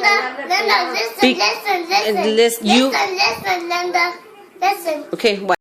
Linda, Big- listen, Linda, listen. Okay, what?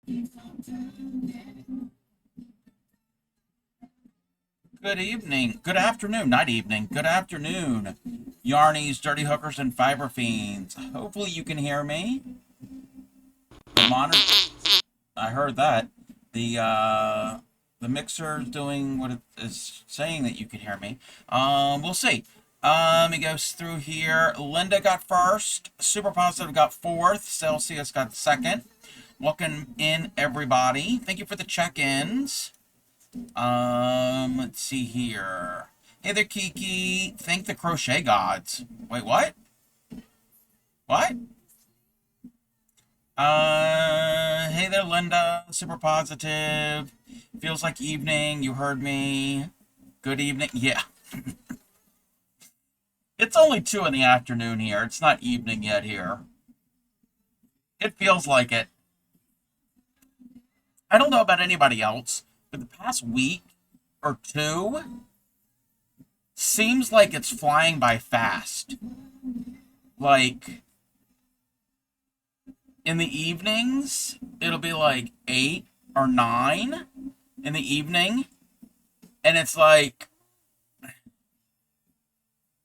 Good evening. Good afternoon. Not evening. Good afternoon. Yarnies, dirty hookers, and fiber fiends. Hopefully you can hear me. The monitor. I heard that. The mixer is doing what it is saying that you can hear me. We'll see. It goes through here. Linda got first. Super Positive got fourth. Celsius got second. Welcome in, everybody. Thank you for the check-ins. Let's see here. Hey there, Kiki. Thank the crochet gods. Wait, what? What? Hey there, Linda. Super positive. Feels like evening. You heard me. Good evening. Yeah. It's only 2 in the afternoon here. It's not evening yet here. It feels like it. I don't know about anybody else, but the past week or two seems like it's flying by fast. Like, in the evenings, it'll be like 8 or 9 in the evening, and it's like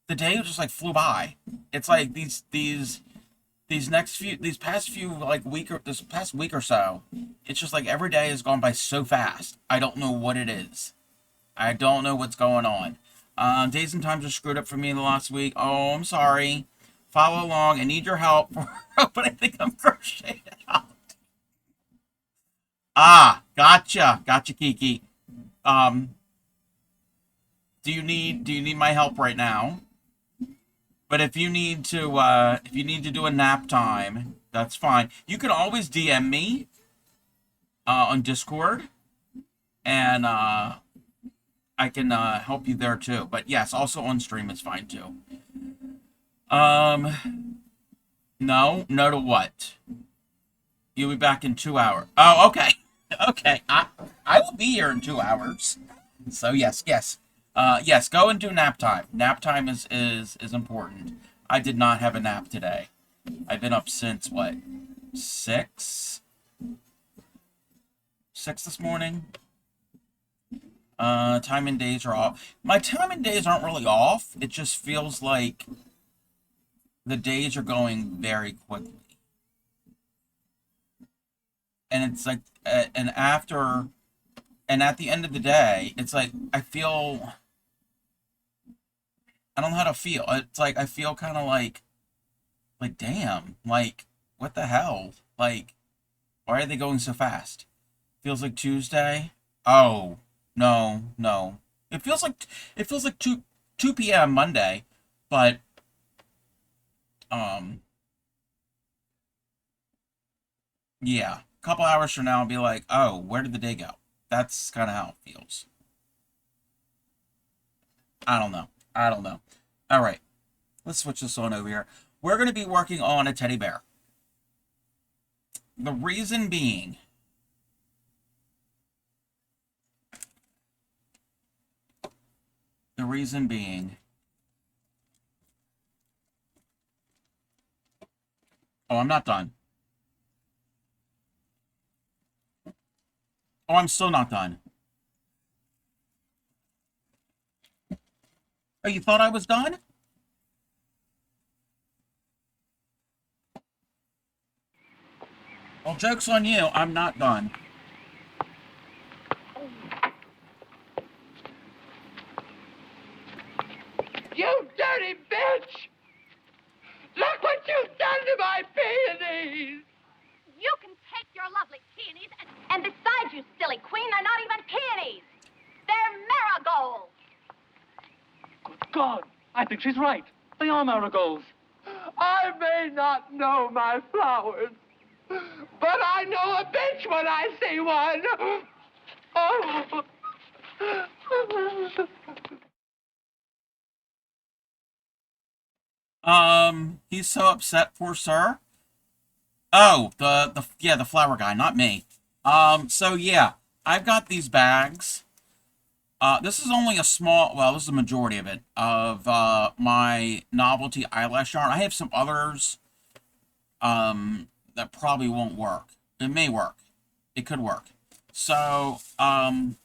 the day just like flew by. It's like these past few like this past week or so, it's just like every day has gone by so fast. I don't know what it is. I don't know what's going on. Days and times are screwed up for me in the last week. Oh, I'm sorry. Follow along. I need your help, but I think I'm crocheted out. Ah, gotcha, Kiki. Um, do you need my help right now? But if you need to do a nap time, that's fine. You can always DM me on Discord, and I can help you there too. But yes, also on stream is fine too. No to what? You'll be back in 2 hours. Oh, okay, okay. I will be here in 2 hours. So yes. Go and do nap time. Nap time is important. I did not have a nap today. I've been up since what, 6, 6 this morning. Time and days are off. My time and days aren't really off. It just feels like the days are going very quickly, and it's like, and at the end of the day, it's like I don't know how to feel. It's like I feel kind of like damn, like what the hell? Like why are they going so fast? Feels like Tuesday. Oh, no. It feels like 2 p.m. Monday, but um yeah, a couple hours from now I'll be like, "Oh, where did the day go?" That's kind of how it feels. I don't know. All right, let's switch this on over here. We're going to be working on a teddy bear. The reason being, the reason being, oh, I'm not done. Oh, I'm still not done. Oh, you thought I was done? Well, joke's on you. I'm not done. You dirty bitch! Look what you've done to my peonies! You can take your lovely peonies and besides, you silly queen, they're not even peonies. They're marigolds. Good God, I think she's right. They are marigolds. I may not know my flowers, but I know a bitch when I see one. Oh. He's so upset, poor sir. Oh, the flower guy, not me. So yeah, I've got these bags. This is only a small, well, this is the majority of it, of my novelty eyelash yarn. I have some others that probably won't work. It may work. It could work. So, when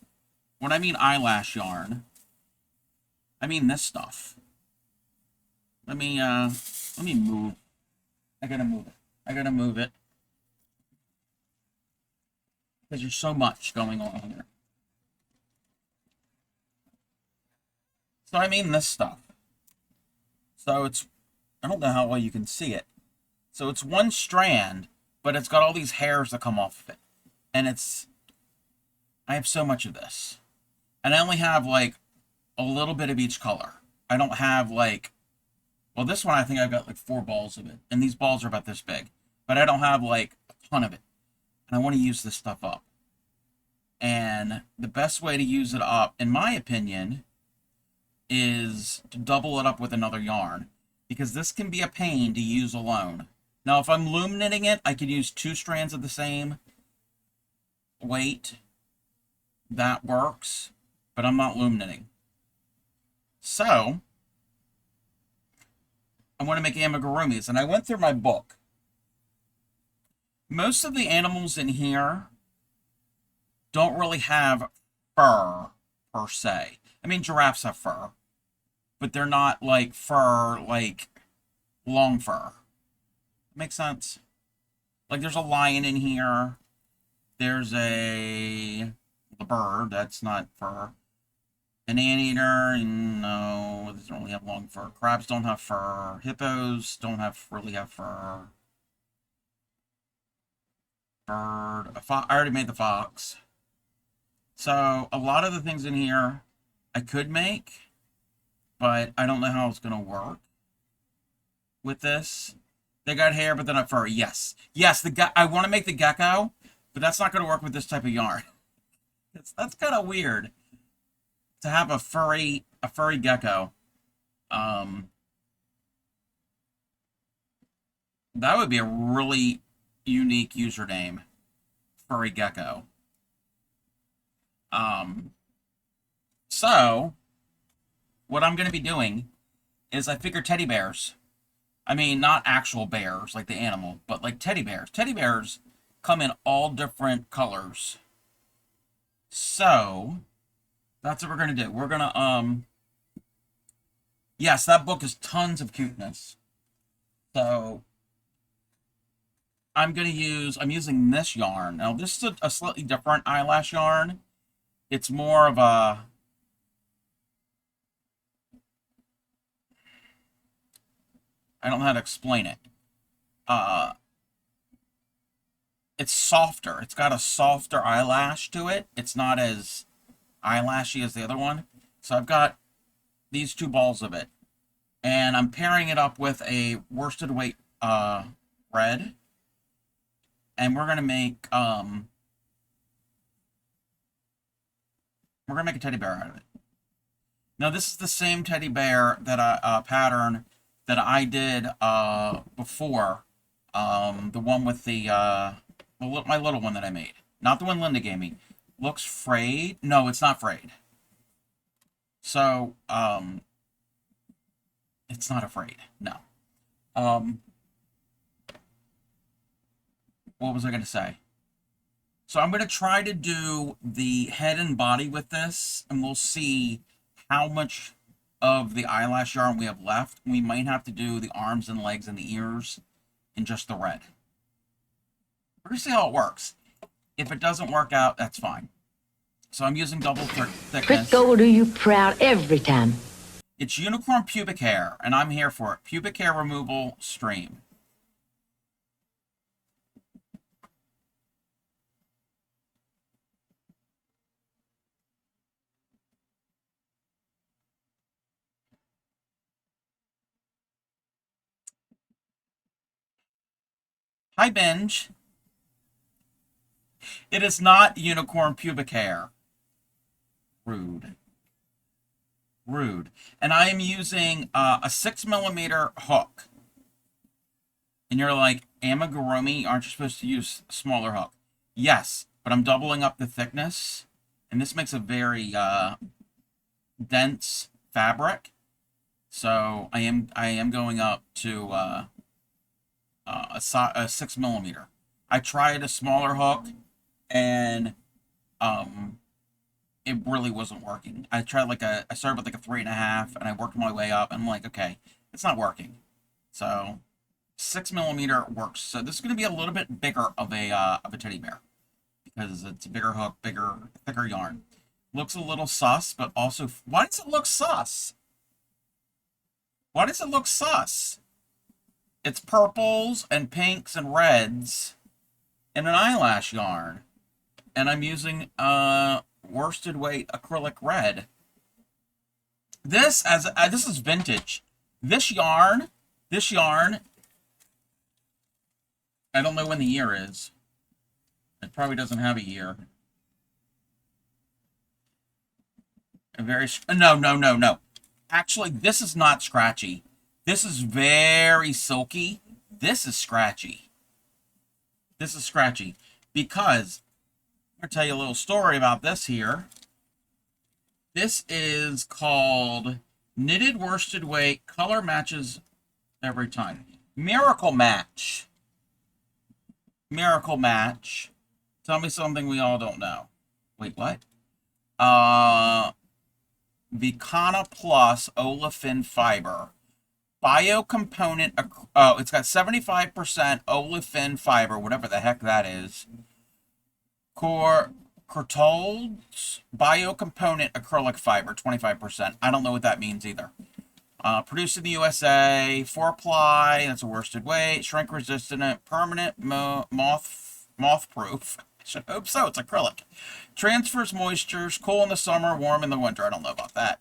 I mean eyelash yarn, I mean this stuff. Let me move. I gotta move it. I gotta move it. Because there's so much going on here. So I mean this stuff. So it's, I don't know how well you can see it. So it's one strand, but it's got all these hairs that come off of it. And it's, I have so much of this. And I only have like a little bit of each color. I don't have like, well, this one I think I've got like 4 balls of it. And these balls are about this big. But I don't have like a ton of it. And I want to use this stuff up. And the best way to use it up, in my opinion, is to double it up with another yarn. Because this can be a pain to use alone. Now, if I'm loom knitting it, I could use 2 strands of the same weight. That works. But I'm not loom knitting. So, I want to make amigurumis. And I went through my book. Most of the animals in here don't really have fur, per se. I mean, giraffes have fur. But they're not like fur, like long fur. Makes sense? Like there's a lion in here. There's the bird, that's not fur. An anteater, no, it doesn't really have long fur. Crabs don't have fur. Hippos don't really have fur. Bird, I already made the fox. So a lot of the things in here I could make, but I don't know how it's going to work with this. They got hair, but they're not furry. Yes. Yes, I want to make the gecko, but that's not going to work with this type of yarn. That's kind of weird to have a furry gecko. That would be a really unique username. Furry gecko. So, what I'm going to be doing is I figure teddy bears. I mean, not actual bears, like the animal, but like teddy bears. Teddy bears come in all different colors. So, that's what we're going to do. We're going to, yes, that book is tons of cuteness. So, I'm using this yarn. Now, this is a slightly different eyelash yarn. It's more of a, I don't know how to explain it. It's softer. It's got a softer eyelash to it. It's not as eyelashy as the other one. So I've got these 2 balls of it. And I'm pairing it up with a worsted weight red. And we're gonna make a teddy bear out of it. Now this is the same teddy bear that pattern that I did before, the one with my little one that I made, not the one Linda gave me. Looks frayed. No, it's not frayed. So it's not afraid. No. What was I going to say? So I'm going to try to do the head and body with this, and we'll see how much of the eyelash yarn we have left. We might have to do the arms and legs and the ears in just the red. We're going to see how it works. If it doesn't work out, that's fine. So I'm using double thickness. Crisco will do you proud every time. It's unicorn pubic hair, and I'm here for it. Pubic hair removal stream. Hi, Benj. It is not unicorn pubic hair. Rude. Rude. And I am using a 6mm hook. And you're like, amigurumi, aren't you supposed to use a smaller hook? Yes, but I'm doubling up the thickness. And this makes a very dense fabric. So I am going up to a 6mm. I tried a smaller hook, and it really wasn't working. I tried I started with like a 3.5, and I worked my way up, and I'm like, okay, it's not working. So 6mm works. So this is going to be a little bit bigger of a teddy bear because it's a bigger hook, thicker yarn. Looks a little sus, but also, why does it look sus? Why does it look sus? It's purples and pinks and reds in an eyelash yarn, and I'm using worsted weight acrylic red. This is vintage. This yarn, I don't know when the year is. It probably doesn't have a year. No. Actually, this is not scratchy. This is very silky. This is scratchy. This is scratchy because I'm going to tell you a little story about this here. This is called Knitted Worsted Weight, color matches every time. Miracle Match. Miracle Match. Tell me something we all don't know. Wait, what? Vicana Plus olefin fiber. Biocomponent, it's got 75% olefin fiber, whatever the heck that is. Cortolds biocomponent acrylic fiber, 25%. I don't know what that means either. Produced in the USA, 4-ply, that's a worsted weight, shrink resistant, permanent, moth proof. I should hope so, it's acrylic. Transfers moistures, cool in the summer, warm in the winter. I don't know about that.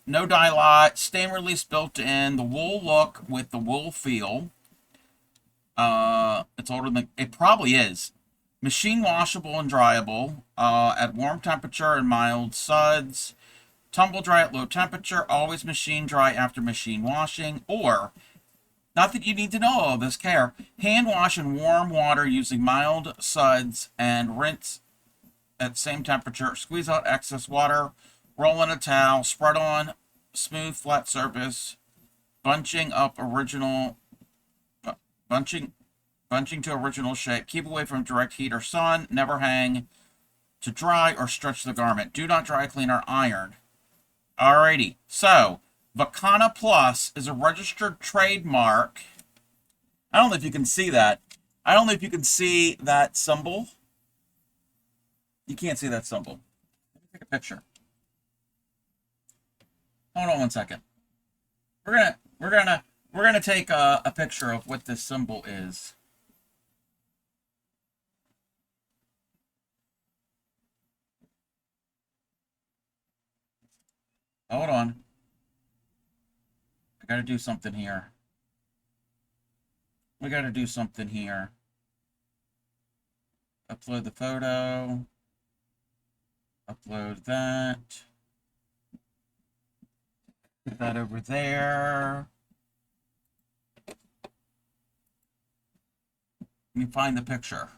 No dye lot, stain release built in, the wool look with the wool feel. It's older than, it probably is. Machine washable and dryable, at warm temperature and mild suds. Tumble dry at low temperature, always machine dry after machine washing, or, not that you need to know all this care, hand wash in warm water using mild suds and rinse at same temperature. Squeeze out excess water, roll in a towel, spread on smooth flat surface, bunching to original shape. Keep away from direct heat or sun. Never hang to dry or stretch the garment. Do not dry clean or iron. Alrighty, so Vicana Plus is a registered trademark. I don't know if you can see that. I don't know if you can see that symbol. You can't see that symbol. Let me take a picture. Hold on one second. We're gonna take a picture of what this symbol is. Hold on. I gotta do something here. We gotta do something here. Upload the photo. Upload that. Put that over there. Let me find the picture.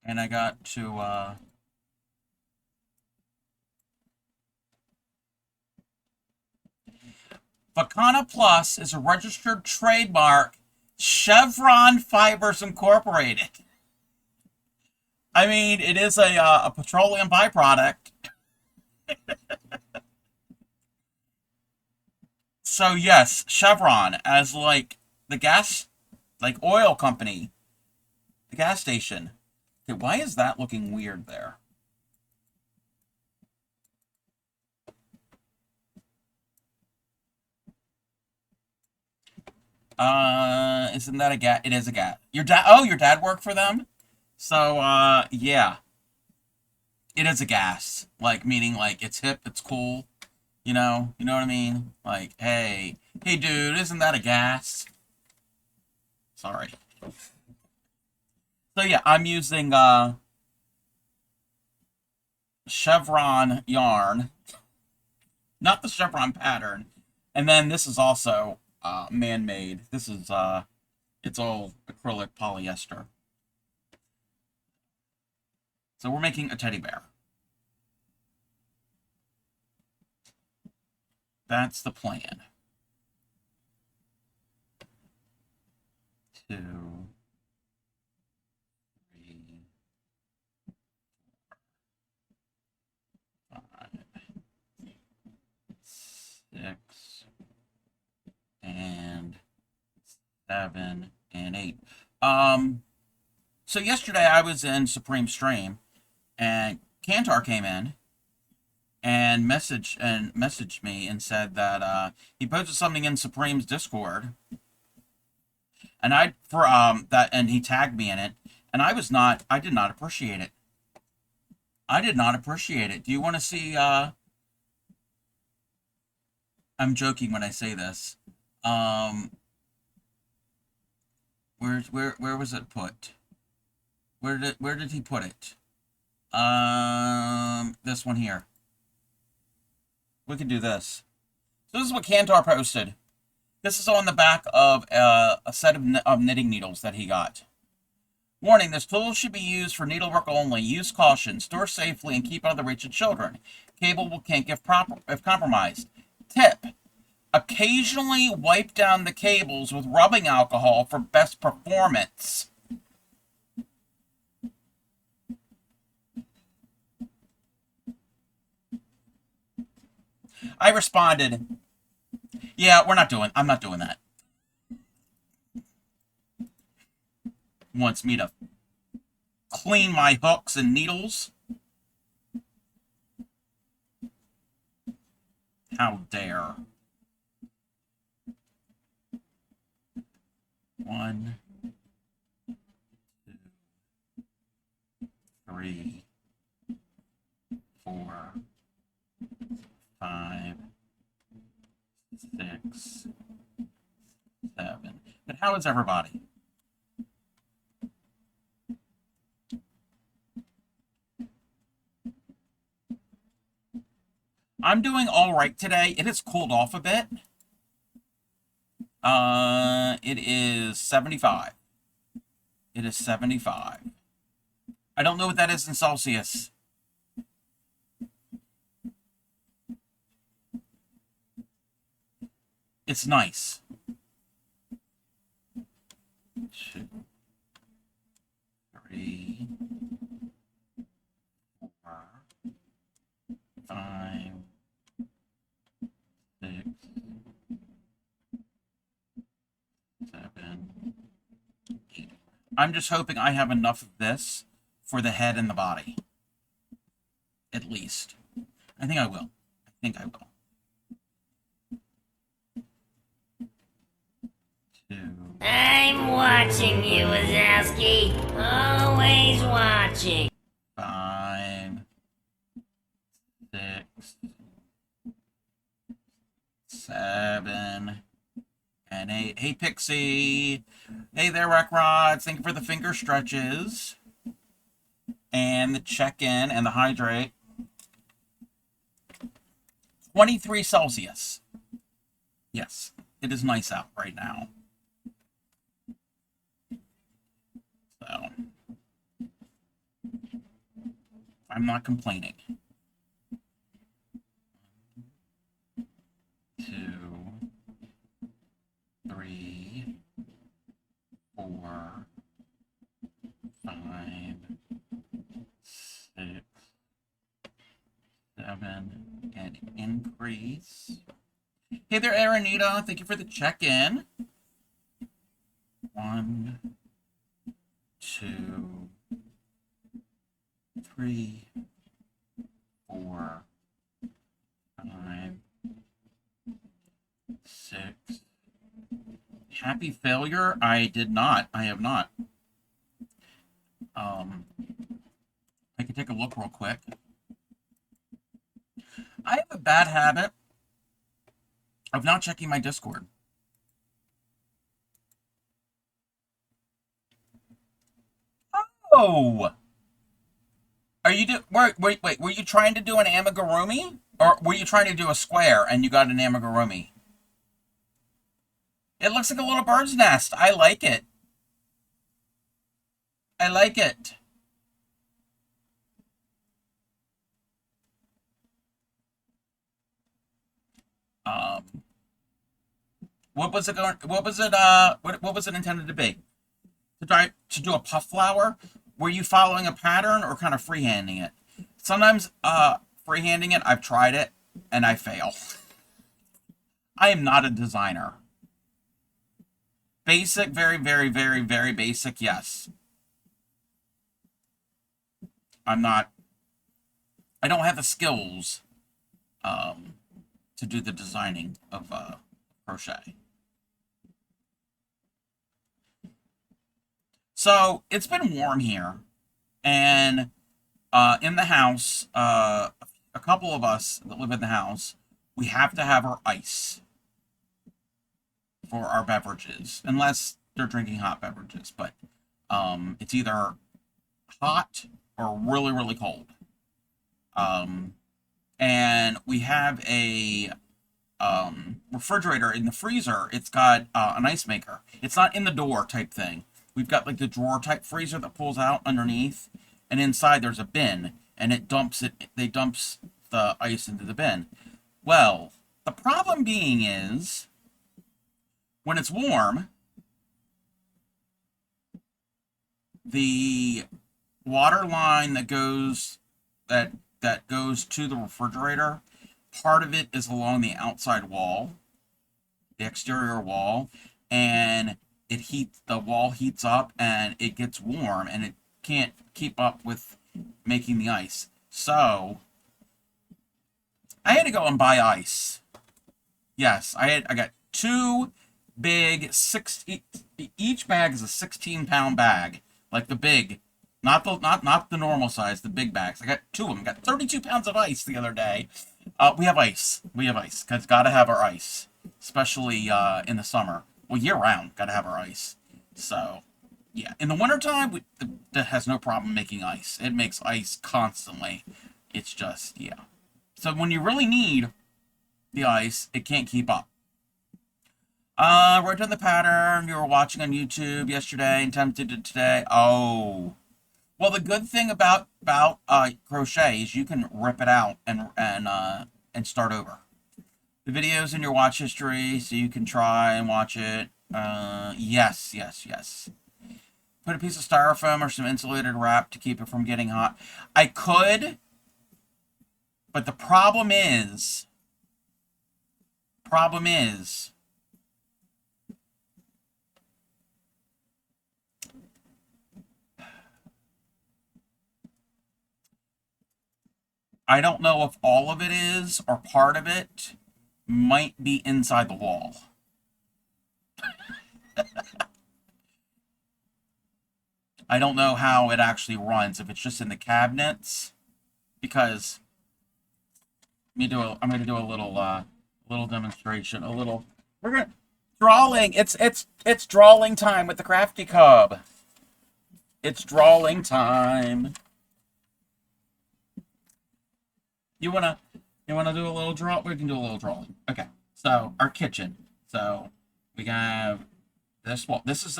And I got to, Vicana Plus is a registered trademark, Chevron Fibers Incorporated. I mean, it is a petroleum byproduct. So yes, Chevron as like the gas, like oil company, the gas station. Okay, why is that looking weird there? Isn't that a gas? It is a gas. Your dad, oh, your dad worked for them? So, yeah. It is a gas. Like, meaning, like, it's hip, it's cool. You know what I mean? Like, hey, dude, isn't that a gas? Sorry. So, yeah, I'm using, Chevron yarn. Not the chevron pattern. And then this is also man-made. This is it's all acrylic polyester. So we're making a teddy bear. That's the plan. 2, 3, 4, 5, 6, and 7, and 8. So yesterday I was in Supreme Stream, and Kantar came in and messaged me and said that he posted something in Supreme's Discord, and and he tagged me in it, and I did not appreciate it. I did not appreciate it. Do you want to see? I'm joking when I say this. Where was it put? Where did he put it? This one here. We can do this. So this is what Kantar posted. This is on the back of a set of knitting needles that he got. Warning, this tool should be used for needlework only. Use caution. Store safely and keep out of the reach of children. Cable will kink if compromised. Tip. Occasionally wipe down the cables with rubbing alcohol for best performance. I responded, yeah, I'm not doing that. Wants me to clean my hooks and needles. How dare. 1, 2, 3, 4, 5, 6, 7. But how is everybody? I'm doing all right today. It has cooled off a bit. It is 75. It is 75. I don't know what that is in Celsius. It's nice. 2, 3, 4, 5, 6, 7, 8. I'm just hoping I have enough of this for the head and the body. At least. I think I will. I think I will. 2. I'm watching you, Wazowski. Always watching. 5, 6, 7, and 8. Hey, Pixie. Hey there, Wreck Rods. Thank you for the finger stretches. And the check-in and the hydrate. 23 Celsius. Yes, it is nice out right now. So, I'm not complaining. 2, 3, 4, 5, 6, 7, and increase. Hey there, Aranita. Thank you for the check-in. 1, 2, 3, 4, 5, 6. Happy failure? I did not. I have not. I can take a look real quick. I have a bad habit of not checking my Discord. Oh! Are you wait, were you trying to do an amigurumi? Or were you trying to do a square and you got an amigurumi? It looks like a little bird's nest. I like it. I like it. What was it going? What was it? What was it intended to be? To do a puff flower? Were you following a pattern or kind of freehanding it? Sometimes, freehanding it, I've tried it and I fail. I am not a designer. Basic, very, very, very, very basic, yes. I'm not. I don't have the skills to do the designing of crochet. So it's been warm here, and in the house, a couple of us that live in the house, we have to have our ice for our beverages, unless they're drinking hot beverages. But it's either hot or really, really cold. And we have a refrigerator in the freezer. It's got an ice maker. It's not in the door type thing. We've got like the drawer type freezer that pulls out underneath, and inside there's a bin, and it dumps it. They dumps the ice into the bin. Well, the problem being is when it's warm, the water line that goes to the refrigerator, part of it is along the outside wall, the exterior wall, and the wall heats up and it gets warm and it can't keep up with making the ice. So I had to go and buy ice. Yes, I got two big each bag is a 16-pound bag, like the big, not the normal size, the big bags. I got two of them. Got 32 pounds of ice the other day. We have ice. We have ice because gotta have our ice, especially in the summer. Well, year round, gotta have our ice. So, yeah. In the wintertime, that has no problem making ice. It makes ice constantly. It's just, yeah. So when you really need the ice, it can't keep up. Wrote down the pattern you were watching on YouTube yesterday and attempted it today. Oh. Well, the good thing about crochet is you can rip it out and start over. The video's in your watch history, so you can try and watch it. Yes. Put a piece of styrofoam or some insulated wrap to keep it from getting hot. I could, but the problem is, I don't know if all of it is or part of it might be inside the wall. I don't know how it actually runs, if it's just in the cabinets, because I'm gonna do a little demonstration, we're gonna drawing. It's drawing time with the Crafty Cub. It's drawing time. You wanna do a little draw? We can do a little drawing. Okay. So our kitchen. So we have this wall. This is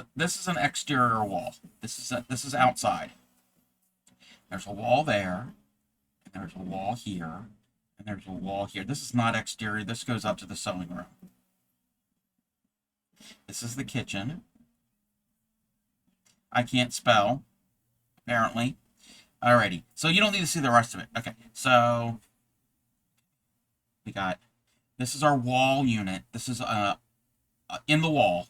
an exterior wall. This is outside. There's a wall there, and there's a wall here, and there's a wall here. This is not exterior. This goes up to the sewing room. This is the kitchen. I can't spell, apparently. Alrighty. So you don't need to see the rest of it. Okay. So we got, this is our wall unit. This is in the wall.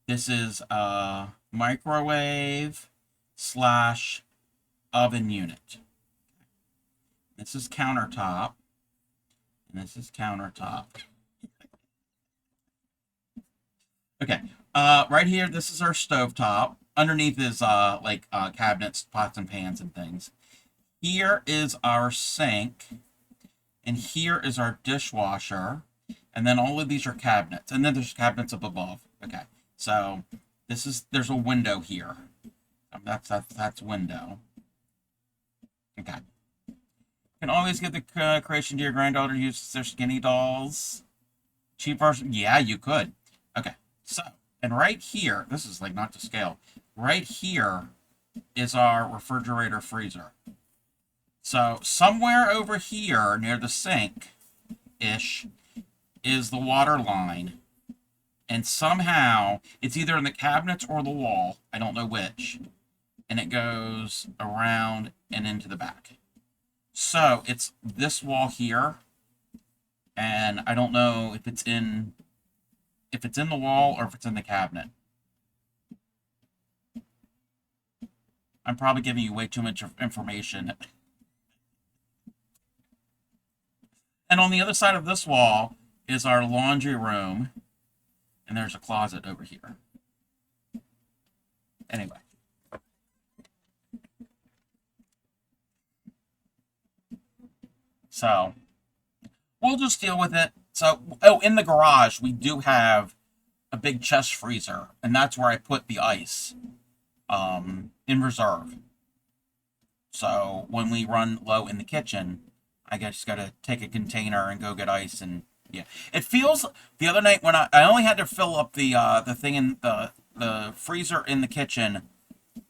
This is a microwave / oven unit. This is countertop. And this is countertop. Okay. Right here, this is our stovetop. Underneath is cabinets, pots and pans and things. Here is our sink. And here is our dishwasher. And then all of these are cabinets. And then there's cabinets up above. Okay. So there's a window here. That's window. Okay. You can always give the creation to your granddaughter who uses their skinny dolls. Cheap version. Yeah, you could. Okay. So, and right here, this is like not to scale. Right here is our refrigerator freezer. So somewhere over here near the sink-ish is the water line. And somehow, it's either in the cabinets or the wall. I don't know which. And it goes around and into the back. So, it's this wall here. And I don't know if it's in the wall or if it's in the cabinet. I'm probably giving you way too much information. And on the other side of this wall is our laundry room. And there's a closet over here. Anyway. So, we'll just deal with it. So, in the garage, we do have a big chest freezer. And that's where I put the ice in reserve. So, when we run low in the kitchen, I just got to take a container and go get ice. And yeah, it feels, the other night when I only had to fill up the thing in the freezer in the kitchen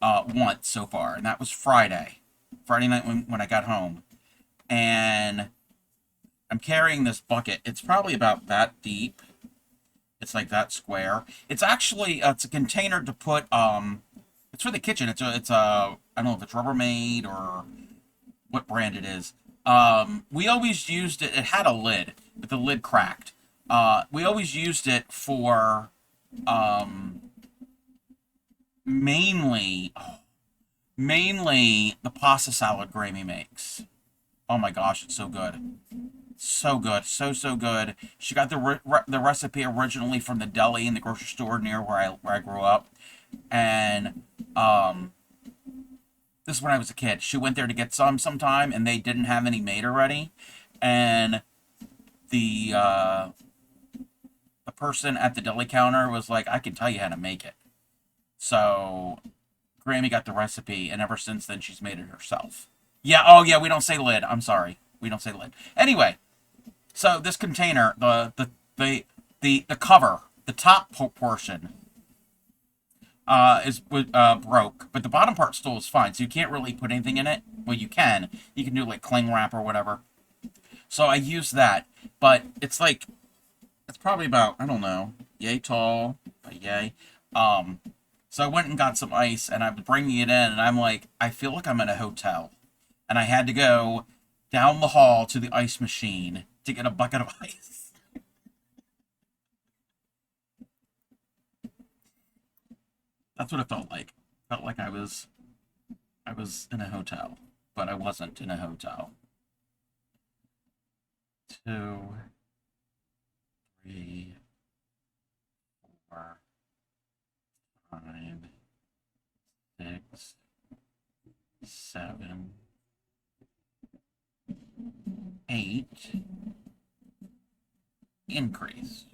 once so far, and that was Friday night when I got home. And I'm carrying this bucket. It's probably about that deep. It's like that square. It's actually it's a container to put it's for the kitchen. It's a I don't know if it's Rubbermaid or what brand it is. We always used it. It had a lid, but the lid cracked. We always used it for mainly the pasta salad Grammy makes. Oh my gosh, it's so good. So good. So good. She got the recipe originally from the deli in the grocery store near where I grew up. And this is when I was a kid. She went there to get sometime, and they didn't have any made already. And the person at the deli counter was like, I can tell you how to make it. So Grammy got the recipe, and ever since then, she's made it herself. Yeah, oh yeah, we don't say lid. I'm sorry. We don't say lid. Anyway, so this container, the cover, the top portion, is broke, but the bottom part still is fine, so you can't really put anything in it. Well, you can do like cling wrap or whatever. So I use that, but it's probably about, I don't know, yay tall, yay. So I went and got some ice, and I was bringing it in, and I'm like, I feel like I'm in a hotel, and I had to go down the hall to the ice machine to get a bucket of ice. That's what it felt like. It felt like I was in a hotel, but I wasn't in a hotel. 2, 3, 4, 5, 6, 7, 8. Increase.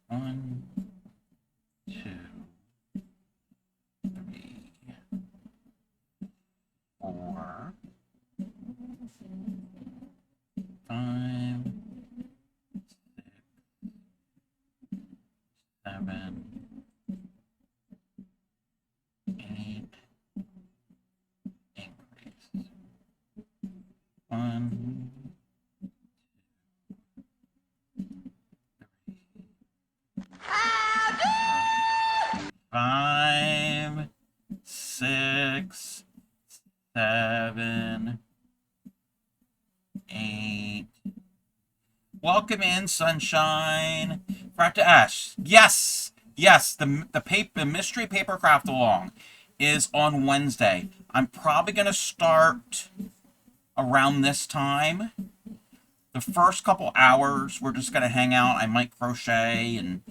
1, 2, 3, 4, 5, 6, 7, 8. Increase. 1, 5, 6, 7, 8. Welcome in, sunshine. Forgot to ask. Yes, the mystery paper craft along is on Wednesday. I'm probably gonna start around this time. The first couple hours, we're just gonna hang out. I might crochet and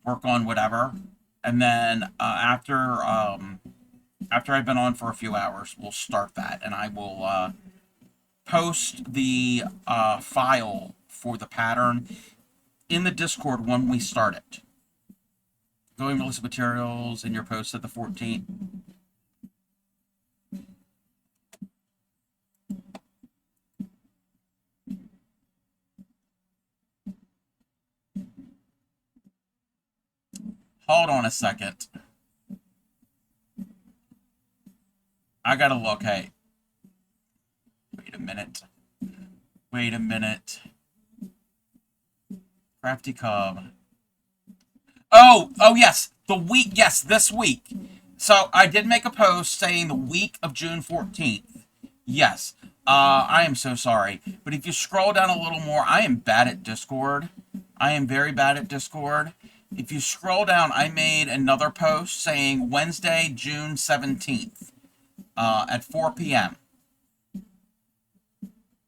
work on whatever, and then after I've been on for a few hours, we'll start that, and I will post the file for the pattern in the Discord when we start it. Going to list of materials in your post at the 14th. Hold on a second. I gotta look. Hey. Wait a minute. Crafty Cub. Oh, yes. The week, yes, this week. So I did make a post saying the week of June 14th. Yes. I am so sorry. But if you scroll down a little more, I am bad at Discord. I am very bad at Discord. If you scroll down, I made another post saying Wednesday, June 17th at 4 p.m.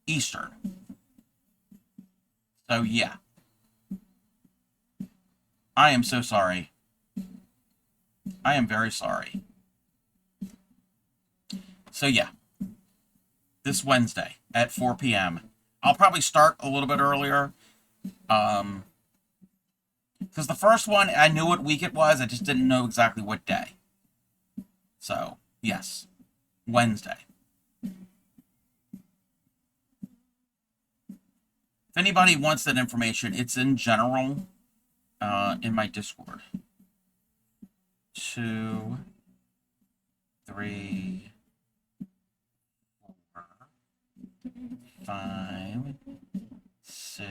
Eastern. So, yeah. I am so sorry. I am very sorry. So, yeah. This Wednesday at 4 p.m. I'll probably start a little bit earlier. Because the first one, I knew what week it was. I just didn't know exactly what day. So, yes. Wednesday. If anybody wants that information, it's in general in my Discord. 2, 3, 4, 5, 6,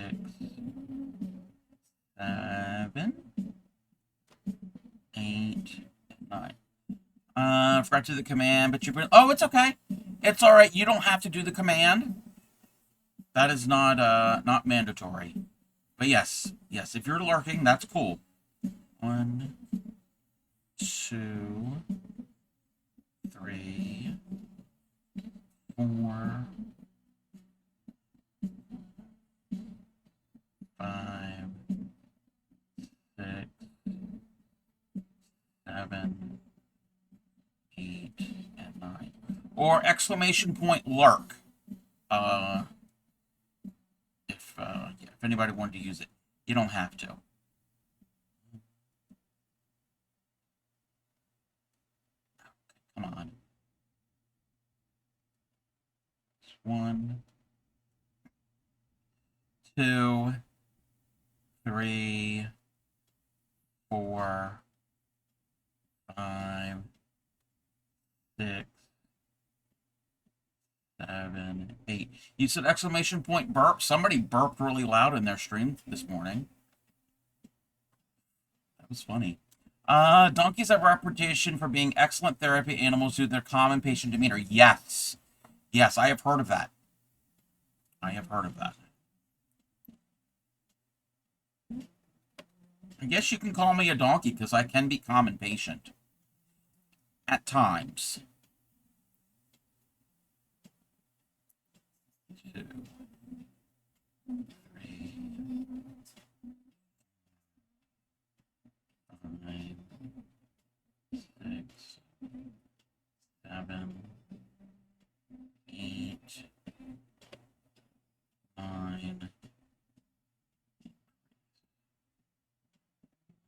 7, 8, 9. Forgot to do the command, but you... Oh, it's okay. It's all right. You don't have to do the command. That is not mandatory. But yes, if you're lurking, that's cool. 1, 2, 3, 4, 5, 6, 7, 8, and 9. Or exclamation point lurk. If anybody wanted to use it, you don't have to. Come on. 1, 2, 3, 4, 5, 6, 7, 8. You said exclamation point burp. Somebody burped really loud in their stream this morning. That was funny. Donkeys have a reputation for being excellent therapy animals due to their calm and patient demeanor. Yes. Yes, I have heard of that. I have heard of that. I guess you can call me a donkey because I can be calm and patient. At times. 2, 3, 5, 6, 7, 8, 9.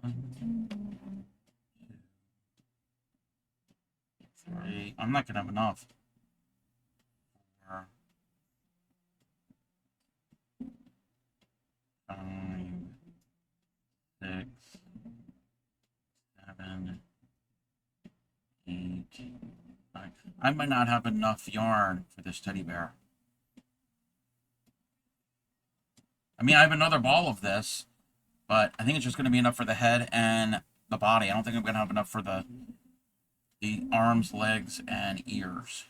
1, 2, 3. I'm not gonna have enough. 4, 5, 6, 7, 8, 9. I might not have enough yarn for this teddy bear. I mean, I have another ball of this, but I think it's just going to be enough for the head and the body. I don't think I'm going to have enough for the arms, legs, and ears.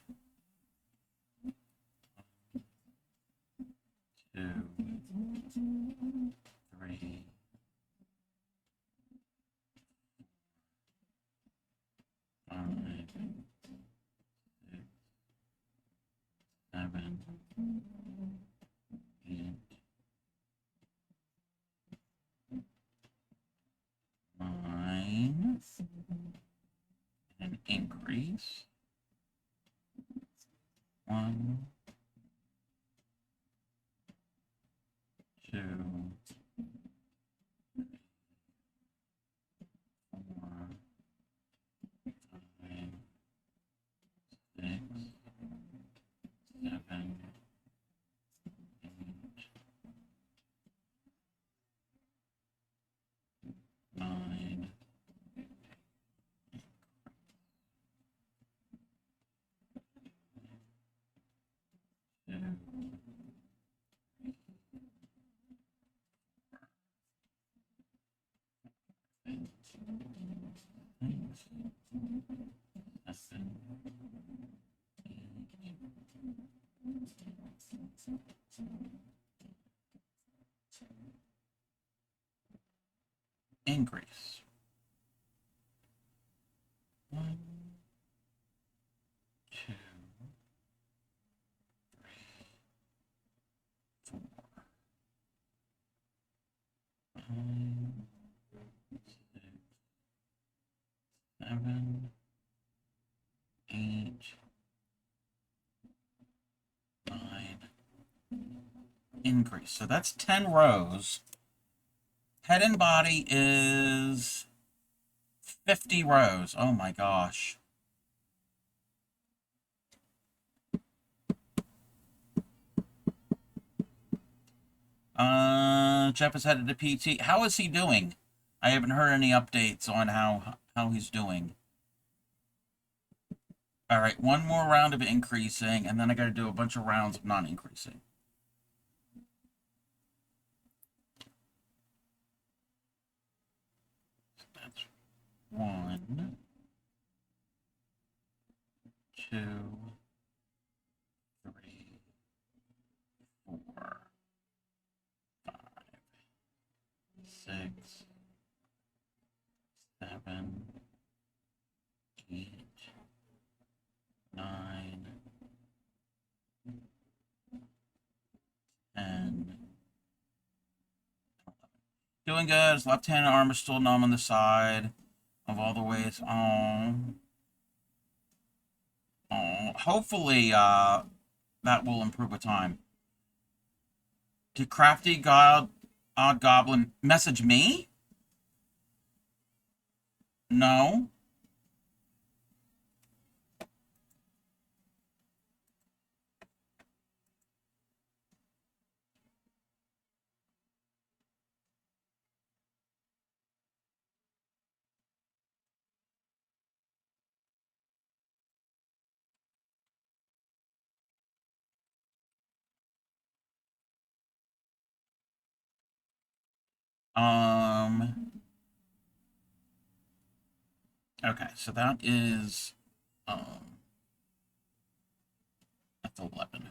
2, 3, 5, 6, 7, 8, 9, and increase. 1, 2, 4, 5, 6, 7, 8, 9. 2, Increase. 1, 2, 3, 4, 5, 6, 7, 8, 9. Increase. So that's 10 rows. Head and body is 50 rows. Oh my gosh. Jeff is headed to PT. How is he doing? I haven't heard any updates on how he's doing. All right, one more round of increasing, and then I got to do a bunch of rounds of non-increasing. So that's 1, 2, 3, 4, 5, 6, 7, 8, 9, 10. Doing good. His left hand arm is still numb on the side of all the ways. Hopefully, that will improve with time. Did Crafty God Odd Goblin message me? No. Okay, so that is, that's 11.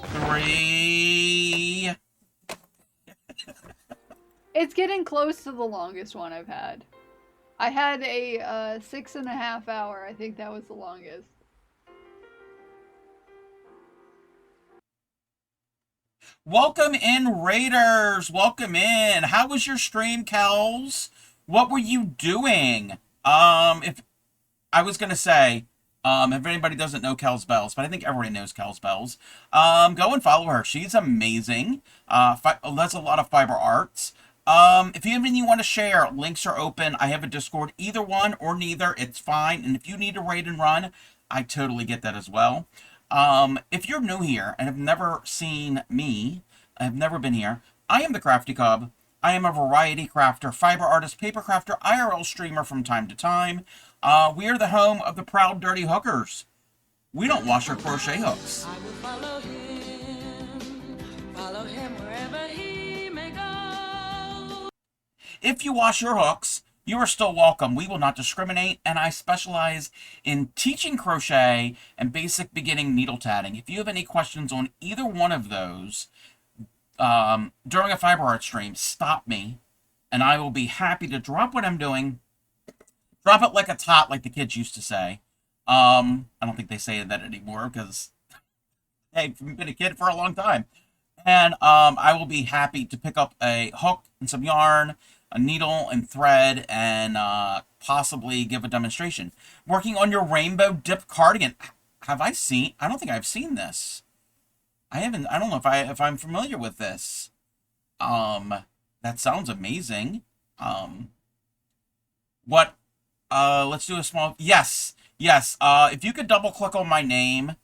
Three. It's getting close to the longest one I've had. I had a 6.5 hour. I think that was the longest. Welcome in, Raiders. Welcome in. How was your stream, Kels? What were you doing? If I was gonna say, if anybody doesn't know Kels Bells, but I think everybody knows Kels Bells, go and follow her. She's amazing. That's a lot of fiber arts. If you have anything you want to share, links are open. I have a Discord, either one or neither. It's fine. And if you need a raid and run, I totally get that as well. If you're new here and have never seen me, I have never been here, I am the Crafty Cub. I am a variety crafter, fiber artist, paper crafter, IRL streamer from time to time. We are the home of the proud dirty hookers. We don't wash our crochet hooks. I will follow him wherever he may go. If you wash your hooks, you are still welcome. We will not discriminate, and I specialize in teaching crochet and basic beginning needle tatting. If you have any questions on either one of those during a fiber art stream, stop me, and I will be happy to drop what I'm doing. Drop it like a tot, like the kids used to say. I don't think they say that anymore because I've been a kid for a long time. And I will be happy to pick up a hook and some yarn, a needle and thread, and possibly give a demonstration. Working on your rainbow dip cardigan. Have I seen? I don't think I've seen this. I haven't. I don't know if I'm familiar with this. That sounds amazing. What? Let's do a small. Yes. If you could double click on my name.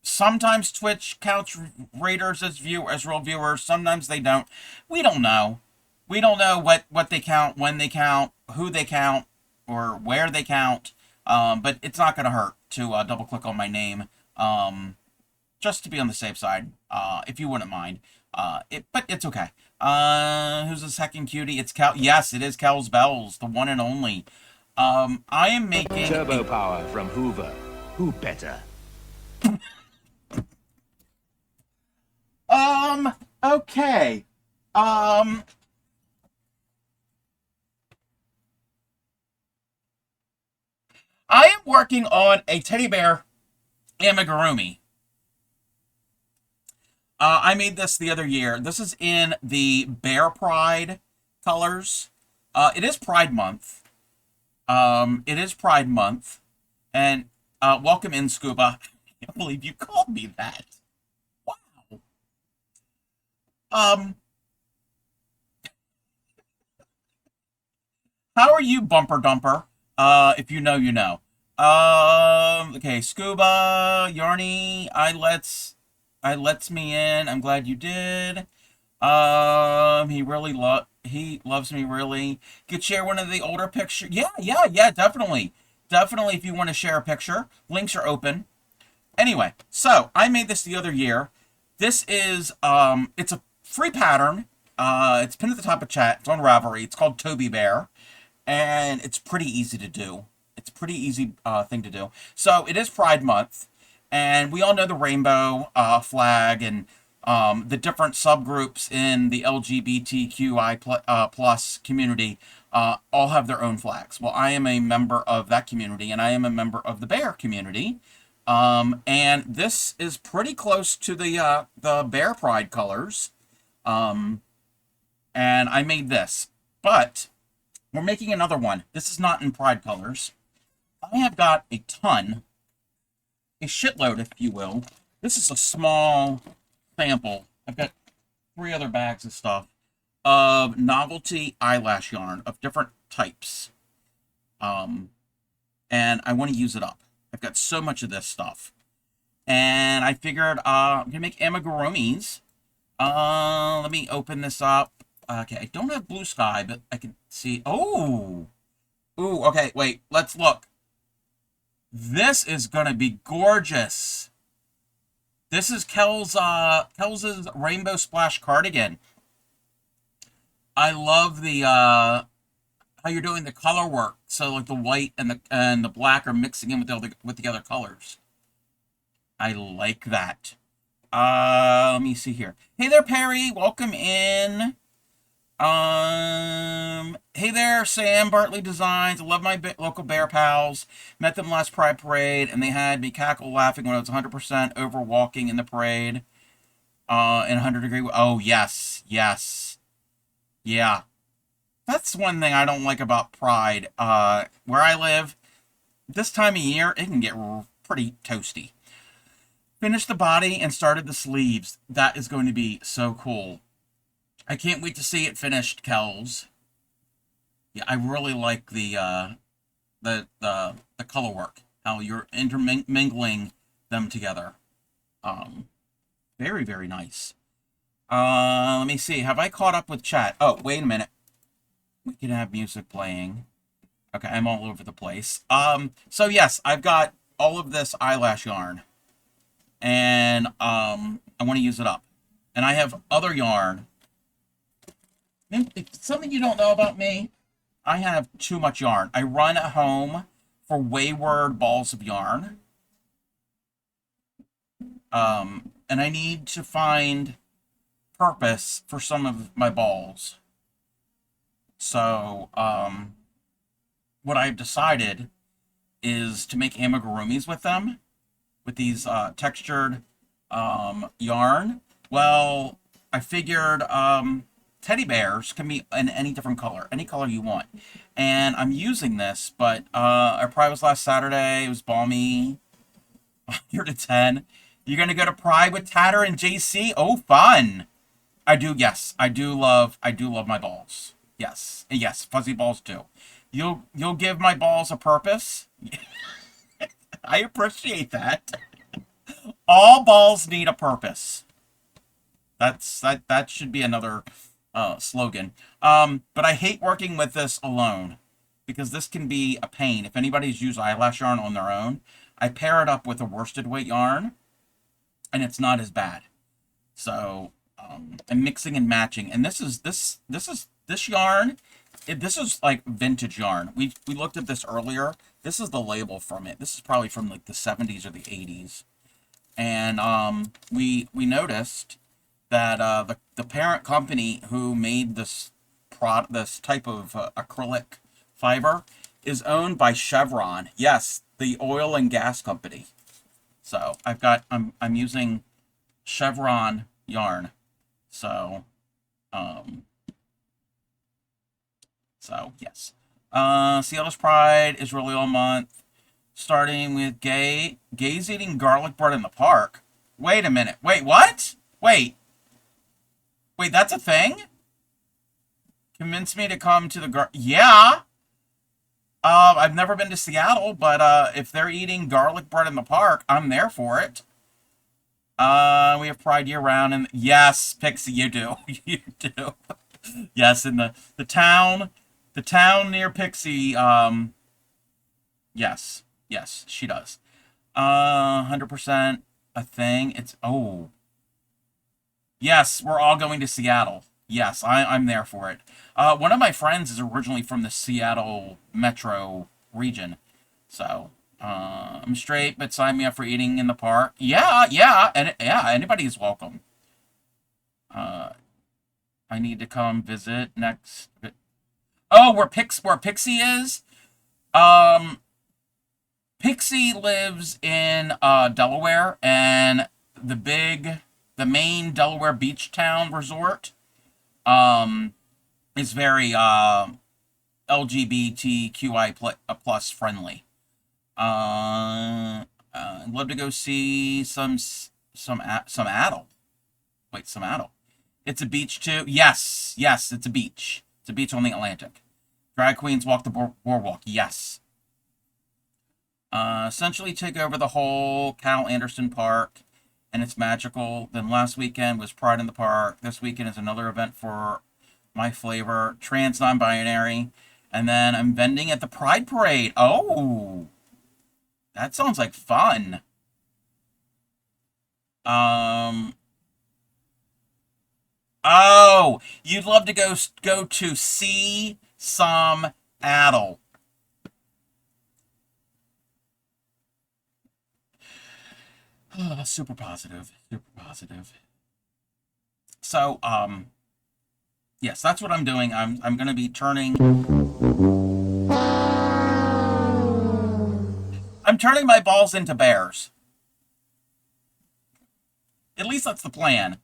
Sometimes Twitch counts raiders as real viewers. Sometimes they don't. We don't know. We don't know what they count, when they count, who they count, or where they count. But it's not going to hurt to double click on my name. Just to be on the safe side, if you wouldn't mind. But it's okay. Who's the second cutie? It's Cal. Yes, it is Cal's Bells, the one and only. I am making Turbo power from Hoover. Who better? Okay. I am working on a teddy bear amigurumi. I made this the other year. This is in the Bear Pride colors. It is Pride Month. It is Pride Month. And welcome in, Scuba. I can't believe you called me that. Wow. How are you, Bumper Dumper? If you know, you know. Okay, Scuba, Yarny, I lets me in. I'm glad you did. He loves me really. Could share one of the older pictures. Yeah, definitely. Definitely if you want to share a picture. Links are open. Anyway, so I made this the other year. This is it's a free pattern. It's pinned at the top of chat. It's on Ravelry. It's called Tobi Bear. And it's pretty easy to do. It's a pretty easy thing to do. So it is Pride Month. And we all know the rainbow flag and the different subgroups in the LGBTQI plus community all have their own flags. Well, I am a member of that community, and I am a member of the bear community. And this is pretty close to the Bear Pride colors. And I made this. But we're making another one. This is not in Pride colors. I have got a ton, a shitload, if you will. This is a small sample. I've got 3 other bags of stuff of novelty eyelash yarn of different types. And I want to use it up. I've got so much of this stuff. And I figured I'm going to make amigurumis. Let me open this up. Okay, I don't have blue sky, but I can see. Oh! Ooh, okay, wait. Let's look. This is going to be gorgeous. This is Kels's Rainbow Splash cardigan. I love the how you're doing the color work. So like the white and the black are mixing in with the other colors. I like that. Let me see here. Hey there, Perry. Welcome in. Hey there, Sam, Bartley Designs. I love my local bear pals. Met them last Pride Parade, and they had me cackle laughing when I was 100% over walking in the parade. In 100-degree. Oh, yes. Yeah. That's one thing I don't like about Pride. Where I live, this time of year, it can get pretty toasty. Finished the body and started the sleeves. That is going to be so cool. I can't wait to see it finished, Kels. Yeah, I really like the color work. How you're intermingling them together. Very, very nice. Let me see. Have I caught up with chat? Oh, wait a minute. We can have music playing. Okay, I'm all over the place. So yes, I've got all of this eyelash yarn. And I want to use it up. And I have other yarn. Something you don't know about me, I have too much yarn. I run at home for wayward balls of yarn. And I need to find purpose for some of my balls. So, what I've decided is to make amigurumis with them, with these textured yarn. Well, I figured teddy bears can be in any different color, any color you want. And I'm using this, but our Pride was last Saturday. It was balmy. 110. You're going to go to Pride with Tatter and JC? Oh, fun. I do love my balls. Yes, fuzzy balls too. You'll give my balls a purpose. I appreciate that. All balls need a purpose. That should be another slogan. But I hate working with this alone because this can be a pain. If anybody's used eyelash yarn on their own, I pair it up with a worsted weight yarn, and it's not as bad. So I'm mixing and matching, and this yarn. This is like vintage yarn. We looked at this earlier. This is the label from it. This is probably from like the 70s or the 80s, and we noticed that the parent company who made this type of acrylic fiber is owned by Chevron. Yes, the oil and gas company. So I'm using Chevron yarn. So yes. Seattle's Pride is really all month, starting with gays eating garlic bread in the park. Wait a minute. Wait, what? Wait, that's a thing? Convince me to come to the yeah. I've never been to Seattle, but if they're eating garlic bread in the park, I'm there for it. We have Pride year round, and yes, Pixie, you do. You do. Yes, in the town near Pixie, yes, she does. 100% a thing. Yes, we're all going to Seattle. Yes, I'm there for it. One of my friends is originally from the Seattle metro region. So, I'm straight, but sign me up for eating in the park. Yeah, anybody is welcome. I need to come visit next. Oh, where Pixie is? Pixie lives in Delaware, and the main Delaware beach town resort is very LGBTQI plus friendly. I'd love to go see some Adel. Wait, some Adel. It's a beach too. Yes, it's a beach. It's a beach on the Atlantic. Drag queens walk the boardwalk. Yes. Essentially take over the whole Cal Anderson Park, and it's magical. Then last weekend was Pride in the Park. This weekend is another event for my flavor, trans non-binary. And then I'm vending at the Pride Parade. Oh, that sounds like fun. Oh, you'd love to go to see some Adel. Super positive. So, yes, that's what I'm doing. I'm going to be turning my balls into bears. At least that's the plan.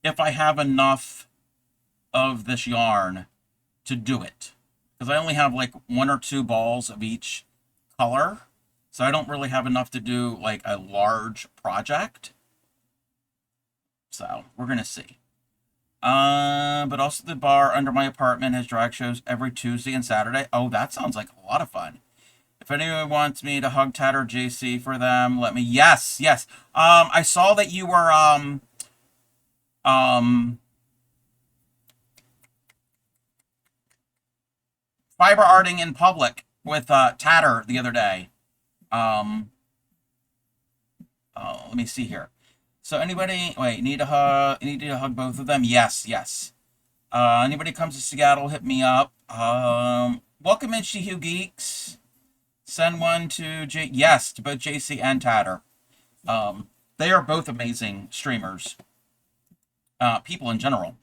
If I have enough of this yarn to do it. Because I only have like 1 or 2 balls of each color. So I don't really have enough to do like a large project. So we're going to see. But also the bar under my apartment has drag shows every Tuesday and Saturday. Oh, that sounds like a lot of fun. If anyone wants me to hug Tat or JC for them, let me. Yes. I saw that you were fiber arting in public with Tatter the other day. Let me see here. So anybody, need to hug both of them? Yes. Anybody comes to Seattle, hit me up. Welcome in Hugh Geeks. Send one to to both JC and Tatter. They are both amazing streamers. People in general.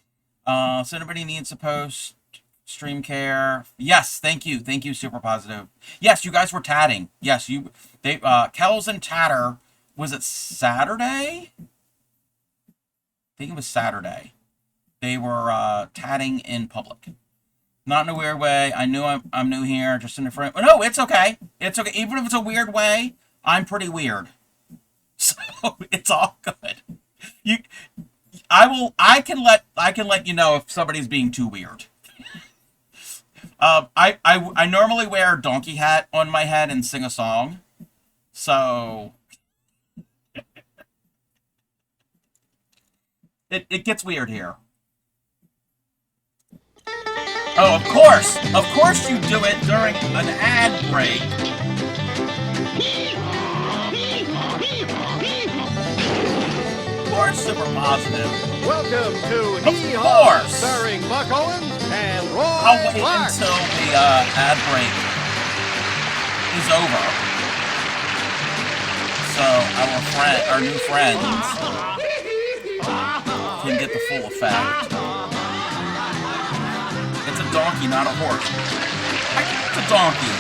So anybody needs a post, stream care. Yes, thank you, super positive. Yes, you guys were tatting. Yes, Kells and Tatter, was it Saturday? I think it was Saturday. They were tatting in public. Not in a weird way. I knew I'm new here, just in a front. No, it's okay. It's okay. Even if it's a weird way, I'm pretty weird. So it's all good. I can let you know if somebody's being too weird. I normally wear a donkey hat on my head and sing a song. So it gets weird here. Oh, of course you do it during an ad break. are super positive. Welcome to Of Hee Haw, course. starring Buck Owens and Roy I'll wait Clark. until the ad break is over. So our new friends can get the full effect. It's a donkey, not a horse. It's a donkey.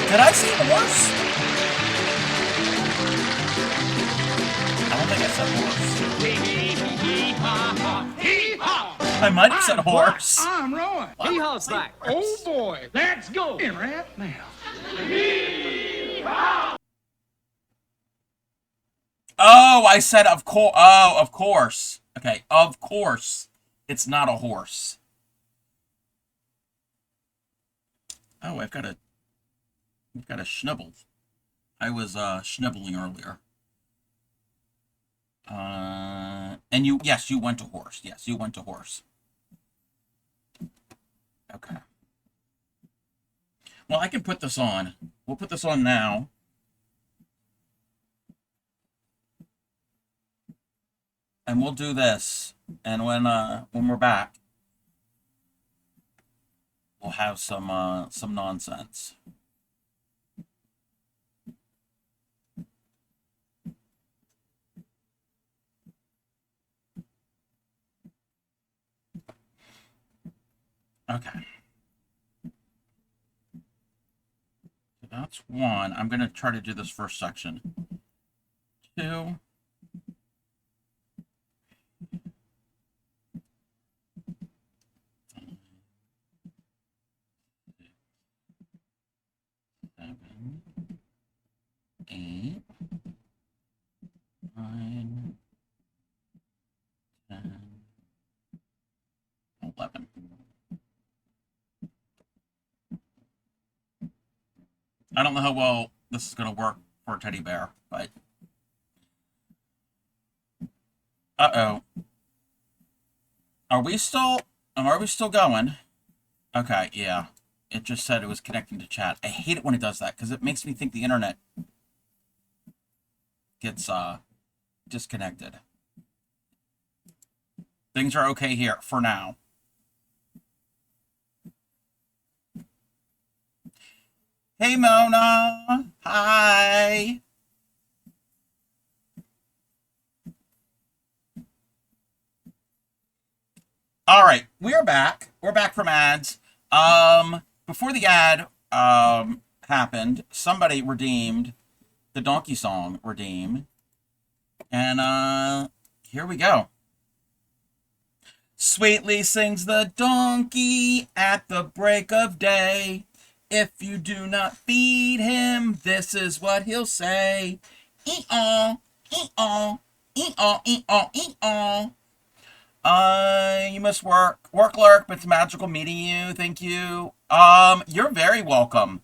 Did I say horse? I don't think I said horse. I might have said horse. I'm Roy. Hee Haw's back. Oh boy, let's go. In right now. Oh, I said of course. Oh, of course. Okay, of course. It's not a horse. Oh, I've got a schnibble. I was schnibbling earlier. And yes, you went to horse. Yes, you went to horse. Okay. Well, I can put this on. We'll put this on now. And we'll do this. And when we're back, we'll have some nonsense. Okay. So that's one. I'm going to try to do this first section. 2. Seven, 8, 9, 10, 11. I don't know how well this is going to work for a teddy bear, but... Uh-oh. Are we still going? Okay, yeah. It just said it was connecting to chat. I hate it when it does that, because it makes me think the internet gets, disconnected. Things are okay here, for now. Hey, Mona. Hi. All right, we're back. We're back from ads. Before the ad happened, somebody redeemed the donkey song redeem. And here we go. Sweetly sings the donkey at the break of day. If you do not feed him, this is what he'll say. Ee-aw, ee-aw, ee-aw, ee-aw, ee-aw. You must work, lurk, but it's magical meeting you. Thank you. You're very welcome.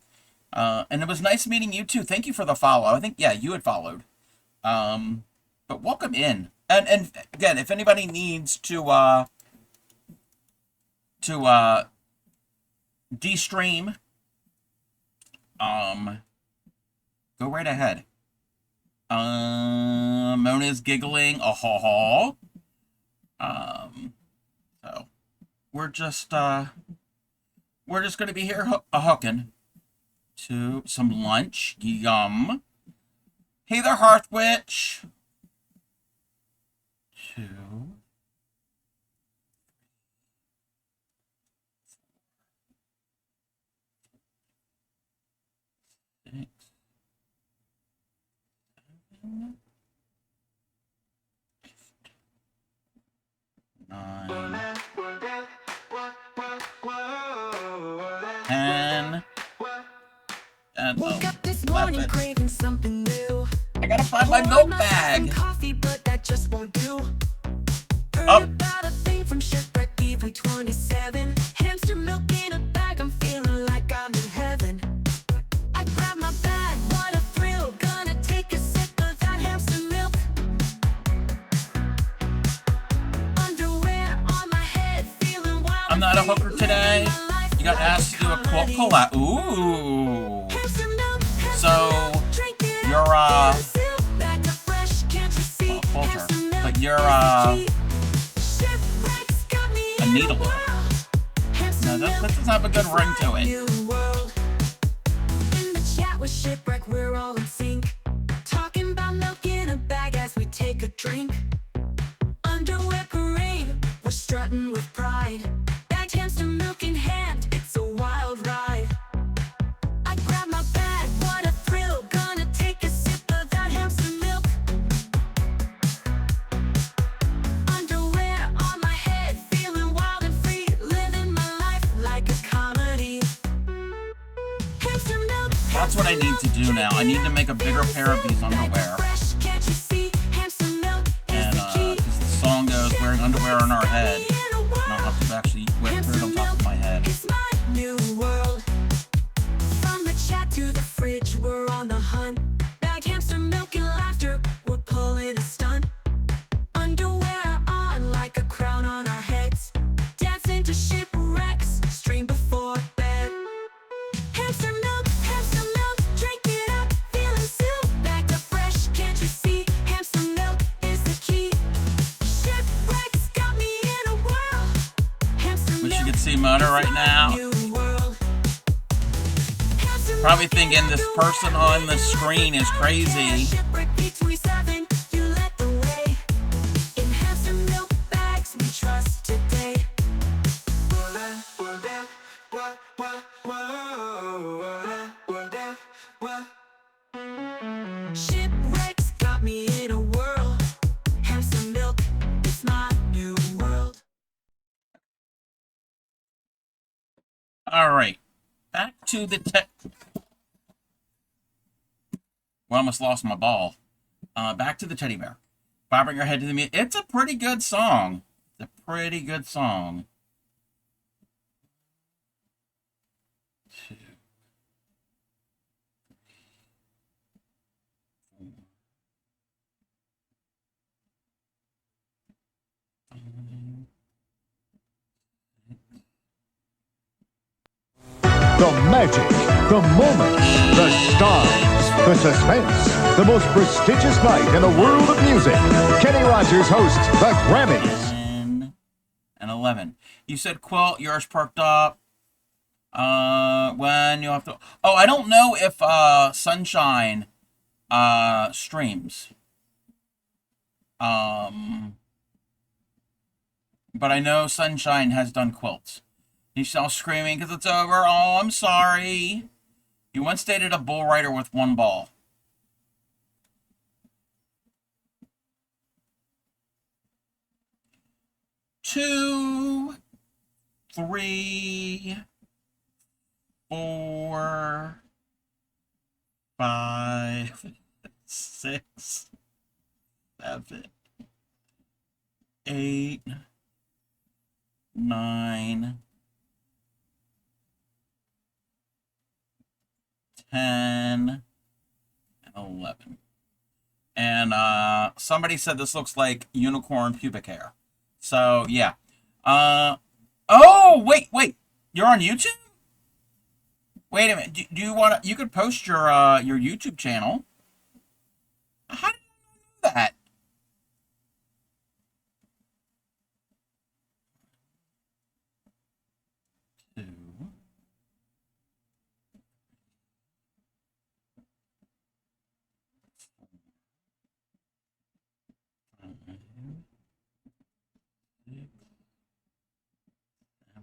And it was nice meeting you too. Thank you for the follow. I think, yeah, you had followed. But welcome in. And again, if anybody needs to de-stream, go right ahead. Mona's giggling. Oh, so we're just gonna be here hooking to some lunch. Yum. Hey there, Hearth Witch. 2, 6, 7, 9, 10, and 11. I gotta find my milk bag. Up. I'm not a hooker today. You got asked to do a collab. Ooh. So you're soldier. But you're, a needle. No, that doesn't have a good ring to it. In the chat with shipwreck, we're all in sync. Talking about milk in a bag as we take a drink. Underwear parade, we're strutting with pride. Bagged hamster milk in hand, it's a wild ride. I grab my bag, what a thrill. Gonna take a sip of that hamster milk. Underwear on my head, feeling wild and free. Living my life like a comedy. Hamster milk. That's what I need to do now. I need to make a bigger pair of these underwear. And, because the song goes, wearing underwear on our head. And I'll have to actually wear it on top of my head. It's my new world. From the chat to the fridge, we're on the hunt. Bag hamster milk and laughter, we're pulling a stunt. Underwear on like a crown on our heads. Dancing to shipwrecks, stream before bed. Hamster milk, drink it up, feeling silk. Back up fresh, can't you see? Hamster milk is the key. Shipwrecks got me in a whirl. Hamster Wish you could see Mona right now. Probably thinking this person on the screen is crazy. Shipwreck P27, you led the way. In hamster milk bags we trust today. Shipwrecks got me in a whirl. Hamster milk is my new world. All right. Back to the Well, I almost lost my ball. Back to the teddy bear. Bobbing your head to the music. It's a pretty good song. It's a pretty good song. Two. The magic, the moments, the stars, the suspense, the most prestigious night in the world of music. Kenny Rogers hosts the Grammys. 10 and 11. You said quilt, yours perked up. When you'll have to... Oh, I don't know if Sunshine streams. But I know Sunshine has done quilts. He's all screaming because it's over. Oh, I'm sorry. You once dated a bull rider with one ball. Two, 3, 4, 5, 6, 7, 8, 9, 10, and 11. And somebody said this looks like unicorn pubic hair. So, yeah. Oh, wait. You're on YouTube? Wait a minute. Do you want to... You could post your YouTube channel. How did you do that? Two.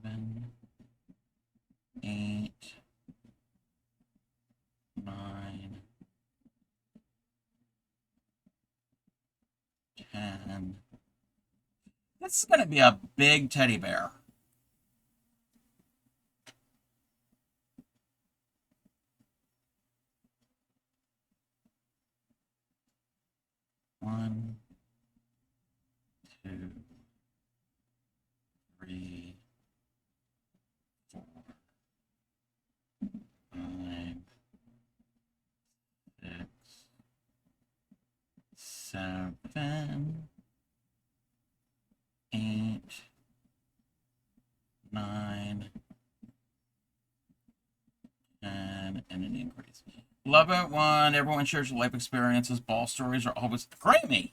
7, 8, 9, 10. This is going to be a big teddy bear. One, 2, 3, 4, 5, 6, 7, 8, 9, 10, and an increase. Love it when everyone shares their life experiences. Ball stories are always Grammy.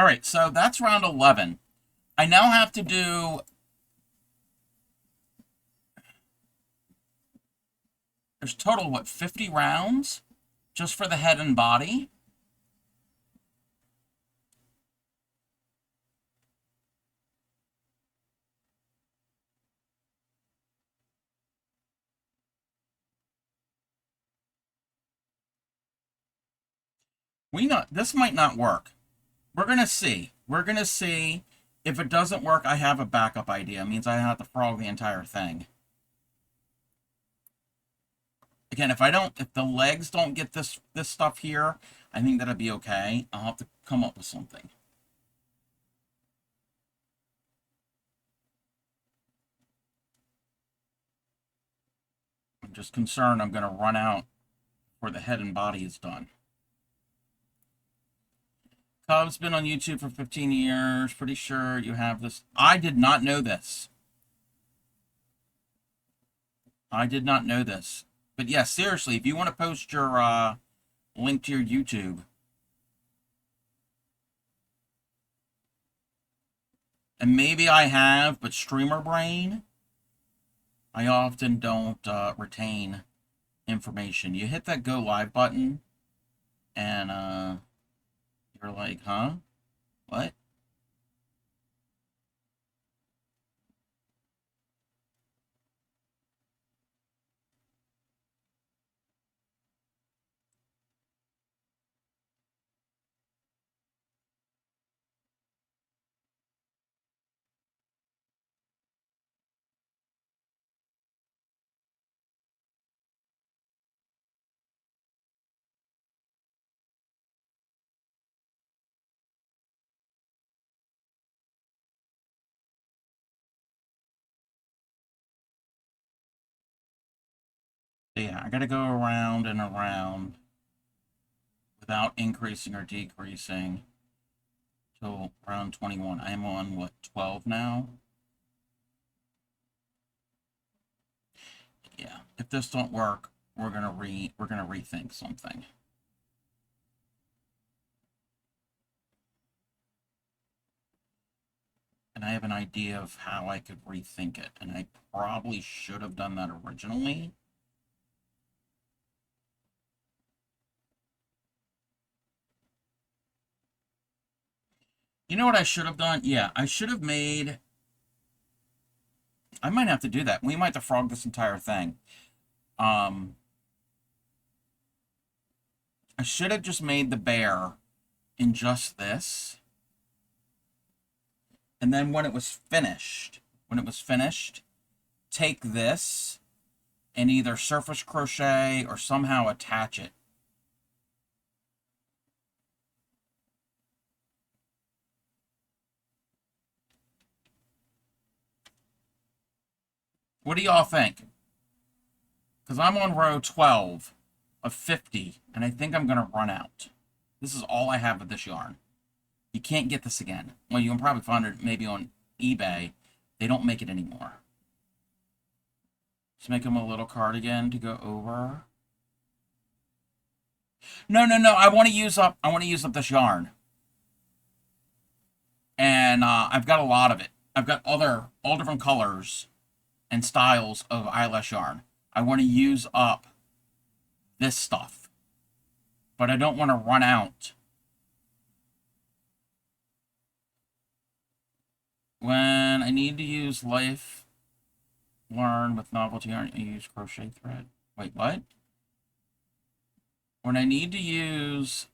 All right, so that's round 11. I now have to do... There's total, what, 50 rounds? Just for the head and body? This might not work. We're going to see. We're going to see. If it doesn't work, I have a backup idea. It means I have to frog the entire thing. Again, if the legs don't get this stuff here, I think that'll be okay. I'll have to come up with something. I'm just concerned I'm going to run out before the head and body is done. Cub's been on YouTube for 15 years. Pretty sure you have this. I did not know this. I did not know this. But yeah, seriously, if you want to post your link to your YouTube. And maybe I have, but streamer brain, I often don't retain information. You hit that go live button and you're like, huh? What? Yeah, I gotta go around and around without increasing or decreasing till round 21. I am on, what, 12 now? Yeah, if this don't work, we're gonna rethink something. And I have an idea of how I could rethink it, and I probably should have done that originally. You know what I should have done? Yeah, I should have made... I might have to do that. We might have to frog this entire thing. I should have just made the bear in just this. And then when it was finished, take this and either surface crochet or somehow attach it. What do y'all think? Because I'm on row 12 of 50, and I think I'm going to run out. This is all I have of this yarn. You can't get this again. Well, you can probably find it maybe on eBay. They don't make it anymore. Let's make them a little cardigan to go over. No. I want to use up this yarn. And I've got a lot of it. I've got all different colors and styles of eyelash yarn. I want to use up this stuff. But I don't want to run out. When I need to use life yarn with novelty yarn, I use crochet thread. Wait, what? When I need to use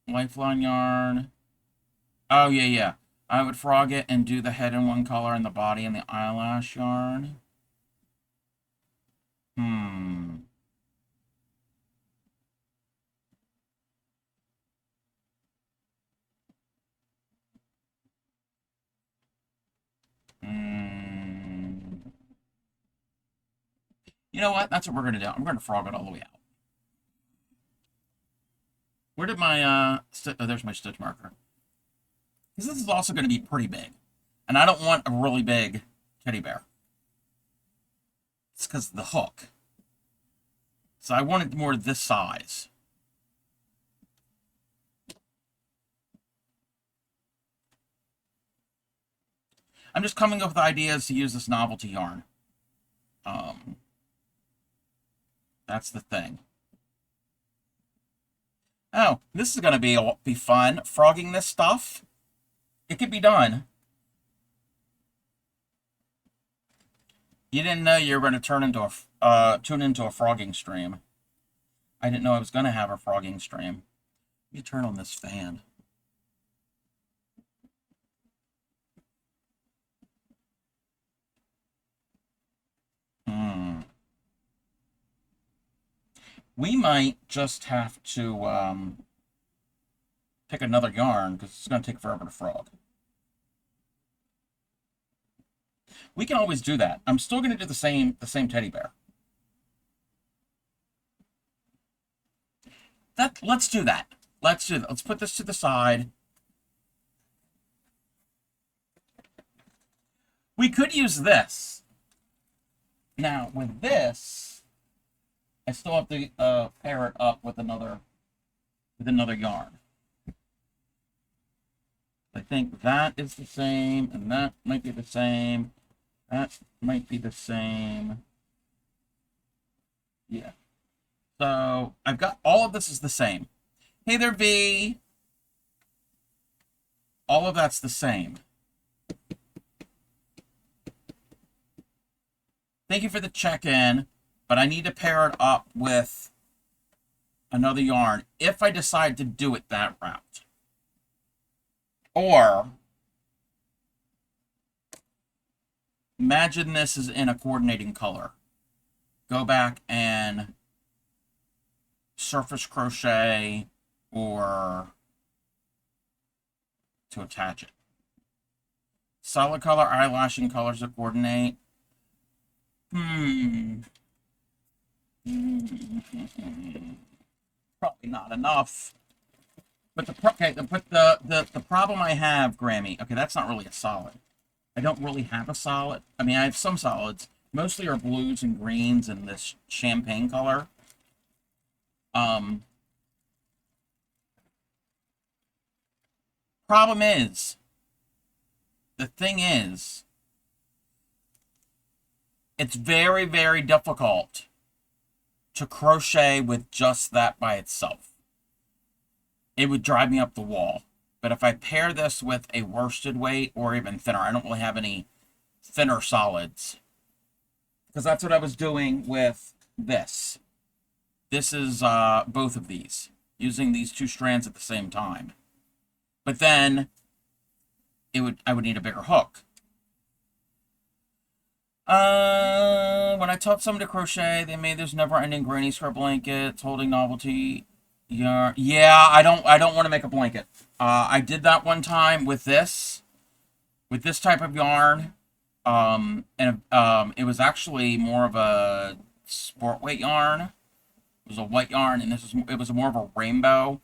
lifeline yarn... Oh, yeah. I would frog it and do the head in one color and the body in the eyelash yarn. You know what? That's what we're going to do. I'm going to frog it all the way out. Where did my, oh, there's my stitch marker. Because this is also going to be pretty big. And I don't want a really big teddy bear. It's because of the hook. So I want it more this size. I'm just coming up with ideas to use this novelty yarn. That's the thing. Oh, this is going to be fun. Frogging this stuff. It could be done. You didn't know you were going to tune into a frogging stream. I didn't know I was going to have a frogging stream. Let me turn on this fan. We might just have to pick another yarn because it's going to take forever to frog. We can always do that. I'm still going to do the same teddy bear. Let's do that. Let's do that. Let's put this to the side. We could use this. Now, with this, I still have to pair it up with another yarn. I think that is the same, and that might be the same. That might be the same. Yeah. So I've got all of this is the same. Hey there, V. All of that's the same. Thank you for the check-in, but I need to pair it up with another yarn if I decide to do it that route. Or imagine this is in a coordinating color. Go back and surface crochet or to attach it. Solid color, eyelashing colors to coordinate. Probably not enough. But the problem I have, Grammy, okay, that's not really a solid. I don't really have a solid. I mean, I have some solids. Mostly are blues and greens and this champagne color. Problem is, the thing is, it's very, very difficult to crochet with just that by itself. It would drive me up the wall. But if I pair this with a worsted weight or even thinner, I don't really have any thinner solids. Because that's what I was doing with this. This is both of these, using these two strands at the same time. But then I would need a bigger hook. When I taught someone to crochet, they made those never-ending granny square blankets holding novelty yarn. Yeah, I don't want to make a blanket. I did that one time with this type of yarn. And it was actually more of a sport weight yarn. It was a white yarn, and it was more of a rainbow.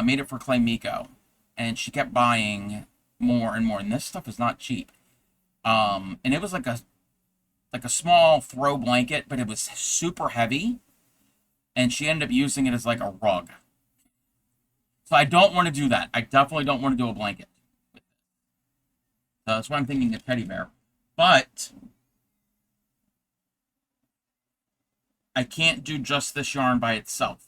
Made it for Clay Miko, and she kept buying more and more. And this stuff is not cheap. And it was like a small throw blanket, but it was super heavy, and she ended up using it as like a rug. So I don't want to do that. I definitely don't want to do a blanket. So that's why I'm thinking a teddy bear. But I can't do just this yarn by itself,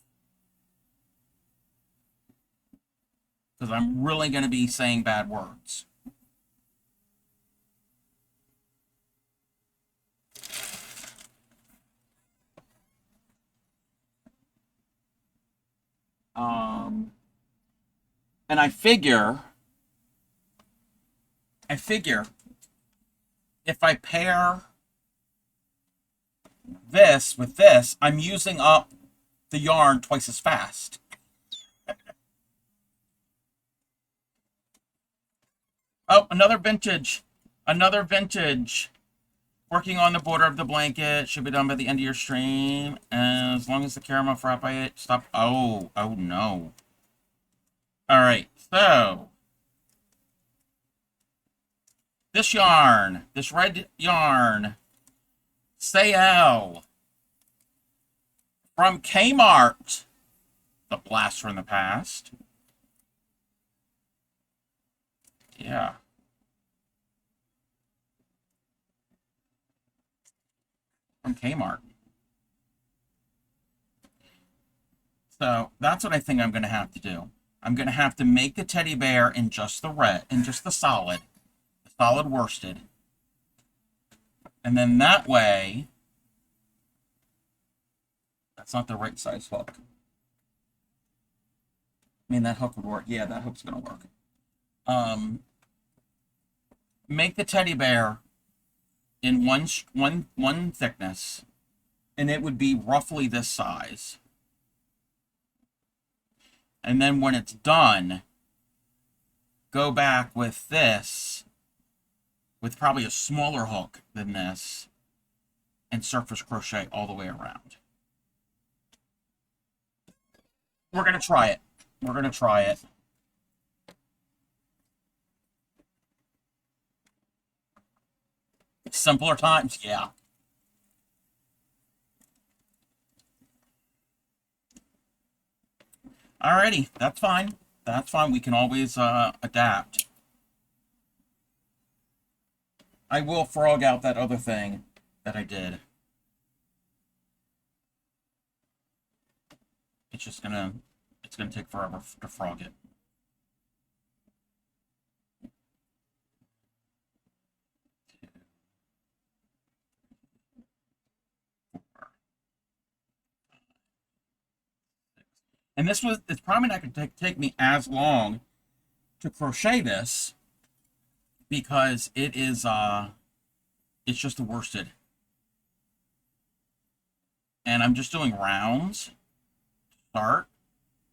because I'm really going to be saying bad words. And I figure if I pair this with this, I'm using up the yarn twice as fast. Oh, another vintage. Working on the border of the blanket should be done by the end of your stream. As long as the caramel frappe it stop. Oh no. All right, so this yarn, this red yarn, Sayel from Kmart, the blast from the past. Yeah. from Kmart. So that's what I think I'm going to have to do. I'm going to have to make the teddy bear in just the red, in just the solid worsted. And then that way, that's not the right size hook. I mean, that hook would work. Yeah, that hook's going to work. Make the teddy bear in one thickness, and it would be roughly this size. And then when it's done, go back with this, with probably a smaller hook than this, and surface crochet all the way around. We're going to try it. We're going to try it. Simpler times, yeah. Alrighty, that's fine. That's fine. We can always adapt. I will frog out that other thing that I did. It's gonna take forever to frog it. And it's probably not going to take me as long to crochet this because it is, it's just a worsted. And I'm just doing rounds to start.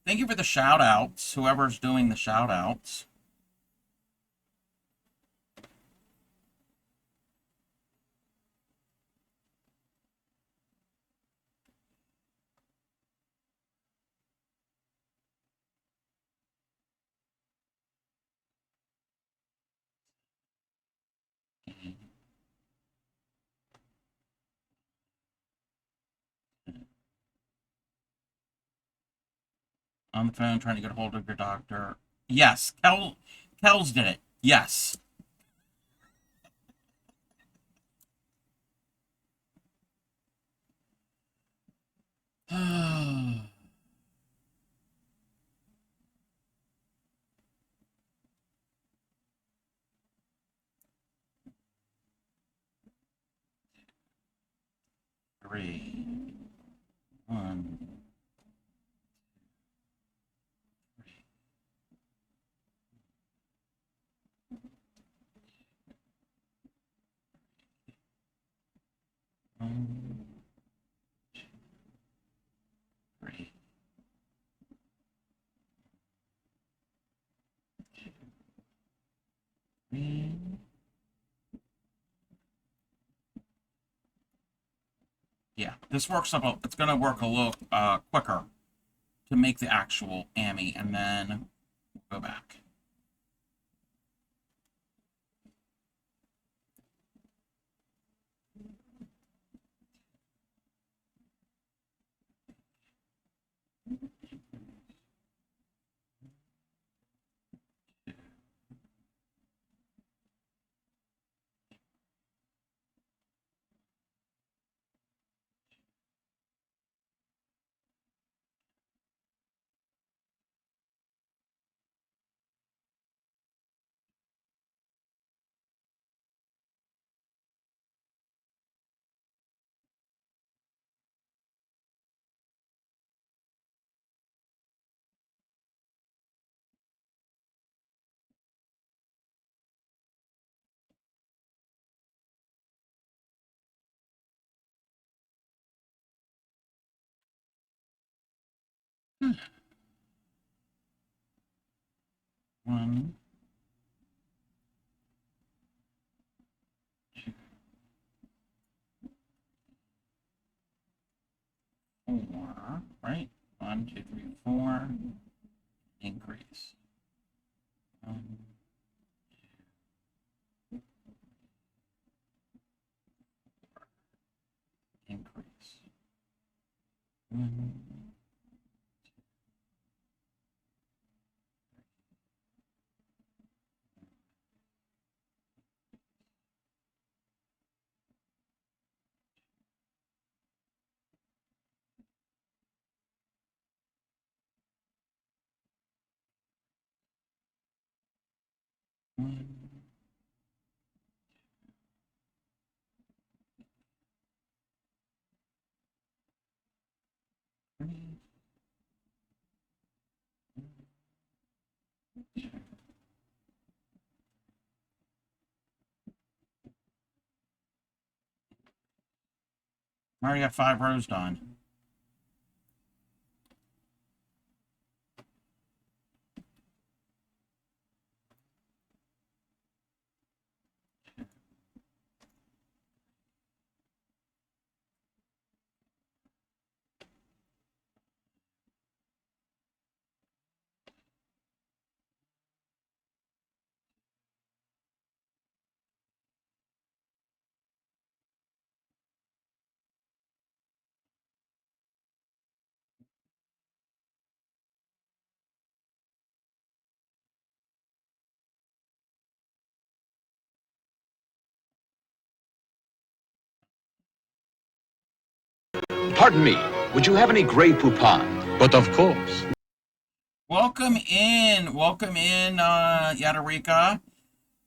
Thank you for the shout outs, whoever's doing the shout outs. On the phone trying to get a hold of your doctor. Yes, Kells did it. Yes. Three. One. One, two, three. Two, three. Yeah, this works up. It's gonna work a little quicker to make the actual AMI, and then we'll go back. One, two, four, right? 1, 2, 3, 4. Increase. 1, 2, 4. Increase. 1, I already got 5 rows done. Pardon me, would you have any Grey Poupon? But of course. Welcome in, Yadarika.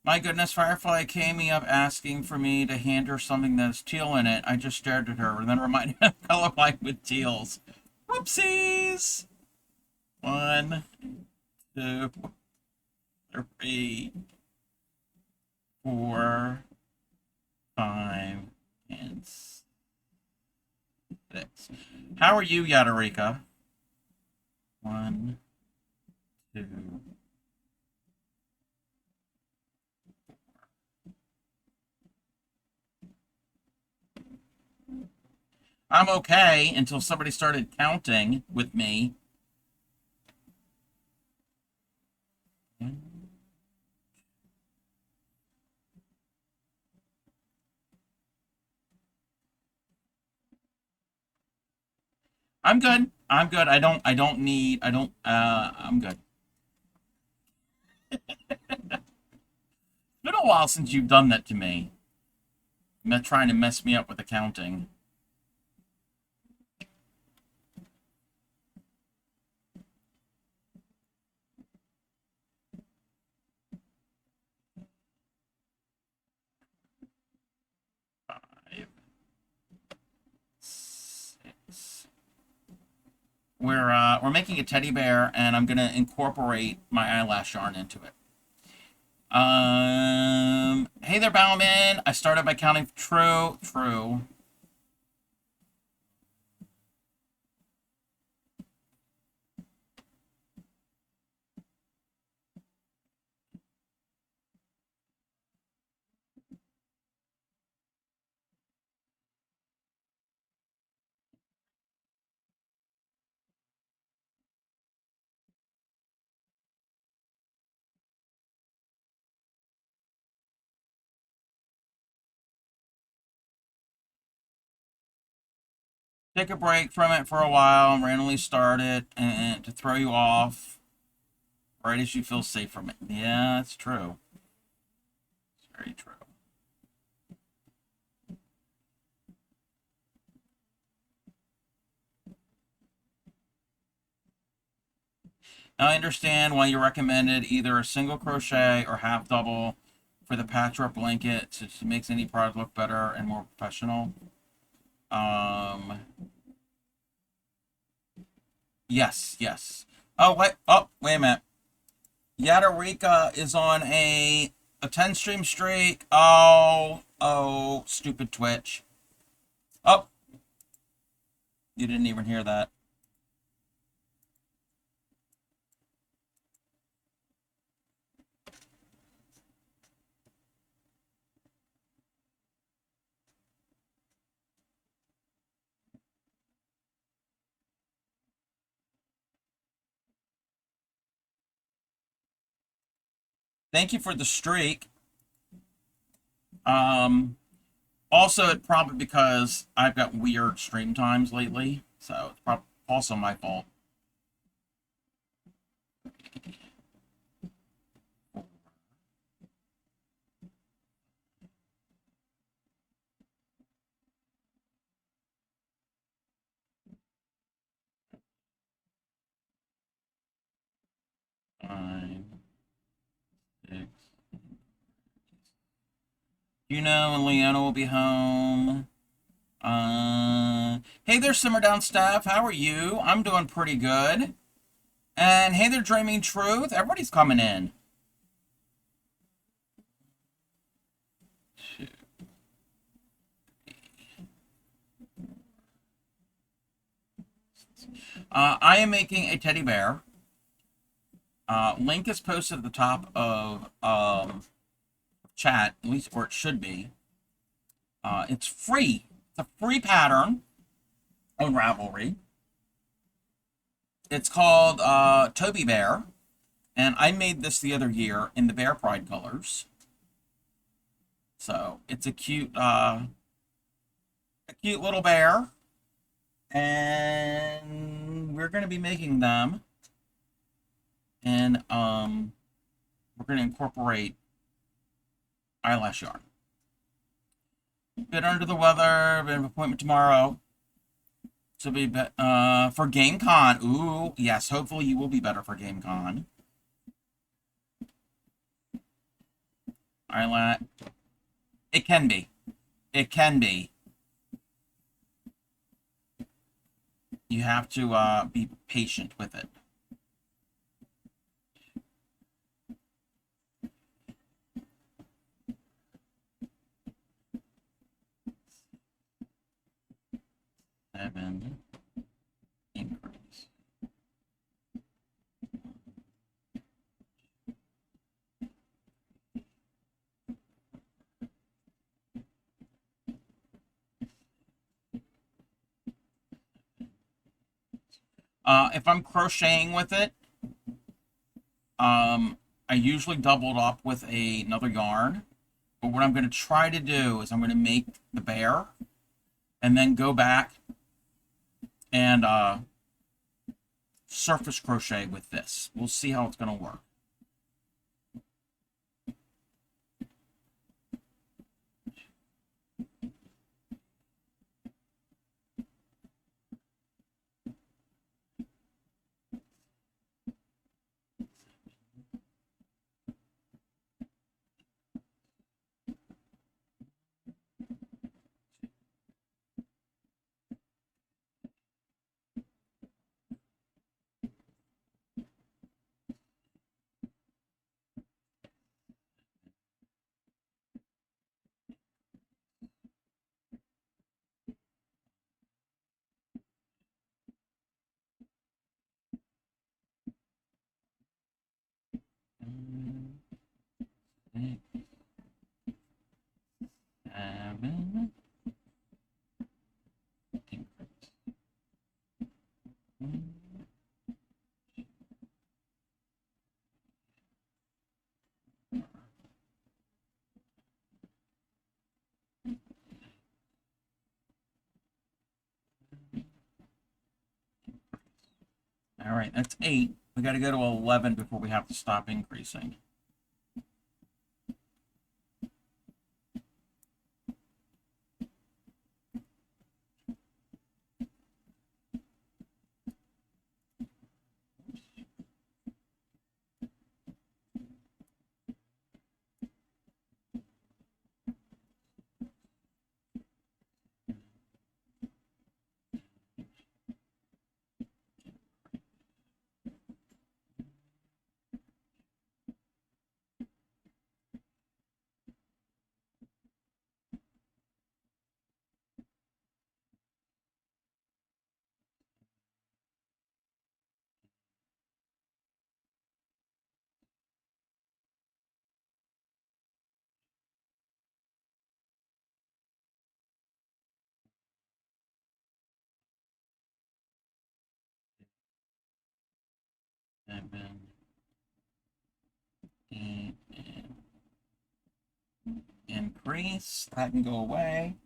My goodness, Firefly came me up asking for me to hand her something that has teal in it. I just stared at her and then reminded her of colorblind with teals. Whoopsies! 1, 2, 3, 4, 5, and 6. How are you, Yadarika? 1, 2. I'm okay until somebody started counting with me. I'm good. I'm good. I'm good. It's been a while since you've done that to me. Trying to mess me up with the counting. We're making a teddy bear, and I'm gonna incorporate my eyelash yarn into it. Hey there, Bowman. I started by counting true. Take a break from it for a while and randomly start it and to throw you off right as you feel safe from it. Yeah, that's true. It's very true. Now I understand why you recommended either a single crochet or half double for the patchwork blanket to make any product look better and more professional. Yes. Oh, wait a minute. Yadarika is on a 10 stream streak. Oh, stupid Twitch. Oh, you didn't even hear that. Thank you for the streak. Also, it's probably because I've got weird stream times lately, so it's also my fault. Five, 6, Juno and Leona will be home. Hey there, Simmer Down staff. How are you? I'm doing pretty good. And hey there, Dreaming Truth. Everybody's coming in. I am making a teddy bear. Link is posted at the top of chat, at least where it should be. It's free. It's a free pattern on Ravelry. It's called Tobi Bear, and I made this the other year in the Bear Pride colors. So it's a cute little bear, and we're going to be making them, and we're going to incorporate eyelash yarn. Bit under the weather, bit of an appointment tomorrow. To be for GameCon. Ooh, yes, hopefully you will be better for GameCon. Eyelash. It can be. It can be. You have to be patient with it. Seven. Increase. If I'm crocheting with it, I usually double it up with another yarn. But what I'm going to try to do is I'm going to make the bear and then go back and surface crochet with this. We'll see how it's going to work. Seven. All right, that's 8. We got to go to 11 before we have to stop increasing. Seven. 8. Increase. That can go away.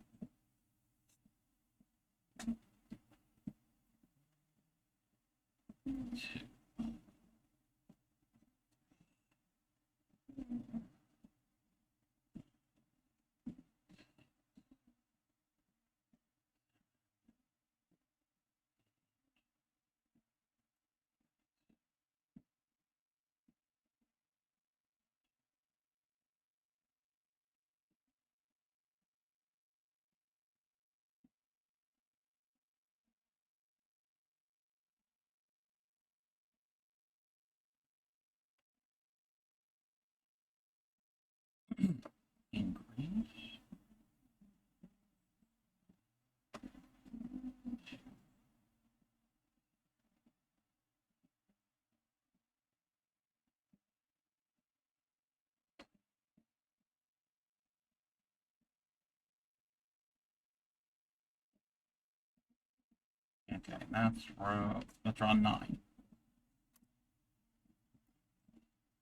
Okay, that's round 9.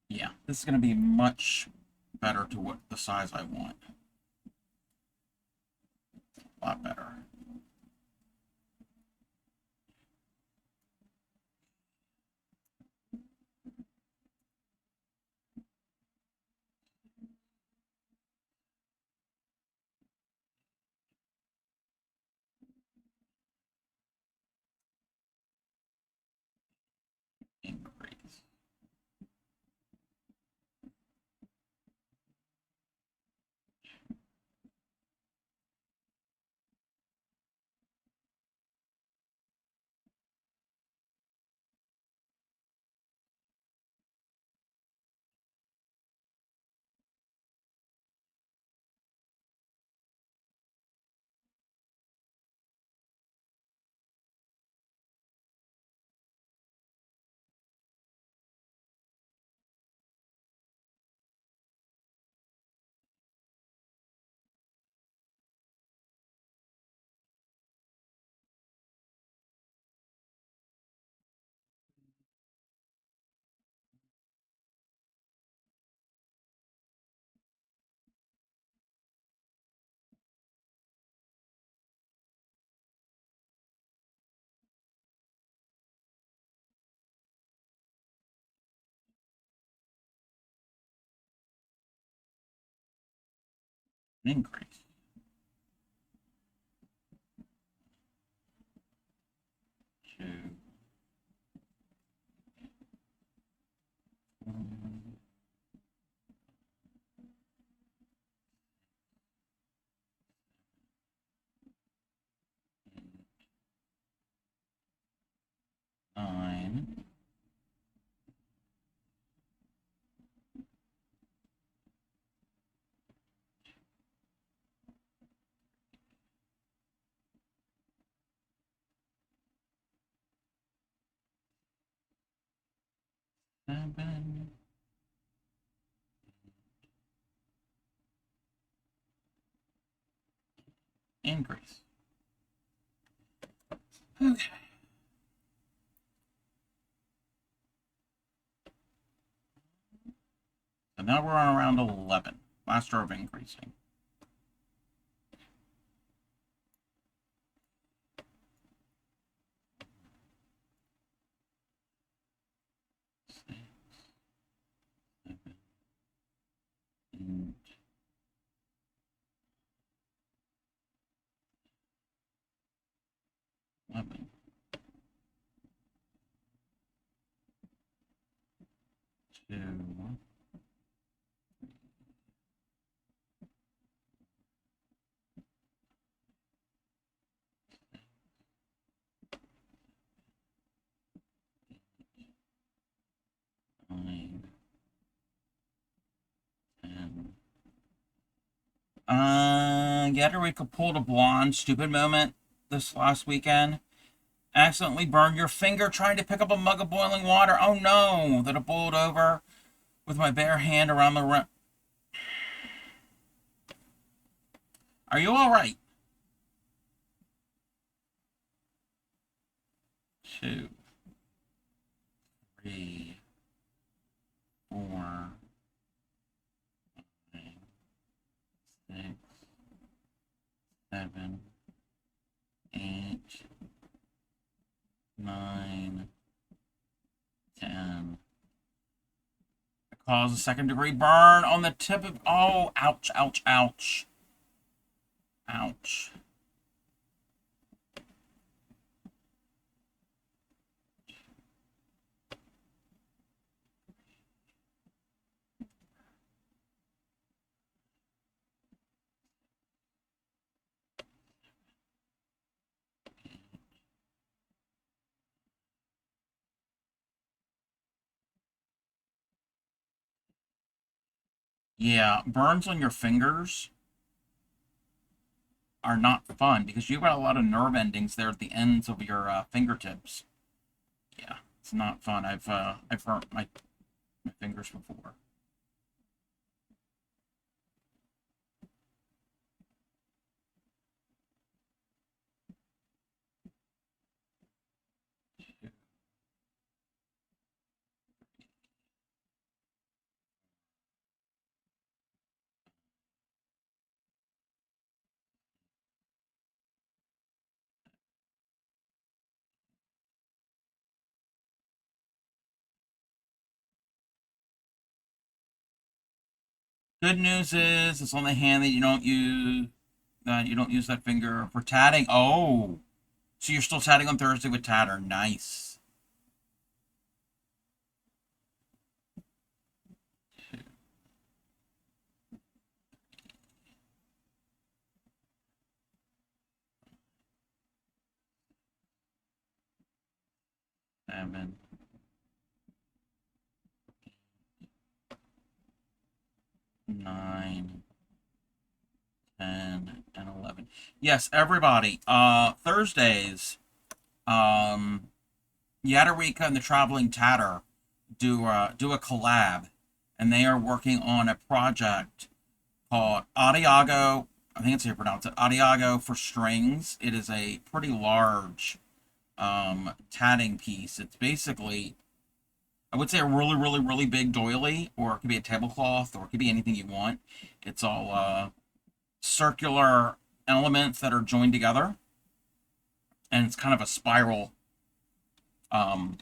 Yeah, this is going to be much better to what the size I want. A lot better. Increase. Increase. Two. 9. 7. Increase. Okay. So now we're on around 11. Last row of increasing. Six, 7, 8, 11. 2. 9. 10. Gatorade could pull the blonde stupid moment this last weekend. Accidentally burned your finger trying to pick up a mug of boiling water. Oh no, that it boiled over with my bare hand around the rim. Are you alright? 2, 3, 4, 5, 6, 7, 8, 9, 10. It caused a second-degree burn on the tip of... Oh, ouch, ouch, ouch. Ouch. Yeah, burns on your fingers are not fun because you've got a lot of nerve endings there at the ends of your fingertips. Yeah, it's not fun. I've hurt my fingers before. Good news is it's on the hand that you don't use that finger for tatting. Oh, so you're still tatting on Thursday with Tatter. Nice. Seven. 9, 10, and 11. Yes, everybody. Thursdays, Yadarika and the Traveling Tatter do a collab, and they are working on a project called Adiago. I think it's how you pronounce it. Adiago for strings. It is a pretty large tatting piece. It's basically, I would say, a really, really, really big doily, or it could be a tablecloth, or it could be anything you want. It's all circular elements that are joined together, and it's kind of a spiral pattern.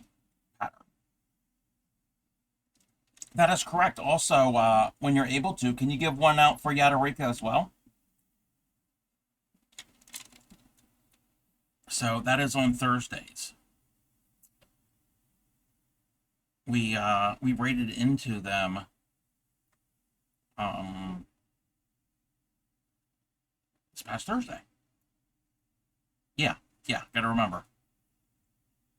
That is correct. Also, when you're able to, can you give one out for Yadarika as well? So that is on Thursdays. We rated into them this past Thursday. Yeah, gotta remember.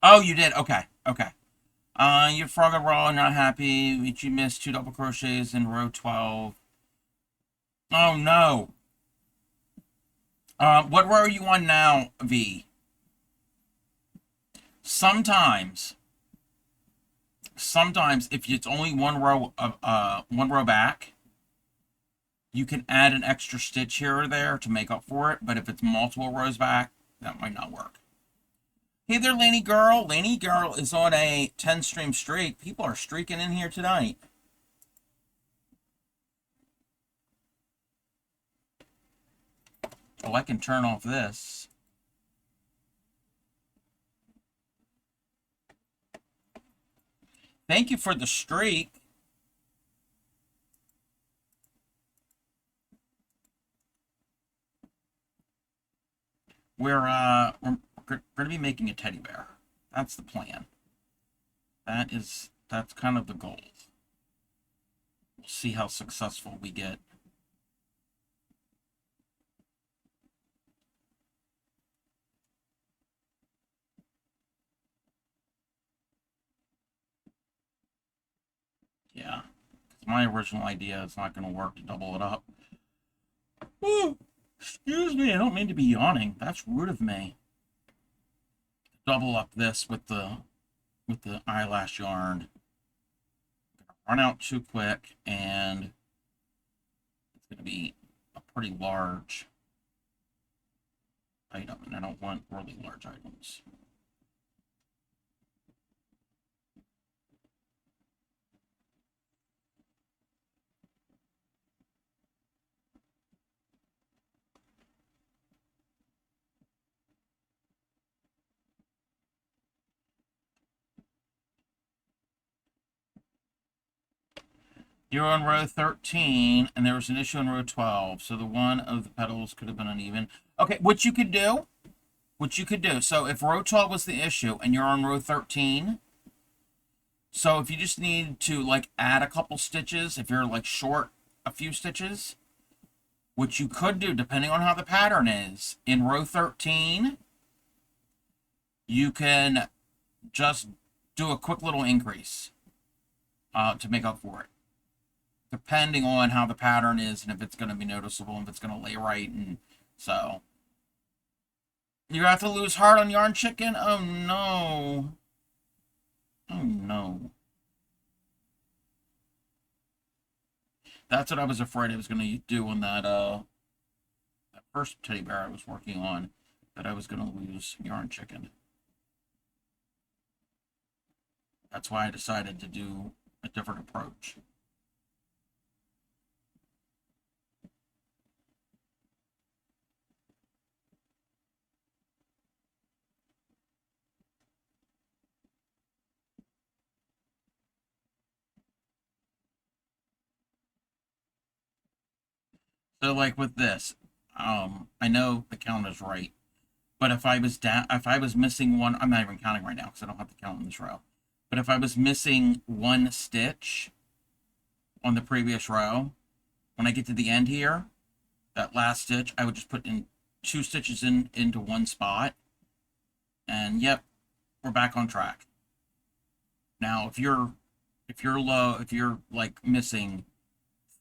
Oh, you did? Okay. You frog a raw, not happy. You missed 2 double crochets in row 12. Oh, no. What row are you on now, V? Sometimes, if it's only one row back, you can add an extra stitch here or there to make up for it. But if it's multiple rows back, that might not work. Hey there, Laney Girl. Laney Girl is on a 10-stream streak. People are streaking in here tonight. Oh, I can turn off this. Thank you for the streak. We're going to be making a teddy bear. That's the plan. That's kind of the goal. We'll see how successful we get. Yeah. My original idea is not going to work to double it up. Ooh, excuse me, I don't mean to be yawning. That's rude of me. Double up this with the eyelash yarn. Run out too quick, and it's going to be a pretty large item, and I don't want really large items. You're on row 13, and there was an issue on row 12, so the one of the petals could have been uneven. Okay, what you could do, so if row 12 was the issue, and you're on row 13, so if you just need to, like, add a couple stitches, if you're, like, short a few stitches, what you could do, depending on how the pattern is, in row 13, you can just do a quick little increase to make up for it, depending on how the pattern is and if it's going to be noticeable and if it's going to lay right. And so you have to lose heart on Yarn Chicken. Oh no. That's what I was afraid I was going to do on that that first teddy bear I was working on, that I was going to lose Yarn Chicken. That's why I decided to do a different approach. So like with this, I know the count is right, but if I was missing one, I'm not even counting right now because I don't have to count in this row. But if I was missing one stitch on the previous row, when I get to the end here, that last stitch, I would just put in 2 stitches into one spot, and yep, we're back on track. Now, if you're like missing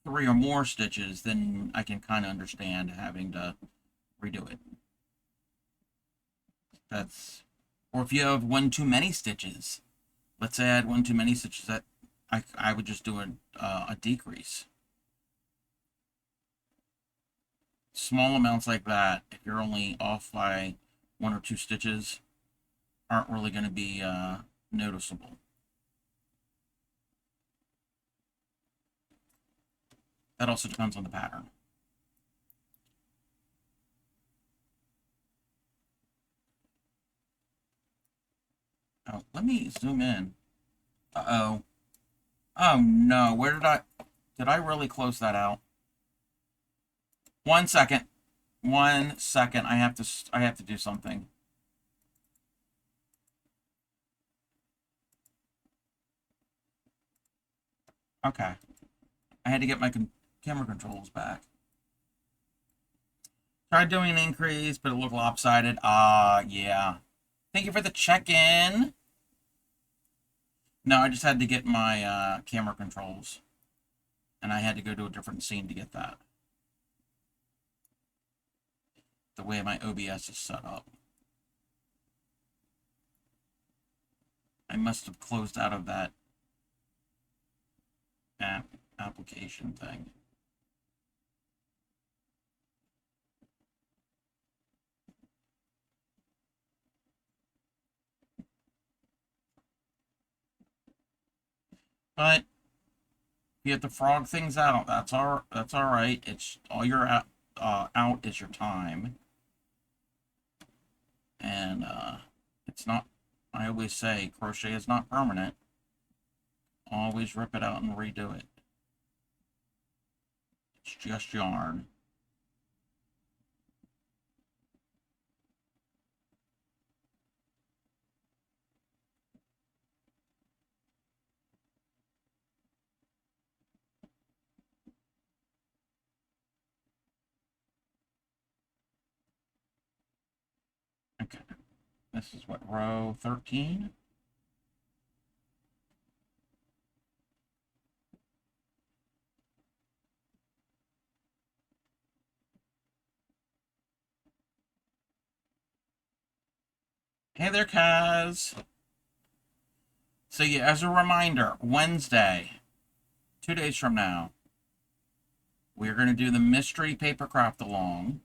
3 or more stitches, then I can kind of understand having to redo it. Or if you have one too many stitches, let's say I had one too many stitches, that I would just do a decrease. Small amounts like that, if you're only off by 1 or 2 stitches, aren't really going to be noticeable. That also depends on the pattern. Oh, let me zoom in. Uh-oh. Oh no, did I really close that out? 1 second. 1 second. I have to do something. Okay. I had to get my camera controls back. Tried doing an increase, but it looked lopsided. Yeah. Thank you for the check-in. No, I just had to get my camera controls. And I had to go to a different scene to get that. The way my OBS is set up. I must have closed out of that application thing. But you have to frog things out. That's all right. It's all you're out is your time. And it's not, I always say crochet is not permanent. Always rip it out and redo it. It's just yarn. Okay. This is what, row 13? Hey there, Kaz. So yeah, as a reminder, Wednesday, 2 days from now, we're going to do the mystery paper craft along.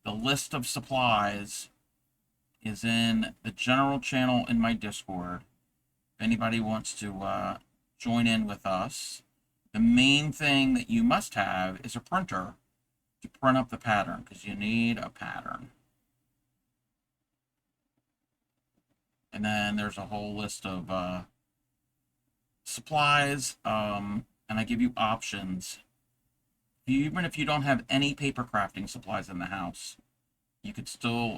The list of supplies is in the general channel in my Discord. If anybody wants to join in with us, the main thing that you must have is a printer to print up the pattern, because you need a pattern. And then there's a whole list of supplies, and I give you options. Even if you don't have any paper crafting supplies in the house, you could still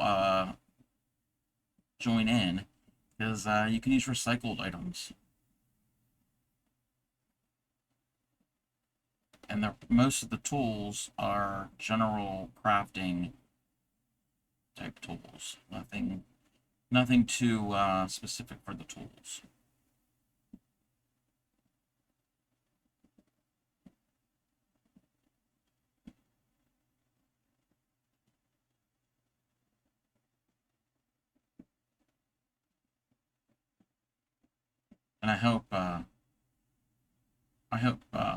join in, because you can use recycled items. And most of the tools are general crafting type tools. Nothing too specific for the tools. And I hope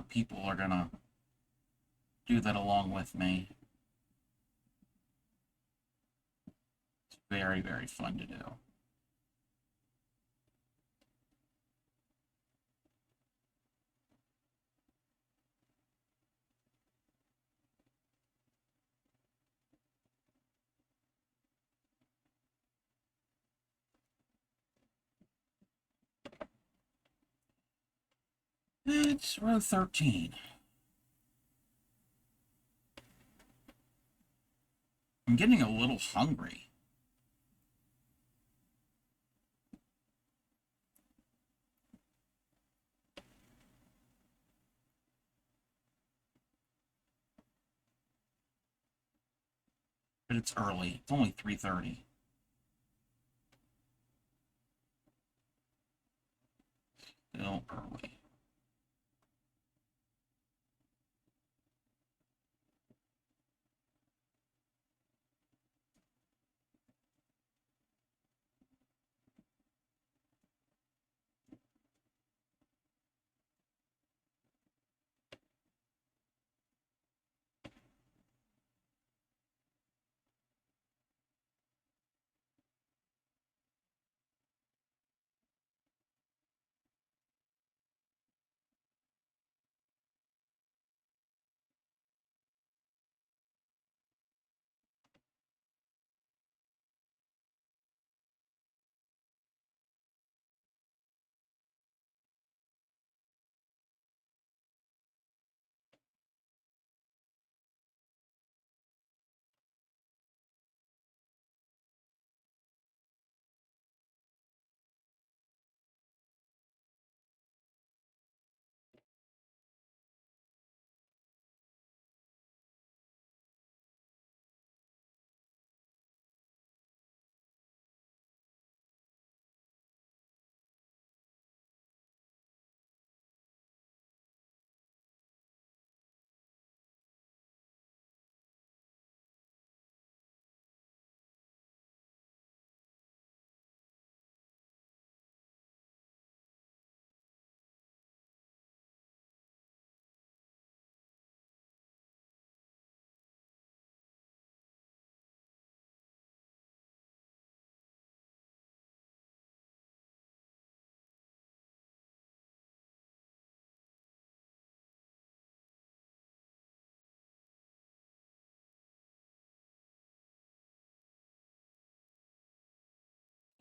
people are gonna do that along with me. It's very, very fun to do. It's row 13. I'm getting a little hungry. But it's early. It's only 3:30. Still early.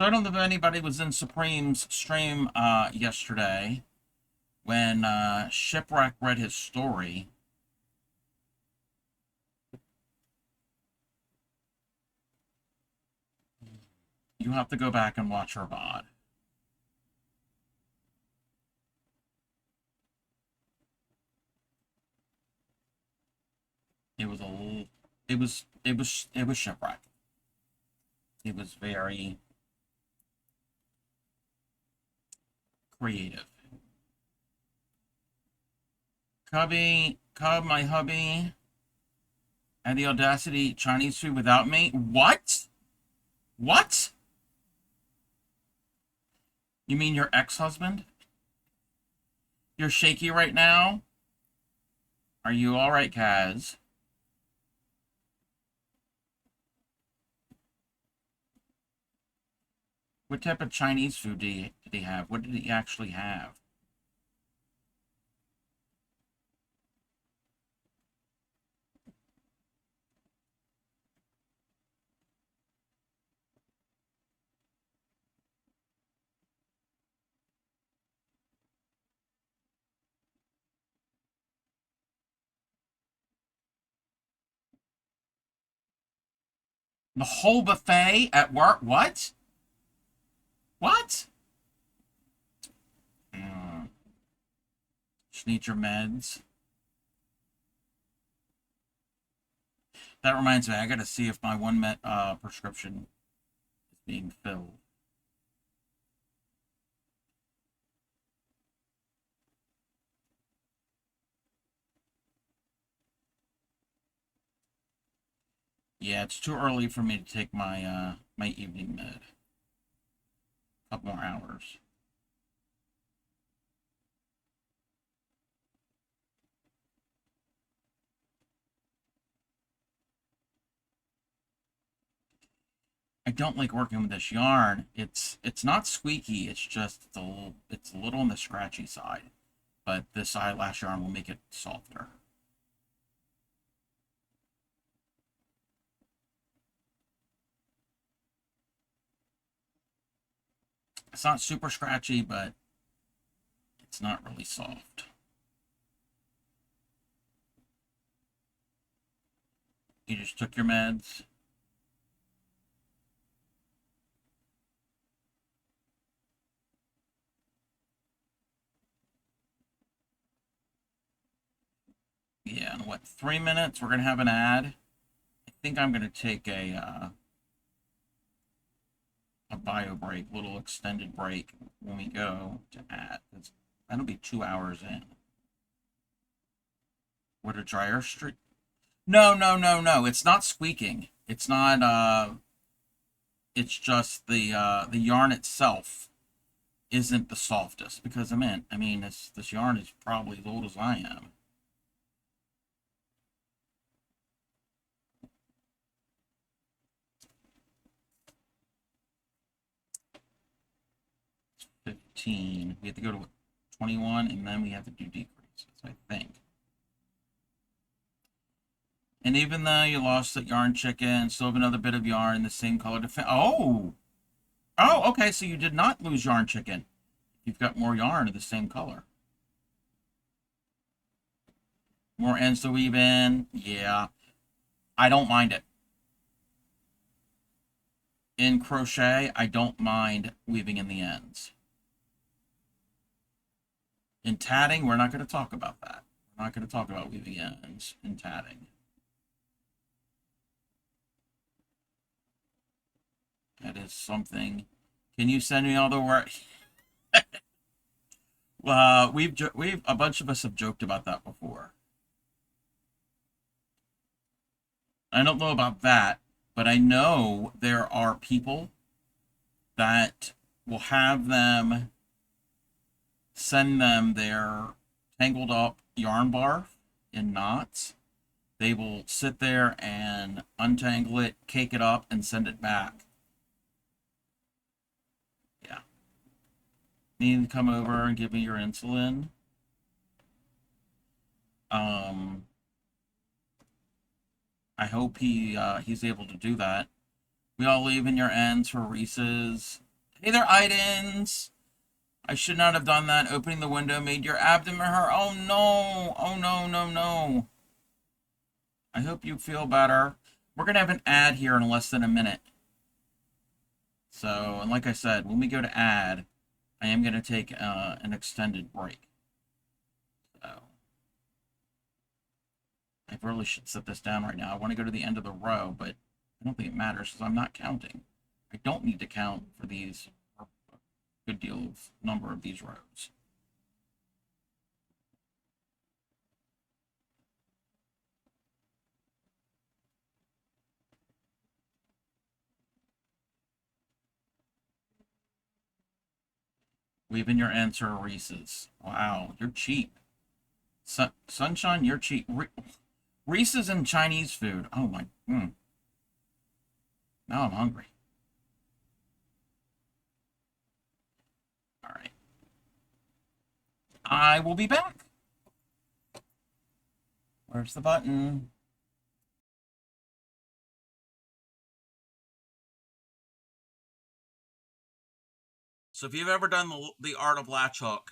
So I don't know if anybody was in Supreme's stream yesterday when Shipwreck read his story. You have to go back and watch her VOD. It was Shipwreck. It was very creative. Cub, my hubby, had the audacity to eat Chinese food without me. What? What? You mean your ex-husband? You're shaky right now? Are you all right, Kaz? What type of Chinese food did he have? What did he actually have? The whole buffet at work? What? What? Just need your meds. That reminds me, I gotta see if my one prescription is being filled. Yeah, it's too early for me to take my my evening med. A couple more hours. I don't like working with this yarn. It's not squeaky. It's just it's a little on the scratchy side, but this eyelash yarn will make it softer. It's not super scratchy, but it's not really soft. You just took your meds. in, what, 3 minutes? We're going to have an ad. I think I'm going to take a bio break, little extended break when we go to ad. That'll be 2 hours in. What, a dryer street? No. It's not squeaking. It's not, it's just the yarn itself isn't the softest, because I mean, this yarn is probably as old as I am. It's 15. We have to go to 21, and then we have to do decreases, I think. And even though you lost that yarn chicken, still have another bit of yarn in the same color to Oh, okay, so you did not lose yarn chicken. You've got more yarn of the same color. More ends to weave in. Yeah, I don't mind it. In crochet, I don't mind weaving in the ends. In tatting, we're not going to talk about that. We're not going to talk about weaving ends in tatting. That is something. Can you send me all the work? We've a bunch of us have joked about that before. I don't know about that, but I know there are people that will have them send them their tangled up yarn barf in knots. They will sit there and untangle it, cake it up, and send it back. Yeah. Need to come over and give me your insulin. I hope he's able to do that. We all leave in your ends for Reese's. Hey there, Idens. I should not have done that. Opening the window made your abdomen hurt. Oh no. Oh no. I hope you feel better. We're going to have an ad here in less than a minute. So, and like I said, when we go to ad, I am going to take an extended break. So, I really should set this down right now. I want to go to the end of the row, but I don't think it matters because I'm not counting. I don't need to count for these, a good deal of number of these rows. Weaving your answer, Reese's. Wow, you're cheap. Sunshine, you're cheap. Reese's and Chinese food. Oh my. Now I'm hungry. All right. I will be back. Where's the button? So if you've ever done the art of latch hook,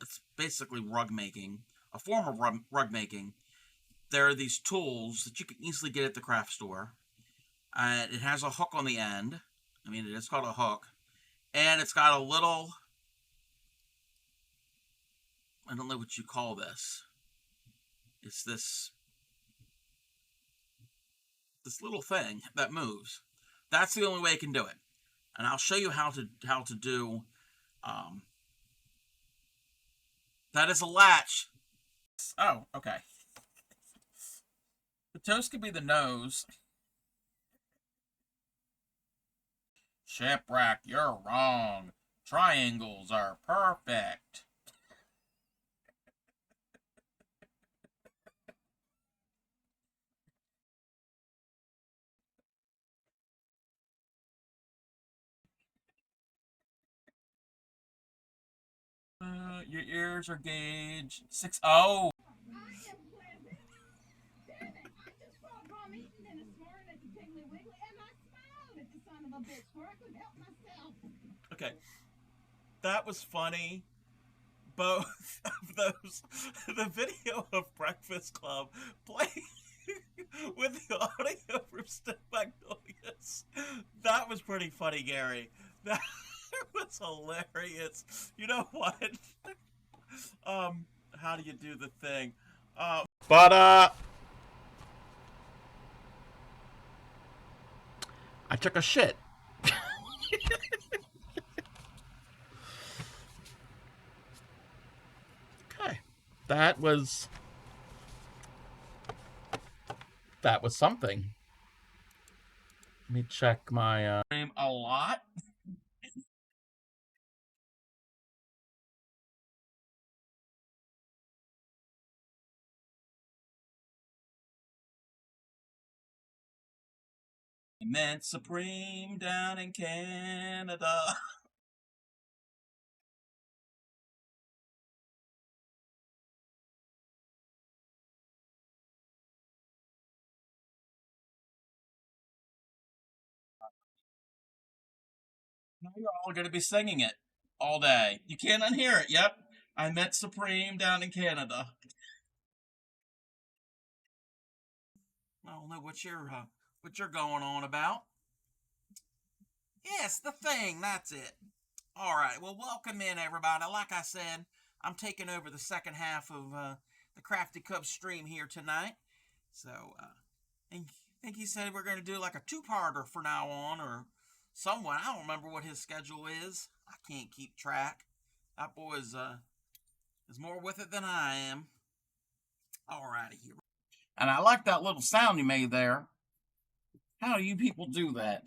it's basically rug making, a form of rug making. There are these tools that you can easily get at the craft store. It has a hook on the end. I mean, it's called a hook. And it's got a little, I don't know what you call this. It's this little thing that moves. That's the only way you can do it. And I'll show you how to do, that is a latch. Oh, okay. The toast could be the nose. Shipwreck, you're wrong. Triangles are perfect. Your ears are gauge 6. Oh. Okay, that was funny. Both of those, the video of Breakfast Club playing with the audio from Step Magnolias. That was pretty funny, Gary. That was hilarious. You know what? How do you do the thing? But, I took a shit. Okay. That was something. Let me check my, a lot. I meant Supreme down in Canada. Now you're all going to be singing it all day. You can't unhear it. Yep. I met Supreme down in Canada. I don't know what you're going on about. Yes, the thing. That's it. All right. Well, welcome in, everybody. Like I said, I'm taking over the second half of the Crafty Cub stream here tonight. So, I think he said we're going to do like a two-parter from now on, or someone. I don't remember what his schedule is. I can't keep track. That boy is more with it than I am. All righty here. And I like that little sound you made there. How do you people do that?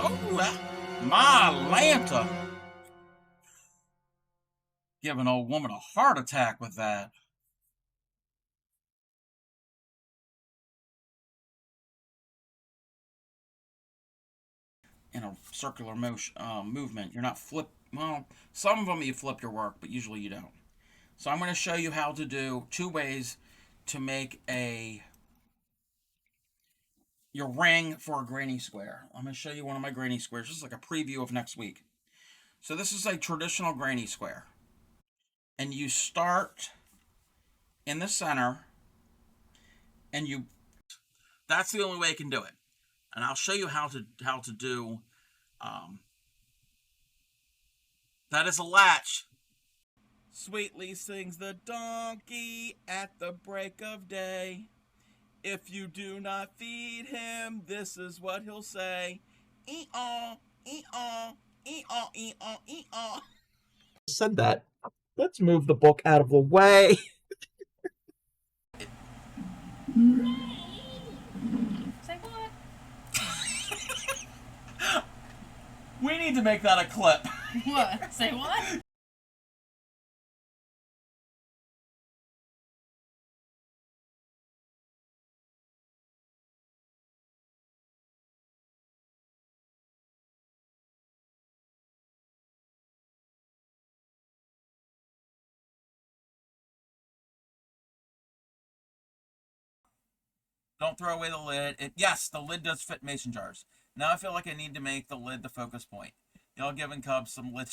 Oh, my Lanta. Give an old woman a heart attack with that. In a circular motion, movement. You're not well, some of them you flip your work, but usually you don't. So I'm going to show you how to do 2 ways to make your ring for a granny square. I'm going to show you one of my granny squares. This is like a preview of next week. So this is a traditional granny square. And you start in the center, and that's the only way you can do it. And I'll show you how to do, that is a latch. Sweetly sings the donkey at the break of day. If you do not feed him, this is what he'll say. Ee-aw, ee-aw, ee-aw, ee-aw, ee-aw. Said that. Let's move the book out of the way. Say what? We need to make that a clip. What? Say what? Don't throw away the lid. Yes, the lid does fit mason jars. Now I feel like I need to make the lid the focus point. Y'all giving Cubs some lid.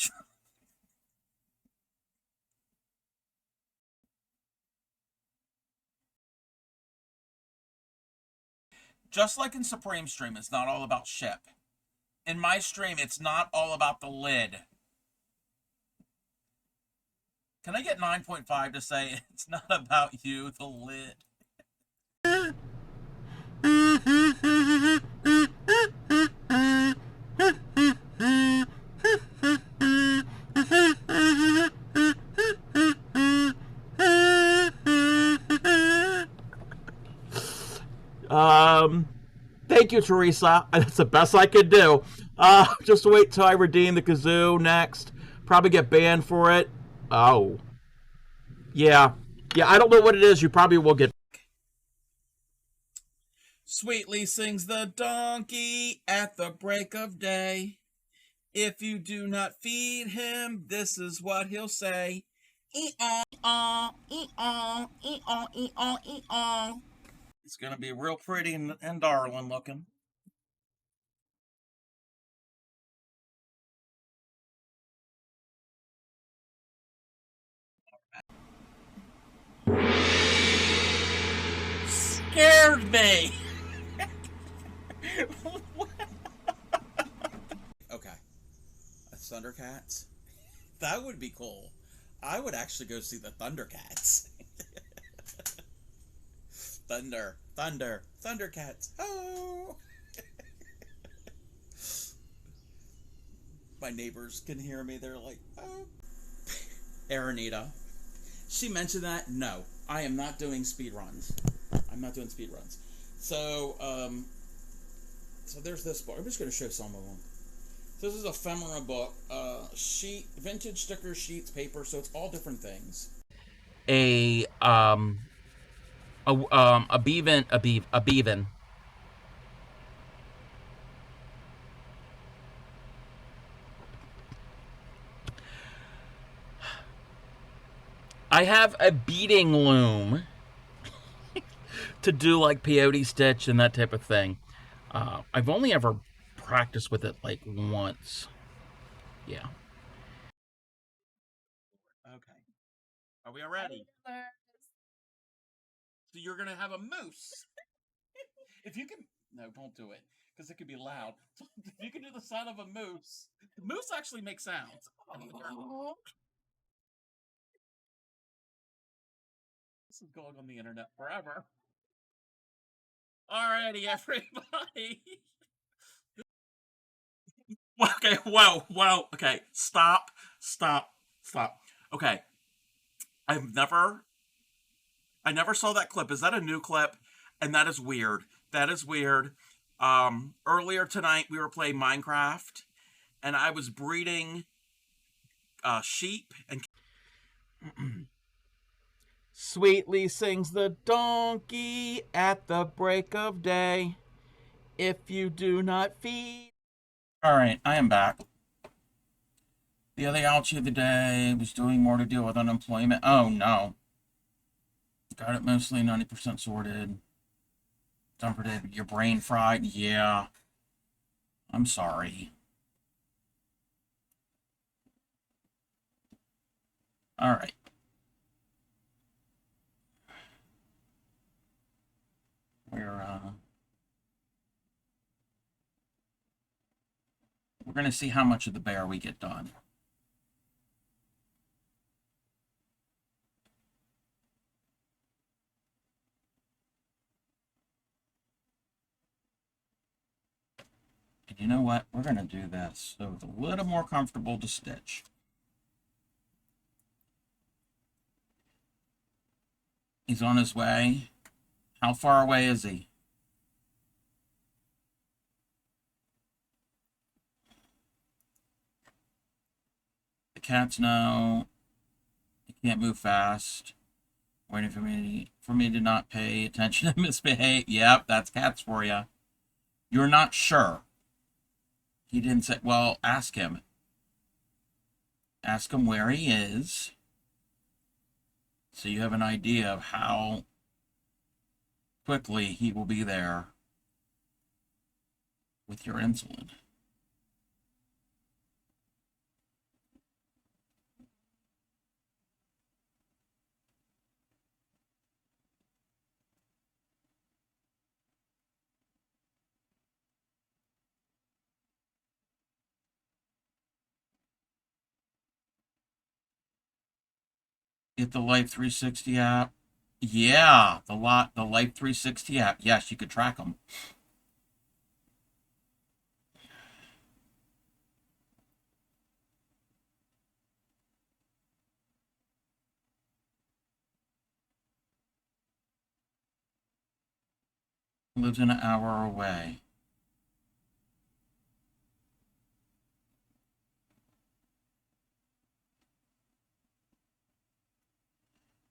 Just like in Supreme Stream, it's not all about ship. In my stream, it's not all about the lid. Can I get 9.5 to say it's not about you, the lid? Thank you, Teresa. That's the best I could do. Just wait till I redeem the kazoo next. Probably get banned for it. Oh. Yeah, I don't know what it is. You probably will get. Sweetly sings the donkey at the break of day. If you do not feed him, this is what he'll say. Ee-aw, ee-aw, ee-aw, ee-aw, ee-aw, ee-aw. It's going to be real pretty and darling looking. Scared me. Okay. Thundercats? That would be cool. I would actually go see the Thundercats. Thundercats. Oh! My neighbors can hear me. They're like, oh. Aranita. She mentioned that. No, I am not doing speed runs. I'm not doing speed runs. So, so there's this book. I'm just going to show some of them. So this is a ephemera book. Vintage stickers, sheets, paper. So it's all different things. A bevan. I have a beading loom to do like peyote stitch and that type of thing. I've only ever practiced with it like once. Yeah. Okay. Are we ready? So you're gonna have a moose. If you can, no, don't do it because it could be loud. If you can do the sound of a moose, the moose actually makes sounds. This is going on the internet forever. Alrighty, everybody. Okay, whoa. Okay, stop. Okay, I never saw that clip. Is that a new clip? And that is weird. Earlier tonight we were playing Minecraft, and I was breeding sheep and. Sweetly sings the donkey at the break of day. If you do not feed. Alright, I am back. The other ouchie of the day was doing more to deal with unemployment. Oh no. Got it mostly 90% sorted. Done your brain fried? Yeah. I'm sorry. Alright. We're gonna see how much of the bear we get done. And you know what? We're gonna do this so it's a little more comfortable to stitch. He's on his way. How far away is he? The cats know. He can't move fast. Waiting for me to not pay attention and misbehave. Yep, that's cats for you. You're not sure. He didn't say. Well, ask him. Ask him where he is, so you have an idea of how quickly he will be there with your insulin. Get the Life 360 app. Yeah, the Life 360 app. Yes, you could track them. Lives an hour away.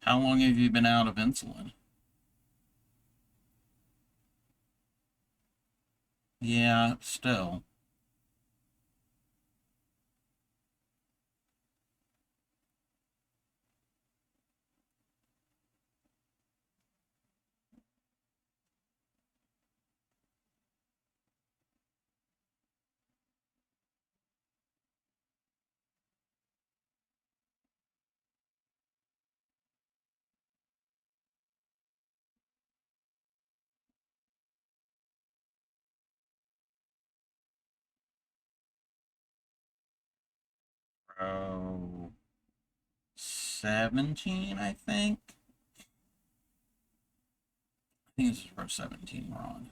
How long have you been out of insulin? Yeah, still. row 17, I think. I think this is row 17 we're on.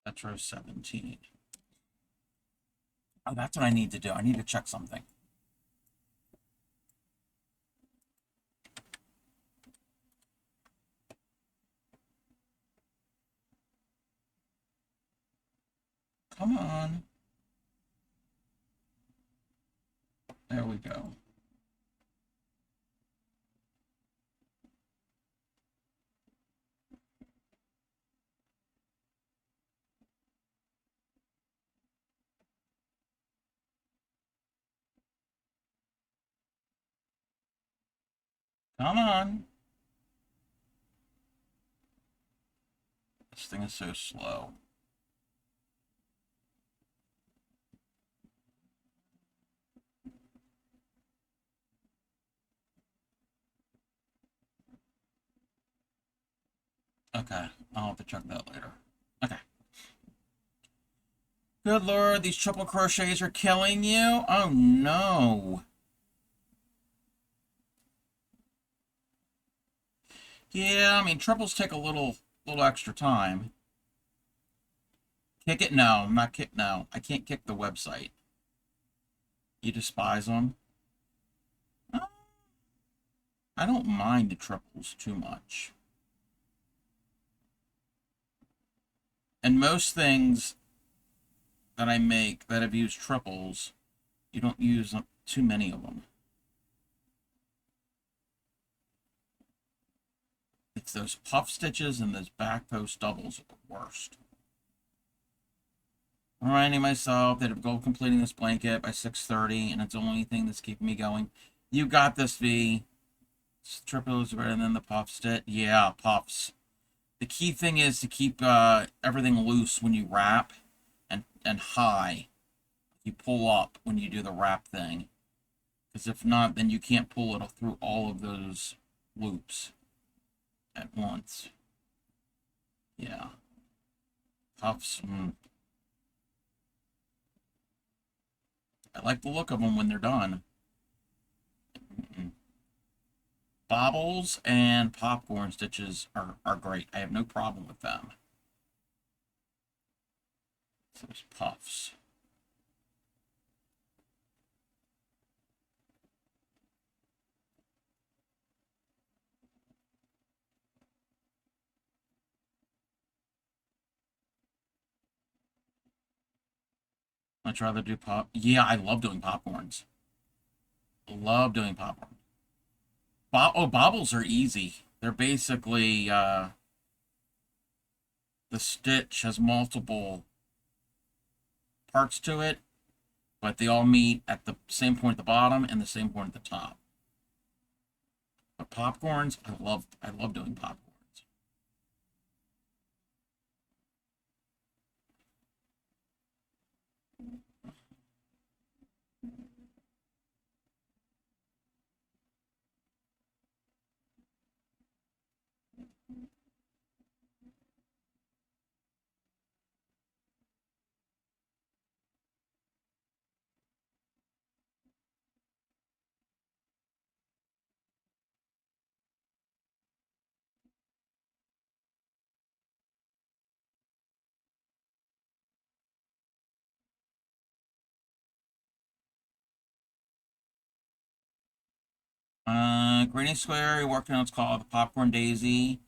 That's row 17. Oh, that's what I need to do. I need to check something. Come on. There we go. Come on. This thing is so slow. Okay, I'll have to check that later. Okay. Good Lord, these triple crochets are killing you? Oh no. Yeah, I mean, triples take a little extra time. Kick it? No, I'm not kick. No, I can't kick the website. You despise them? I don't mind the triples too much. And most things that I make that have used triples, you don't use too many of them. It's those puff stitches and those back post doubles are the worst. Reminding myself that if goal completing this blanket by 6:30 and it's the only thing that's keeping me going. You got this, V. Triples are better than the puff stitch. Yeah, puffs. The key thing is to keep everything loose when you wrap and high. You pull up when you do the wrap thing. Because if not, then you can't pull it through all of those loops at once. Yeah. Puffs. I like the look of them when they're done. Bobbles and popcorn stitches are great. I have no problem with them. So there's puffs. Much rather do pop. Yeah, I love doing popcorns. Love doing popcorn. Bobbles are easy. They're basically the stitch has multiple parts to it, but they all meet at the same point at the bottom and the same point at the top. But popcorns, I love doing popcorns. Granny Square, you're working on what's called the Popcorn Daisy.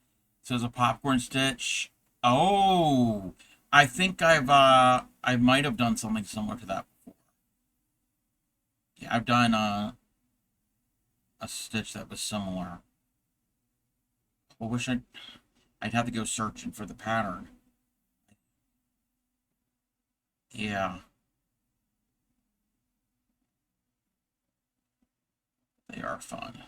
So there's a popcorn stitch. Oh, I think I might have done something similar to that before. Yeah, I've done a stitch that was similar. I wish I'd have to go searching for the pattern. Yeah. They are fun.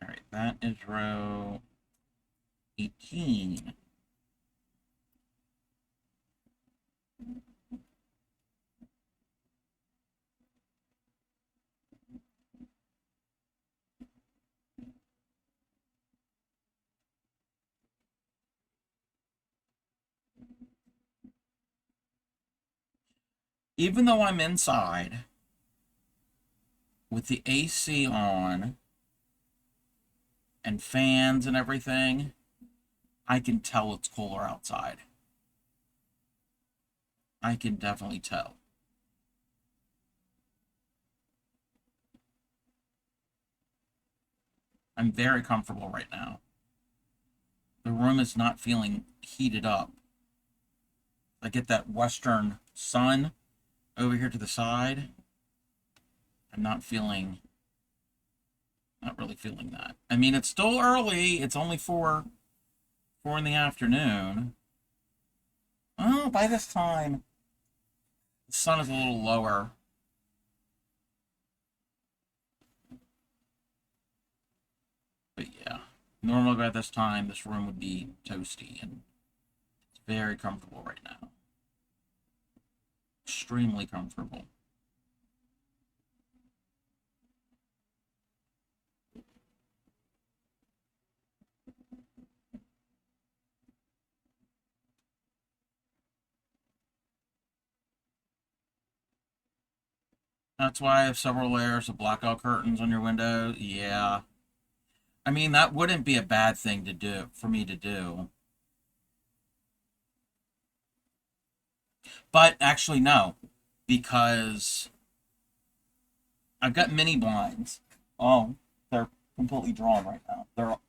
All right, that is row 18. Even though I'm inside with the AC on and fans and everything, I can tell it's cooler outside. I can definitely tell. I'm very comfortable right now. The room is not feeling heated up. I get that western sun over here to the side. I'm not really feeling that. I mean, it's still early. It's only 4 in the afternoon. Oh, by this time, the sun is a little lower. But yeah, normally by this time, this room would be toasty, and it's very comfortable right now. Extremely comfortable. That's why I have several layers of blackout curtains on your window. Yeah. I mean, that wouldn't be a bad thing to do, for me to do. But actually, no. Because I've got mini blinds. Oh, they're completely drawn right now.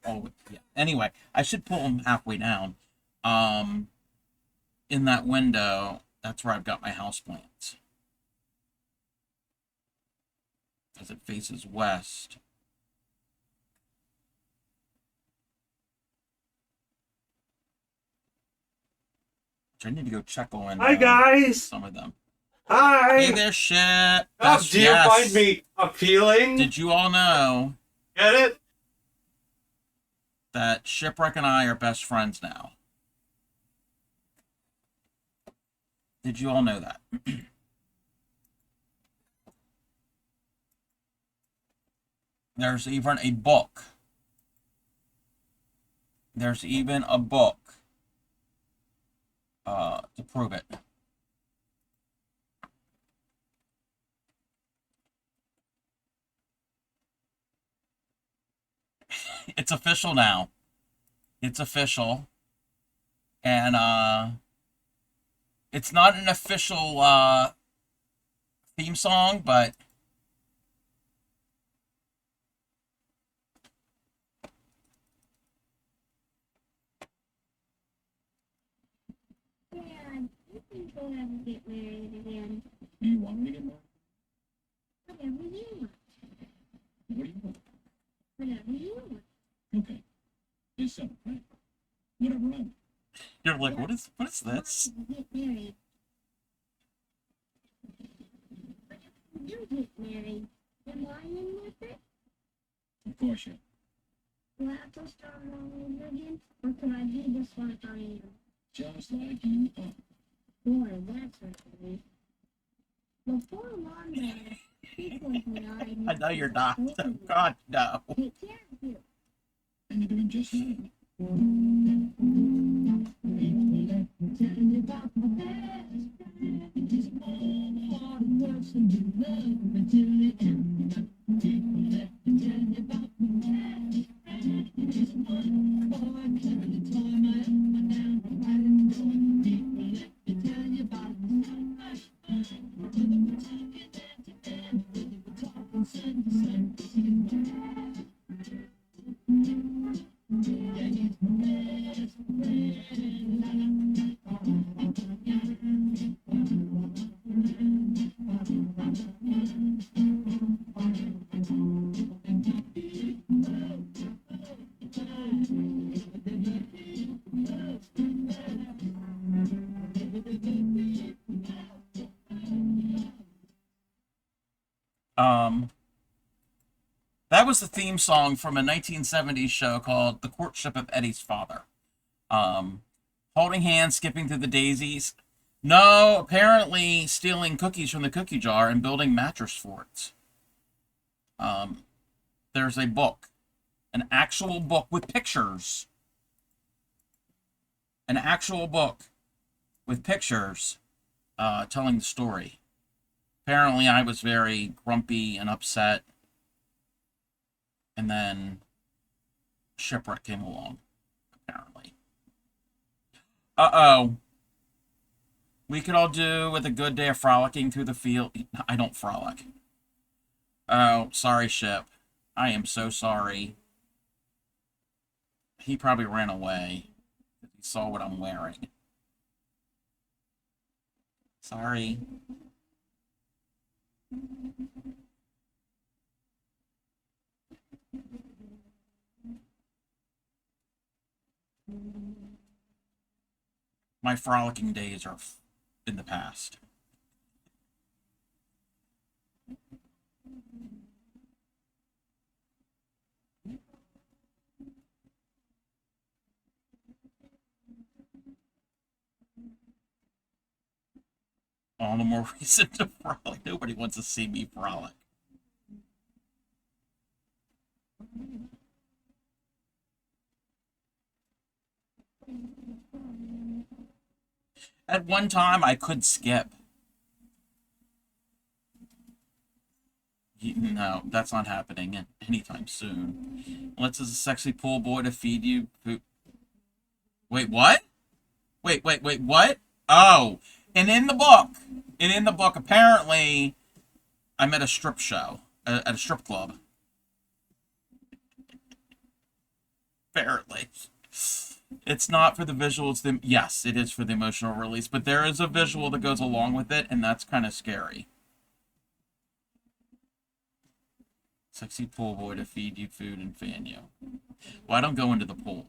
Yeah. Anyway, I should pull them halfway down. In that window, that's where I've got my houseplants. As it faces west. Which I need to go check on. Hi guys. Some of them. Hi. Hey there, shit. Oh, do you find me appealing? Did you all know? Get it? That Shipwreck and I are best friends now. Did you all know that? There's even a book. There's even a book to prove it. It's official now. It's official. And it's not an official theme song, but Get married again. do you want me to get married? Whatever you want. What do you want? Whatever you want. Okay. Just so, right? Whatever I want. You're like, what is this? Get married. But if you do get married, am I in with it? Of course you. Do I have to start all over again? Or can I do this like I am? Just like you are. Boy, that's okay. Before long, people died. I know you're not. Oh, God, no. Take care of you. And you're doing just fine. That was the theme song from a 1970s show called The Courtship of Eddie's Father. Holding hands, skipping through the daisies. No, apparently stealing cookies from the cookie jar and building mattress forts. There's a book. An actual book with pictures. An actual book with pictures telling the story. Apparently I was very grumpy and upset. And then Shipwreck came along, apparently. Uh-oh. We could all do with a good day of frolicking through the field. I don't frolic. Oh, sorry, Ship. I am so sorry. He probably ran away. He saw what I'm wearing. Sorry. My frolicking days are in the past. All the more reason to frolic. Nobody wants to see me frolic. At one time, I could skip. No, that's not happening anytime soon. Let's as a sexy pool boy to feed you. Wait, what? Wait, what? Oh, and in the book, apparently, I'm at a strip show, at a strip club. Apparently. It's not for the visuals. Yes, it is for the emotional release, but there is a visual that goes along with it, and that's kind of scary. Sexy pool boy to feed you food and fan you. Well, I don't go into the pool.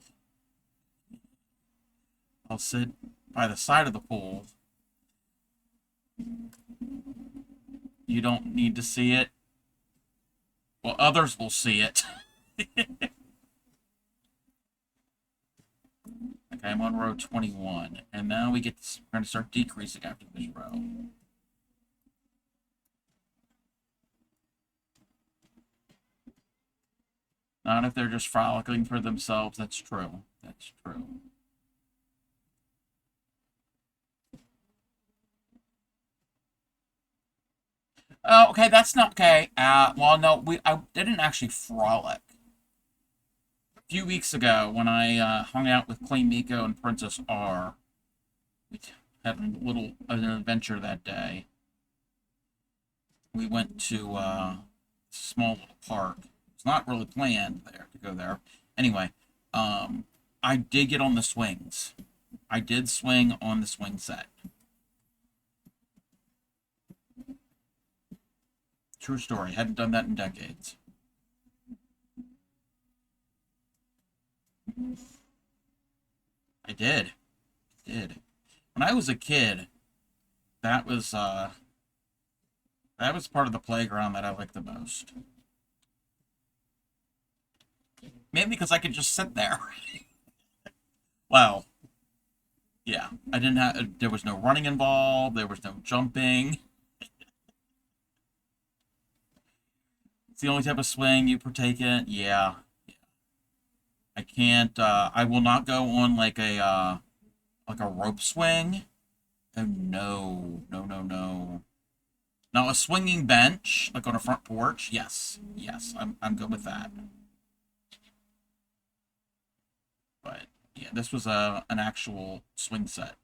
I'll sit by the side of the pool. You don't need to see it. Well, others will see it. Okay, I'm on row 21, and now we're going to start decreasing after this row. Not if they're just frolicking for themselves. That's true. That's true. Oh, okay, that's not okay. Well, no, I didn't actually frolic. A few weeks ago, when I hung out with Clay Miko and Princess R, we had an adventure that day. We went to a small little park. It's not really planned there to go there. Anyway, I did get on the swings. I did swing on the swing set. True story. Hadn't done that in decades. I did. When I was a kid, that was part of the playground that I liked the most. Maybe because I could just sit there. Well, yeah. There was no running involved. There was no jumping. It's the only type of swing you partake in. Yeah. I can't, I will not go on like a rope swing. Oh, no. No. Now, a swinging bench, like on a front porch, yes, I'm good with that. But, yeah, this was an actual swing set.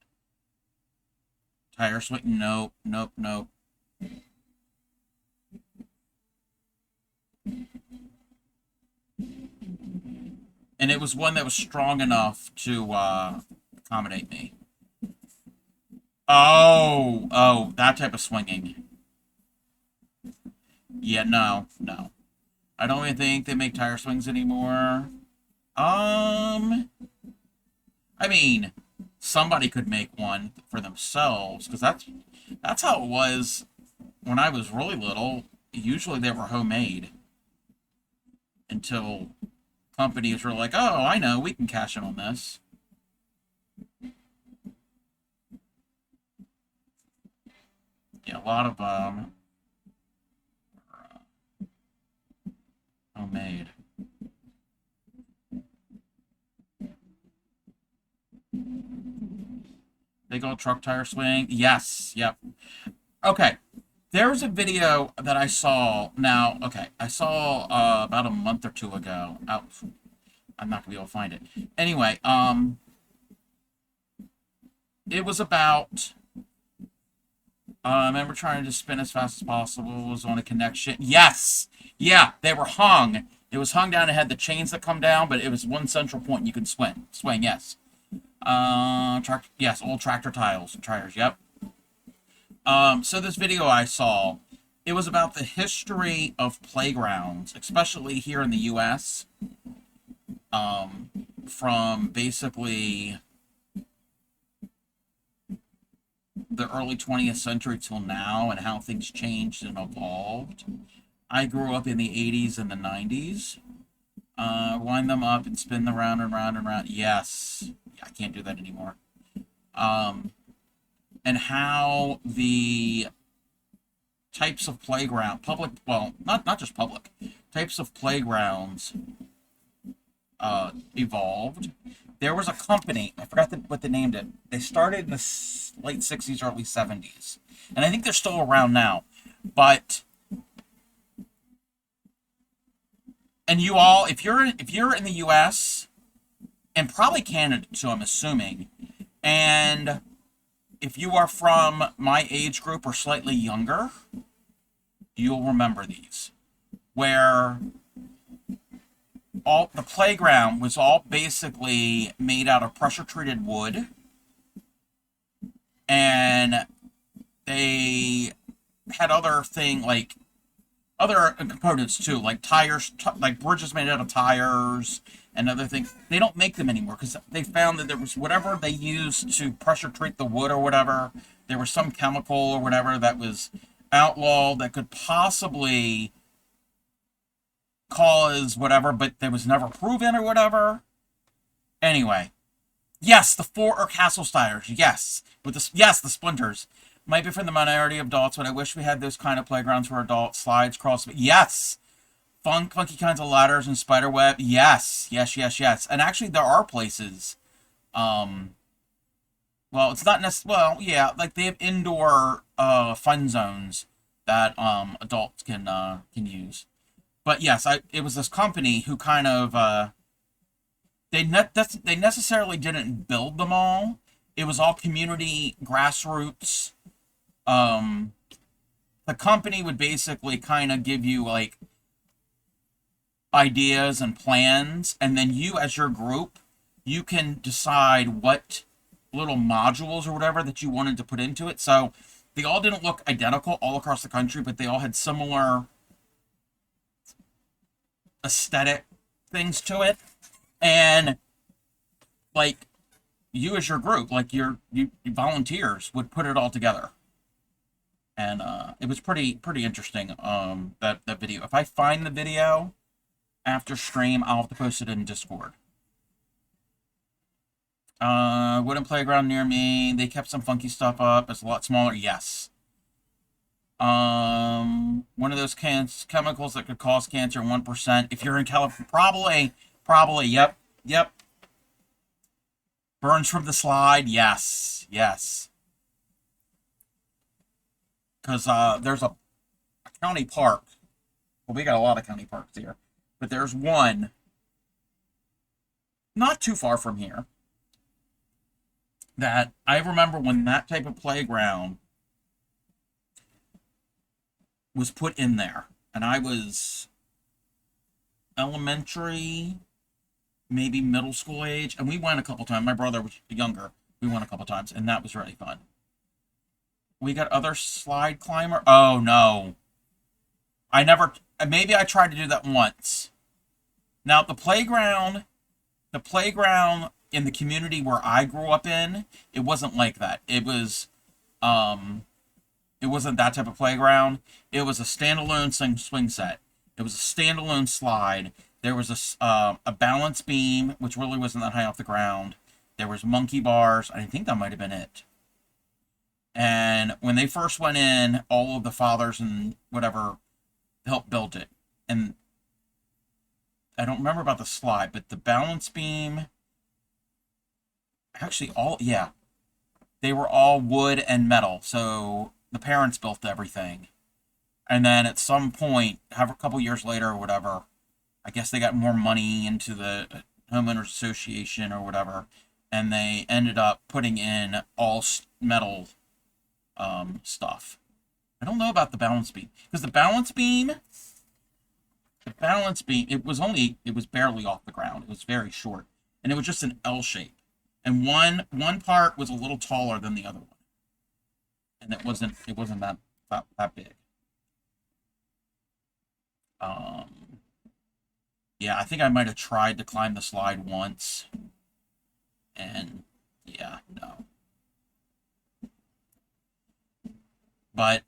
Tire swing, nope. And it was one that was strong enough to accommodate me. Oh, that type of swinging. Yeah, no. I don't even think they make tire swings anymore. I mean, somebody could make one for themselves, because that's how it was when I was really little. Usually they were homemade until companies were like, oh, I know, we can cash in on this. Yeah, a lot of homemade. Big old truck tire swing. Yes, yep. Okay. There was a video that I saw now. Okay, I saw about a month or two ago. I'm not gonna be able to find it. Anyway, it was about. I remember trying to spin as fast as possible. It was on a connection. Yes, yeah, they were hung. It was hung down. It had the chains that come down, but it was one central point you can swing. Swing, yes. Yes, old tractor tires. Yep. So this video I saw, it was about the history of playgrounds, especially here in the U.S. From basically the early 20th century till now, and how things changed and evolved. I grew up in the 80s and the 90s. Wind them up and spin them round and round and round. Yes. I can't do that anymore. And how the types of playground, public, well, not just public, types of playgrounds evolved. There was a company, I forgot what they named it. They started in the late 60s, early 70s. And I think they're still around now. But, and you all, if you're in the U.S., and probably Canada too, I'm assuming, and if you are from my age group or slightly younger, you'll remember these, where all the playground was all basically made out of pressure-treated wood, and they had other components too, like tires, like bridges made out of tires and other things. They don't make them anymore because they found that there was whatever they used to pressure treat the wood or whatever, there was some chemical or whatever that was outlawed that could possibly cause whatever, but there was never proven or whatever. Anyway, yes, the Fort or Castle tires, yes, with the splinters. Might be for the minority of adults, but I wish we had those kind of playgrounds for adults. Slides, cross, yes. Funky kinds of ladders and spider web. Yes. And actually, there are places. Well, it's not necessarily. Well, yeah, like they have indoor fun zones that adults can use. But yes, it was this company who kind of they necessarily didn't build them all. It was all community grassroots. The company would basically kind of give you like ideas and plans, and then you as your group, you can decide what little modules or whatever that you wanted to put into it. So they all didn't look identical all across the country, but they all had similar aesthetic things to it. And like you as your group, like your volunteers would put it all together. And it was pretty interesting, that video. If I find the video after stream, I'll have to post it in Discord. Wooden playground near me. They kept some funky stuff up. It's a lot smaller. Yes. One of those chemicals that could cause cancer, 1%. If you're in California, probably. Yep. Burns from the slide. Yes. Because there's a county park. Well, we got a lot of county parks here. But there's one not too far from here that I remember when that type of playground was put in there. And I was elementary, maybe middle school age, and we went a couple times. My brother was younger. We went a couple times, and that was really fun. We got other slide climber. Oh no, I never. Maybe I tried to do that once. Now the playground in the community where I grew up in, it wasn't like that. It wasn't that type of playground. It was a standalone swing set. It was a standalone slide. There was a balance beam, which really wasn't that high off the ground. There was monkey bars. I think that might have been it. And when they first went in, all of the fathers and whatever helped build it. And I don't remember about the slide, but the balance beam, actually they were all wood and metal. So the parents built everything. And then at some point, a couple years later or whatever, I guess they got more money into the homeowners association or whatever, and they ended up putting in all metal stuff. I don't know about the balance beam, because the balance beam, it was barely off the ground. It was very short, and it was just an L shape, and one part was a little taller than the other one, and it wasn't that big. Yeah, I think I might have tried to climb the slide once, and yeah, no. But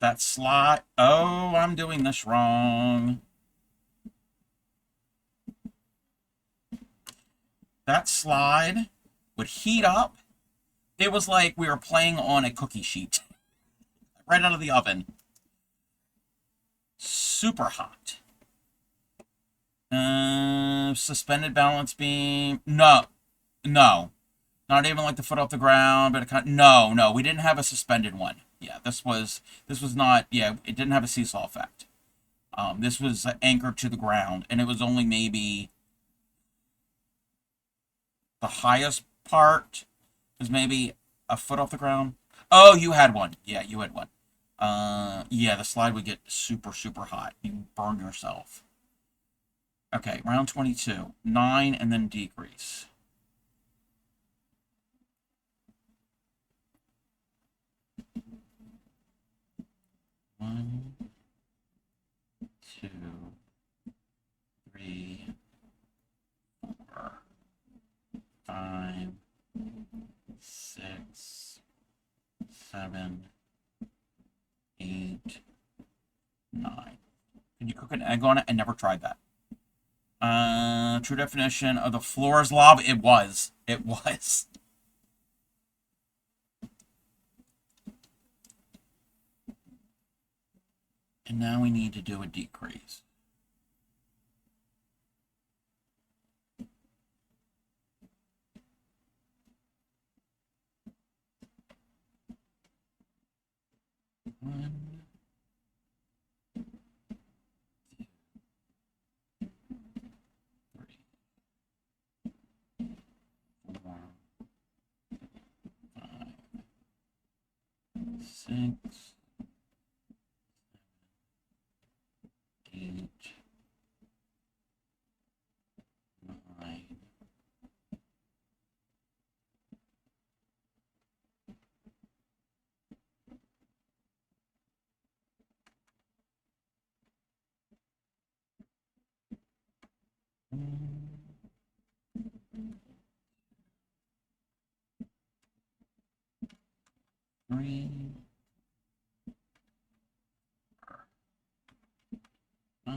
that slide, oh, I'm doing this wrong. That slide would heat up. It was like we were playing on a cookie sheet right out of the oven. Super hot. Suspended balance beam. No. Not even like the foot off the ground, but no. We didn't have a suspended one. Yeah, this was not. Yeah, it didn't have a seesaw effect. This was anchored to the ground, and it was only maybe the highest part was maybe a foot off the ground. Oh, you had one. Yeah, you had one. Yeah, the slide would get super, super hot. You burn yourself. Okay, round 22. 9 and then decrease. One, 2, 3, 4, 5, 6, 7, 8, 9. Can you cook an egg on it? I never tried that. True definition of the floor is lava. It was. And now we need to do a decrease. One, 2, 3, 4, 5, 6, 8, 9. Three, 5,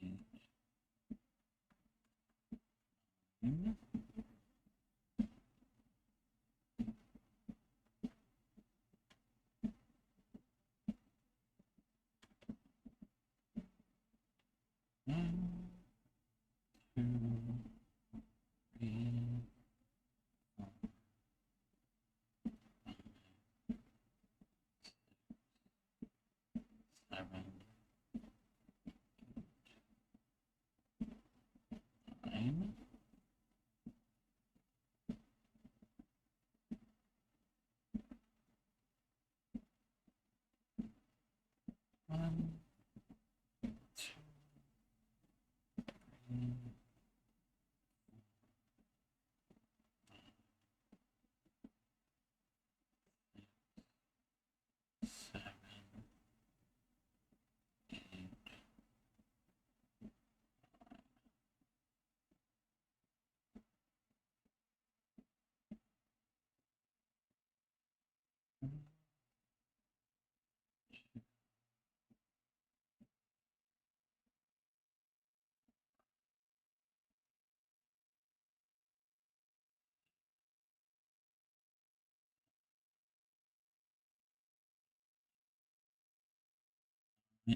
8, 9.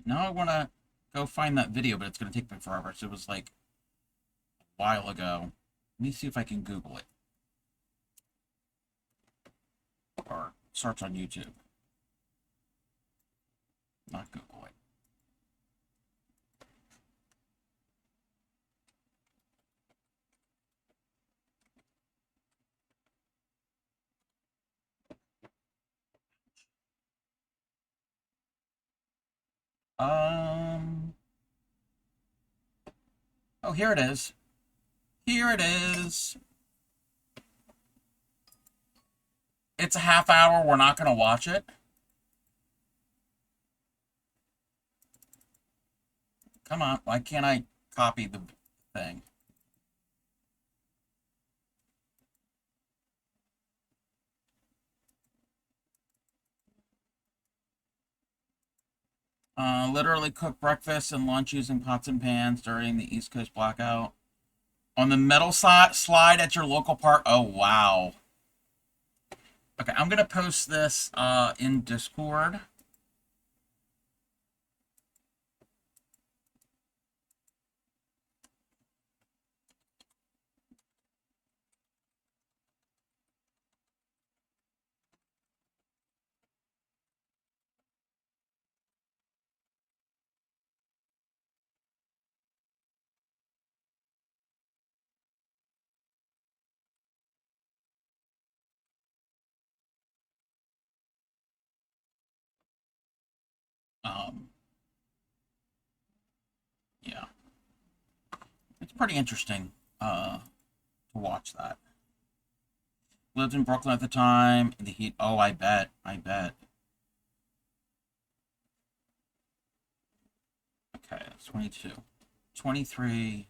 Now I want to go find that video, but it's going to take me forever. So it was like a while ago. Let me see if I can Google it. Or search on YouTube. Not Google it. Oh, here it is. Here it is. It's a half hour. We're not going to watch it. Come on. Why can't I copy the thing? Literally cook breakfast and lunch using pots and pans during the East Coast blackout. On the metal slide at your local park. Oh, wow. Okay, I'm going to post this in Discord. Yeah. It's pretty interesting to watch that. Lived in Brooklyn at the time. In the heat. Oh, I bet. I bet. Okay, that's 22. 23.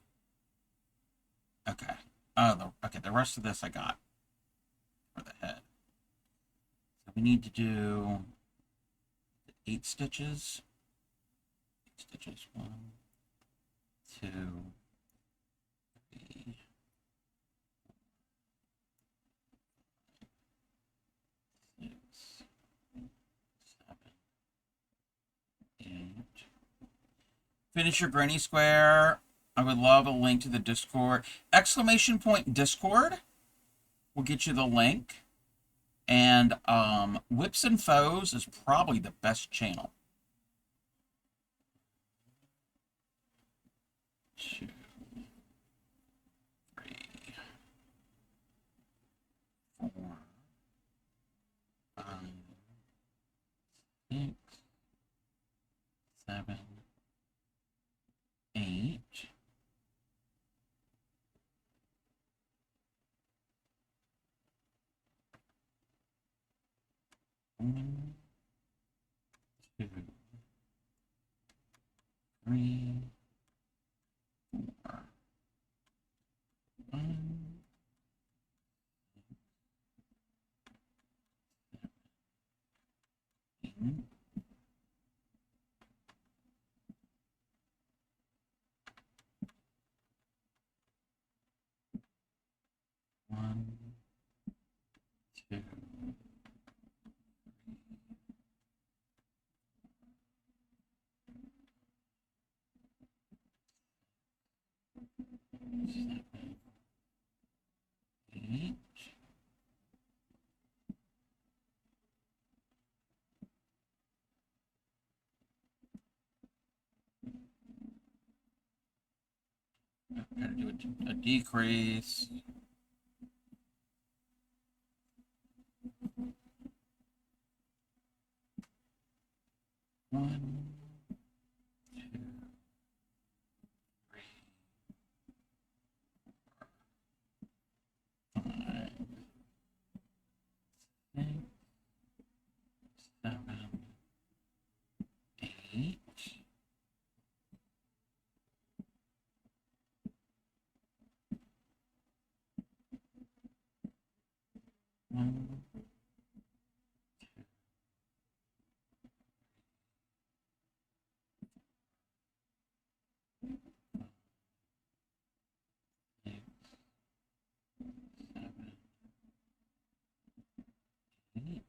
Okay. Okay, the rest of this I got for the head. So we need to do 8 stitches. 8 stitches. 1, 2, 3, 6, 7, 8. Finish your granny square. I would love a link to the Discord. Exclamation point Discord will get you the link. And Whips and Foes is probably the best channel. 2, 3, 4, 5, 6, 7, 8. One, 2, 3, 4, 5, 6, 7, 8. One, 2, 7, 8. Gotta do a decrease. One, 2, 3, 4, 5, 6, 7, 8. One, 6, 7, 8.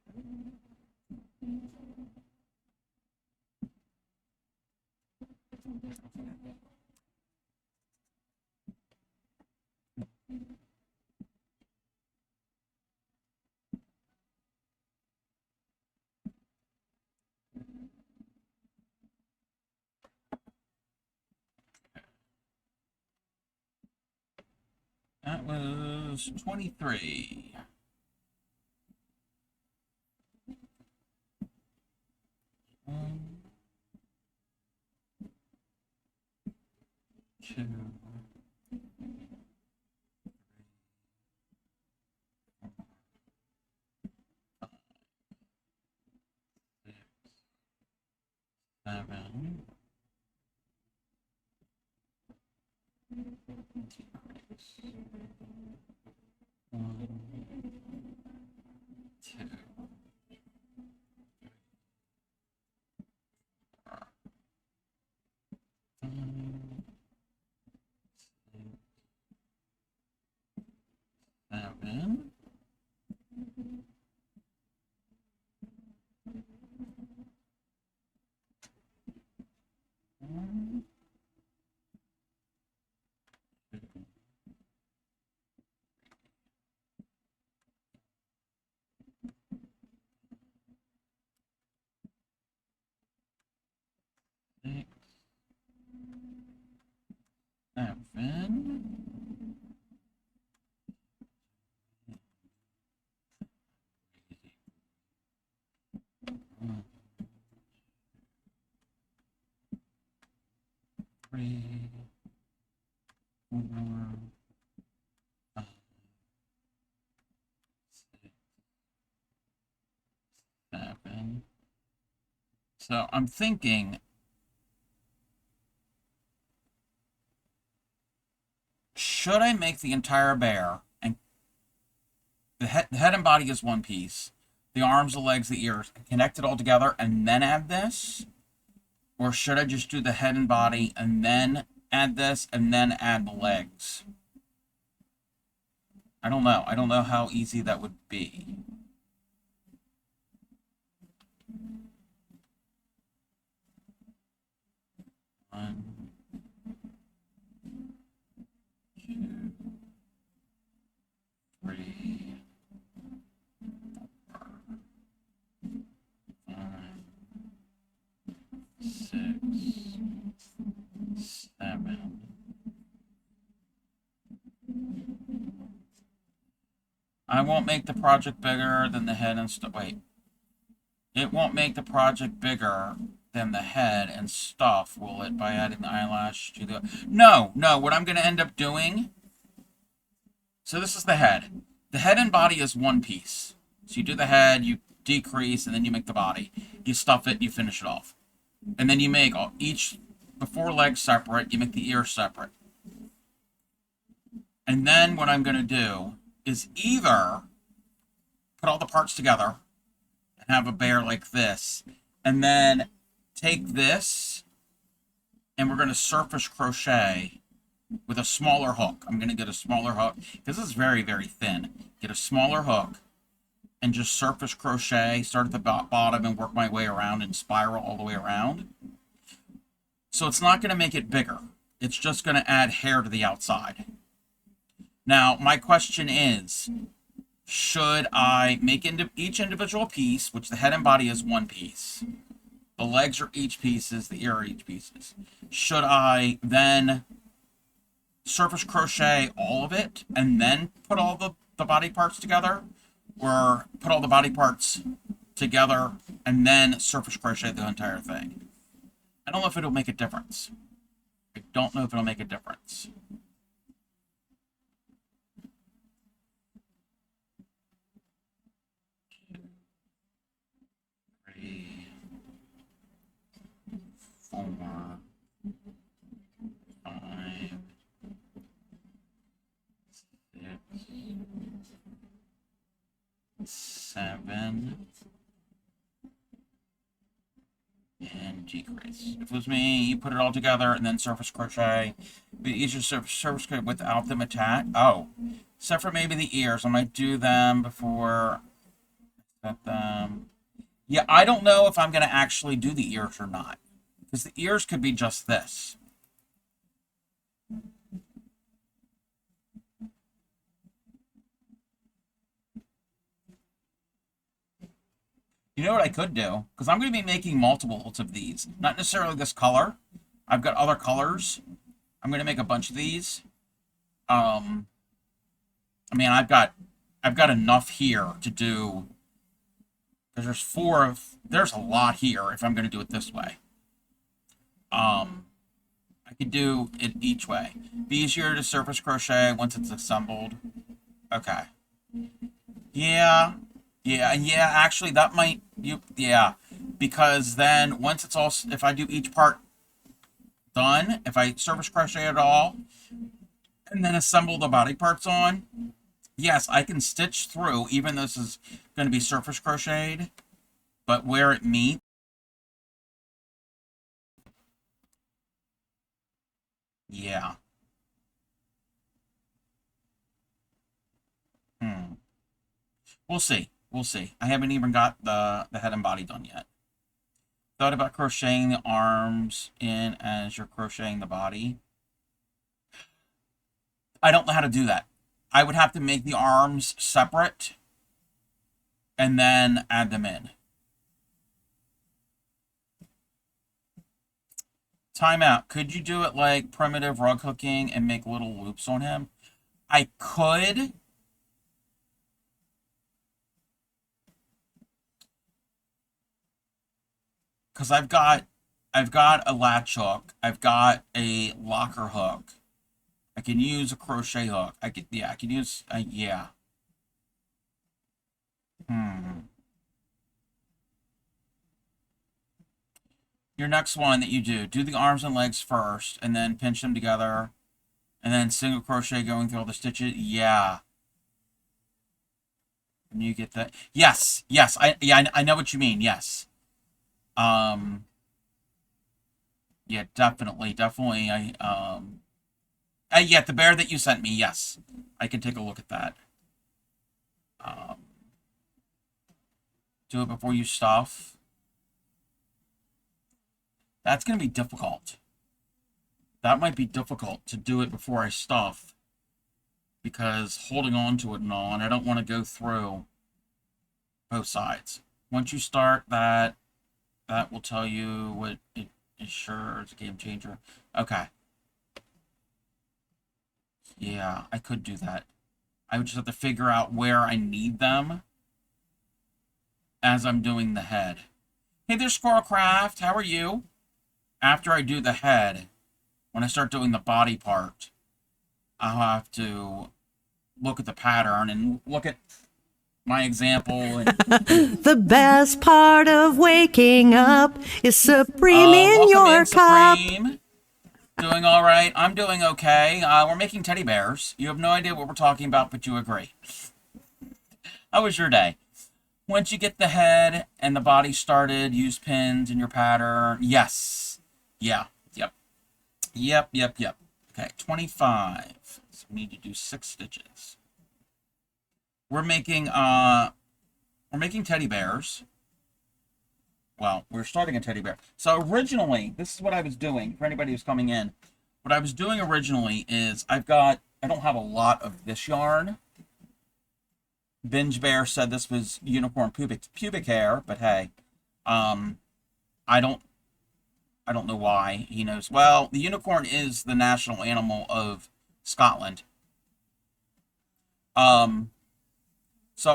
was 23. One, two, seven. One, two, five, seven. One, two, 6, 7. One, 3, 4, 5, 6, 7. So I'm thinking, should I make the entire bear, and the head and body is one piece, the arms, the legs, the ears, connect it all together and then add this? Or should I just do the head and body and then add this and then add the legs? I don't know. I don't know how easy that would be. One, two, 3, 4, 5, 6, 7. I won't make the project bigger than the head and stuff. Wait. It won't make the project bigger than the head and stuff, will it, by adding the eyelash to the... No, what I'm going to end up doing... So this is the head. The head and body is one piece. So you do the head, you decrease, and then you make the body. You stuff it, you finish it off. And then you make each, before legs separate, you make the ears separate. And then what I'm going to do is either put all the parts together and have a bear like this, and then take this, and we're going to surface crochet with a smaller hook. I'm going to get a smaller hook, because this is very, very thin. Get a smaller hook, and just surface crochet, start at the bottom and work my way around and spiral all the way around. So it's not going to make it bigger. It's just going to add hair to the outside. Now, my question is, should I make each individual piece, which the head and body is one piece, the legs are each pieces, the ear are each pieces. Should I then surface crochet all of it and then put all the body parts together? Or put all the body parts together and then surface crochet the entire thing? I don't know if it'll make a difference. I don't know if it'll make a difference. Three, 4, 5, 6, 7, and decrease. If it was me, you put it all together and then surface crochet. It'd be easier to surface crochet without them attached. Oh, except for maybe the ears. I might do them before I set them. Yeah, I don't know if I'm going to actually do the ears or not, because the ears could be just this. You know what I could do? Because I'm going to be making multiples of these. Not necessarily this color. I've got other colors. I'm going to make a bunch of these. I mean, I've got enough here to do, because there's a lot here if I'm going to do it this way. I could do it each way. Be easier to surface crochet once it's assembled. Okay. Yeah. Actually, that might, yeah. Because then once it's all, if I do each part done, if I surface crochet it all, and then assemble the body parts on, yes, I can stitch through, even though this is going to be surface crocheted, but where it meets, yeah. We'll see. We'll see. I haven't even got the head and body done yet. Thought about crocheting the arms in as you're crocheting the body. I don't know how to do that. I would have to make the arms separate and then add them in. Timeout. Could you do it like primitive rug hooking and make little loops on him? I could. Because I've got a latch hook. I've got a locker hook. I can use a crochet hook. I can use, yeah. Your next one that you do the arms and legs first, and then pinch them together, and then single crochet going through all the stitches. Yeah. And you get that. Yes. I know what you mean. Yes. Yeah, definitely. Yeah, the bear that you sent me, yes. I can take a look at that. Do it before you stuff. That's going to be difficult. That might be difficult to do it before I stuff. Because holding on to it and all, and I don't want to go through both sides. Once you start that will tell you what it is. Sure, it's a game changer. Okay. Yeah, I could do that. I would just have to figure out where I need them as I'm doing the head. Hey there, Squirrelcraft. How are you? After I do the head, when I start doing the body part, I'll have to look at the pattern and look at my example. And the best part of waking up is Supreme in your cup. Supreme. Doing all right. I'm doing okay. We're making teddy bears. You have no idea what we're talking about, but you agree. How was your day? Once you get the head and the body started, use pins in your pattern. Yes. Yeah. Yep. Okay, 25. So we need to do 6 stitches. We're making teddy bears. Well, we're starting a teddy bear. So originally, this is what I was doing for anybody who's coming in. What I was doing originally is I don't have a lot of this yarn. Binge Bear said this was unicorn pubic hair, but hey, I don't know why he knows. Well, the unicorn is the national animal of Scotland. So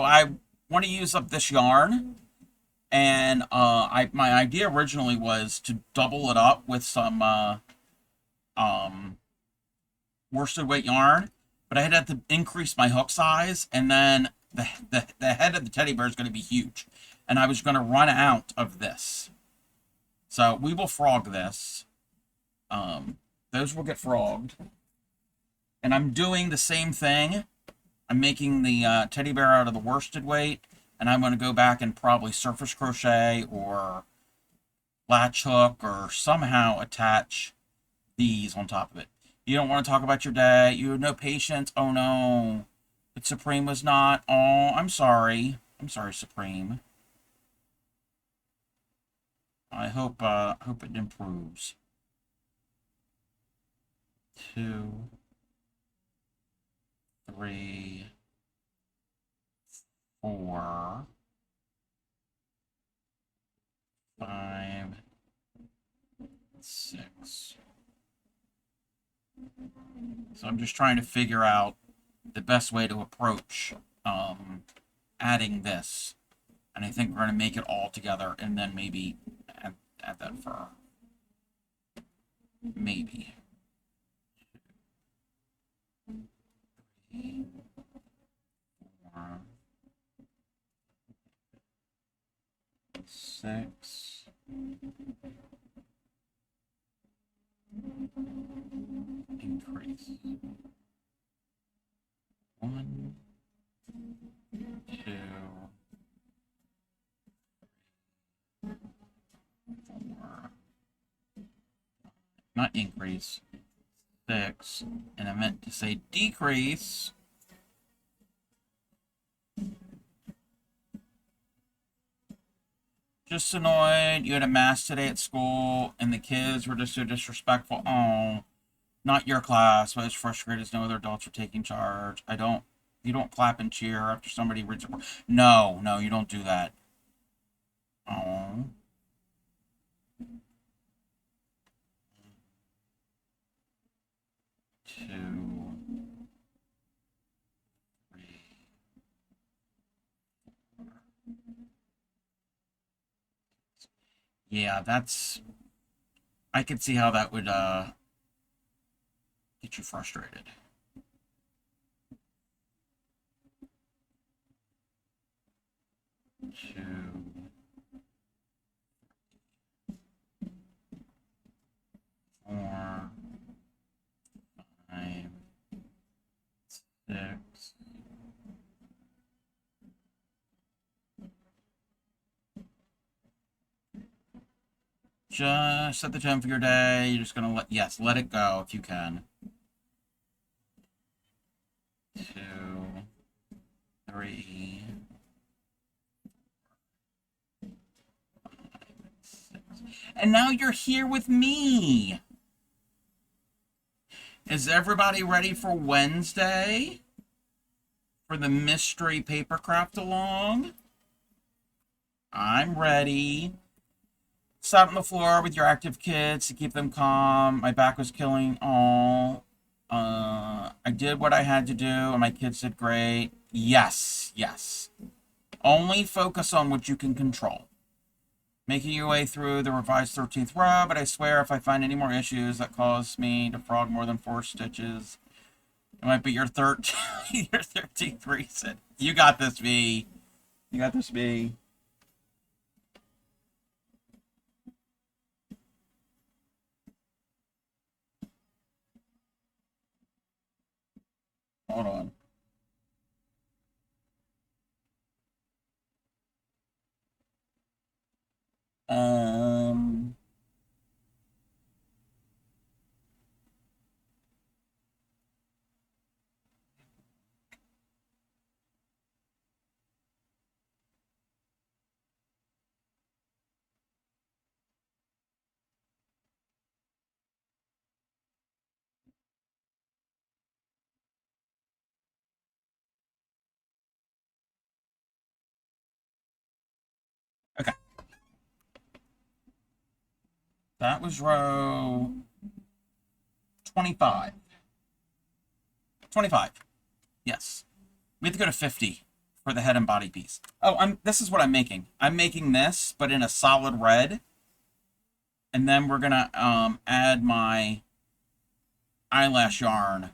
I want to use up this yarn, and my idea originally was to double it up with some worsted weight yarn, but I had to increase my hook size, and then the head of the teddy bear is going to be huge, and I was going to run out of this. So we will frog this. Those will get frogged, and I'm doing the same thing. I'm making the teddy bear out of the worsted weight, and I'm going to go back and probably surface crochet or latch hook or somehow attach these on top of it. You don't want to talk about your day. You have no patience. Oh no. But Supreme was not. Oh, I'm sorry. I'm sorry, Supreme. I hope it improves. 2, 3, 4, 5, 6. So I'm just trying to figure out the best way to approach adding this. And I think we're going to make it all together and then maybe add that fur. Maybe. 3, 4, 6. Increase. 1, 2, 4. Not increase. 6. And I meant to say decrease. Just annoyed. You had a mass today at school, and the kids were just so disrespectful. Oh, not your class. I was frustrated as no other adults were taking charge. You don't clap and cheer after somebody reads a... No, you don't do that. Oh. Two, 3, 4. Yeah, I could see how that would get you frustrated. Two, 4, 5, 6. Just set the tone for your day. You're just gonna let it go if you can. 2, 3, 5, 6. And now you're here with me. Is everybody ready for Wednesday? For the mystery paper craft along? I'm ready. Sat on the floor with your active kids to keep them calm. My back was killing. All. I did what I had to do, and my kids did great. Yes. Only focus on what you can control. Making your way through the revised 13th row, but I swear if I find any more issues that cause me to frog more than 4 stitches, it might be your 13th reason. You got this, V. You got this, V. Hold on. Okay. That was row 25. 25. Yes. We have to go to 50 for the head and body piece. Oh, this is what I'm making. I'm making this, but in a solid red. And then we're going to add my eyelash yarn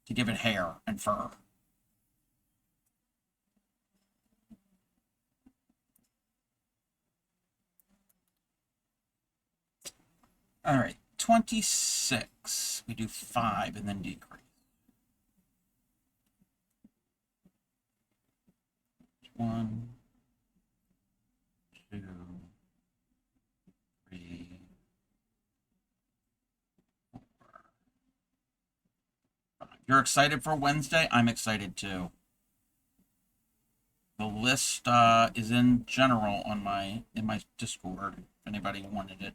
to give it hair and fur. All right, 26. We do 5 and then decrease. 1, 2, 3, 4, 5. You're excited for Wednesday? I'm excited too. The list is in general on in my Discord. If anybody wanted it.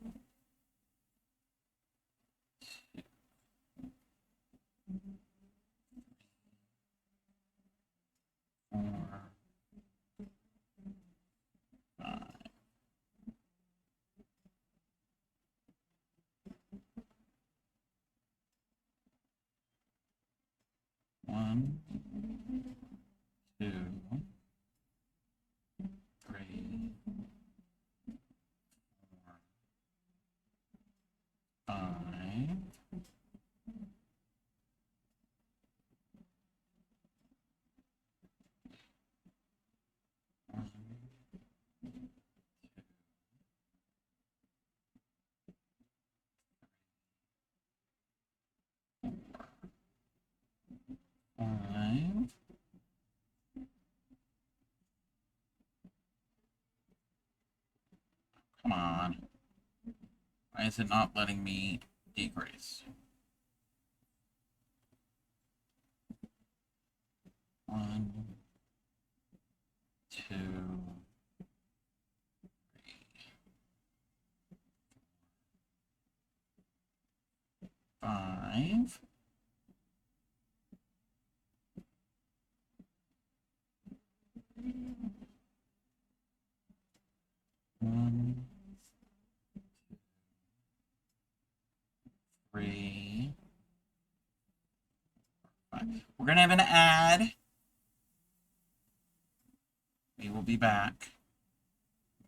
4, 5. 1, 1, 2, 3, 4, 5. 5. Come on. Why is it not letting me decrease? 1, 2, 3, 5. 1, 3, 5. We're gonna have an ad. We will be back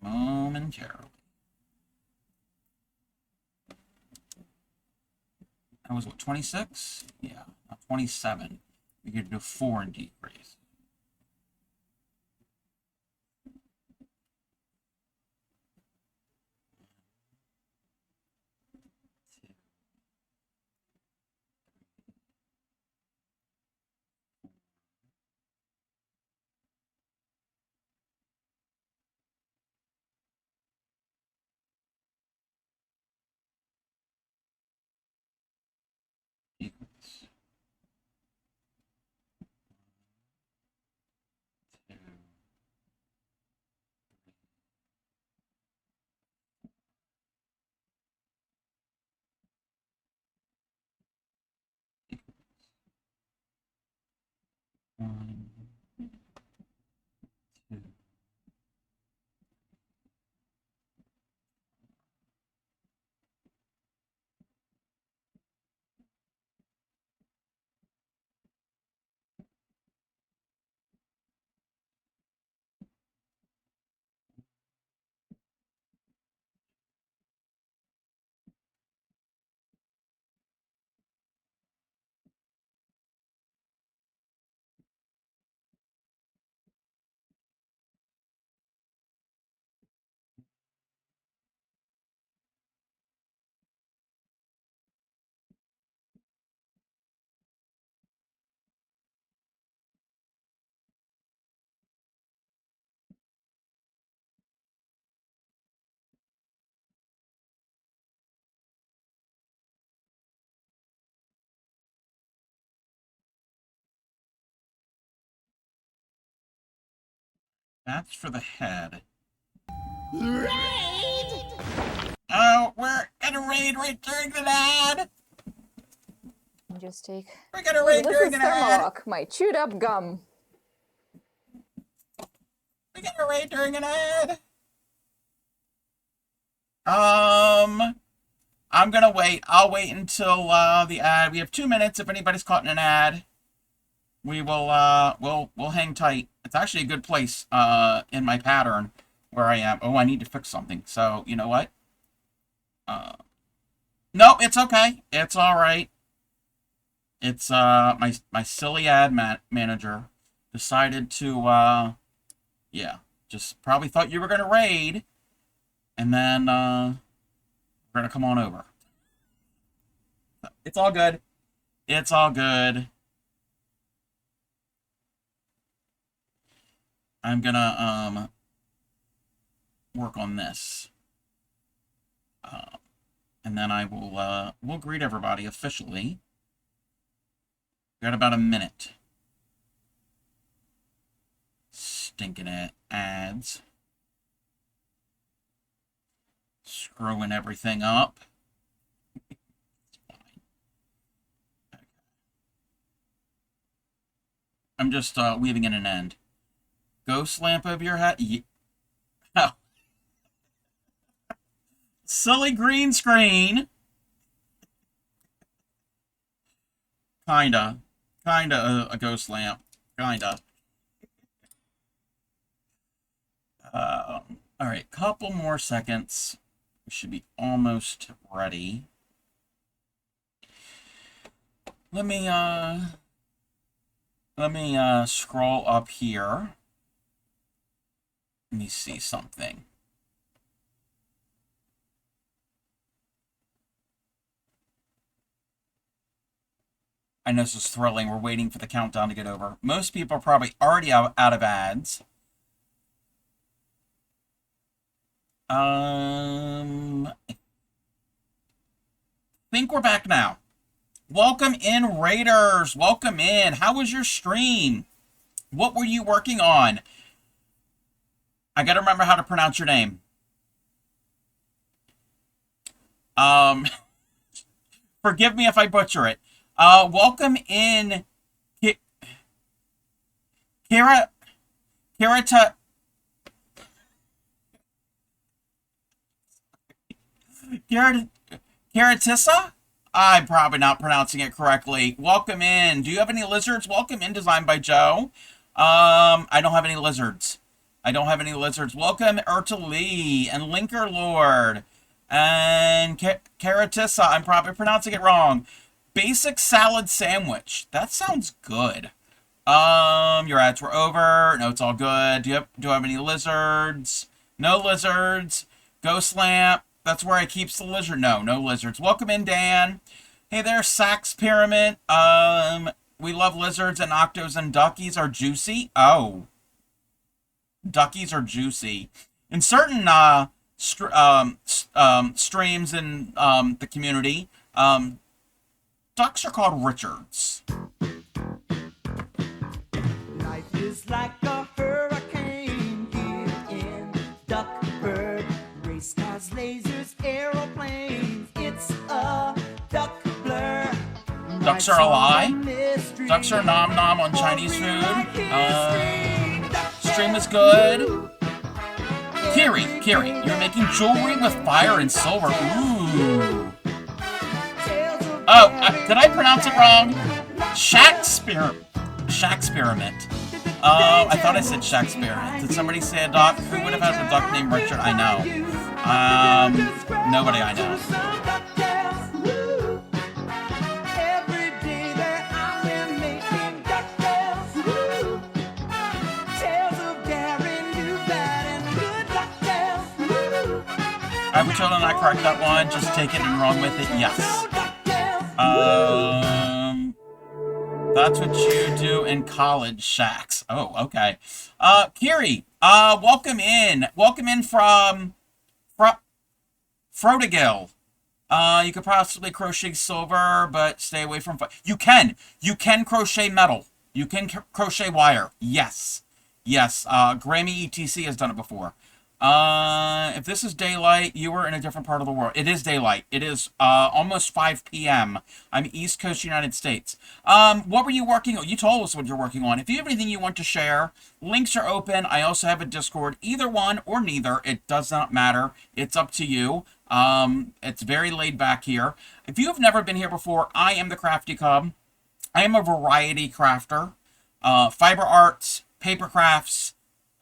momentarily. That was what, 26? Yeah, 27. We could do 4 and decrease. Decrease. 2, 1, 2. That's for the head. Raid! Oh, we're gonna raid right during the ad. Just take. We're gonna raid this during is an ad. Thermalock, my chewed up gum. We're gonna raid during an ad. I'm gonna wait. I'll wait until the ad. We have 2 minutes. If anybody's caught in an ad, we will we'll hang tight. It's actually a good place in my pattern where I am. Oh, I need to fix something. So you know what? No, it's okay. It's all right. It's my silly ad manager decided to yeah, just probably thought you were gonna raid, and then we're gonna come on over. It's all good. It's all good. I'm gonna work on this, and then I will we'll greet everybody officially. Got about a minute. Stinking ads. Screwing everything up. I'm just weaving in an end. Ghost lamp over your head? Oh. Silly green screen. Kinda. Kinda a ghost lamp. Kinda. Alright, couple more seconds. We should be almost ready. Let me scroll up here. Let me see something. I know this is thrilling. We're waiting for the countdown to get over. Most people are probably already out of ads. I think we're back now. Welcome in, Raiders. Welcome in. How was your stream? What were you working on? I gotta remember how to pronounce your name. Forgive me if I butcher it. Welcome in, Kiratissa? I'm probably not pronouncing it correctly. Welcome in. Do you have any lizards? Welcome in, designed by Joe. I don't have any lizards. Welcome, Erta Lee and Linker Lord. And Kiratissa, I'm probably pronouncing it wrong. Basic salad sandwich. That sounds good. Your ads were over. No, it's all good. Do I have any lizards? No lizards. Ghost lamp. That's where I keeps the lizard. No lizards. Welcome in, Dan. Hey there, Sax Pyramid. We love lizards, and octos and duckies are juicy. Oh. Duckies are juicy. In certain streams in the community, ducks are called Richards. Life is like a hurricane here in Duckburg. Race cars, lasers, aeroplanes. It's a duck blur. Ducks are a lie. Ducks are nom nom on Chinese food. Stream is good. Kiri, you're making jewelry with fire and silver. Ooh. Oh, did I pronounce it wrong? Shakespeare. I thought I said Shakespeare. Did somebody say a duck? Who would have had a duck named Richard? I know. Nobody I know. I would totally not correct that one. Just take it and run with it. Yes. That's what you do in college, Shax. Oh, okay. Kiri, welcome in. Welcome in from Frodigil. You could possibly crochet silver, but stay away from... You can crochet metal. You can crochet wire. Yes. Grammy ETC has done it before. If this is daylight, you were in a different part of the world. It is daylight. It is almost 5 p.m. I'm East Coast United States. What were you working on? You told us what you're working on. If you have anything you want to share, links are open. I also have a Discord. Either one or neither. It does not matter. It's up to you. It's very laid back here. If you have never been here before, I am the Crafty Cub. I am a variety crafter. Fiber arts, paper crafts,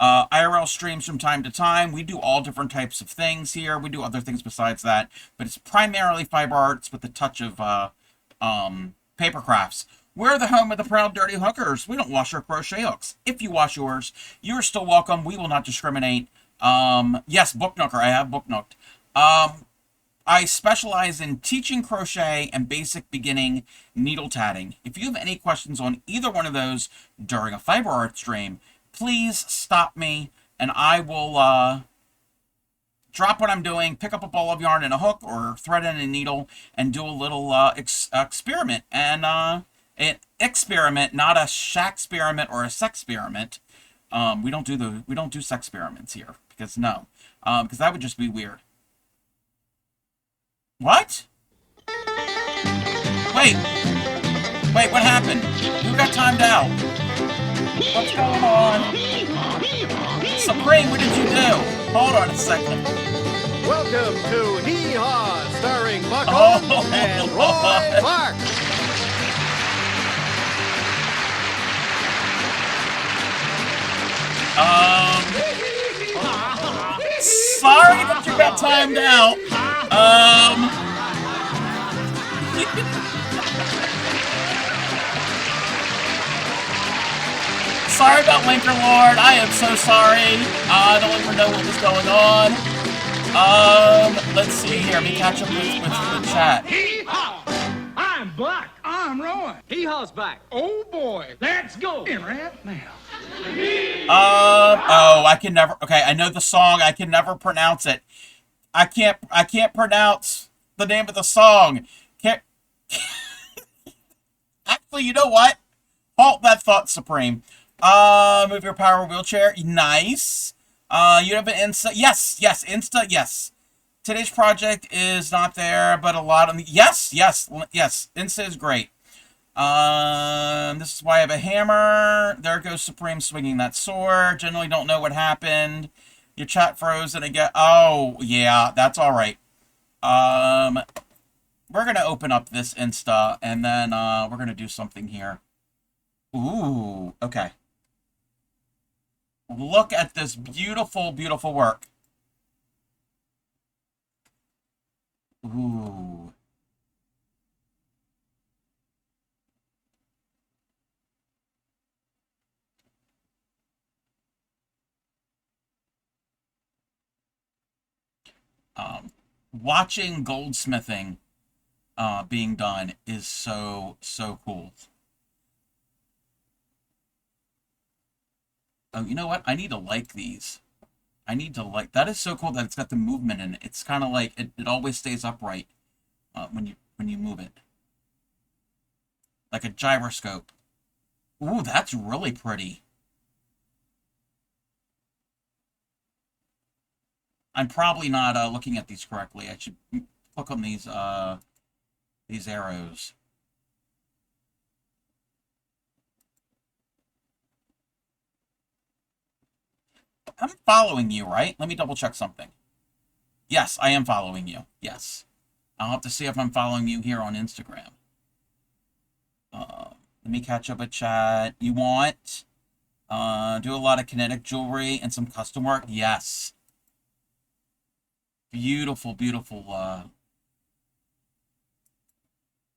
IRL streams from time to time. We do all different types of things here. We do other things besides that, but it's primarily fiber arts with a touch of paper crafts. We're the home of the proud dirty hookers. We don't wash our crochet hooks. If you wash yours, you're still welcome. We will not discriminate. Yes, Book Nooker. I have Book Nooked. I specialize in teaching crochet and basic beginning needle tatting. If you have any questions on either one of those during a fiber art stream, please stop me, and I will drop what I'm doing, pick up a ball of yarn and a hook, or thread in a needle, and do a little experiment. And an experiment, not a shack-experiment or a sex-experiment. We don't do sex experiments here, because no, because that would just be weird. What? Wait, what happened? Who got timed out? What's going on? Supreme, what did you do? Hold on a second. Welcome to Hee Haw, starring Buck Holmes and Roy Clark. Sorry that you got timed out. Sorry about Linker Lord. I am so sorry. I don't even know what was going on. Let's see here. Let me catch up with the chat. I'm Black. I'm Rowan. Hee-haw's back. Oh boy. Let's go. In right now. Oh, I can never. Okay, I know the song. I can never pronounce it. I can't pronounce the name of the song. Can't. Actually, you know what? Halt that thought, Supreme. Move your power wheelchair. Nice. You have an Insta. Yes, Insta. Yes. Today's project is not there, but a lot of yes. Insta is great. This is why I have a hammer. There goes Supreme swinging that sword. Generally don't know what happened. Your chat froze and again. Oh, yeah, that's all right. We're going to open up this Insta, and then we're going to do something here. Ooh, okay. Look at this beautiful, beautiful work. Ooh. Watching goldsmithing being done is so cool. Oh, you know what? I need to like these. I need to like that. Is so cool that it's got the movement in it. It's kind of like it always stays upright when you move it, like a gyroscope. Ooh, that's really pretty. I'm probably not looking at these correctly. I should click on these arrows. I'm following you, right? Let me double check something. Yes, I am following you. Yes. I'll have to see if I'm following you here on Instagram. Let me catch up with chat. You want do a lot of kinetic jewelry and some custom work? Yes. Beautiful, beautiful.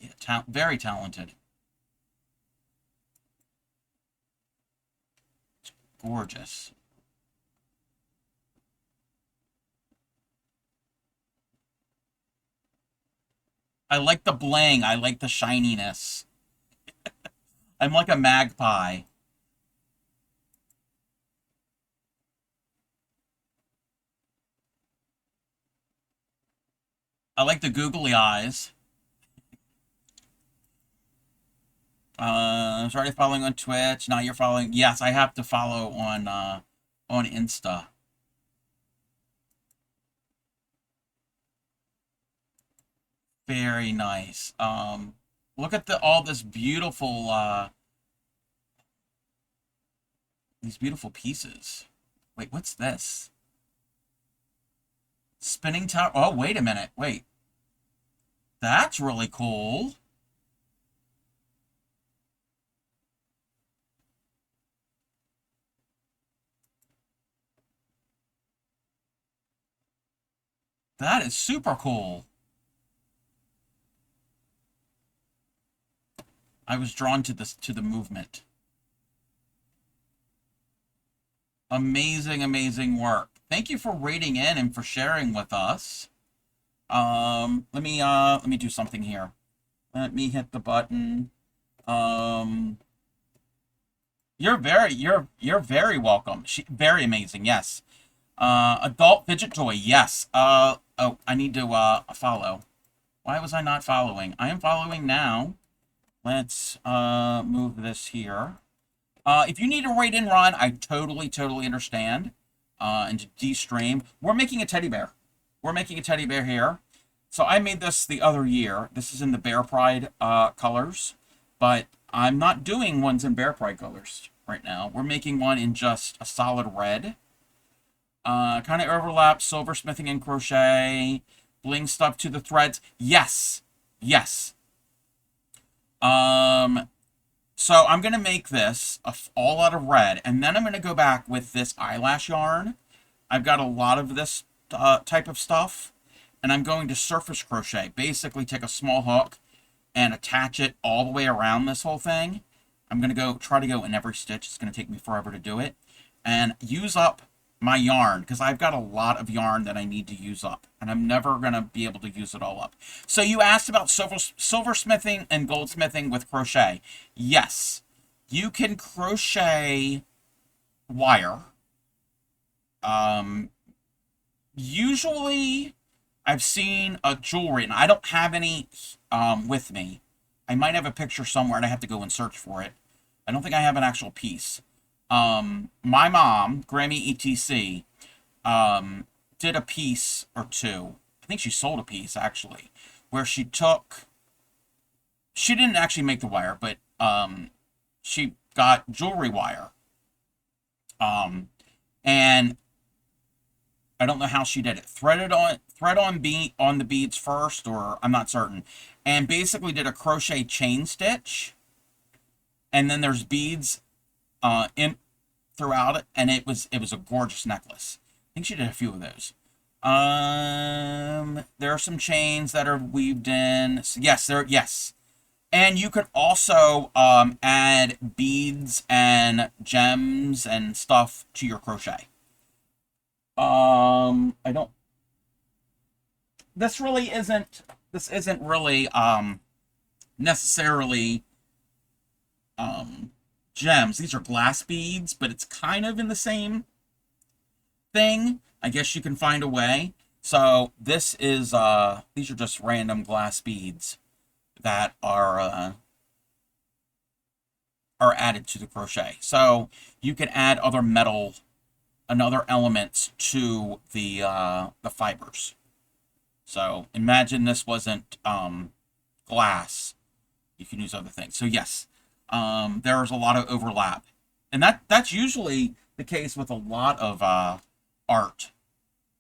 Yeah, very talented. It's gorgeous. I like the bling. I like the shininess. I'm like a magpie. I like the googly eyes. Started following on Twitch. Now you're following. Yes, I have to follow on Insta. Very nice. Look at all this beautiful these beautiful pieces. Wait, what's this? Spinning tower. Oh, wait a minute. Wait. That's really cool. That is super cool. I was drawn to the movement. Amazing, amazing work. Thank you for rating in and for sharing with us. Let me do something here. Let me hit the button. You're very welcome. Very amazing. Yes. Adult fidget toy. Yes. Oh, I need to follow. Why was I not following? I am following now. Let's move this here. If you need to rate in, Ron, I totally understand. And to de-stream, we're making a teddy bear. We're making a teddy bear here. So I made this the other year. This is in the Bear Pride colors, but I'm not doing ones in Bear Pride colors right now. We're making one in just a solid red. Kind of overlaps silversmithing and crochet, bling stuff to the threads. Yes. So I'm going to make this all out of red, and then I'm going to go back with this eyelash yarn. I've got a lot of this type of stuff, and I'm going to surface crochet. Basically take a small hook and attach it all the way around this whole thing. I'm going to try to go in every stitch. It's going to take me forever to do it. And use up my yarn, because I've got a lot of yarn that I need to use up, and I'm never going to be able to use it all up. So you asked about silversmithing and goldsmithing with crochet. Yes, you can crochet wire. Usually I've seen a jewelry, and I don't have any with me. I might have a picture somewhere, and I have to go and search for it. I don't think I have an actual piece. My mom, Grammy ETC, did a piece or two. I think she sold a piece, actually, where she didn't actually make the wire, but she got jewelry wire. And I don't know how she did it. Thread on the beads first, or I'm not certain. And basically did a crochet chain stitch. And then there's beads in throughout it, and it was a gorgeous necklace. I think she did a few of those. There are some chains that are weaved in. So yes. And you could also add beads and gems and stuff to your crochet. This isn't really necessarily gems. These are glass beads, but it's kind of in the same thing. I guess you can find a way. So this is these are just random glass beads that are added to the crochet. So you can add other metal and other elements to the fibers. So imagine this wasn't glass. You can use other things. So yes, there's a lot of overlap, and that's usually the case with a lot of art,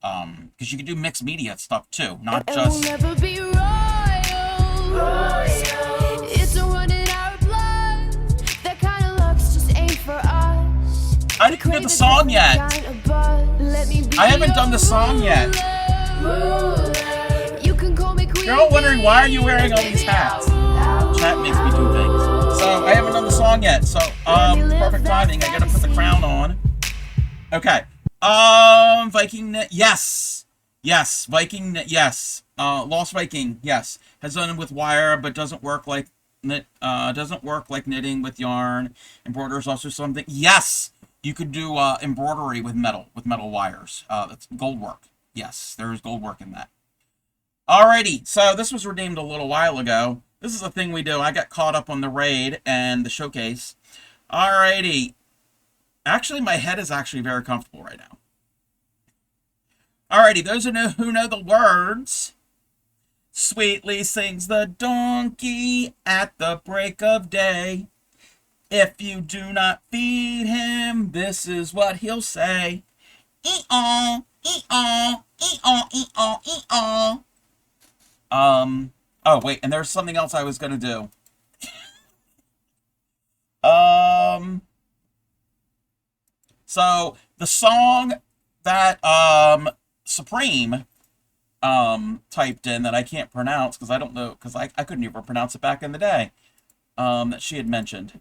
because you can do mixed media stuff too, not just. Never be royal. It's a run in our blood. That kind of luck's just ain't for us. I didn't do the song yet. I haven't done the song yet. You're all wondering, why are you wearing all these hats? Chat makes me do things. So I haven't done the song yet. So perfect timing. I gotta put the crown on. Okay. Viking knit. Yes. Viking knit. Yes. Lost Viking. Yes. Has done it with wire, but doesn't work like knitting with yarn. Embroidery is also something. Yes. You could do embroidery with metal wires. That's gold work. Yes, there is gold work in that. Alrighty, so this was redeemed a little while ago. This is a thing we do. I got caught up on the raid and the showcase. Alrighty. Actually, my head is actually very comfortable right now. Alrighty, those who know the words. Sweetly sings the donkey at the break of day. If you do not feed him, this is what he'll say. E-aw, e-aw, e-aw, e-aw, e-aw. Oh, wait, and there's something else I was going to do. So, the song that, Supreme, typed in that I can't pronounce, because I don't know, because I couldn't even pronounce it back in the day, that she had mentioned.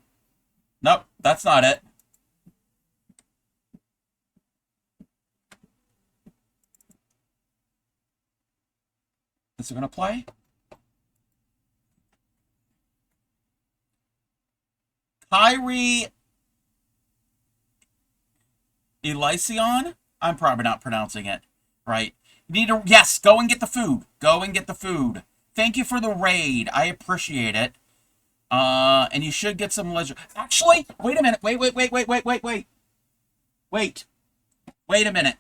Nope, that's not it. Is it going to play? Kyrie Elysion? I'm probably not pronouncing it right. You need to, yes, go and get the food. Go and get the food. Thank you for the raid. I appreciate it. And you should get some lizard. Actually, wait a minute. Wait a minute.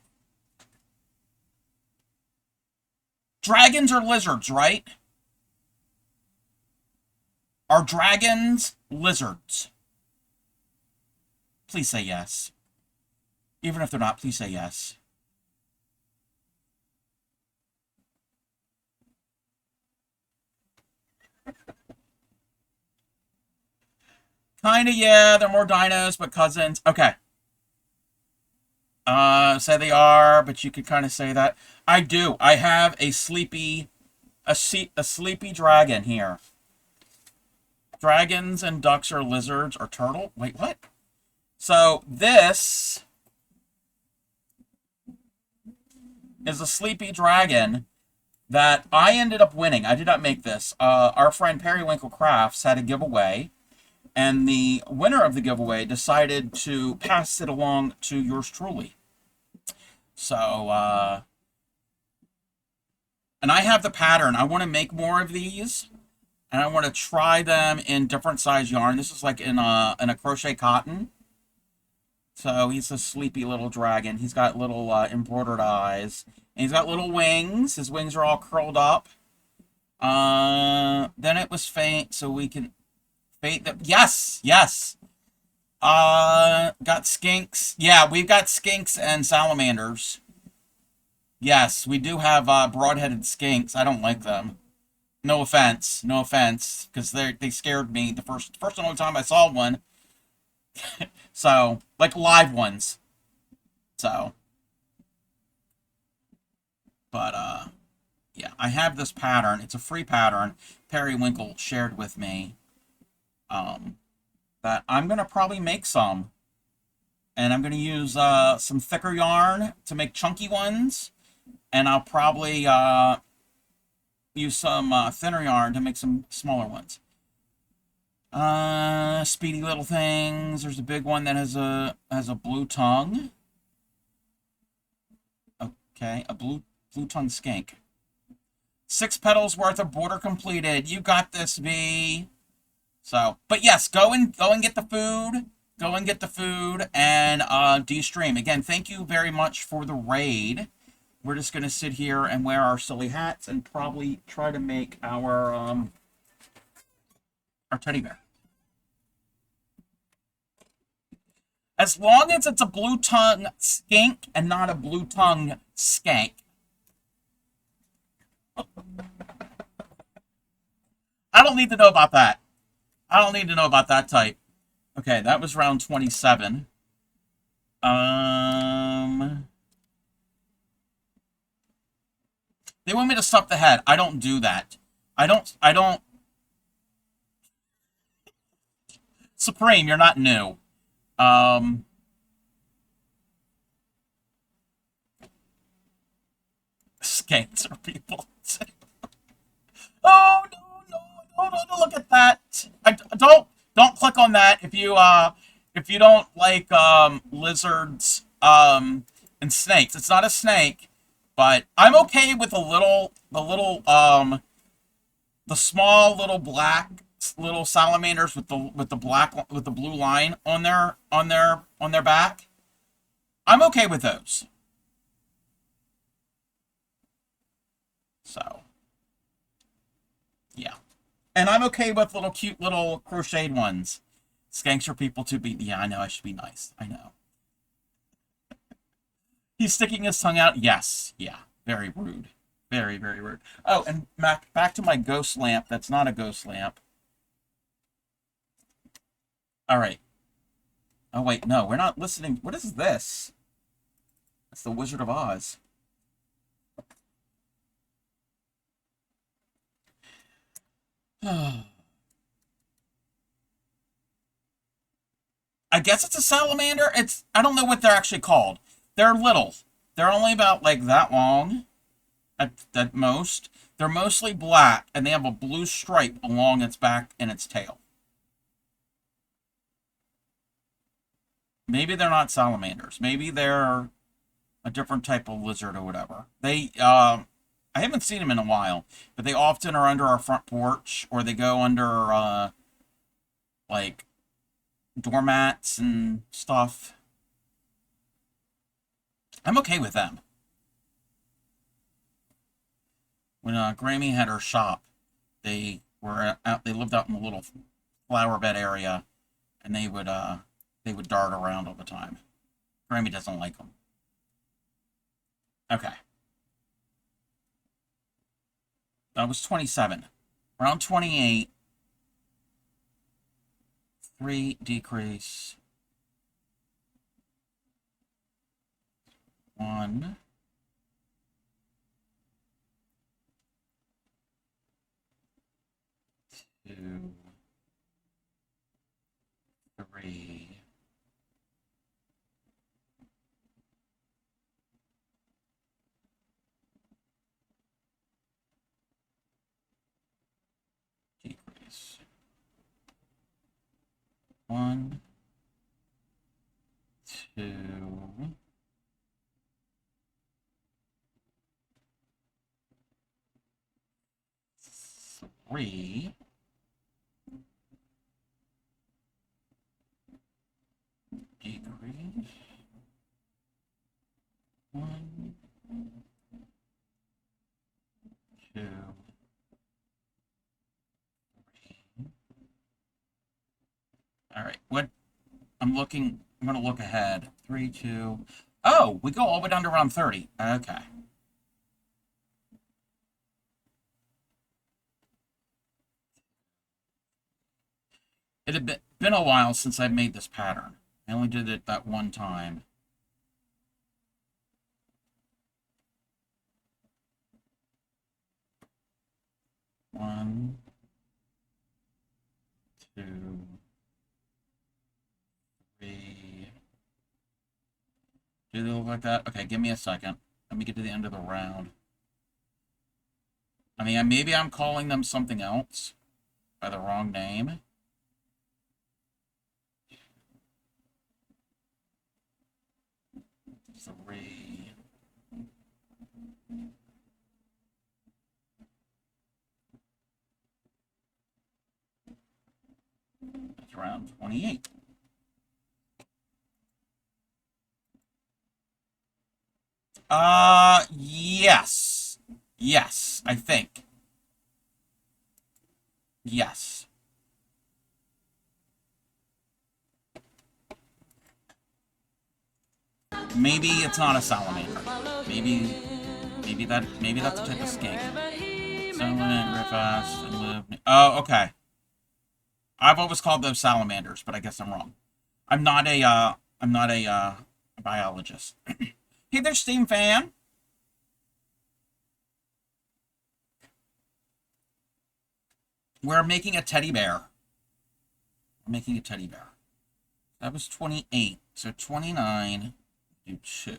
Dragons are lizards, right? Are dragons lizards? Please say yes. Even if they're not, please say yes. Kinda, yeah. They're more dinos, but cousins. Okay. Say they are, but you could kind of say that. I do. I have a sleepy dragon here. Dragons and ducks are lizards or turtle. Wait, what? So this is a sleepy dragon that I ended up winning. I did not make this. Our friend Periwinkle Crafts had a giveaway, and the winner of the giveaway decided to pass it along to yours truly. So, and I have the pattern. I want to make more of these, and I want to try them in different size yarn. This is like in a crochet cotton. So he's a sleepy little dragon. He's got little embroidered eyes. And he's got little wings. His wings are all curled up. Then it was faint, so we can fate them. Yes, yes. Got skinks. Yeah, we've got skinks and salamanders. Yes, we do have broad-headed skinks. I don't like them. No offense, because they scared me the first and only time I saw one. So, like live ones. So, but yeah, I have this pattern. It's a free pattern Periwinkle shared with me. That I'm gonna probably make some, and I'm gonna use some thicker yarn to make chunky ones, and I'll probably use some thinner yarn to make some smaller ones. Speedy little things. There's a big one that has a blue tongue. Okay, a blue tongue skink. 6 petals worth of border completed. You got this, V. So, but yes, go and get the food. Go and get the food and de-stream. Again, thank you very much for the raid. We're just gonna sit here and wear our silly hats and probably try to make our teddy bear. As long as it's a blue tongue skink and not a blue tongue skank. I don't need to know about that. I don't need to know about that type. Okay, that was round 27. They want me to suck the head. I don't do that. I don't. Supreme, you're not new. Skanks are people. Oh no, look at that. Don't click on that if you don't like lizards and snakes. It's not a snake, but I'm okay with the small little black little salamanders with the blue line on their back. I'm okay with those. So, yeah. And I'm okay with little cute little crocheted ones. Skanks are people to be. Yeah, I know, I should be nice. I know. He's sticking his tongue out. Yes. Yeah. Very rude. Very, very rude. Oh, and back to my ghost lamp. That's not a ghost lamp. All right. Oh, wait. No, we're not listening. What is this? That's the Wizard of Oz. I guess it's a salamander. I don't know what they're actually called. They're little. They're only about like that long at most. They're mostly black, and they have a blue stripe along its back and its tail. Maybe they're not salamanders. Maybe they're a different type of lizard or whatever. I haven't seen them in a while, but they often are under our front porch, or they go under, like, doormats and stuff. I'm okay with them. When Grammy had her shop, they lived out in a little flower bed area, and they would dart around all the time. Grammy doesn't like them. Okay. That was 27. Round 28. 3 decrease. 1. 2. 3. Decrease. 1. 2. 3. Decrease. 1. 2. 3. All right. What? I'm going to look ahead. 3, 2. Oh, we go all the way down to around 30. Okay. It had been a while since I made this pattern. I only did it that one time. One, 2, 3. Do they look like that? Okay, give me a second. Let me get to the end of the round. I mean, maybe I'm calling them something else by the wrong name. Three. That's round 28. Yes. Yes, I think. Yes. Maybe it's not a salamander. Maybe that's a type of skink. Salamander, riff fast, and live. Oh, okay. I've always called those salamanders, but I guess I'm wrong. I'm not a biologist. Hey there, Steam fan. We're making a teddy bear. We're making a teddy bear. That was 28. So 29, do 2.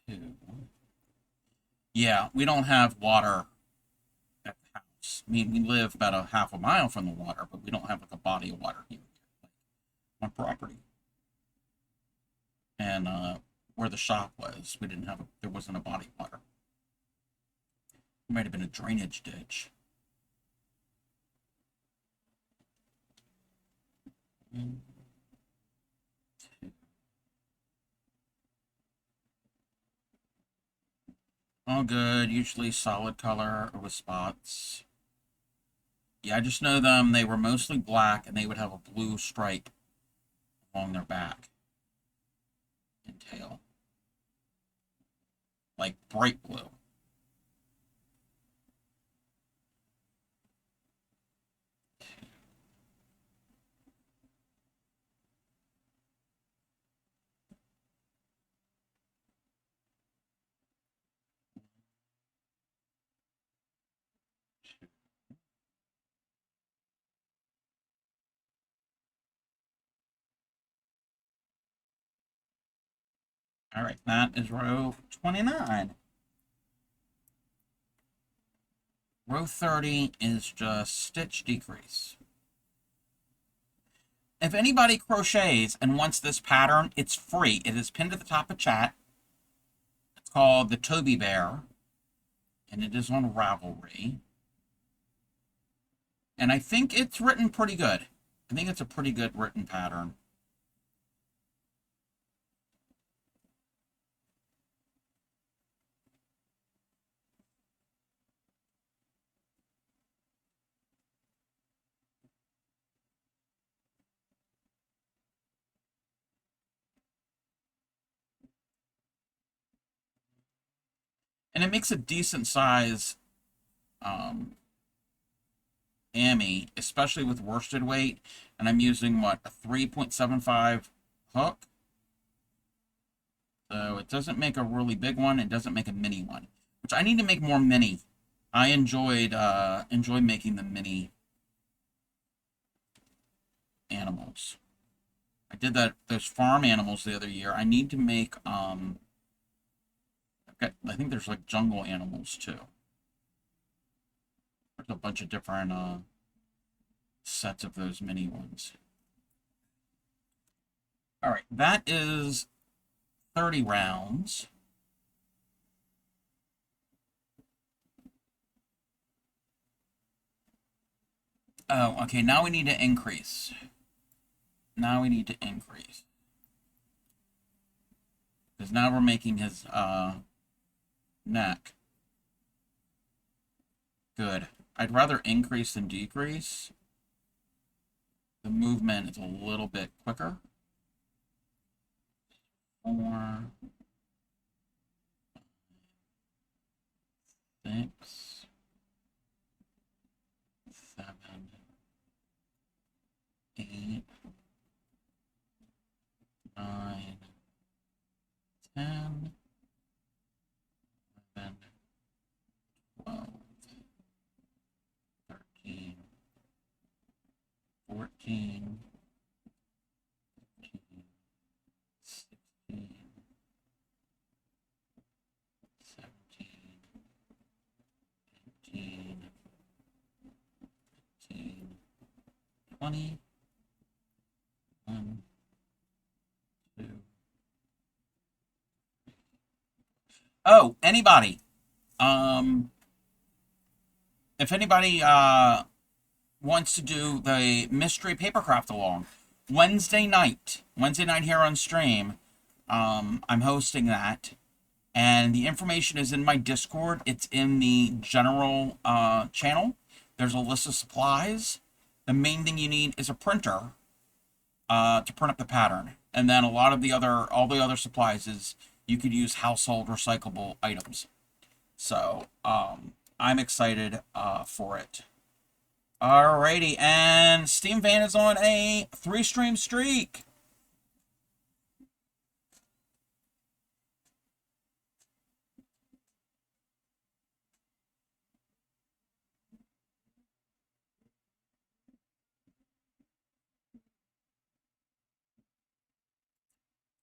2. Yeah, we don't have water at the house. I mean, we live about a half a mile from the water, but we don't have like a body of water here on property. And where the shop was, we didn't have there wasn't a body of water. It might have been a drainage ditch. One, 2. All good. Usually solid color or with spots. Yeah, I just know them. They were mostly black, and they would have a blue stripe along their back and tail. Like bright blue. All right, that is row 29. Row 30 is just stitch decrease. If anybody crochets and wants this pattern, it's free. It is pinned at the top of chat. It's called the Tobi Bear, and it is on Ravelry. And I think it's written pretty good. I think it's a pretty good written pattern. And it makes a decent size Ammy, especially with worsted weight. And I'm using, what, a 3.75 hook. So it doesn't make a really big one. It doesn't make a mini one, which I need to make more mini. I enjoy making the mini animals. I did those farm animals the other year. I need to make I think there's like jungle animals too. There's a bunch of different sets of those mini ones. All right, that is 30 rounds. Oh, okay, now we need to increase. Now we need to increase. Because now we're making his neck. Good. I'd rather increase than decrease. The movement is a little bit quicker. 4, 6, 7, 8, 9, 10, 11, 12, 13, 14, 15, 16, 17, 18, 19, 20, 1, 2. Oh, anybody. If anybody wants to do the mystery papercraft along, Wednesday night here on stream, I'm hosting that, and the information is in my Discord. It's in the general channel. There's a list of supplies. The main thing you need is a printer to print up the pattern, and then all the other supplies is you could use household recyclable items. So I'm excited for it. Alrighty, and Steam Van is on a 3-stream streak.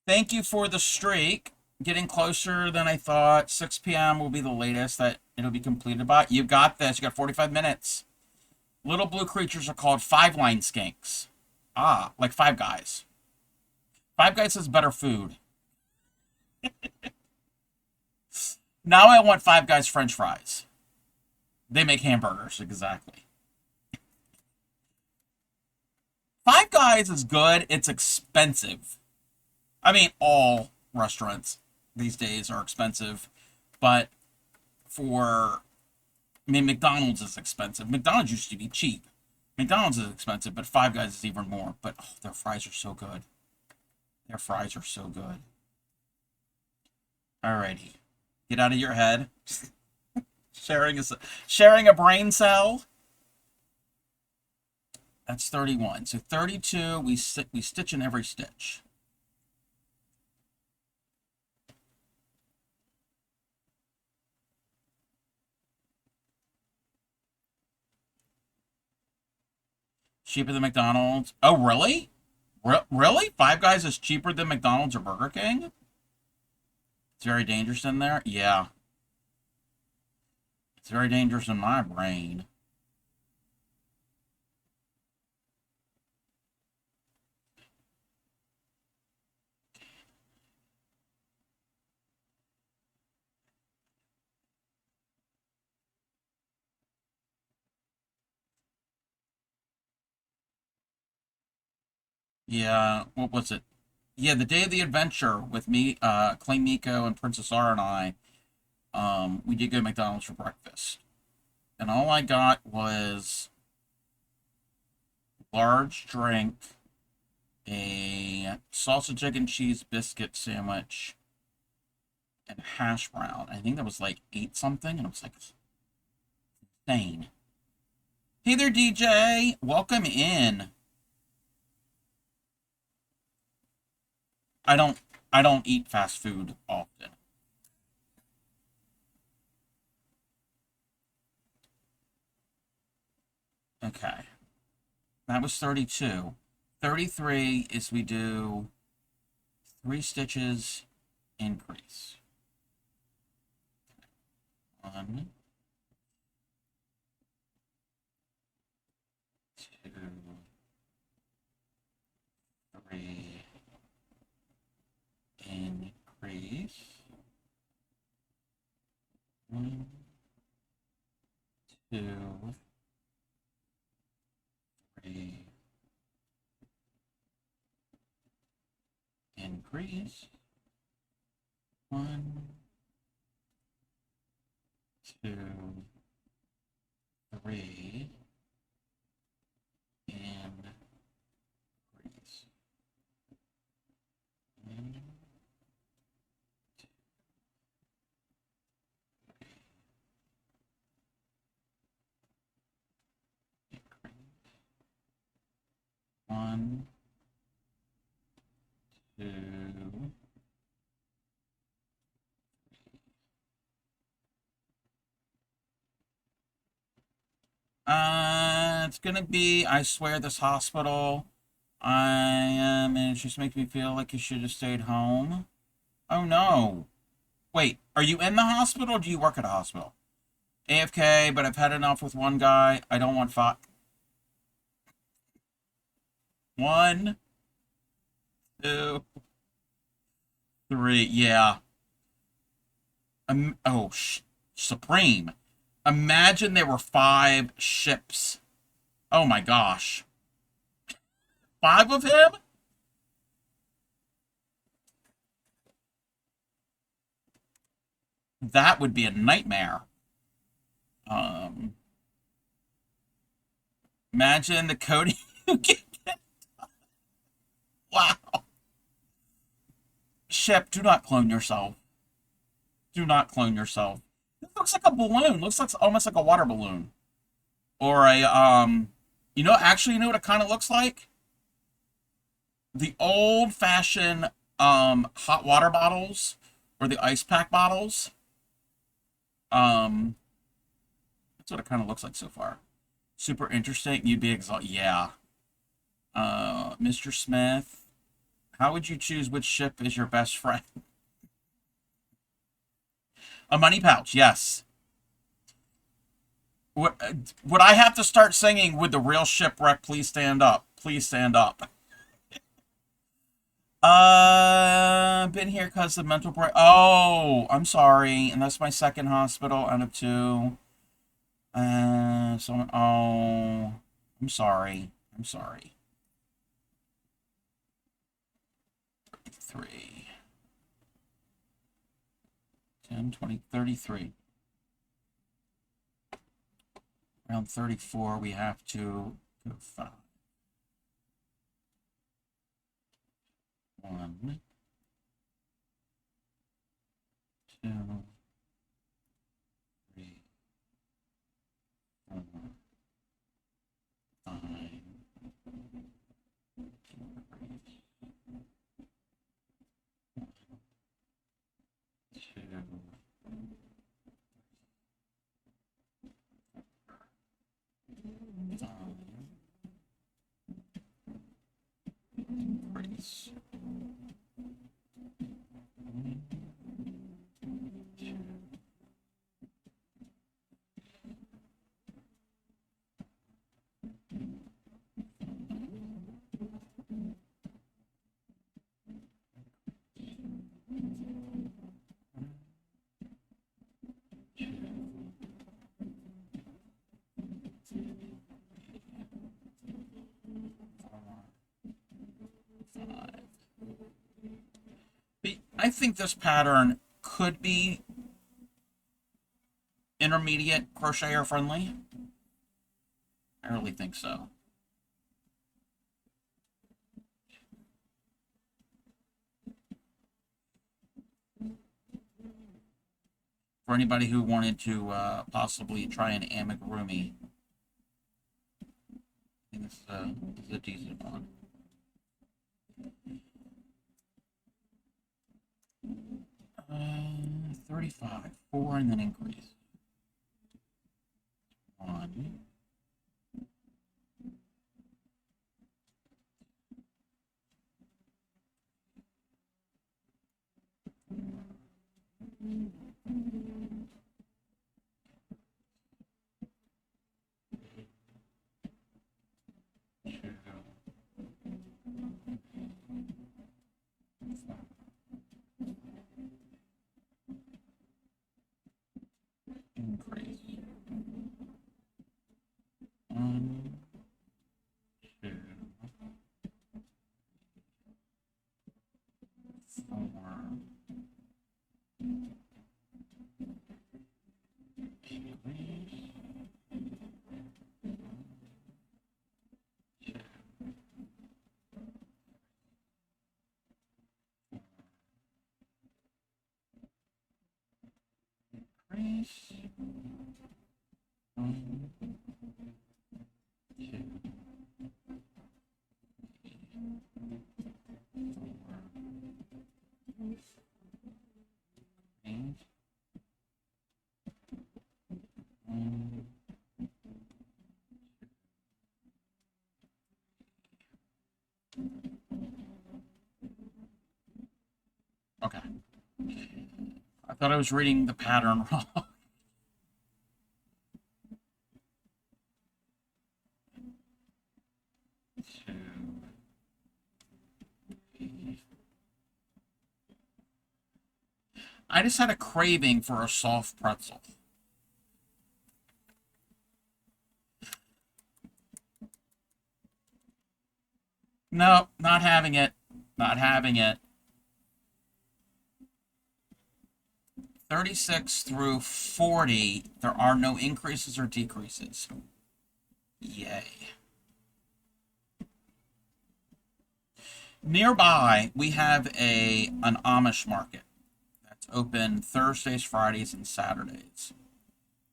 Thank you for the streak. Getting closer than I thought. 6 p.m. will be the latest that it'll be completed by. You got this. You got 45 minutes. Little blue creatures are called 5-line skinks. Ah, like Five Guys. Five Guys has better food. Now I want Five Guys French fries. They make hamburgers, exactly. Five Guys is good. It's expensive. I mean, all restaurants these days are expensive, but McDonald's is expensive. McDonald's used to be cheap. McDonald's is expensive, but Five Guys is even more. But their fries are so good. Their fries are so good. Alrighty. Get out of your head. Sharing a brain cell. That's 31. So 32, we stitch in every stitch. Cheaper than McDonald's. Oh, really? Really? Five Guys is cheaper than McDonald's or Burger King? It's very dangerous in there? Yeah. It's very dangerous in my brain. Yeah, what was it? Yeah, the day of the adventure with me, Clay Miko and Princess R and I, we did go to McDonald's for breakfast. And all I got was large drink, a sausage, egg, and cheese biscuit sandwich, and hash brown. I think that was like 8 something, and I was like, insane. Hey there, DJ. Welcome in. I don't eat fast food often. Okay. That was 32. 33 is we do 3 stitches increase. 1, 2, 3, increase. 1, 2, 3, increase. 1, 2, 3, increase. 1, 1, 2, it's gonna be, I swear this hospital, and it just makes me feel like you should have stayed home. Oh no. Wait, are you in the hospital or do you work at a hospital? AFK, but I've had enough with one guy. I don't want 5. 1, 2, 3, yeah. Oh, Supreme. Imagine there were 5 ships. Oh my gosh. 5 of him? That would be a nightmare. Imagine the coding you can get. Wow. Ship, do not clone yourself. Do not clone yourself. It looks like a balloon. Looks like almost like a water balloon. Or a, you know, actually, you know what it kind of looks like? The old-fashioned, hot water bottles, or the ice pack bottles. That's what it kind of looks like so far. Super interesting. You'd be exhausted. Yeah. Mr. Smith, how would you choose which ship is your best friend? A money pouch, yes. Would I have to start singing, "Would the real shipwreck please stand up? Please stand up." Been here because of mental break. Oh, I'm sorry. And that's my second hospital out of 2. Oh, I'm sorry. I'm sorry. 33. 10, 20, 33. Around 34, we have to go 5. 1, 2, 3, 4, 5. 2, increase. 2, I think this pattern could be intermediate crocheter friendly. I really think so. for anybody who wanted to possibly try an amigurumi. I think this is a decent one. 35, 4, and then increase. 1. Increase. 1, 2, 4. Increase. 1, 2, 4. Okay. I thought I was reading the pattern wrong. I just had a craving for a soft pretzel. No, not having it. Not having it. 36 through 40, there are no increases or decreases. Yay. Nearby, we have an Amish market that's open Thursdays, Fridays, and Saturdays.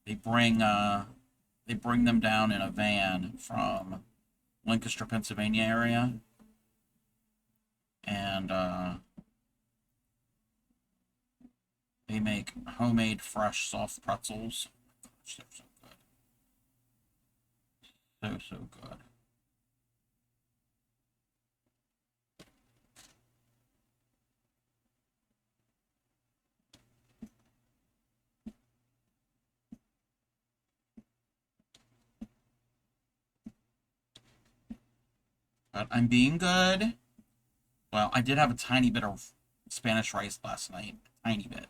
They bring them down in a van from Lancaster, Pennsylvania area, and they make homemade, fresh, soft pretzels. Gosh, they're so good. So good. But I'm being good. Well, I did have a tiny bit of Spanish rice last night. A tiny bit.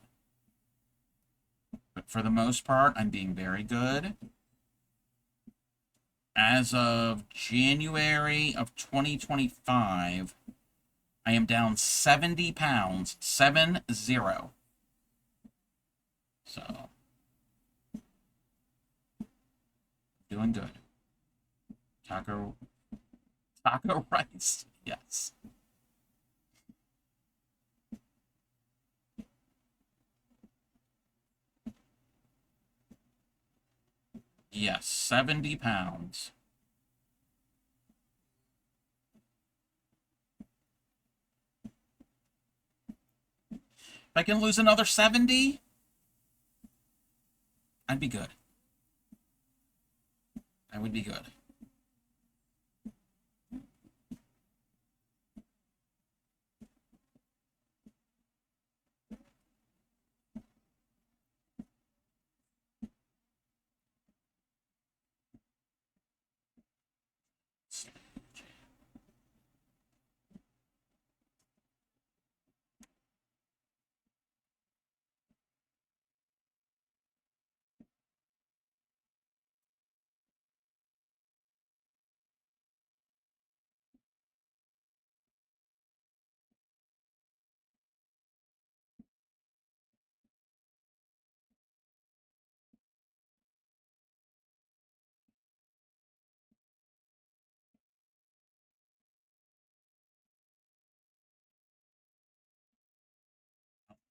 But for the most part, I'm being very good. As of January of 2025, I am down 70 pounds. 70. So, doing good. Taco rice. Yes. Yes, 70 pounds. If I can lose another 70, I'd be good. I would be good.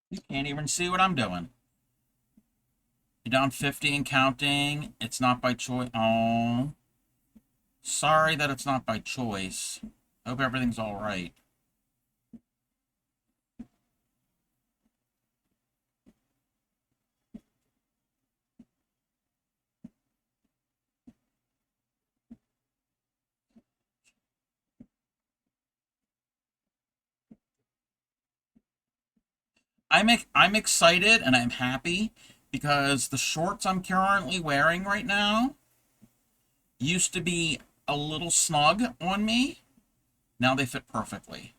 You can't even see what I'm doing. You're down 50 and counting. It's not by choice. Oh. Sorry that it's not by choice. Hope everything's all right. I'm excited and I'm happy because the shorts I'm currently wearing right now used to be a little snug on me. Now they fit perfectly.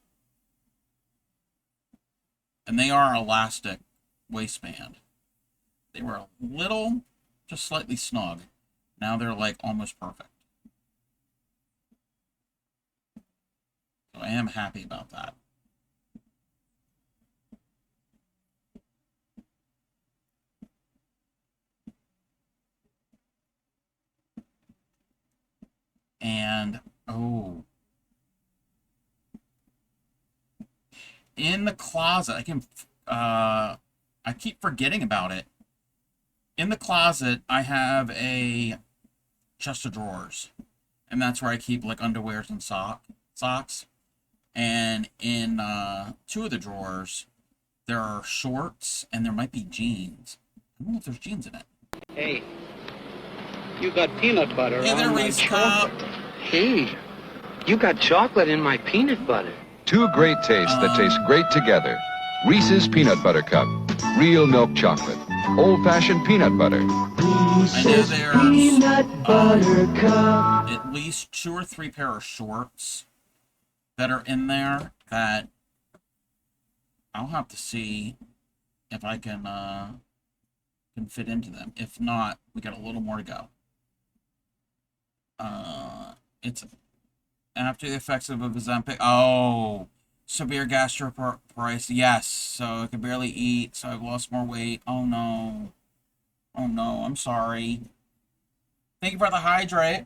And they are elastic waistband. They were a little, just slightly snug. Now they're like almost perfect. So I am happy about that. And, oh. In the closet, I keep forgetting about it. In the closet, I have a chest of drawers. And that's where I keep like underwears and socks. And in two of the drawers, there are shorts and there might be jeans. I don't know if there's jeans in it. Hey, you got peanut butter Hey there, on my Reese chocolate. Cup. Hey, you got chocolate in my peanut butter. Two great tastes that taste great together. Reese's Peanut Butter Cup. Real milk chocolate. Old-fashioned peanut butter. I know there's Peanut butter cup. at least 2 or 3 pair of shorts that are in there that I'll have to see if I can fit into them. If not, we got a little more to go. It's after the effects of a Ozempic. Oh, severe gastroparesis. Yes, so I could barely eat, so I've lost more weight. Oh no. Oh no, I'm sorry. Thank you for the hydrate.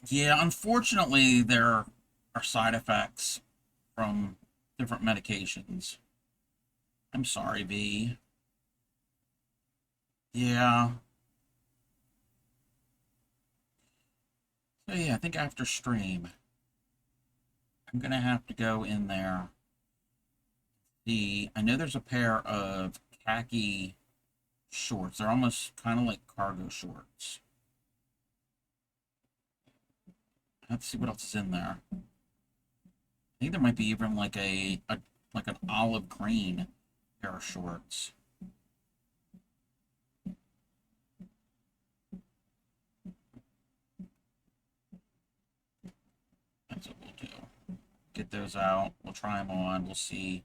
Yeah, unfortunately, there are side effects from different medications. I'm sorry, V. Yeah. So yeah, I think after stream, I'm gonna have to go in there. I know there's a pair of khaki shorts. They're almost kind of like cargo shorts. Let's see what else is in there. I think there might be even like like an olive green pair of shorts. That's what we'll do. Get those out. We'll try them on. We'll see.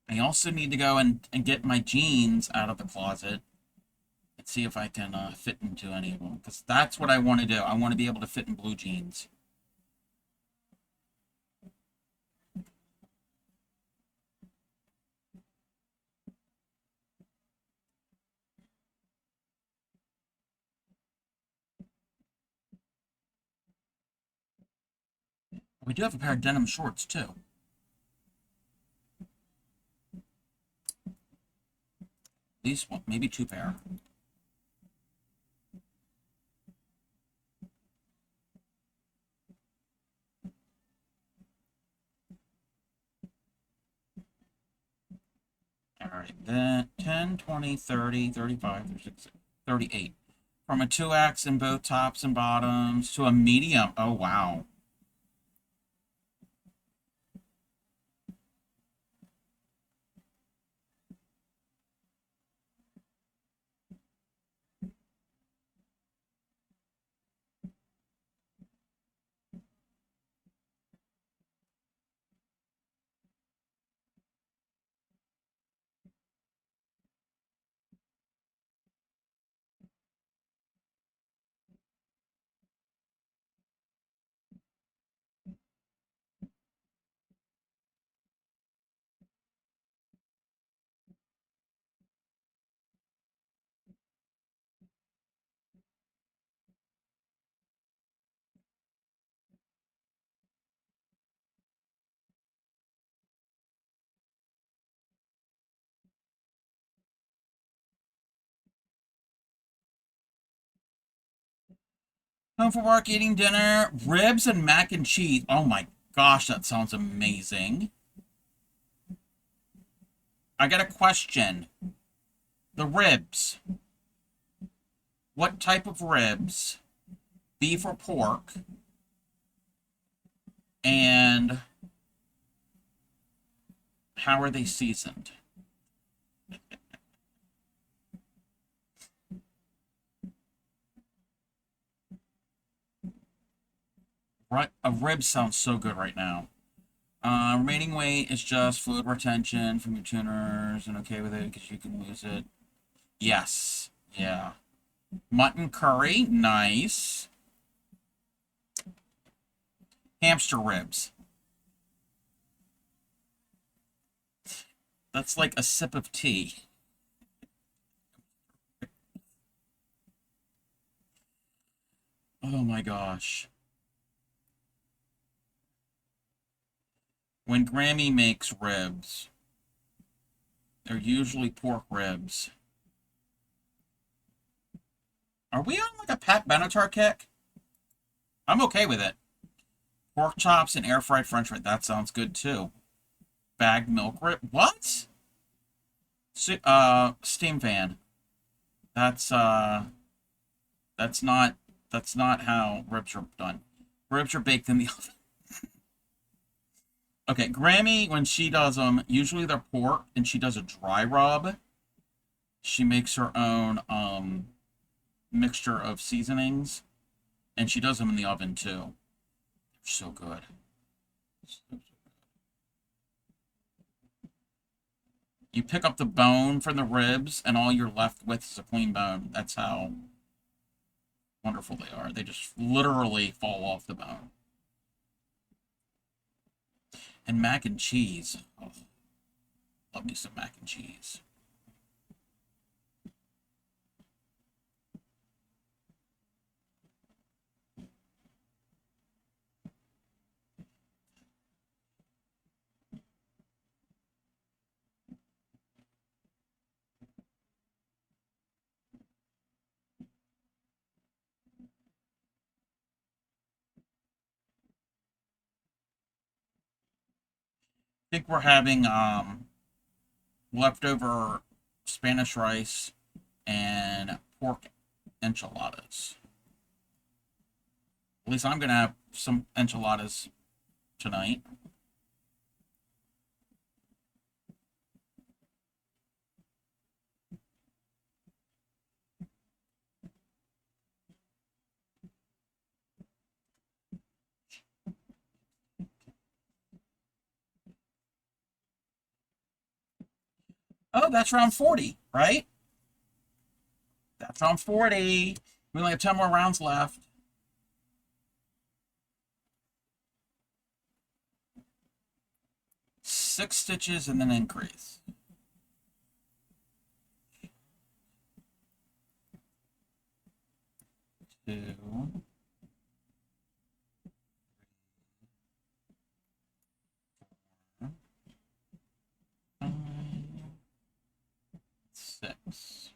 I also need to go and get my jeans out of the closet and see if I can fit into any of them. Because that's what I want to do. I want to be able to fit in blue jeans. We do have a pair of denim shorts, too. At least one, maybe 2 pair. Alright, then 10, 20, 30, 35, 36, 38. From a 2X in both tops and bottoms to a medium. Oh, wow. Home from work, eating dinner, ribs and mac and cheese. Oh my gosh, that sounds amazing. I got a question. The ribs. What type of ribs? Beef or pork? And how are they seasoned? Right, a rib sounds so good right now. Remaining weight is just fluid retention from your tuners, and okay with it because you can lose it. Yes, yeah. Mutton curry, nice. Hamster ribs. That's like a sip of tea. Oh my gosh. When Grammy makes ribs, they're usually pork ribs. Are we on like a Pat Benatar kick? I'm okay with it. Pork chops and air fried french fries. That sounds good too. Bagged milk rib. What? Steam fan. That's not how ribs are done. Ribs are baked in the oven. Okay, Grammy, when she does them, usually they're pork, and she does a dry rub. She makes her own mixture of seasonings, and she does them in the oven too. They're so good. You pick up the bone from the ribs, and all you're left with is a clean bone. That's how wonderful they are. They just literally fall off the bone. And mac and cheese. Oh, love me some mac and cheese. I think we're having leftover Spanish rice and pork enchiladas. At least I'm gonna have some enchiladas tonight. Oh, that's round 40, right? That's round 40. We only have 10 more rounds left. Six stitches and then increase. Two. 5, 6.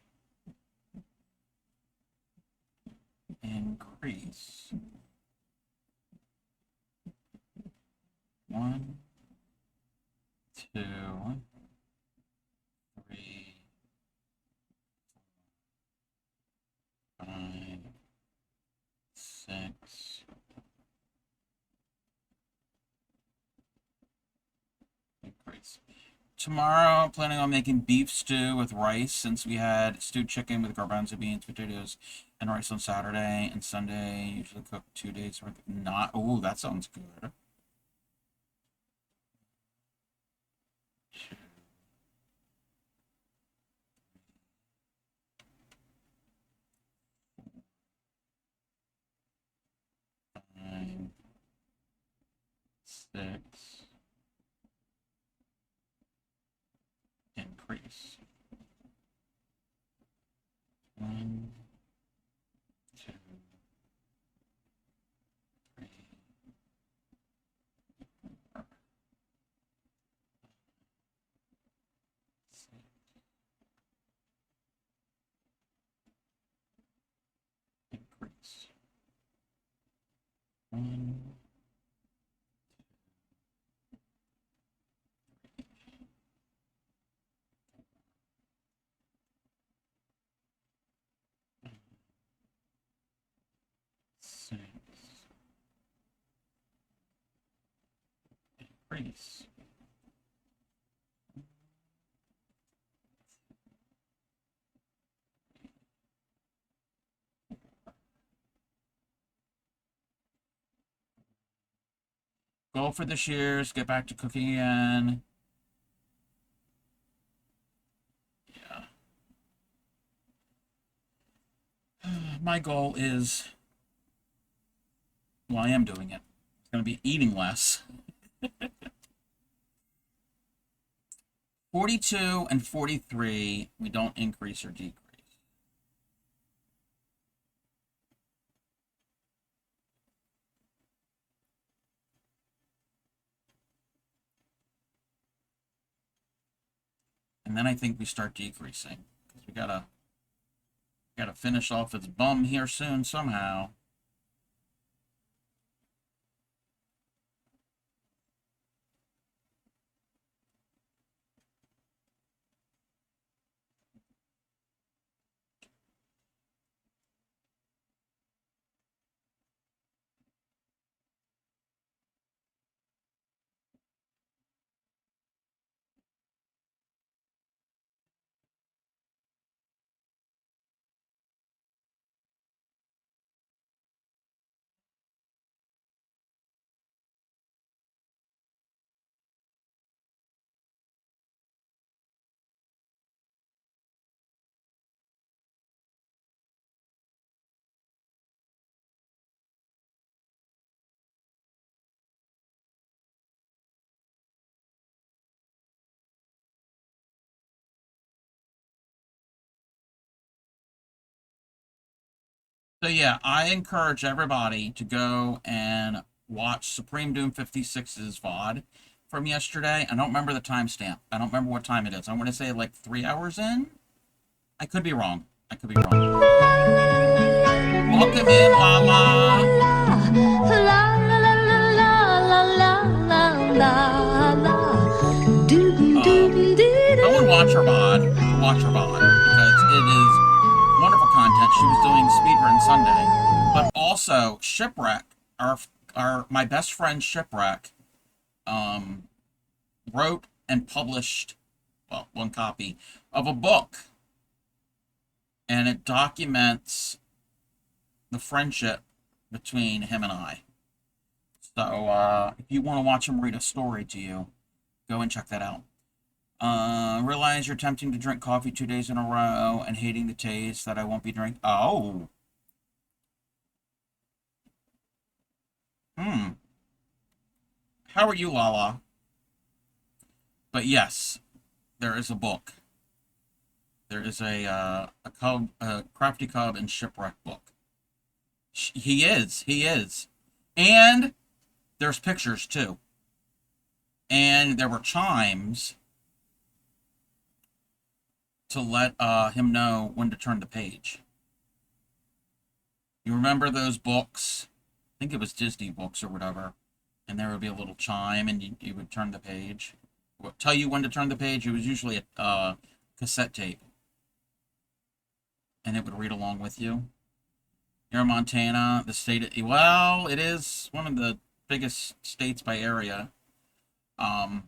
Increase. 1, 2, 3, 5, 6. Increase. Tomorrow, planning on making beef stew with rice since we had stewed chicken with garbanzo beans, potatoes, and rice on Saturday and Sunday. Usually cook 2 days worth. Not. Oh, that sounds good. 2, 5, 6. Increase. 1, 2, 3, 4, 6. Increase. 1, 6. Increase. Goal for this year is get back to cooking again. Yeah. My goal is, well, I am doing it. It's going to be eating less. 42 and 43, we don't increase or decrease. And then I think we start decreasing, because we gotta finish off its bum here soon somehow. So yeah, I encourage everybody to go and watch Supreme Doom 56's VOD from yesterday. I don't remember the timestamp. I don't remember what time it is. I want to say like 3 hours in. I could be wrong. I could be wrong. Welcome in, Lala. Go and watch her VOD. Watch her VOD because it is wonderful content. She was doing Speedrun Sunday, but also Shipwreck, my best friend Shipwreck, wrote and published, well, one copy of a book, and it documents the friendship between him and I. So if you want to watch him read a story to you, go and check that out. Realize you're attempting to drink coffee 2 days in a row and hating the taste that I won't be drinking. Oh. How are you, Lala? But yes, there is a book. There is a Crafty Cub and Shipwreck book. He is. And there's pictures too. And there were chimes to let him know when to turn the page. You remember those books? I think it was Disney books or whatever. And there would be a little chime and you would turn the page. It would tell you when to turn the page. It was usually a cassette tape. And it would read along with you. You're in Montana, the state, well, it is one of the biggest states by area. But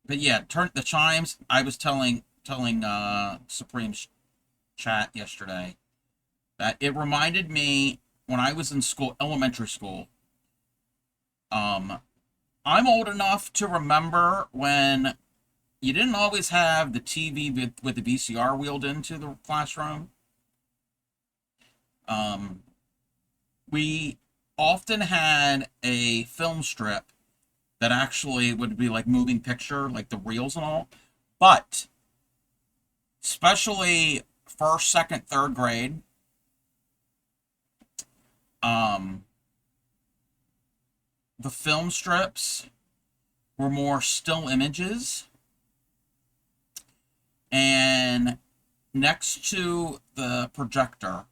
yeah, turn the chimes. I was telling Supreme's chat yesterday that it reminded me when I was in school, elementary school. I'm old enough to remember when you didn't always have the TV with the VCR wheeled into the classroom. We often had a film strip that actually would be like moving picture, like the reels and all. But especially first, second, third grade, the film strips were more still images, and next to the projector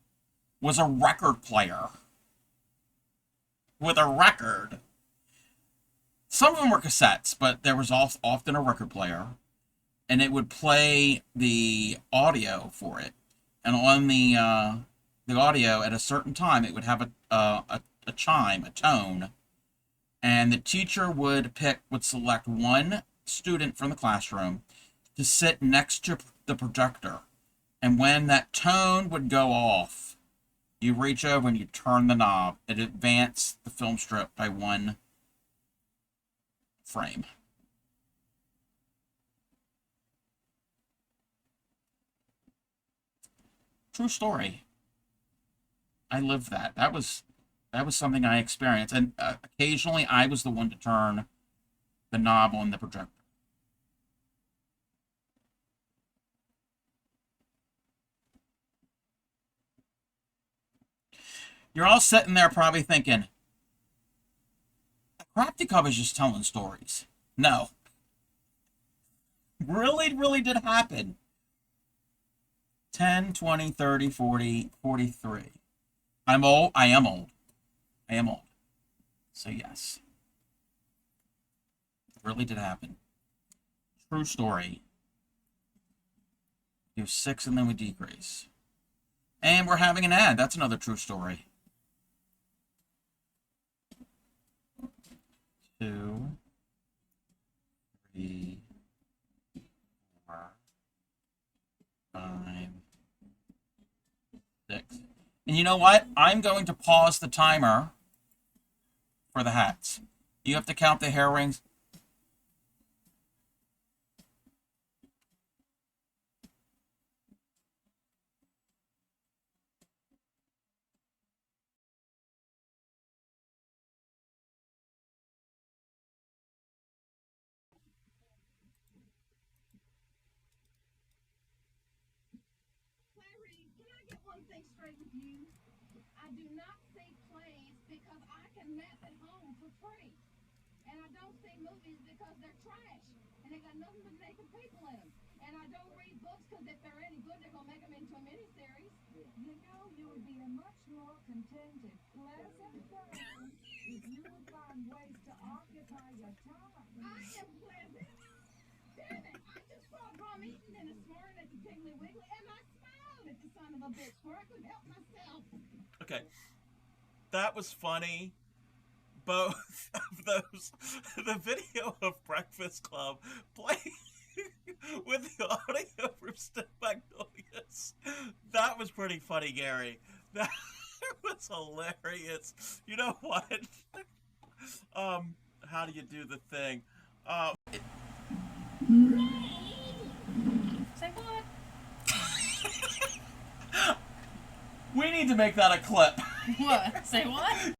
was a record player. with a record. Some of them were cassettes, but there was often a record player, and it would play the audio for it. And on the audio, at a certain time, it would have a chime, a tone, and the teacher would select one student from the classroom to sit next to the projector. And when that tone would go off, you reach over and you turn the knob. It advanced the film strip by one frame. True story. I lived that. That was something I experienced. And occasionally I was the one to turn the knob on the projector. You're all sitting there probably thinking, Crafty Cub is just telling stories. No. Really did happen. 10, 20, 30, 40, 43. I'm old. I am old. I am old. So yes. Really did happen. True story. Do 6 and then we decrease. And we're having an ad. That's another true story. 2, 3, 4, 5, 6. And you know what? I'm going to pause the timer for the hats. You have to count the hair rings. Straight with you. I do not see plays because I can nap at home for free. And I don't see movies because they're trash. And they got nothing but naked people in them. And I don't read books because if they're any good, they're going to make them into a miniseries. You know, you would be a much more contented, pleasant person if you would find ways to occupy your time. I am pleasant. Damn it, I just saw Drum Eaton in this morning at the Piggly Wiggly, and I smiled at the son of a bitch where I couldn't help myself. Okay. That was funny. Both of those, the video of Breakfast Club playing with the audio from Stiff Magnolias. That was pretty funny, Gary. That was hilarious. You know what? How do you do the thing? Say what? We need to make that a clip. What? Say what?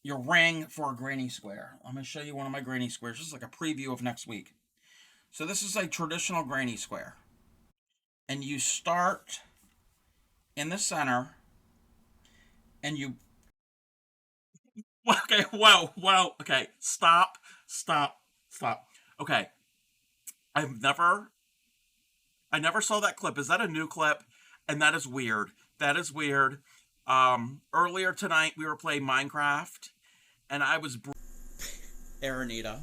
Your ring for a granny square. I'm going to show you one of my granny squares. This is like a preview of next week. So this is a traditional granny square. And you start in the center and you... Okay, whoa. Okay, stop. Okay. I never saw that clip. Is that a new clip? And that is weird. That is weird. Earlier tonight, we were playing Minecraft, and I was... Aranita.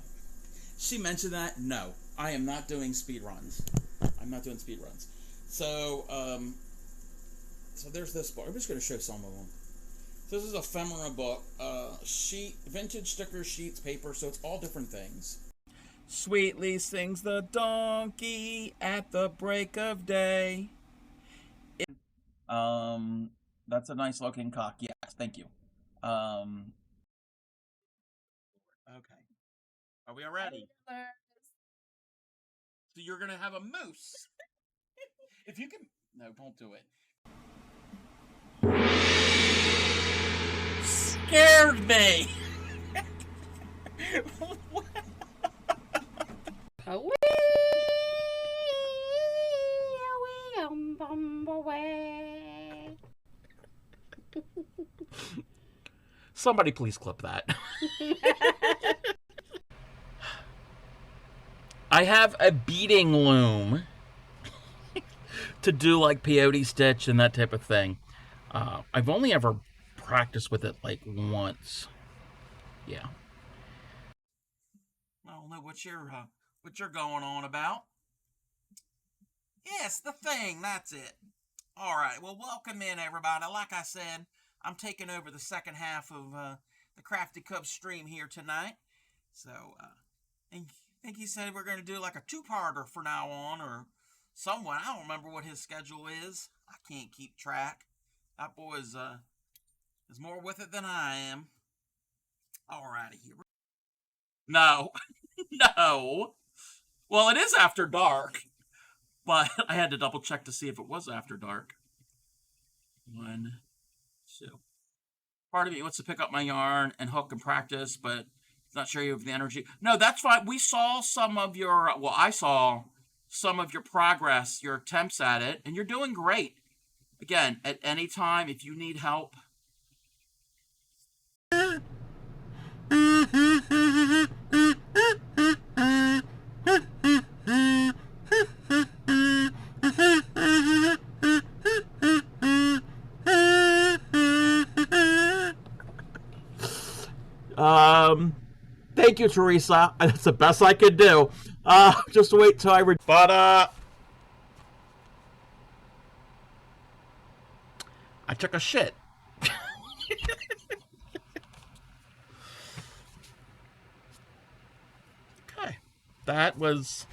She mentioned that. No, I am not doing speed runs. I'm not doing speed runs. So, so there's this book. I'm just going to show some of them. So this is a ephemera book. Vintage stickers, sheets, paper, so it's all different things. Sweetly sings the donkey at the break of day. That's a nice looking cock. Yes, thank you. Okay. Are we all ready? So you're gonna have a moose. If you can... No, don't do it. Scared me! Somebody please clip that. I have a beading loom to do like peyote stitch and that type of thing. I've only ever practice with it like once. Yeah. I don't know what you're going on about. Yes, the thing. That's it. All right. Well, welcome in, everybody. Like I said, I'm taking over the second half of the Crafty Cub stream here tonight. So, I think he said we're going to do like a two-parter from now on, or someone. I don't remember what his schedule is. I can't keep track. That boy is more with it than I am. All righty here. No. No. Well, it is after dark, but I had to double check to see if it was after dark. 1, 2. Part of me wants to pick up my yarn and hook and practice, but not sure you have the energy. No, that's fine. We saw some of your, well, I saw some of your progress, your attempts at it, and you're doing great. Again, at any time, if you need help. Thank you, Teresa. That's the best I could do. Just wait till I but I took a shit. Okay. That was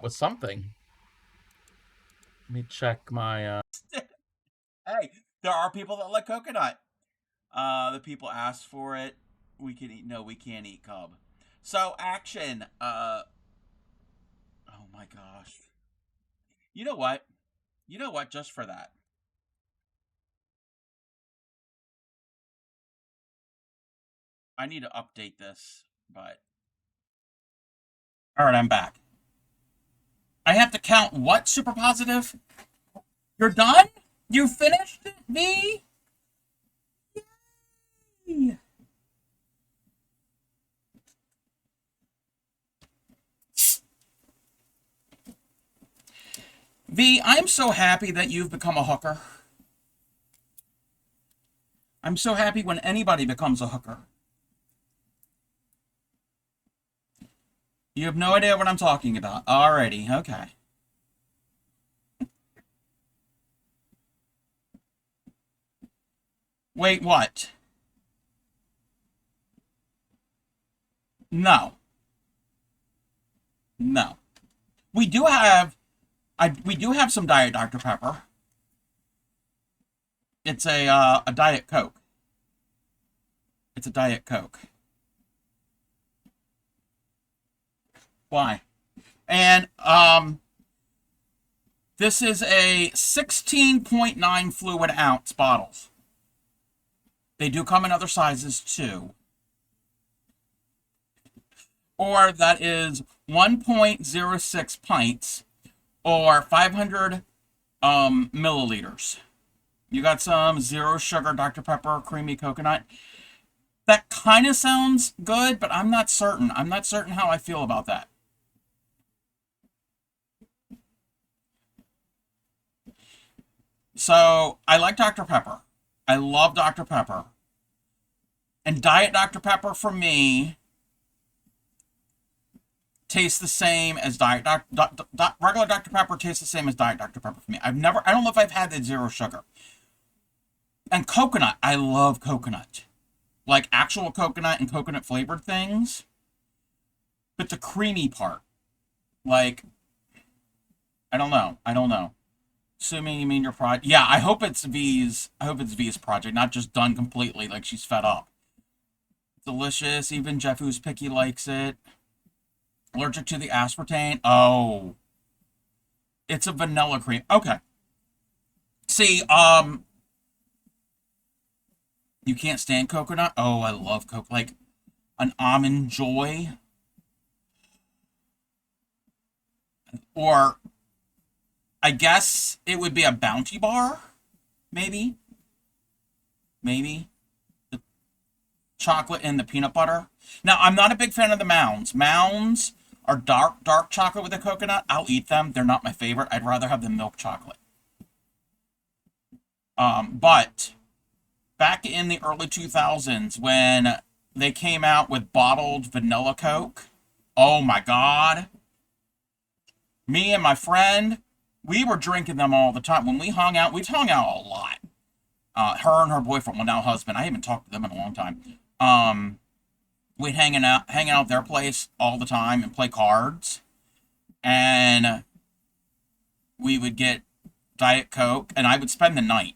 something. Let me check my Hey, there are people that like coconut. The people asked for it. We can eat. No, we can't eat cub. So action. Oh my gosh. You know what? You know what? Just for that. I need to update this, but. Alright, I'm back. I have to count what, super positive? You're done? You finished it, V? Yay! V, I'm so happy that you've become a hooker. I'm so happy when anybody becomes a hooker. You have no idea what I'm talking about. Alrighty, okay. Wait, what? No. No. We do have some Diet Dr. Pepper. It's a Diet Coke. It's a Diet Coke. Why? And this is a 16.9 fluid ounce bottles. They do come in other sizes too. Or that is 1.06 pints or 500 milliliters. You got some zero sugar Dr. Pepper creamy coconut. That kind of sounds good, but I'm not certain. I'm not certain how I feel about that. So, I like Dr. Pepper. I love Dr. Pepper. And Diet Dr. Pepper for me tastes the same as regular Dr. Pepper tastes the same as Diet Dr. Pepper for me. I don't know if I've had the zero sugar. And coconut, I love coconut. Like actual coconut and coconut flavored things. But the creamy part, like, I don't know. Assuming you mean your project. Yeah, I hope it's V's project, not just done completely, like she's fed up. Delicious, even Jeff Who's Picky likes it. Allergic to the aspartame. Oh. It's a vanilla cream. Okay. See, you can't stand coconut? Oh, I love coconut. Like, an almond joy. Or, I guess it would be a Bounty bar? Maybe? Maybe? The chocolate and the peanut butter. Now, I'm not a big fan of the Mounds. Mounds are dark chocolate with a coconut. I'll eat them. They're not my favorite. I'd rather have the milk chocolate. But back in the early 2000s, when they came out with bottled vanilla Coke, oh my God. Me and my friend, we were drinking them all the time. When we hung out, we've hung out a lot. Her and her boyfriend, well, now husband, I haven't talked to them in a long time. We'd hang out at their place all the time and play cards. And we would get Diet Coke, and I would spend the night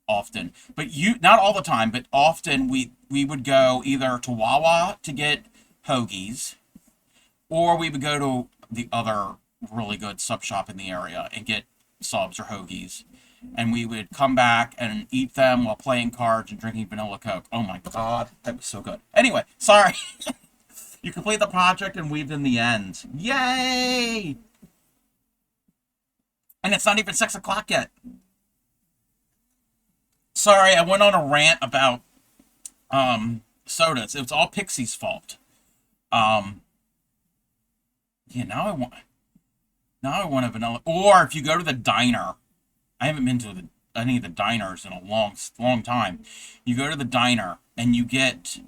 often. But not all the time, but often we would go either to Wawa to get hoagies, or we would go to the other really good sub shop in the area and get subs or hoagies. And we would come back and eat them while playing cards and drinking vanilla Coke. Oh my God, that was so good. Anyway, sorry. You complete the project and weaved in the end. Yay! And it's not even 6 o'clock yet. Sorry, I went on a rant about sodas. It was all Pixie's fault. Yeah, now I want a vanilla. Or if you go to the diner, I haven't been to any of the diners in a long time. You go to the diner and you get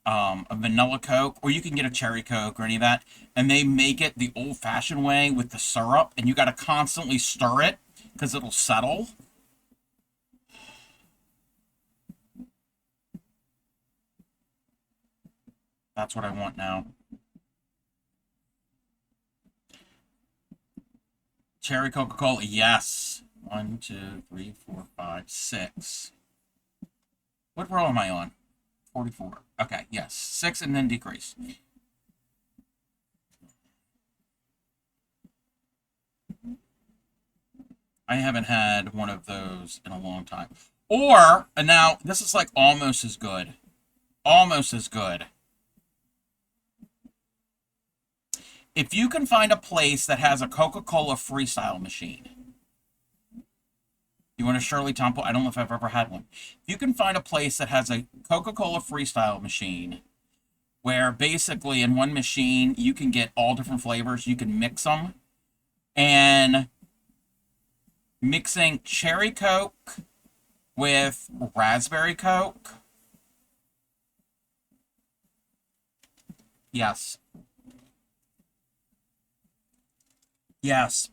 a vanilla Coke, or you can get a cherry Coke or any of that, and they make it the old-fashioned way with the syrup, and you got to constantly stir it because it'll settle. That's what I want now. Cherry Coca-Cola, yes. 1, 2, 3, 4, 5, 6. What row am I on? 44. Okay, yes. 6 and then decrease. I haven't had one of those in a long time. Or, and now, this is like almost as good. Almost as good. If you can find a place that has a Coca-Cola freestyle machine. You want a Shirley Temple? I don't know if I've ever had one. If you can find a place that has a Coca-Cola freestyle machine, where basically in one machine you can get all different flavors, you can mix them, and mixing cherry Coke with raspberry Coke. Yes. Yes.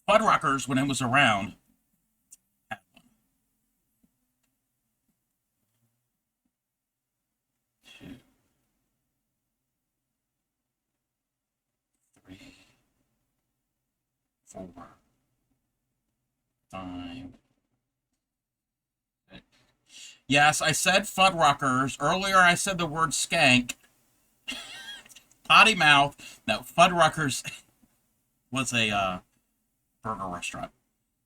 Fuddruckers, when it was around, had one. 2, 3, 4, 5. Yes, I said Fuddruckers. Earlier I said the word skank. Potty mouth. No, Fuddruckers was a burger restaurant.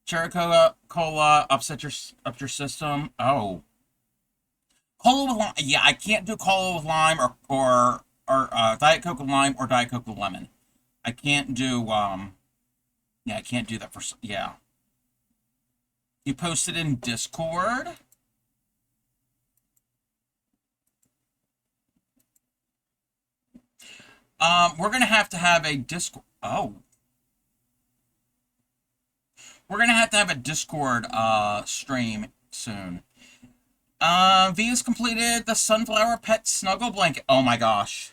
Cherry Cola upset your system. Oh. Cola with lime. Yeah, I can't do cola with lime or Diet Coke with lime or Diet Coke with lemon. I can't do yeah, I can't do that for yeah. You posted in Discord? We're gonna have to have a Discord. Oh. We're gonna have to have a Discord stream soon. V has completed the Sunflower Pet Snuggle Blanket. Oh my gosh.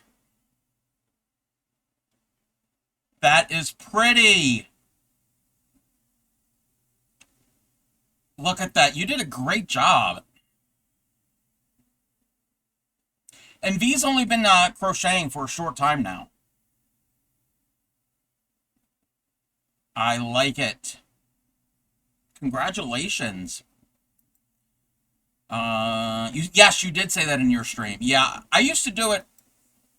That is pretty. Look at that. You did a great job. And V's only been crocheting for a short time now. I like it. Congratulations. Yes, you did say that in your stream. Yeah, I used to do it,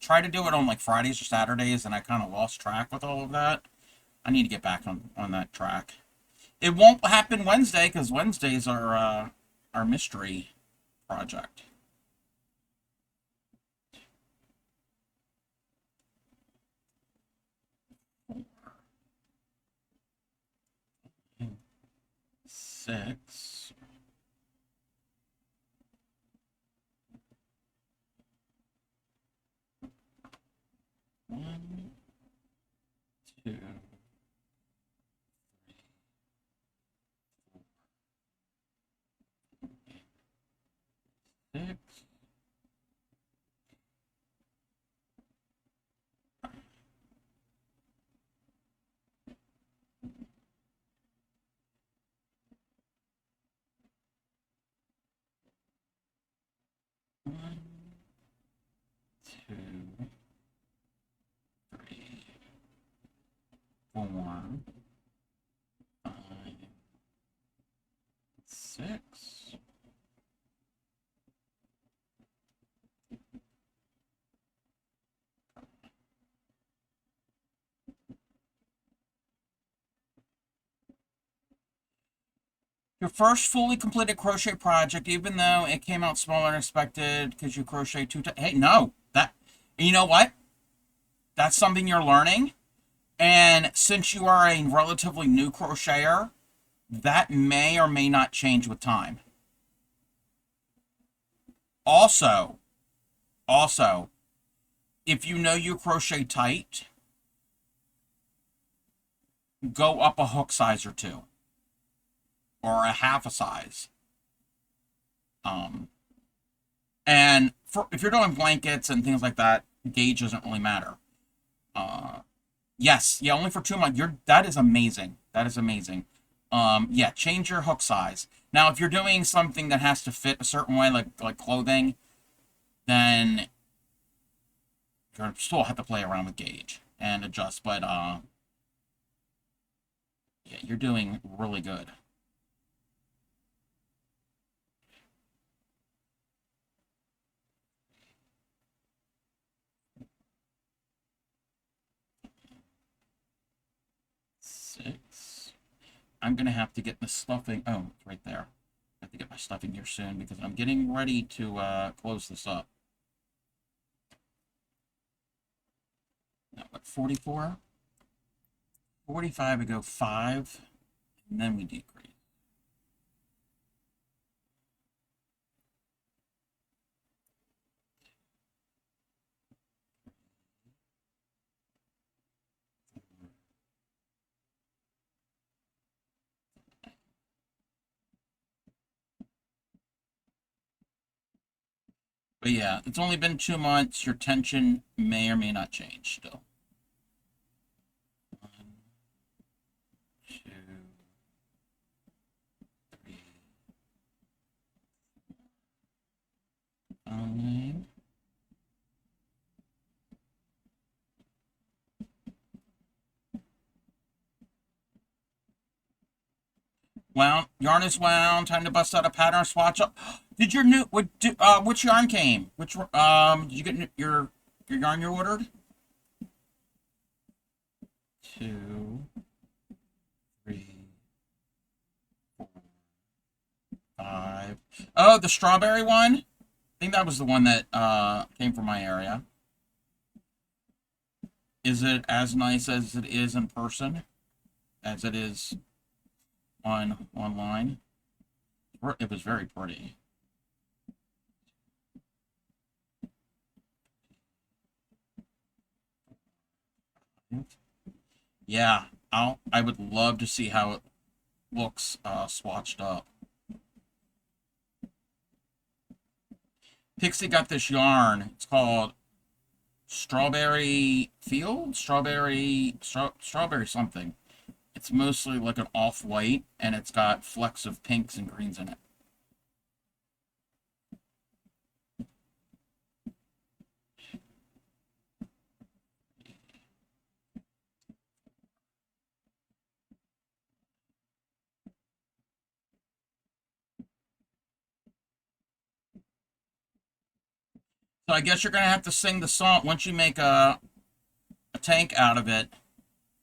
try to do it on like Fridays or Saturdays, and I kind of lost track with all of that. I need to get back on that track. It won't happen Wednesday, because Wednesdays are our mystery project. Six. One, 2, 3, 4, 1, 2, 3, 4, 5, 6. Your first fully completed crochet project, even though it came out smaller than expected because you crocheted 2 times. Hey, no, you know what? That's something you're learning. And since you are a relatively new crocheter, that may or may not change with time. Also, if you know you crochet tight, go up a hook size or 2. Or a half a size. And if you're doing blankets and things like that, gauge doesn't really matter. Yes, yeah, only for 2 months. That is amazing. That is amazing. Yeah, change your hook size. Now, if you're doing something that has to fit a certain way, like clothing, then you're still have to play around with gauge and adjust. But yeah, you're doing really good. I'm going to have to get the stuffing. Oh, it's right there. I have to get my stuffing here soon because I'm getting ready to close this up. Now, what, 44? 45, we go 5, and then we decrease. But yeah, it's only been 2 months. Your tension may or may not change still. 1, 2, 3, 5. Wound, yarn is wound. Time to bust out a pattern swatch up. Did your new which yarn came? Which did you get your yarn you ordered? 2, 3, 4, 5. Oh, the strawberry one? I think that was the one that came from my area. Is it as nice as it is in person? As it is online? It was very pretty. Yeah, I would love to see how it looks swatched up. Pixie got this yarn. It's called Strawberry Field? Strawberry something. It's mostly like an off-white, and it's got flecks of pinks and greens in it. So I guess you're going to have to sing the song. Once you make a tank out of it,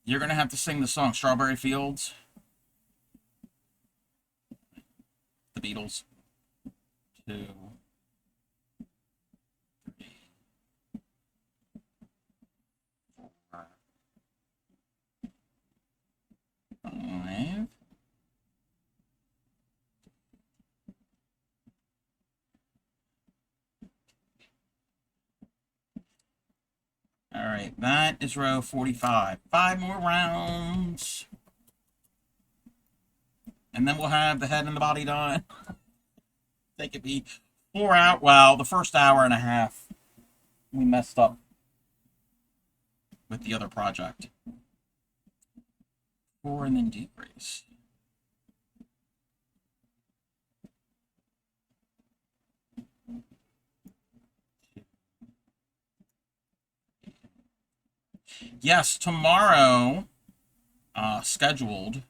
you're going to have to sing the song Strawberry Fields. The Beatles. 2, 3, 4, 5. All right, that is row 45. 5 more rounds. And then we'll have the head and the body done. They could be 4 hours. Well, the first hour and a half, we messed up with the other project. 4 and then decrease. Yes, tomorrow, scheduled,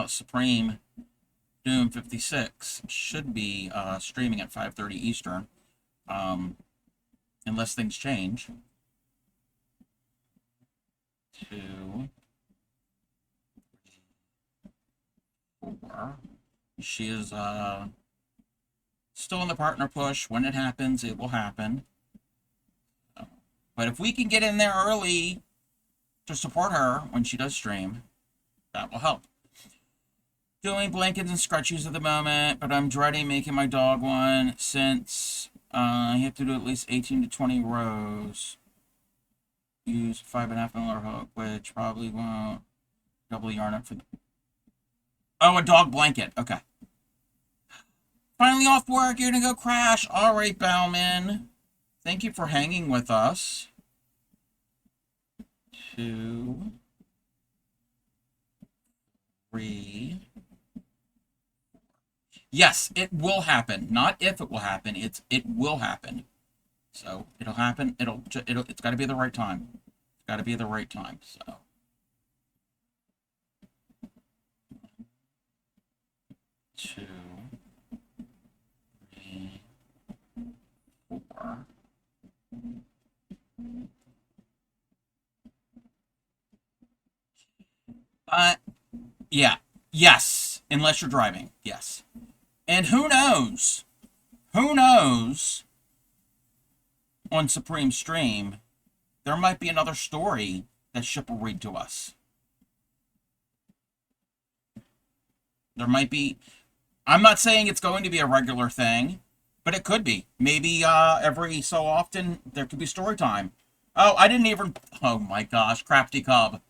Supreme Doom 56 should be streaming at 5:30 Eastern, unless things change. 2, 4. She is still in the partner push. When it happens, it will happen. But if we can get in there early to support her when she does stream, that will help. Doing blankets and scrunchies at the moment, but I'm dreading making my dog one since you have to do at least 18 to 20 rows. Use 5.5 mm hook, which probably won't double yarn up for the... Oh, a dog blanket. Okay. Finally off work. You're gonna go crash. All right, Bauman. Thank you for hanging with us. 2, 3. Yes, it will happen. Not if it will happen. It will happen. So it'll happen. It's got to be the right time. It's got to be the right time. So. 2, 3, 4. Yeah. Yes. Unless you're driving. Yes. And who knows? Who knows? On Supreme Stream, there might be another story that Ship will read to us. There might be... I'm not saying it's going to be a regular thing, but it could be. Maybe every so often there could be story time. Oh, I didn't even... Oh my gosh, Crafty Cub.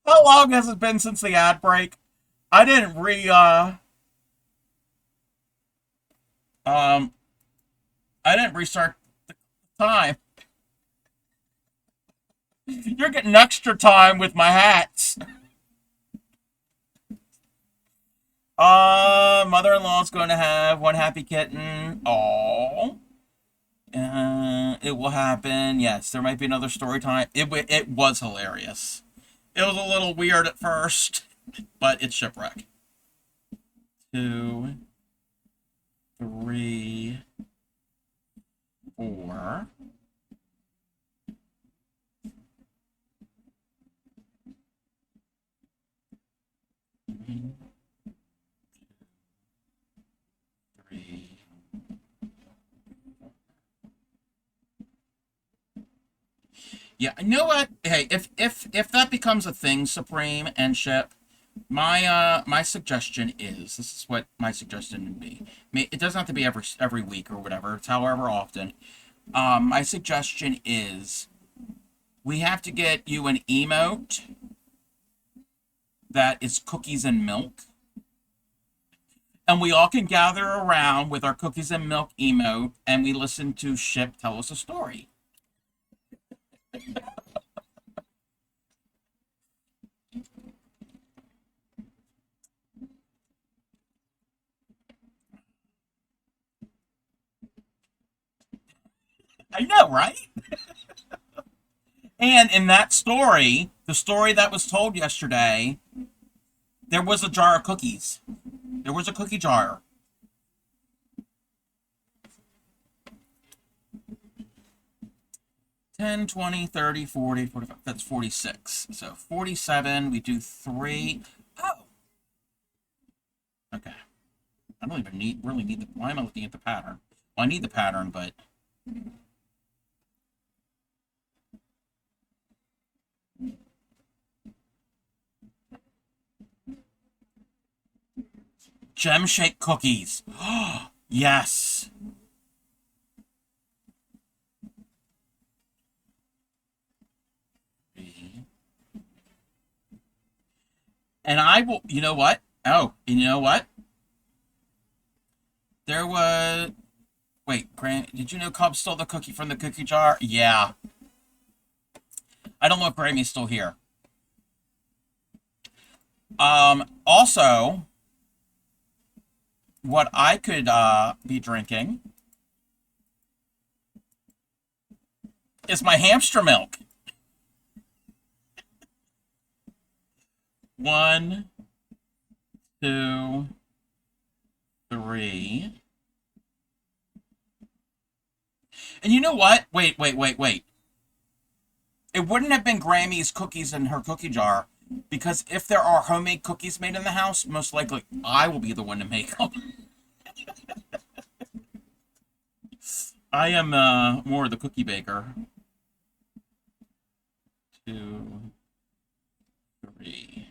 How long has it been since the ad break? I didn't I didn't restart the time. You're getting extra time with my hats. Mother-in-law's going to have one happy kitten. Aww. It will happen. Yes, there might be another story time. It was hilarious. It was a little weird at first, but it's Shipwreck. 2, 3, 4. Yeah, you know what? Hey, if that becomes a thing, Supreme and Ship, my suggestion is, this is what my suggestion would be. It doesn't have to be every week or whatever. It's however often. My suggestion is we have to get you an emote that is cookies and milk. And we all can gather around with our cookies and milk emote and we listen to Ship tell us a story. I know, right? And in that story, the story that was told yesterday, there was a jar of cookies. There was a cookie jar. $10, $20, $30, $40, $45. That's 46. So 47, we do 3. Oh! Okay. I don't even really need the... Why am I looking at the pattern? Well, I need the pattern, but... Gem shake cookies. Yes. And I will, you know what? Oh, and you know what? There was, wait, Grant, did you know Cub stole the cookie from the cookie jar? Yeah. I don't know if Grammy's still here. Also, what I could be drinking is my hamster milk. 1, 2, 3. And you know what? Wait. It wouldn't have been Grammy's cookies in her cookie jar, because if there are homemade cookies made in the house, most likely I will be the one to make them. I am more the cookie baker. 2, 3.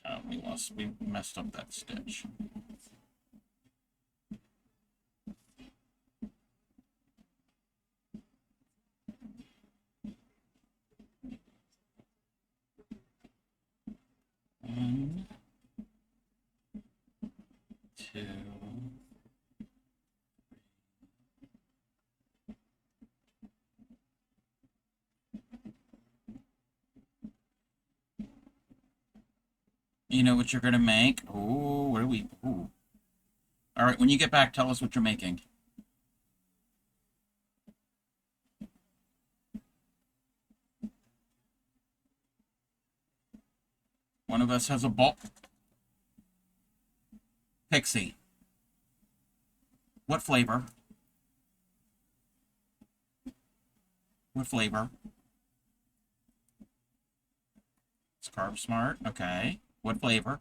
Oh, we messed up that stitch. One, 2. You know what you're gonna make? Oh, what are we? Ooh. All right, when you get back, tell us what you're making. One of us has a bowl. Pixie. What flavor? What flavor? It's Carb Smart. Okay. What flavor?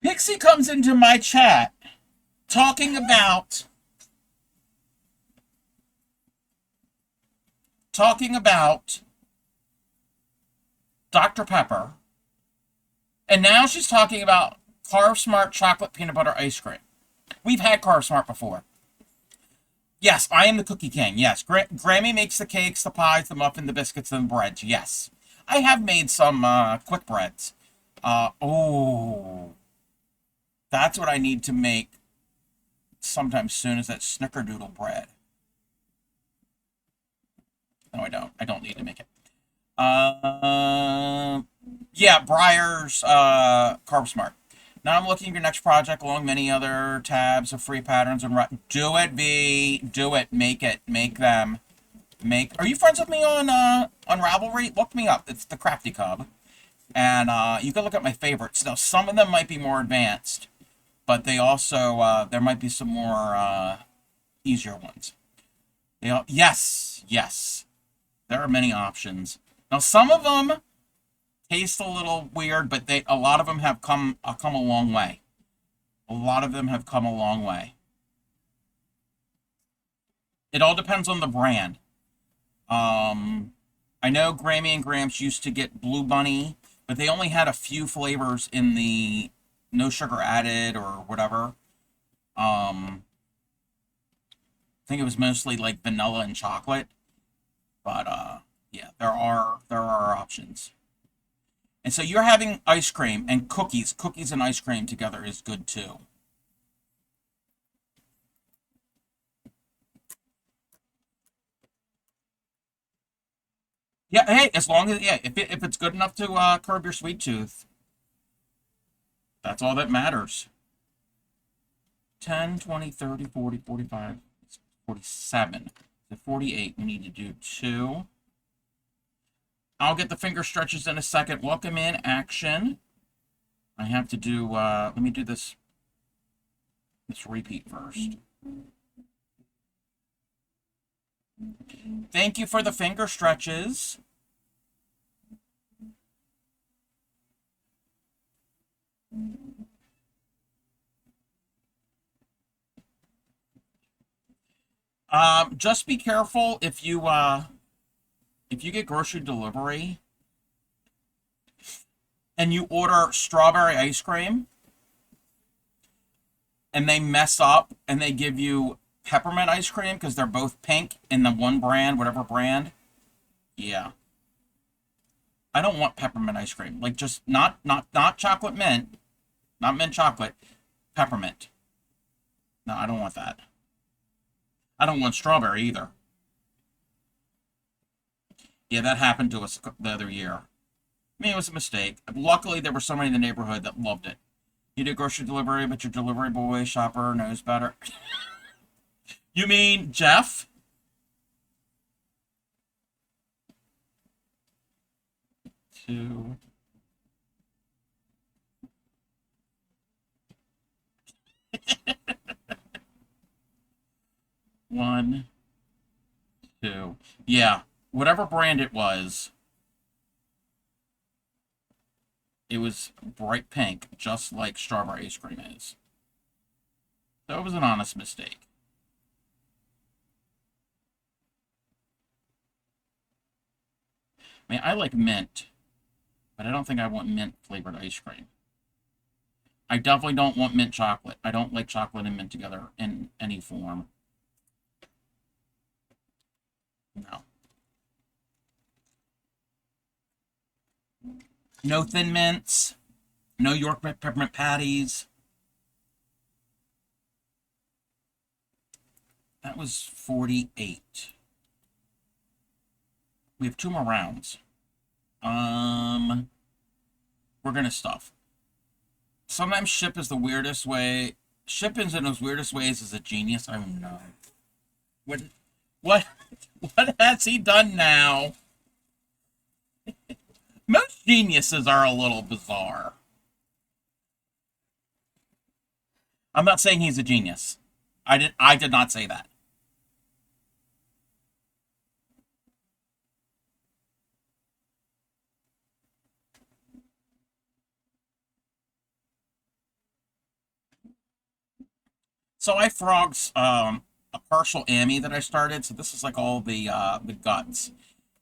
Pixie comes into my chat talking about Dr. Pepper, and now she's talking about Carb Smart chocolate peanut butter ice cream. We've had Carb Smart before. Yes, I am the cookie king. Yes, Grammy makes the cakes, the pies, the muffin, the biscuits, and the breads. Yes, I have made some quick breads. Oh, that's what I need to make sometime soon, is that snickerdoodle bread. No, I don't. I don't need to make it. Yeah, Briar's Carb Smart. Now I'm looking at your next project along many other tabs of free patterns and do it, V. Do it. Make it. Make them. Are you friends with me on Ravelry? Look me up. It's the Crafty Cub. And you can look at my favorites. Now, some of them might be more advanced, but they also, there might be some more easier ones. Yes. There are many options. Now, some of them taste a little weird, but a lot of them have come a long way. A lot of them have come a long way. It all depends on the brand. I know Grammy and Gramps used to get Blue Bunny, but they only had a few flavors in the no sugar added or whatever. I think it was mostly like vanilla and chocolate. But yeah, there are options. And so you're having ice cream and cookies. Cookies and ice cream together is good too. Yeah, hey, as long as, if it's good enough to curb your sweet tooth, that's all that matters. 10, 20, 30, 40, 45, 47. So 48, we need to do 2. I'll get the finger stretches in a second. Welcome in, action. I have to do, let me do this repeat first. Thank you for the finger stretches. Just be careful if you get grocery delivery and you order strawberry ice cream and they mess up and they give you peppermint ice cream because they're both pink in the one brand, whatever brand. Yeah. I don't want peppermint ice cream. Like, just not chocolate mint, not mint chocolate, peppermint. No, I don't want that. I don't want strawberry either. Yeah, that happened to us the other year. I mean, it was a mistake. Luckily, there were somebody in the neighborhood that loved it. You do grocery delivery, but your delivery boy, shopper, knows better. You mean Jeff? Two. One, two. Yeah, whatever brand it was bright pink, just like strawberry ice cream is. So it was an honest mistake. I mean, I like mint, but I don't think I want mint flavored ice cream. I definitely don't want mint chocolate. I don't like chocolate and mint together in any form. No. No Thin Mints. No York Peppermint Patties. That was 48. We have 2 more rounds. We're gonna stuff. Sometimes ship is the weirdest way. Shipping's in those weirdest ways is a genius. I don't know. What has he done now? Most geniuses are a little bizarre. I'm not saying he's a genius. I did not say that. So I frogs a partial Ammy that I started. So this is like all the guts.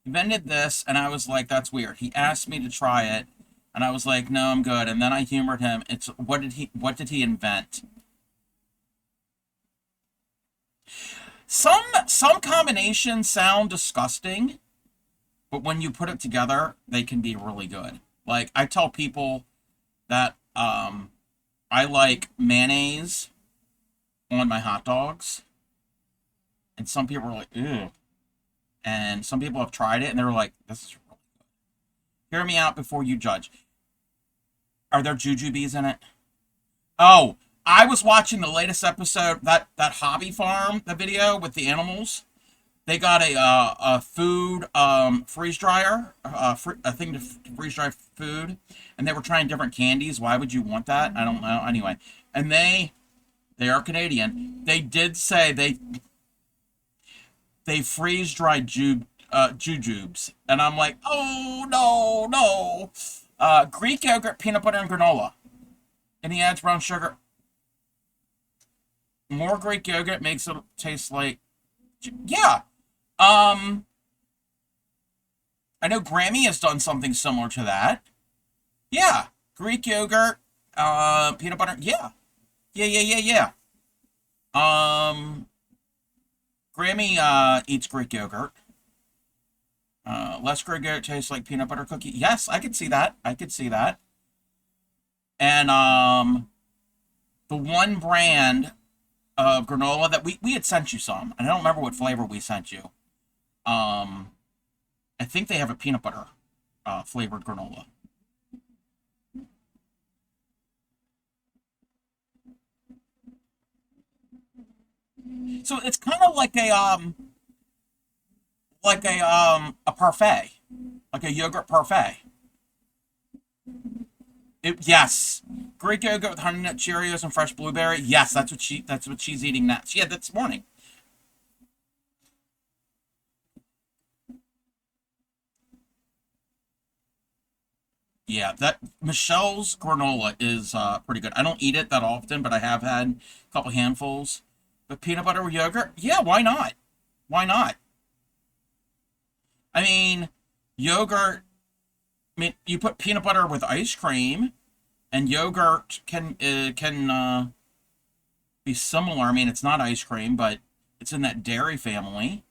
He invented this, and I was like, that's weird. He asked me to try it, and I was like, no, I'm good. And then I humored him. It's what did he invent? Some combinations sound disgusting, but when you put it together, they can be really good. Like, I tell people that I like mayonnaise on my hot dogs, and some people are like, ew. And some people have tried it, and they're like, this is really good. Hear me out before you judge. Are there jujubes in it? Oh, I was watching the latest episode, that Hobby Farm, the video with the animals. They got a food freeze dryer, a thing to freeze dry food, and they were trying different candies. Why would you want that? I don't know. Anyway, and they are Canadian. They did say they freeze dried jujubes, and I'm like, oh no. Greek yogurt, peanut butter, and granola, and he adds brown sugar. More Greek yogurt makes it taste like, yeah. I know Grammy has done something similar to that. Yeah, Greek yogurt, peanut butter. Yeah. Grammy eats Greek yogurt. Less Greek yogurt tastes like peanut butter cookie. Yes, I could see that. And the one brand of granola that we had sent you some, and I don't remember what flavor we sent you. I think they have a peanut butter flavored granola. So it's kind of like a parfait, like a yogurt parfait. Yes, Greek yogurt with honey nut Cheerios and fresh blueberry. Yes, that's what she's eating now. She had that this morning. Yeah, that Michelle's granola is pretty good. I don't eat it that often, but I have had a couple handfuls. But peanut butter with yogurt? Yeah, why not? Why not? I mean, yogurt, I mean, you put peanut butter with ice cream, and yogurt can be similar. I mean, it's not ice cream, but it's in that dairy family.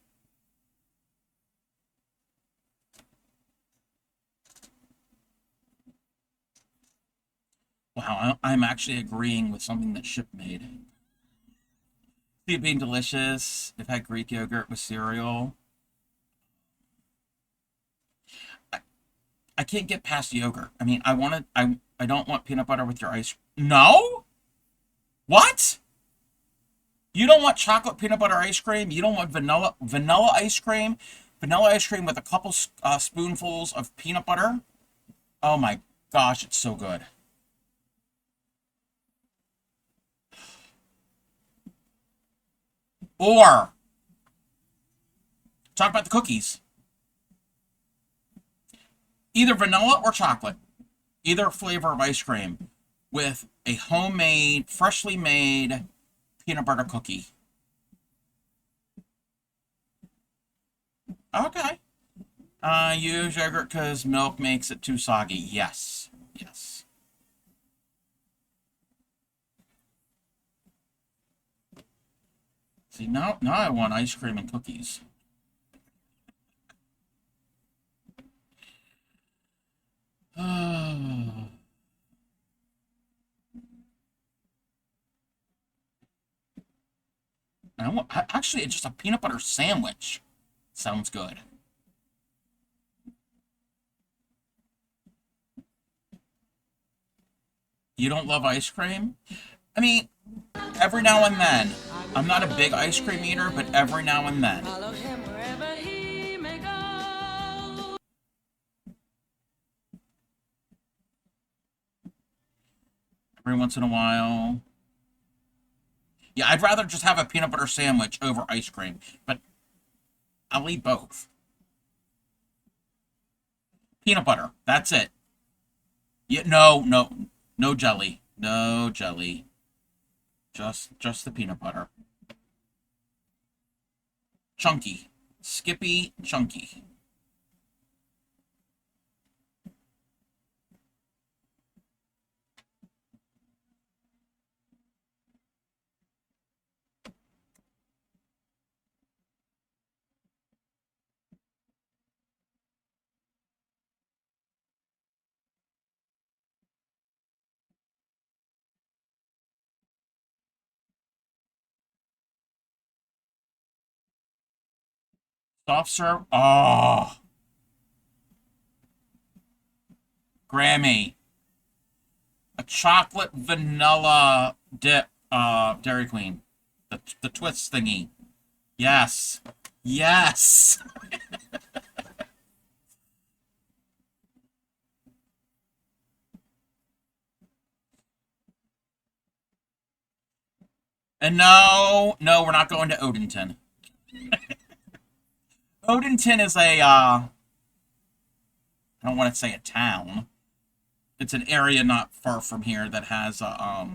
Wow, I'm actually agreeing with something that Ship made. See it being delicious. I've had Greek yogurt with cereal. I can't get past yogurt. I mean, I don't want peanut butter with your ice. No? What? You don't want chocolate peanut butter ice cream? You don't want vanilla ice cream? Vanilla ice cream with a couple spoonfuls of peanut butter? Oh my gosh, it's so good. Or, talk about the cookies. Either vanilla or chocolate. Either flavor of ice cream with a homemade, freshly made peanut butter cookie. Okay. Use yogurt because milk makes it too soggy. Yes. Yes. See, now I want ice cream and cookies. Actually, it's just a peanut butter sandwich. Sounds good. You don't love ice cream? I mean, every now and then. I'm not a big ice cream eater, but every now and then. Every once in a while. Yeah, I'd rather just have a peanut butter sandwich over ice cream, but I'll eat both. Peanut butter, that's it. Yeah, no jelly. No jelly. Just the peanut butter. Chunky. Skippy chunky. Soft serve. Oh. Grammy. A chocolate vanilla dip, Dairy Queen. The twist thingy. Yes. Yes. And no, we're not going to Odenton. Odenton is a, I don't want to say a town. It's an area not far from here that has a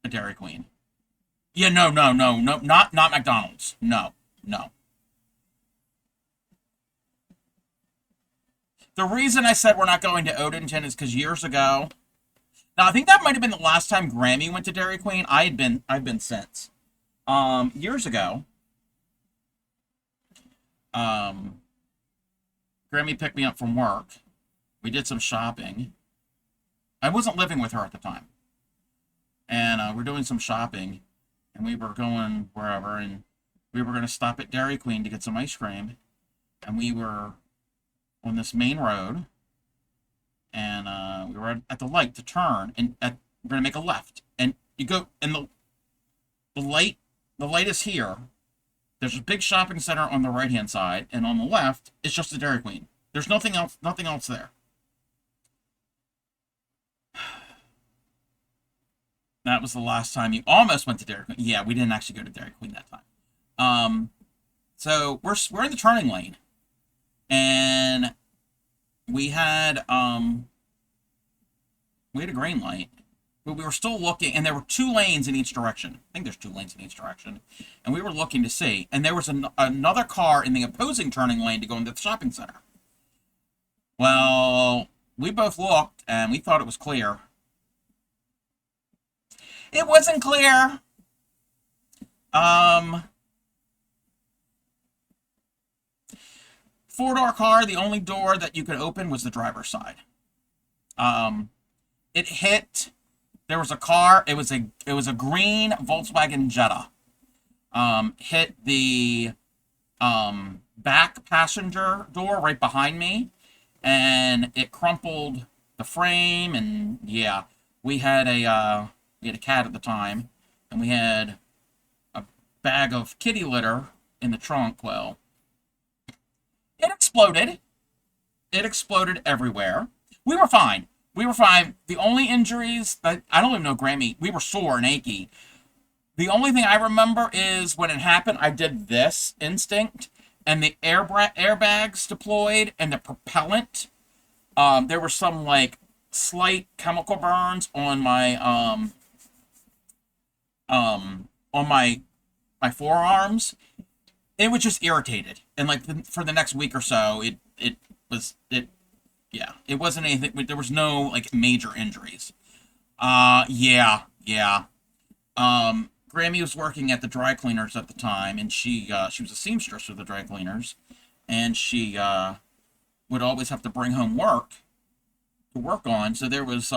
Dairy Queen. Yeah, no, not McDonald's. No. The reason I said we're not going to Odenton is because years ago, now I think that might have been the last time Grammy went to Dairy Queen. I've been since. Years ago, Grammy picked me up from work. We did some shopping. I wasn't living with her at the time. And we're doing some shopping. And we were going wherever. And we were going to stop at Dairy Queen to get some ice cream. And we were on this main road. And we were at the light to turn. And we're going to make a left. And you go, and the light is here. There's a big shopping center on the right-hand side. And on the left, it's just the Dairy Queen. There's nothing else there. That was the last time you almost went to Dairy Queen. Yeah, we didn't actually go to Dairy Queen that time. So we're in the turning lane, and we had a green light, but we were still looking, and there were 2 lanes in each direction. I think there's 2 lanes in each direction, and we were looking to see, and there was another car in the opposing turning lane to go into the shopping center. Well, we both looked, and we thought it was clear. It wasn't clear. 4-door car, the only door that you could open was the driver's side. it hit. There was a car. It was a green Volkswagen Jetta. Hit the back passenger door right behind me, and it crumpled the frame. And yeah, we had a cat at the time, and we had a bag of kitty litter in the trunk. Well, it exploded. It exploded everywhere. We were fine. We were fine. The only injuries that I don't even know, Grammy. We were sore and achy. The only thing I remember is when it happened, I did this instinct, and the airbags deployed, and the propellant. There were some like slight chemical burns on my on my forearms. It was just irritated, and like for the next week or so, it wasn't anything. There was no like major injuries. Yeah. Grammy was working at the dry cleaners at the time, and she was a seamstress for the dry cleaners, and she would always have to bring home work to work on. So there was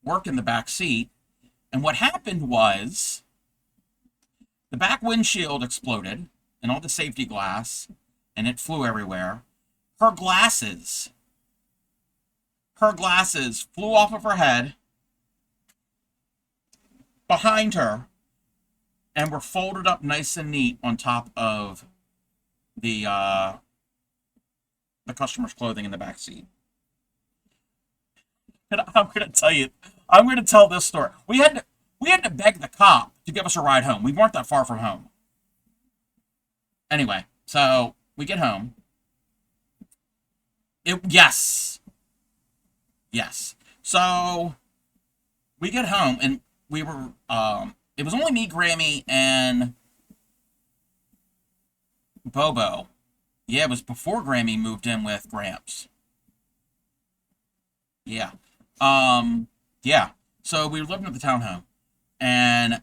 work in the back seat, and what happened was the back windshield exploded, and all the safety glass, and it flew everywhere. Her glasses flew off of her head, behind her, and were folded up nice and neat on top of the customer's clothing in the back seat. And I'm going to tell this story. We had to beg the cop to give us a ride home. We weren't that far from home. Anyway, so we get home. Yes. So we get home, and we were, it was only me, Grammy, and Bobo. Yeah, it was before Grammy moved in with Gramps. Yeah. Yeah. So we were living at the townhome, and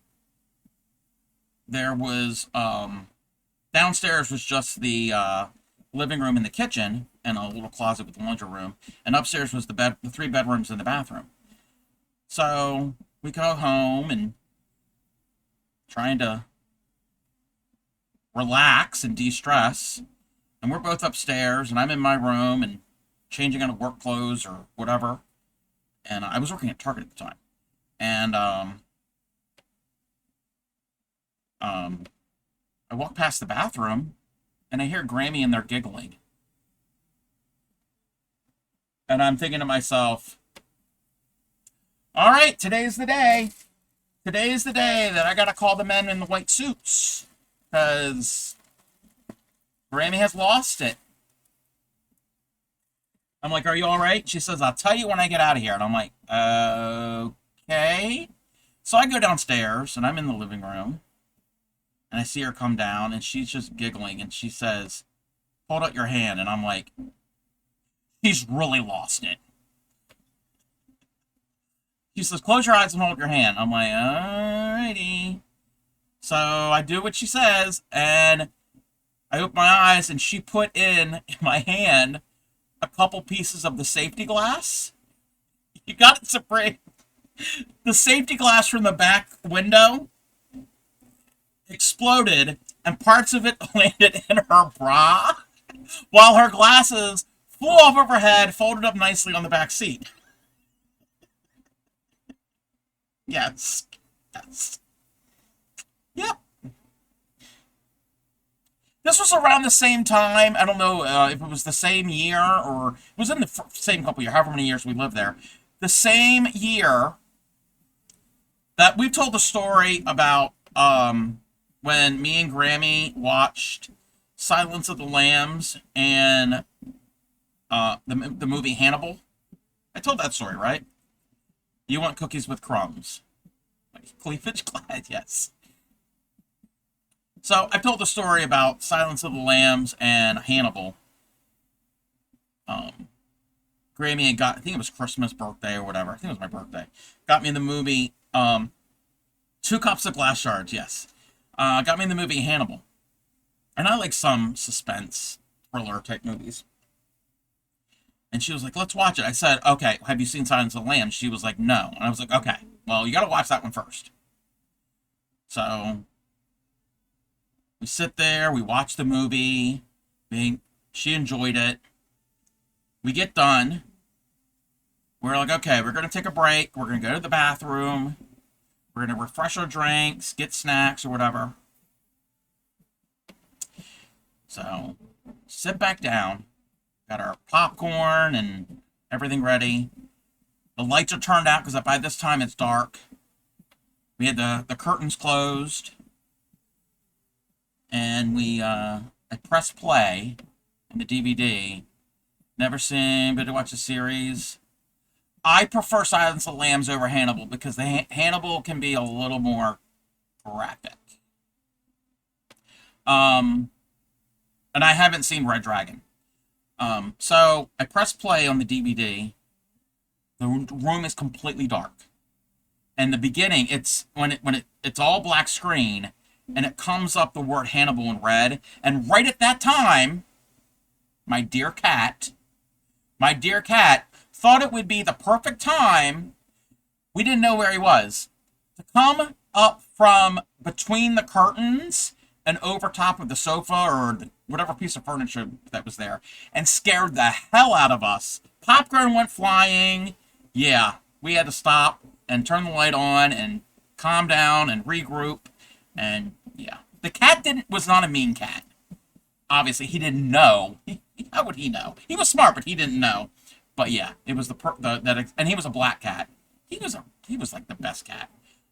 there was, downstairs was just the, living room and the kitchen, and a little closet with the laundry room, and upstairs was the 3 bedrooms and the bathroom. So we go home and trying to relax and de-stress, and we're both upstairs, and I'm in my room and changing out of work clothes or whatever, and I was working at Target at the time, and I walk past the bathroom, and I hear Grammy in there giggling, and I'm thinking to myself, all right, today's the day. Today is the day that I gotta call the men in the white suits, because Grammy has lost it. I'm like, are you all right? She says, I'll tell you when I get out of here. And I'm like, okay. So I go downstairs, and I'm in the living room, and I see her come down, and she's just giggling, and she says, hold out your hand. And I'm like, she's really lost it. She says, close your eyes and hold your hand. I'm like, alrighty. So I do what she says, and I open my eyes, and she put in my hand a couple pieces of the safety glass. You got it, Supreme. The safety glass from the back window exploded, and parts of it landed in her bra, while her glasses flew off of her head, folded up nicely on the back seat. Yes. Yep. This was around the same time. I don't know if it was the same year, or it was in the same couple years, however many years we lived there. The same year that we told the story about when me and Grammy watched Silence of the Lambs and the movie Hannibal. I told that story, right? You want cookies with crumbs. Cleavage glad, yes. So I told the story about Silence of the Lambs and Hannibal. Grammy had got, I think it was Christmas, birthday, or whatever. I think it was my birthday. Got me in the movie 2 Cups of Glass Shards, yes. Got me in the movie Hannibal. And I like some suspense, thriller type movies. And she was like, let's watch it. I said, okay, have you seen Silence of the Lambs? She was like, no. And I was like, okay, well, you got to watch that one first. So we sit there, we watch the movie. She enjoyed it. We get done. We're like, okay, we're going to take a break. We're going to go to the bathroom. We're going to refresh our drinks, get snacks or whatever. So, sit back down. Got our popcorn and everything ready. The lights are turned out because by this time it's dark. We had the curtains closed. And I pressed play on the DVD. Never seen, but to watch the series. I prefer Silence of the Lambs over Hannibal because Hannibal can be a little more graphic. And I haven't seen Red Dragon. So I press play on the DVD. The room is completely dark. And the beginning, it's it's all black screen, and it comes up the word Hannibal in red. And right at that time, my dear cat thought it would be the perfect time. We didn't know where he was, to come up from between the curtains and over top of the sofa or whatever piece of furniture that was there, and scared the hell out of us. Popcorn went flying. Yeah, we had to stop and turn the light on and calm down and regroup. And yeah, the cat was not a mean cat. Obviously, he didn't know. How would he know? He was smart, but he didn't know. But yeah, it was and he was a black cat. He was like the best cat.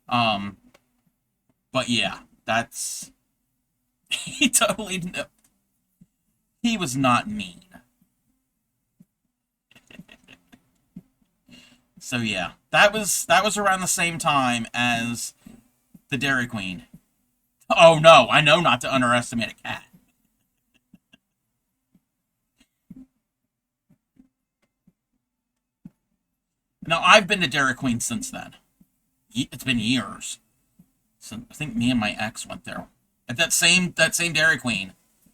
But yeah, he totally knew. He was not mean. So yeah, that was around the same time as the Dairy Queen. Oh no, I know not to underestimate a cat. Now, I've been to Dairy Queen since then. It's been years. So I think me and my ex went there. At that same Dairy Queen,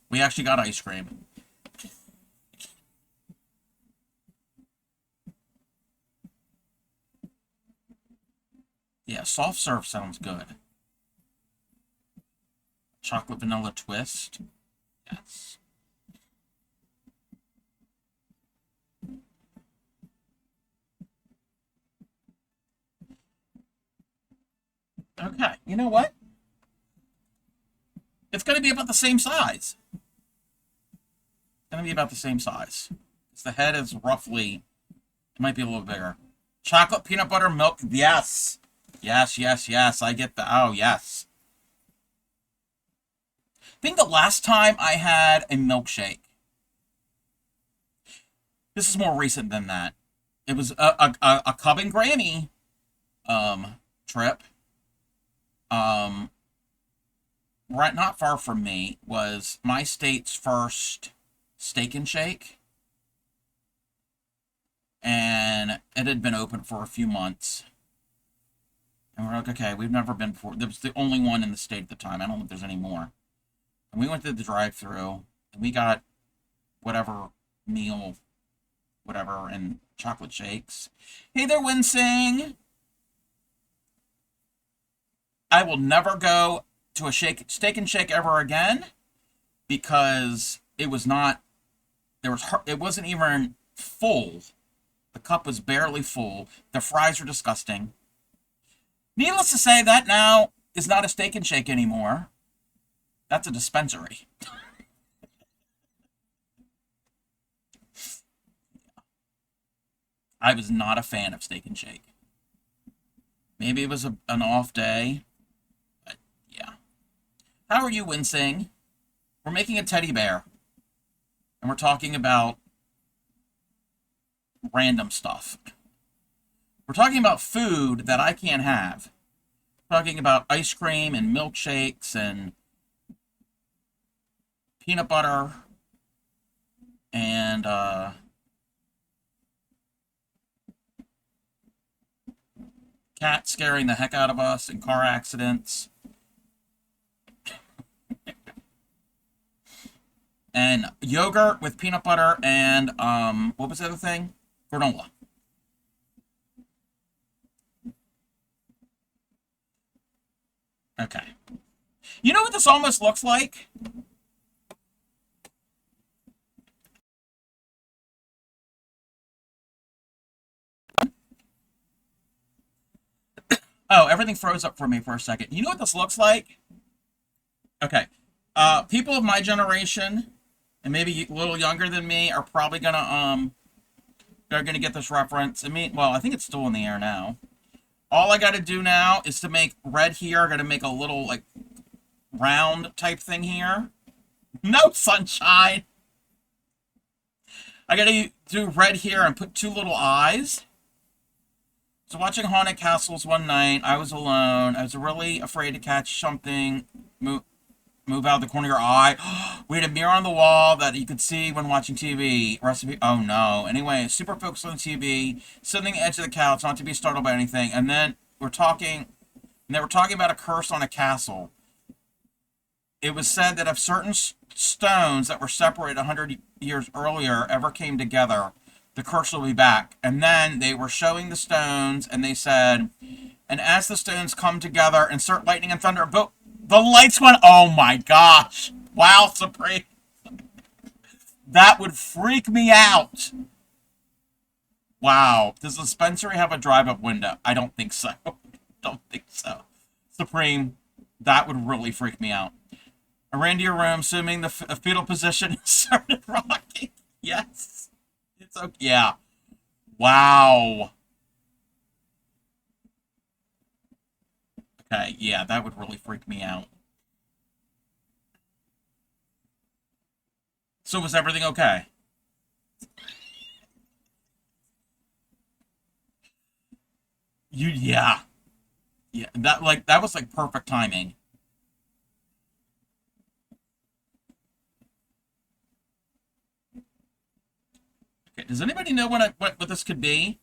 we actually got ice cream. Yeah, soft serve sounds good. Chocolate vanilla twist. Yes. Okay, you know what? It's going to be about the same size. It's going to be about the same size. The head is roughly, it might be a little bigger. Chocolate, peanut butter, milk. Yes. Yes, yes, yes. I get the, oh, yes. I think the last time I had a milkshake, this is more recent than that. It was a Cub and Granny trip. Right, not far from me was my state's first Steak and Shake. And it had been open for a few months. And we're like, okay, we've never been before. There was the only one in the state at the time. I don't know if there's any more. And we went to the drive-thru, and we got whatever meal, whatever, and chocolate shakes. Hey there, Winsing! I will never go to a Steak and Shake ever again, because it was not, it wasn't even full. The cup was barely full. The fries were disgusting. Needless to say, that now is not a Steak and Shake anymore. That's a dispensary. I was not a fan of Steak and Shake. Maybe it was an off day. But yeah. How are you, Winsing? We're making a teddy bear. And we're talking about random stuff. We're talking about food that I can't have. We're talking about ice cream and milkshakes and peanut butter and cats scaring the heck out of us and car accidents. And yogurt with peanut butter and, what was the other thing? Granola. Okay. You know what this almost looks like? Oh, everything froze up for me for a second. You know what this looks like? Okay. People of my generation, and maybe a little younger than me, are probably they're gonna get this reference. I mean, well, I think it's still in the air now. All I gotta do now is to make red here. I gotta make a little, like, round type thing here. No sunshine! I gotta do red here and put 2 little eyes. So watching Haunted Castles one night, I was alone. I was really afraid to catch something move out of the corner of your eye. We had a mirror on the wall that you could see when watching TV. Recipe. Oh no. Anyway, super focused on the TV, sitting on the edge of the couch, not to be startled by anything. And then they were talking about a curse on a castle. It was said that if certain stones that were separated 100 years earlier ever came together, the curse will be back. And then they were showing the stones, and they said, and as the stones come together, insert lightning and thunder, but the lights went, oh my gosh. Wow, Supreme. That would freak me out. Wow. Does the dispensary have a drive-up window? I don't think so. Don't think so. Supreme, that would really freak me out. I ran to your room, assuming the fetal position, started rocking. Yes. It's okay. Yeah. Wow. Okay, yeah, that would really freak me out. So was everything okay? Yeah. Yeah, that was like perfect timing. Okay, does anybody know what this could be?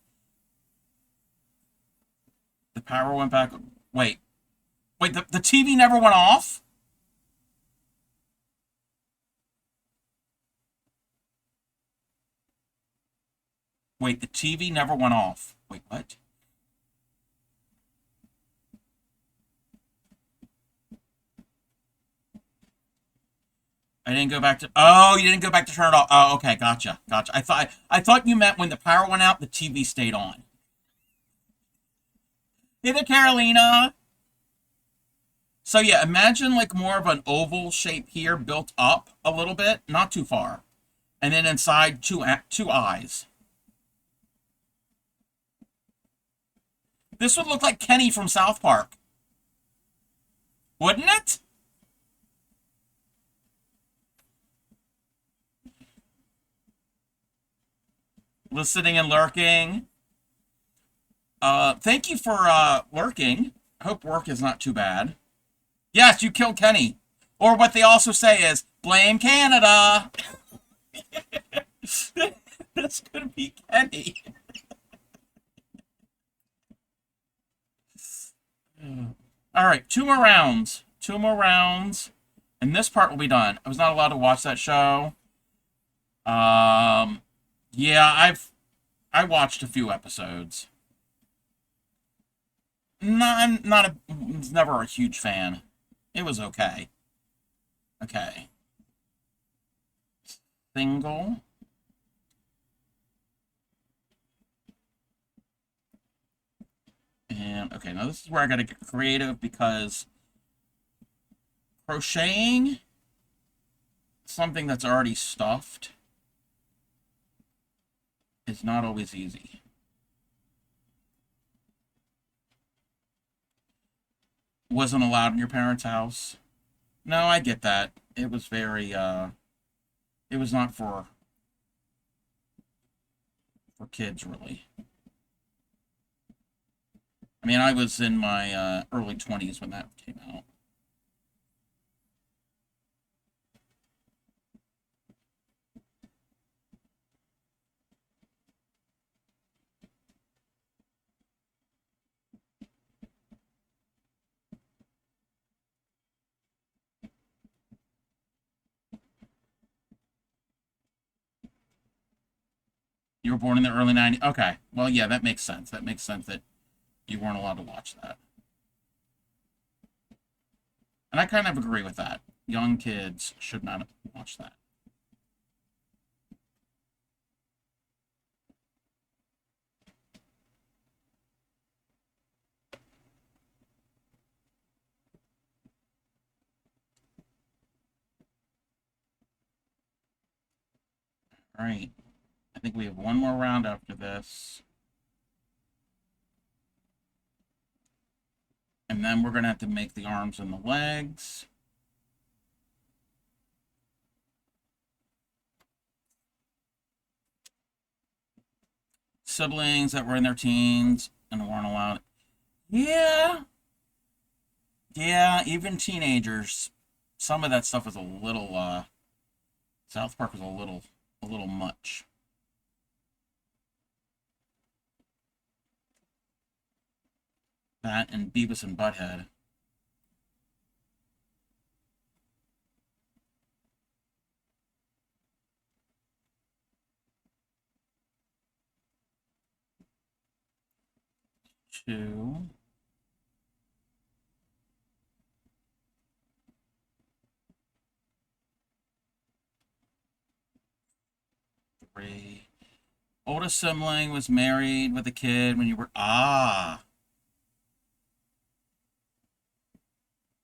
The power went back. Wait. Wait, the TV never went off? Wait, the TV never went off. Wait, what? I didn't go back to. Oh, you didn't go back to turn it off. Oh, okay, gotcha, gotcha. I thought you meant when the power went out, the TV stayed on. Hey there, Carolina. So yeah, imagine like more of an oval shape here, built up a little bit, not too far, and then inside two eyes. This would look like Kenny from South Park, wouldn't it? Listening and lurking. Thank you for lurking. I hope work is not too bad. Yes, you killed Kenny. Or what they also say is, blame Canada. That's gonna be Kenny. Alright, 2 more rounds. 2 more rounds. And this part will be done. I was not allowed to watch that show. Yeah, I watched a few episodes. No, I'm not never a huge fan. It was okay. Okay. Single. And, okay, now this is where I gotta get creative because crocheting something that's already stuffed is not always easy. Wasn't allowed in your parents' house? No, I get that. It was very, it was not for kids, really. I mean, I was in my early 20s when that came out. You were born in the early 90s. Okay. Well, yeah, that makes sense. That makes sense that you weren't allowed to watch that. And I kind of agree with that. Young kids should not watch that. All right. I think we have one more round after this. And then we're going to have to make the arms and the legs. Siblings that were in their teens and weren't allowed. Yeah. Yeah, even teenagers. Some of that stuff was a little, South Park was a little much. That and Beavis and Butthead. Two. Three. Oldest sibling was married with a kid when you were... Ah.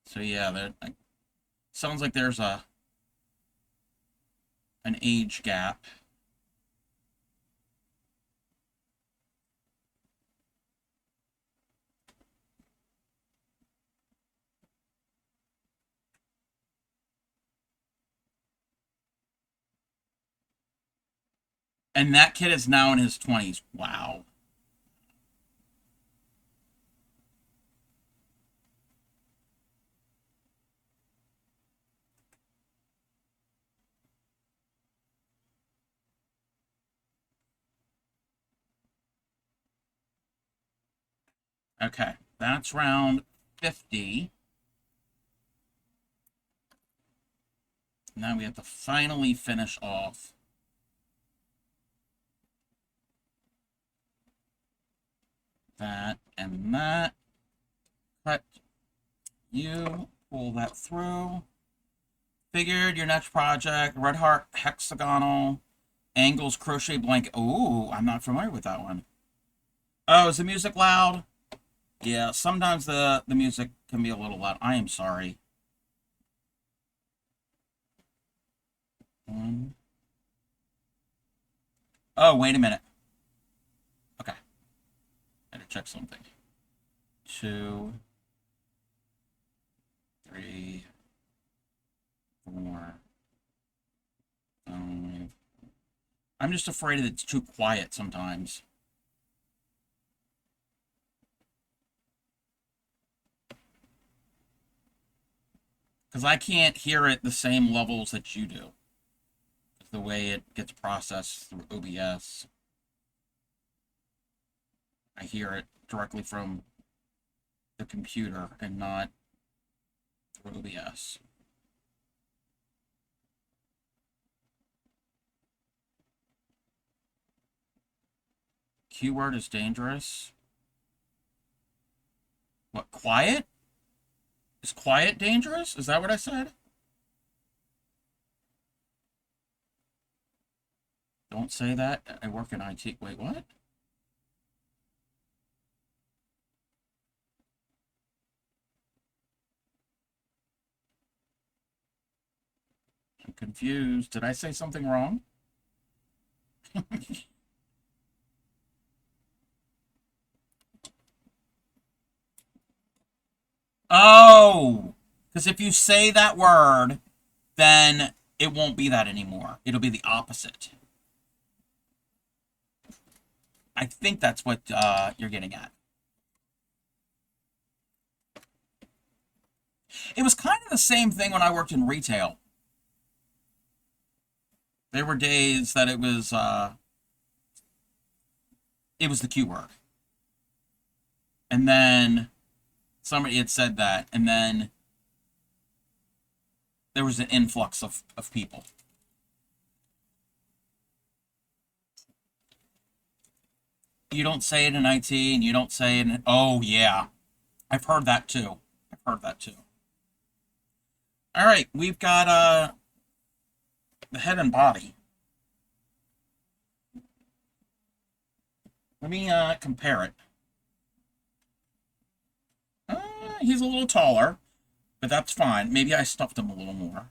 So yeah, that sounds like there's an age gap. And that kid is now in his 20s. Wow. Okay, that's round 50. Now we have to finally finish off that and that. Cut you, pull that through. Figured your next project, Red Heart Hexagonal Angles Crochet Blanket. Ooh, I'm not familiar with that one. Oh, is the music loud? Yeah, sometimes the music can be a little loud. I am sorry. One. Oh, wait a minute. Okay. I had to check something. 2, 3, 4, 5. I'm just afraid that it's too quiet sometimes. Because I can't hear it the same levels that you do. The way it gets processed through OBS. I hear it directly from the computer and not through OBS. Keyword is dangerous. What, quiet? Is quiet dangerous? Is that what I said? Don't say that. I work in IT. Wait, what? I'm confused. Did I say something wrong? Oh! Because if you say that word, then it won't be that anymore. It'll be the opposite. I think that's what you're getting at. It was kind of the same thing when I worked in retail. There were days that it was the Q word. And then somebody had said that, and then there was an influx of people. You don't say it in IT, and you don't say it in... Oh, yeah. I've heard that, too. I've heard that, too. All right, we've got the head and body. Let me compare it. He's a little taller, but that's fine. Maybe I stuffed him a little more.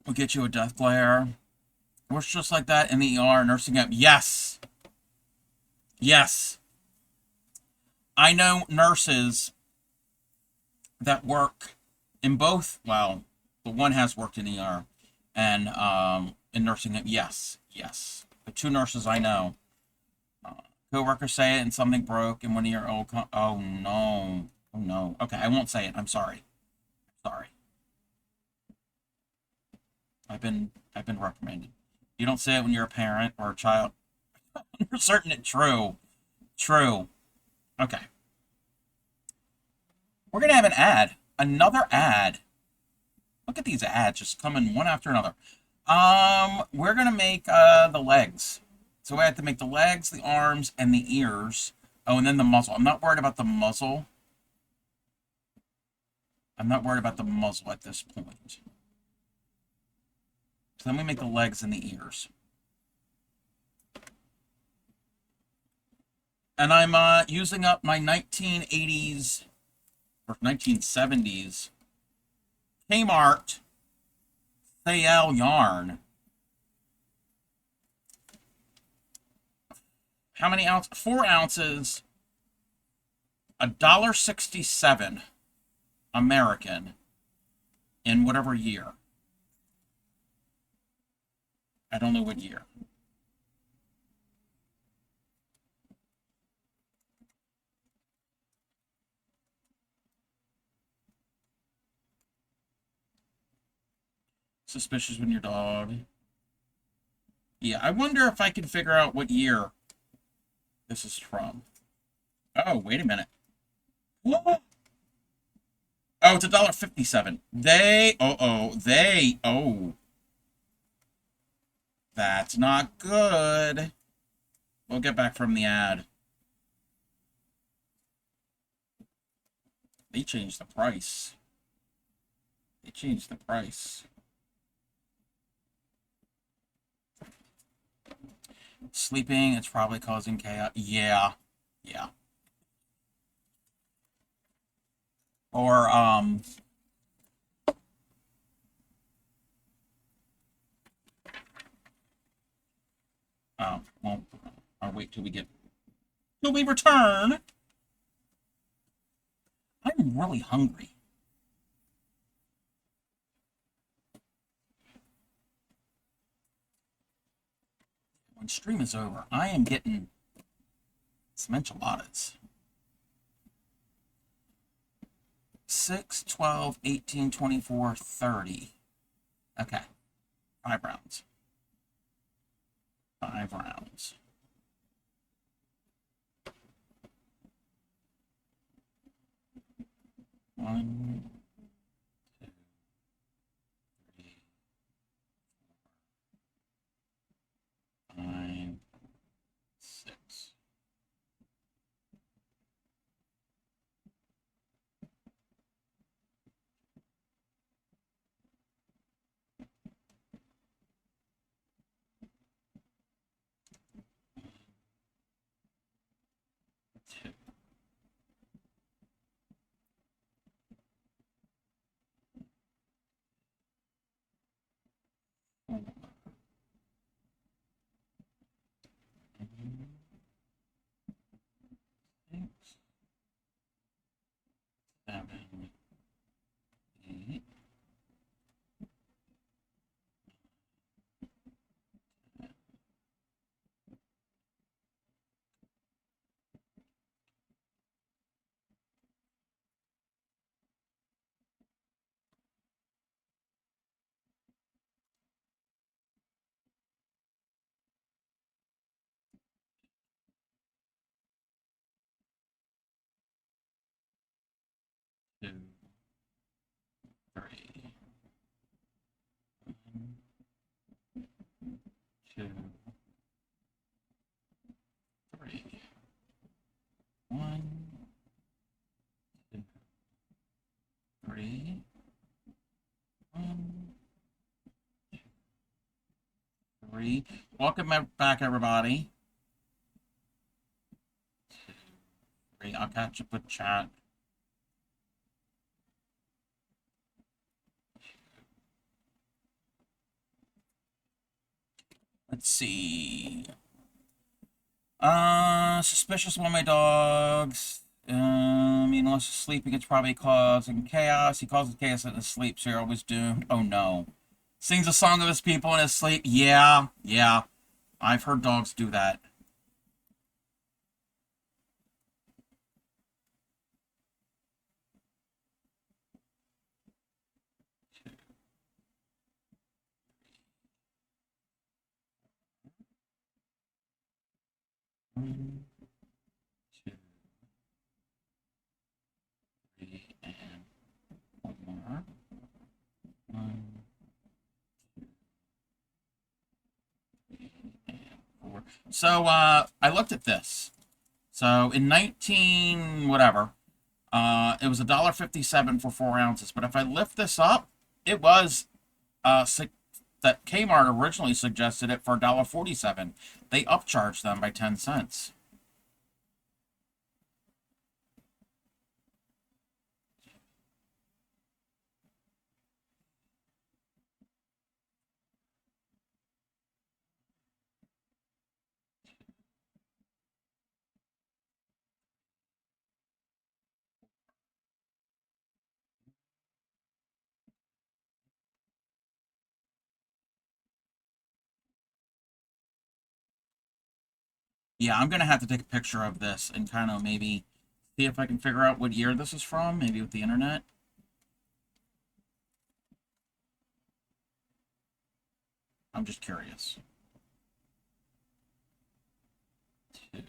We'll get you a death glare. Works just like that in the ER, nursing up. Yes! Yes! I know nurses that work in both. Well, the one has worked in ER and in nursing home. Yes, yes. The two nurses I know. Co-workers say it and something broke and one of your old... Oh, no. Oh, no. Okay, I won't say it. I'm sorry. Sorry. I've been reprimanded. You don't say it when you're a parent or a child. You're certain it. True. True. Okay. We're going to have an ad. Another ad. Look at these ads just coming one after another. We're going to make the legs. So we have to make the legs, the arms, and the ears. Oh, and then the muzzle. I'm not worried about the muzzle. I'm not worried about the muzzle at this point. So then we make the legs and the ears. And I'm using up my 1980s or 1970s Kmart Thayel yarn. How many ounces? 4 ounces. $1.67 American in whatever year. I don't know what year. Suspicious when your dog. Yeah, I wonder if I can figure out what year this is from. Oh, wait a minute. What? Oh, it's $1.57. That's not good. We'll get back from the ad. They changed the price. They changed the price. Sleeping, it's probably causing chaos. Yeah. Yeah. Or, well, I'll wait till we return. I'm really hungry. When stream is over, I am getting some enchiladas. 6, 12, 18, 24, 30. Okay. 5 rounds. 5 rounds. One, 2, 3, 4, 5, 6. Two, 3. 1, 2, Welcome back, everybody. I'll catch up with chat. Let's see. Suspicious one of my dogs. Unless he's sleeping, it's probably causing chaos. He causes chaos in his sleep, so you're always doomed. Oh no. Sings a song of his people in his sleep. Yeah. I've heard dogs do that. One, two, three, and one more. One, two, three, and four. So, I looked at this. So, in 19 whatever, it was $1.57 for 4 ounces. But if I lift this up, it was that Kmart originally suggested it for $1.47. They upcharged them by 10 cents. Yeah, I'm going to have to take a picture of this and kind of maybe see if I can figure out what year this is from, maybe with the internet. I'm just curious. 2,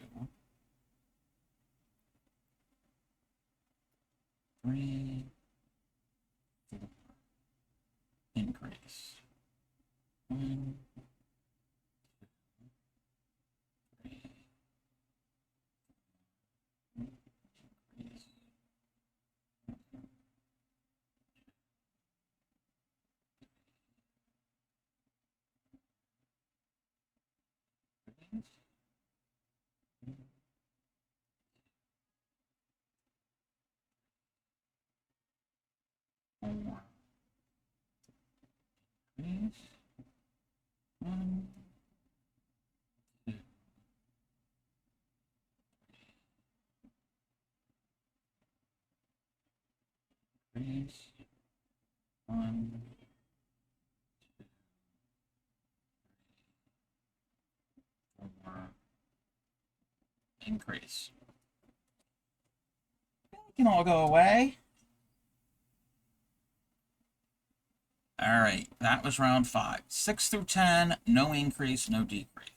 3, 4. Increase. 1, 2, 3. Increase. More. Increase. 1, 2, 3. Increase. 1, 2, 4. Increase. It can all go away. All right, that was round 5. 6 through 10, no increase, no decrease.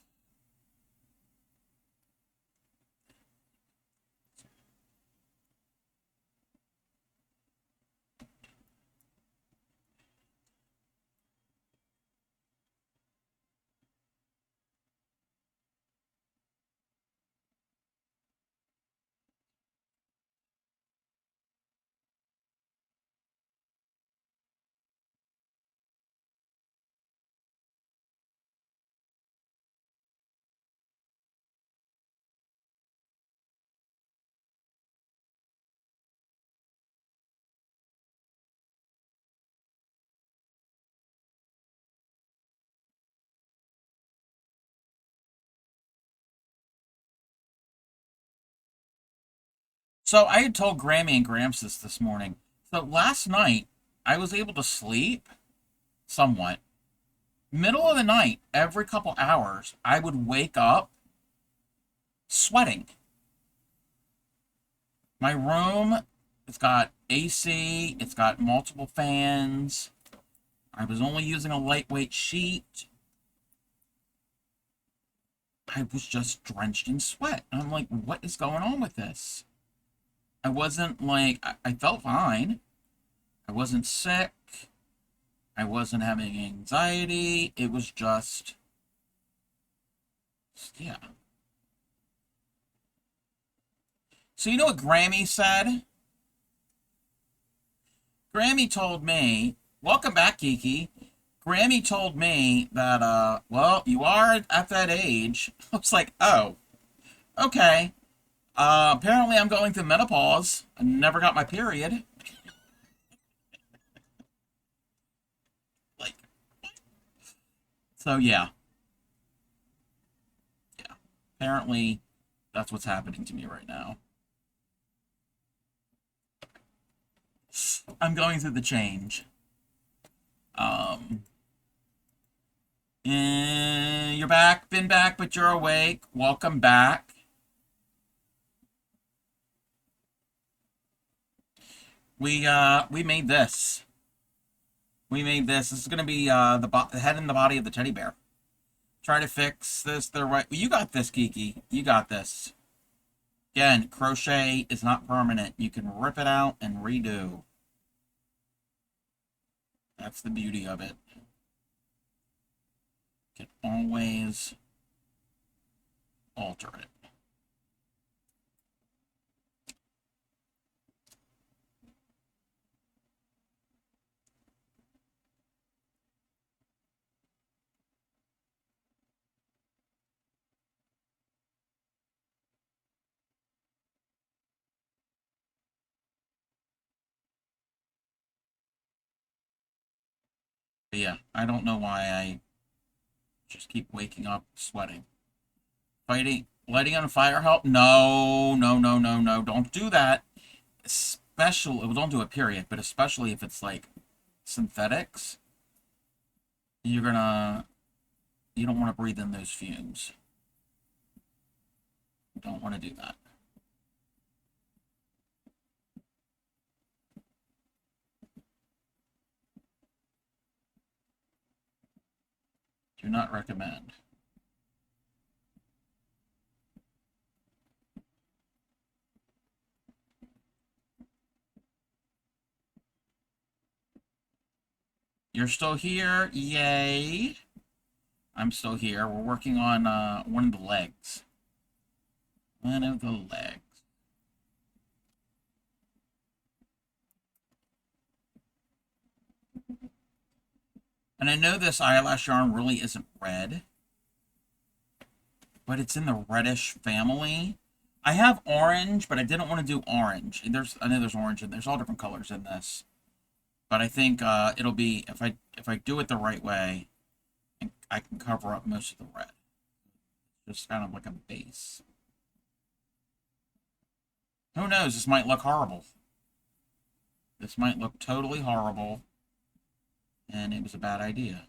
So I had told Grammy and Gramps this morning. So last night, I was able to sleep somewhat. Middle of the night, every couple hours, I would wake up sweating. My room, it's got AC, it's got multiple fans. I was only using a lightweight sheet. I was just drenched in sweat. And I'm like, what is going on with this? I wasn't like, I felt fine. I wasn't sick. I wasn't having anxiety. It was just, yeah. So you know what Grammy said? Grammy told me, welcome back, Kiki. Grammy told me that, well, you are at that age. I was like, oh, okay. Apparently I'm going through menopause. I never got my period. Like, so yeah. Yeah. Apparently that's what's happening to me right now. I'm going through the change. You're back, been back, but you're awake. Welcome back. We made this. We made this. This is gonna be the head and the body of the teddy bear. Try to fix this the right. You got this, Kiki. You got this. Again, crochet is not permanent. You can rip it out and redo. That's the beauty of it. You can always alter it. But yeah, I don't know why I just keep waking up sweating. Fighting, lighting on fire help? No, no, no, no, no. Don't do that. Especially, well, don't do it, period. But especially if it's like synthetics, you don't want to breathe in those fumes. You don't want to do that. Do not recommend. You're still here? Yay. I'm still here. We're working on one of the legs. One of the legs. And I know this eyelash yarn really isn't red, but it's in the reddish family. I have orange, but I didn't want to do orange. I know there's orange and there's all different colors in this. But I think it'll be, if I do it the right way, I can cover up most of the red. Just kind of like a base. Who knows? This might look horrible. This might look totally horrible. And it was a bad idea.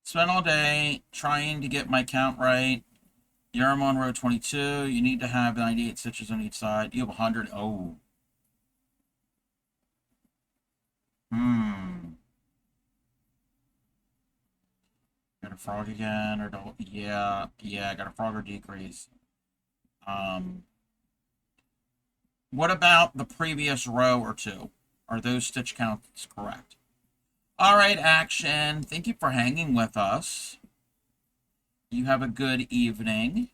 Spent all day trying to get my count right. You're on row 22. You need to have 98 stitches on each side. You have 100. Oh. Got a frog again, or don't? Yeah, I got a frog or decrease. What about the previous row or two? Are those stitch counts correct? All right, Action. Thank you for hanging with us. You have a good evening.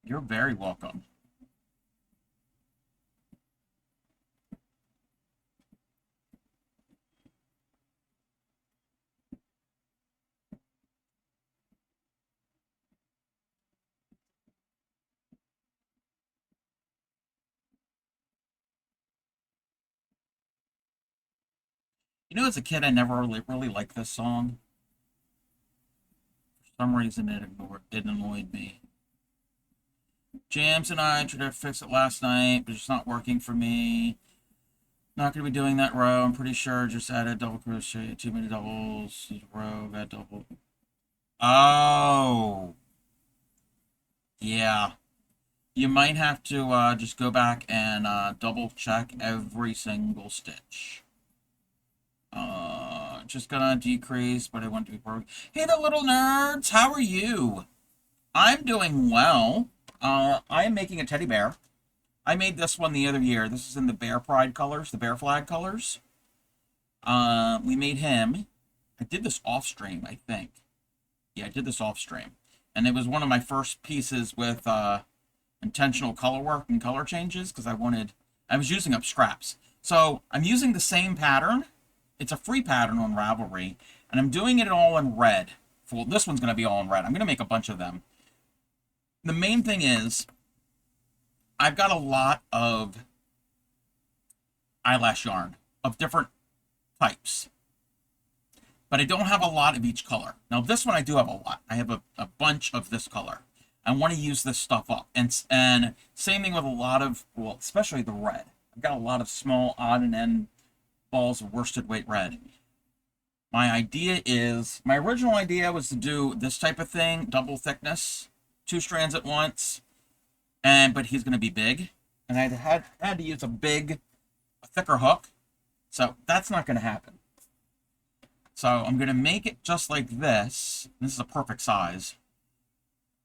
You're very welcome. You know, as a kid, I never really liked this song. For some reason, it annoyed me. Jams and I tried to fix it last night, but it's not working for me. Not going to be doing that row. I'm pretty sure just added double crochet. Too many doubles. Row, add double. Oh. Yeah. You might have to just go back and double check every single stitch. Just gonna decrease, but I want to be perfect. Hey, the little nerds, how are you? I'm doing well. I am making a teddy bear. I made this one the other year. This is in the Bear Pride colors, the Bear Flag colors. We made him. I did this off stream, I think. Yeah, I did this off stream. And it was one of my first pieces with intentional color work and color changes because I was using up scraps. So I'm using the same pattern. It's a free pattern on Ravelry. And I'm doing it all in red. Well, this one's going to be all in red. I'm going to make a bunch of them. The main thing is, I've got a lot of eyelash yarn of different types. But I don't have a lot of each color. Now, this one I do have a lot. I have a bunch of this color. I want to use this stuff up. And same thing with a lot of, well, especially the red. I've got a lot of small odd and end balls of worsted weight red. My original idea was to do this type of thing, double thickness, 2 strands at once, but he's going to be big. And I had to use a thicker hook. So that's not going to happen. So I'm going to make it just like this. This is a perfect size.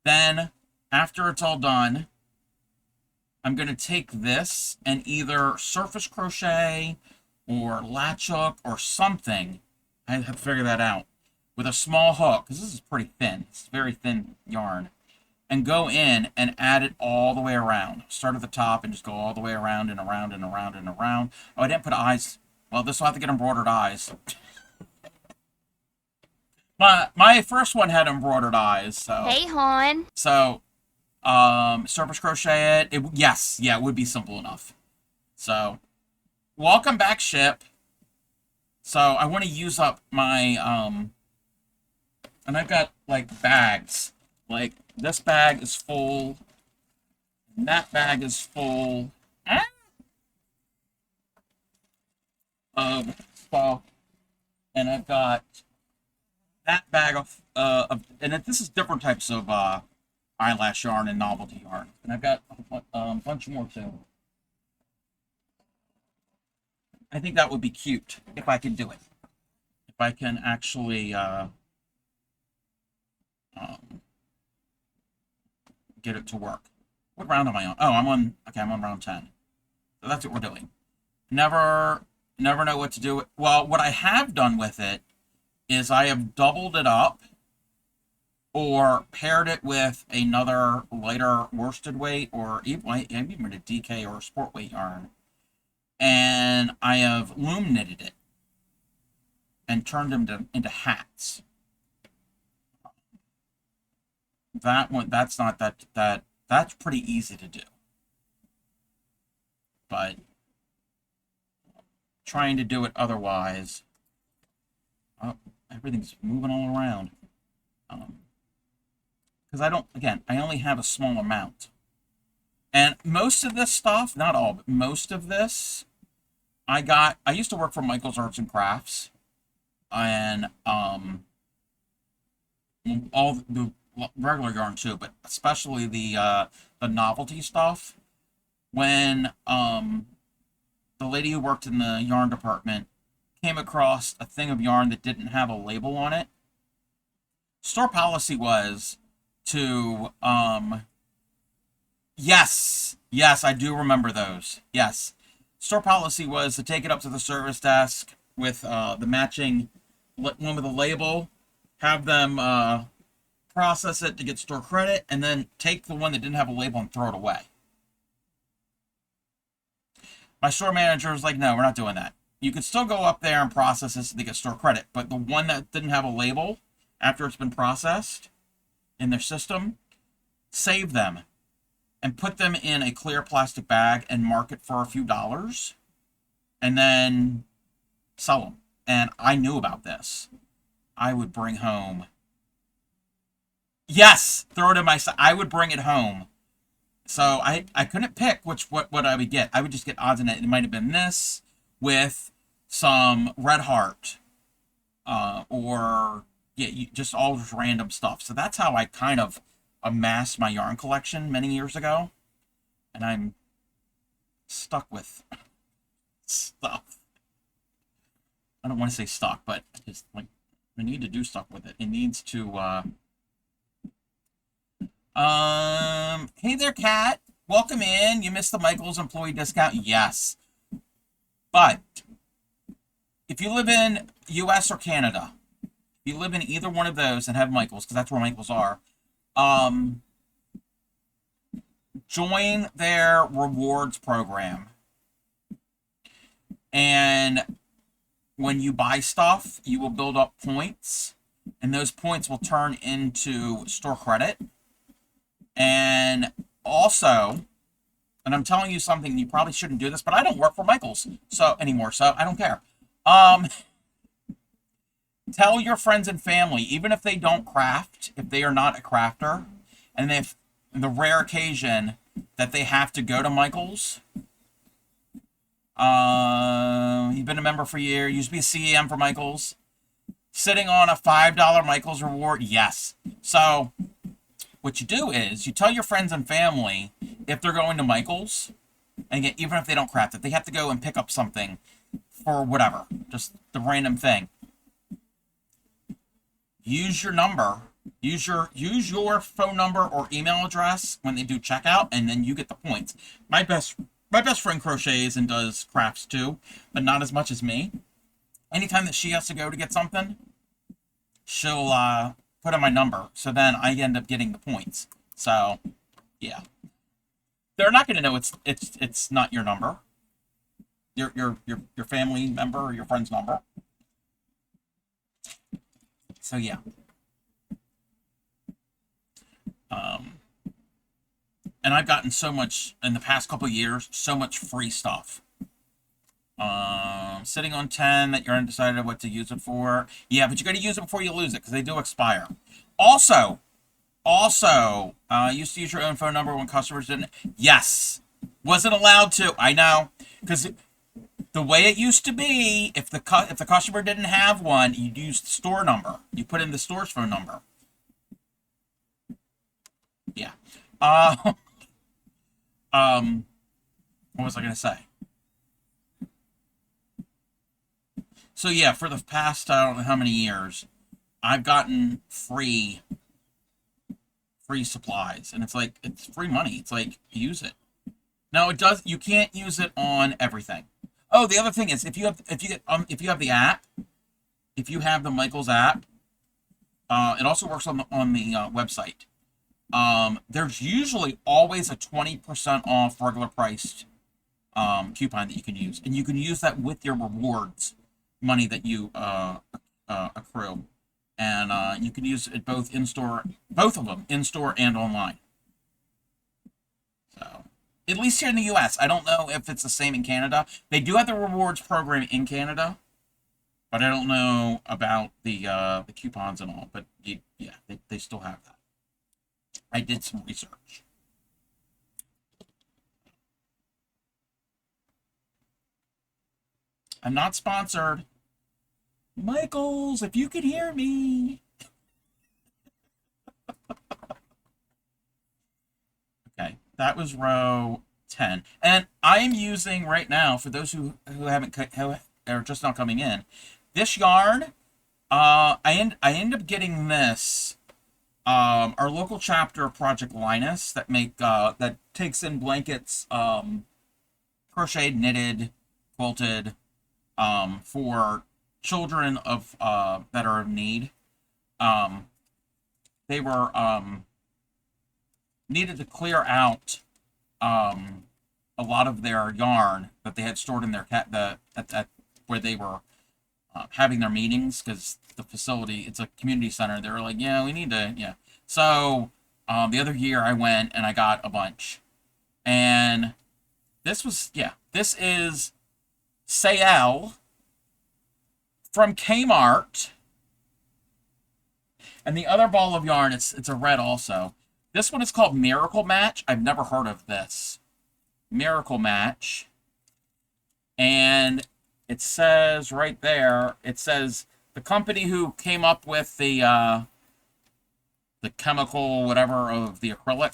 Then, after it's all done, I'm going to take this and either surface crochet or latch hook or something. I have to figure that out. With a small hook, because this is pretty thin. It's very thin yarn. And go in and add it all the way around. Start at the top and just go all the way around and around and around and around. Oh, I didn't put eyes. Well, this will have to get embroidered eyes. My first one had embroidered eyes, so. Hey, hon. So, surface crochet it. Yes, yeah, it would be simple enough. So, welcome back, ship. So, I want to use up my, and I've got, like, bags. Like, this bag is full, and that bag is full of stuff, and I've got that bag of and this is different types of eyelash yarn and novelty yarn. And I've got a bunch more too. I think that would be cute if I can do it. If I can actually get it to work. What round am I on? Oh, I'm on round 10. So that's what we're doing. Never know what to do. Well, what I have done with it is I have doubled it up or paired it with another lighter worsted weight or even a DK or a sport weight yarn. And I have loom knitted it and turned them into hats. That one, that's not that's pretty easy to do. But trying to do it otherwise, everything's moving all around. Because I only have a small amount. And most of this stuff, not all, but most of this, I used to work for Michael's Arts and Crafts. And all the regular yarn too, but especially the novelty stuff. When the lady who worked in the yarn department came across a thing of yarn that didn't have a label on it, store policy was to yes, I do remember those. Yes, store policy was to take it up to the service desk with the matching one with a label, have them process it to get store credit, and then take the one that didn't have a label and throw it away. My store manager was like, no, we're not doing that. You could still go up there and process this to get store credit, but the one that didn't have a label, after it's been processed in their system, save them and put them in a clear plastic bag and mark it for a few dollars and then sell them. And I knew about this. I would bring home. Yes, throw it in my. I would bring it home. So I couldn't pick what I would get. I would just get odds and ends. It might have been this with some red heart, or yeah, just all just random stuff. So that's how I kind of amassed my yarn collection many years ago, and I'm stuck with stuff. I don't want to say stuck, but just like I need to do stuff with it. It needs to. Hey there, cat. Welcome in. You missed the Michaels employee discount? Yes. But if you live in US or Canada, if you live in either one of those and have Michaels, because that's where Michaels are, join their rewards program. And when you buy stuff, you will build up points, and those points will turn into store credit. And also, and I'm telling you something, you probably shouldn't do this, but I don't work for Michaels anymore, so I don't care. Tell your friends and family, even if they don't craft, if they are not a crafter, and if the rare occasion that they have to go to Michaels, you've been a member for a year, used to be a CEM for Michaels, sitting on a $5 Michaels reward, yes. So what you do is you tell your friends and family if they're going to Michaels, and again, even if they don't craft it, they have to go and pick up something for whatever, just the random thing. Use your number, use your phone number or email address when they do checkout, and then you get the points. My best friend crochets and does crafts too, but not as much as me. Anytime that she has to go to get something, she'll put in my number, so then I end up getting the points. So, yeah, they're not going to know it's not your number, your family member or your friend's number. So yeah. And I've gotten so much in the past couple of years, so much free stuff. Sitting on 10 that you're undecided what to use it for. Yeah, but you got to use it before you lose it, because they do expire. Also, used to use your own phone number when customers didn't. Yes, wasn't allowed to. I know, because the way it used to be, if the customer didn't have one, you'd use the store number. You put in the store's phone number. Yeah. What was I going to say? So yeah, for the past, I don't know how many years, I've gotten free supplies, and it's like, it's free money. It's like, use it. Now you can't use it on everything. Oh, the other thing is, if you have the app, if you have the Michaels app, it also works on the website. There's usually always a 20% off regular priced coupon that you can use, and you can use that with your rewards money that you accrue, and you can use it both both of them, in store and online. So, at least here in the U.S. I don't know if it's the same in Canada. They do have the rewards program in Canada, but I don't know about the coupons and all. But yeah, they still have that. I did some research. I'm not sponsored. Michaels, if you could hear me. Okay, that was row 10. And I am using right now, for those who are just not coming in, this yarn, I end up getting this. Our local chapter of Project Linus that takes in blankets, crocheted, knitted, quilted, for children of that are in need. They were needed to clear out a lot of their yarn that they had stored in their where they were having their meetings, because the facility, it's a community center. They were like, yeah, we need to, yeah. So the other year I went and I got a bunch, and this is Sayel from Kmart. And the other ball of yarn, it's a red also. This one is called Miracle Match. I've never heard of this. Miracle Match. And it says right there, it says the company who came up with the chemical whatever of the acrylic.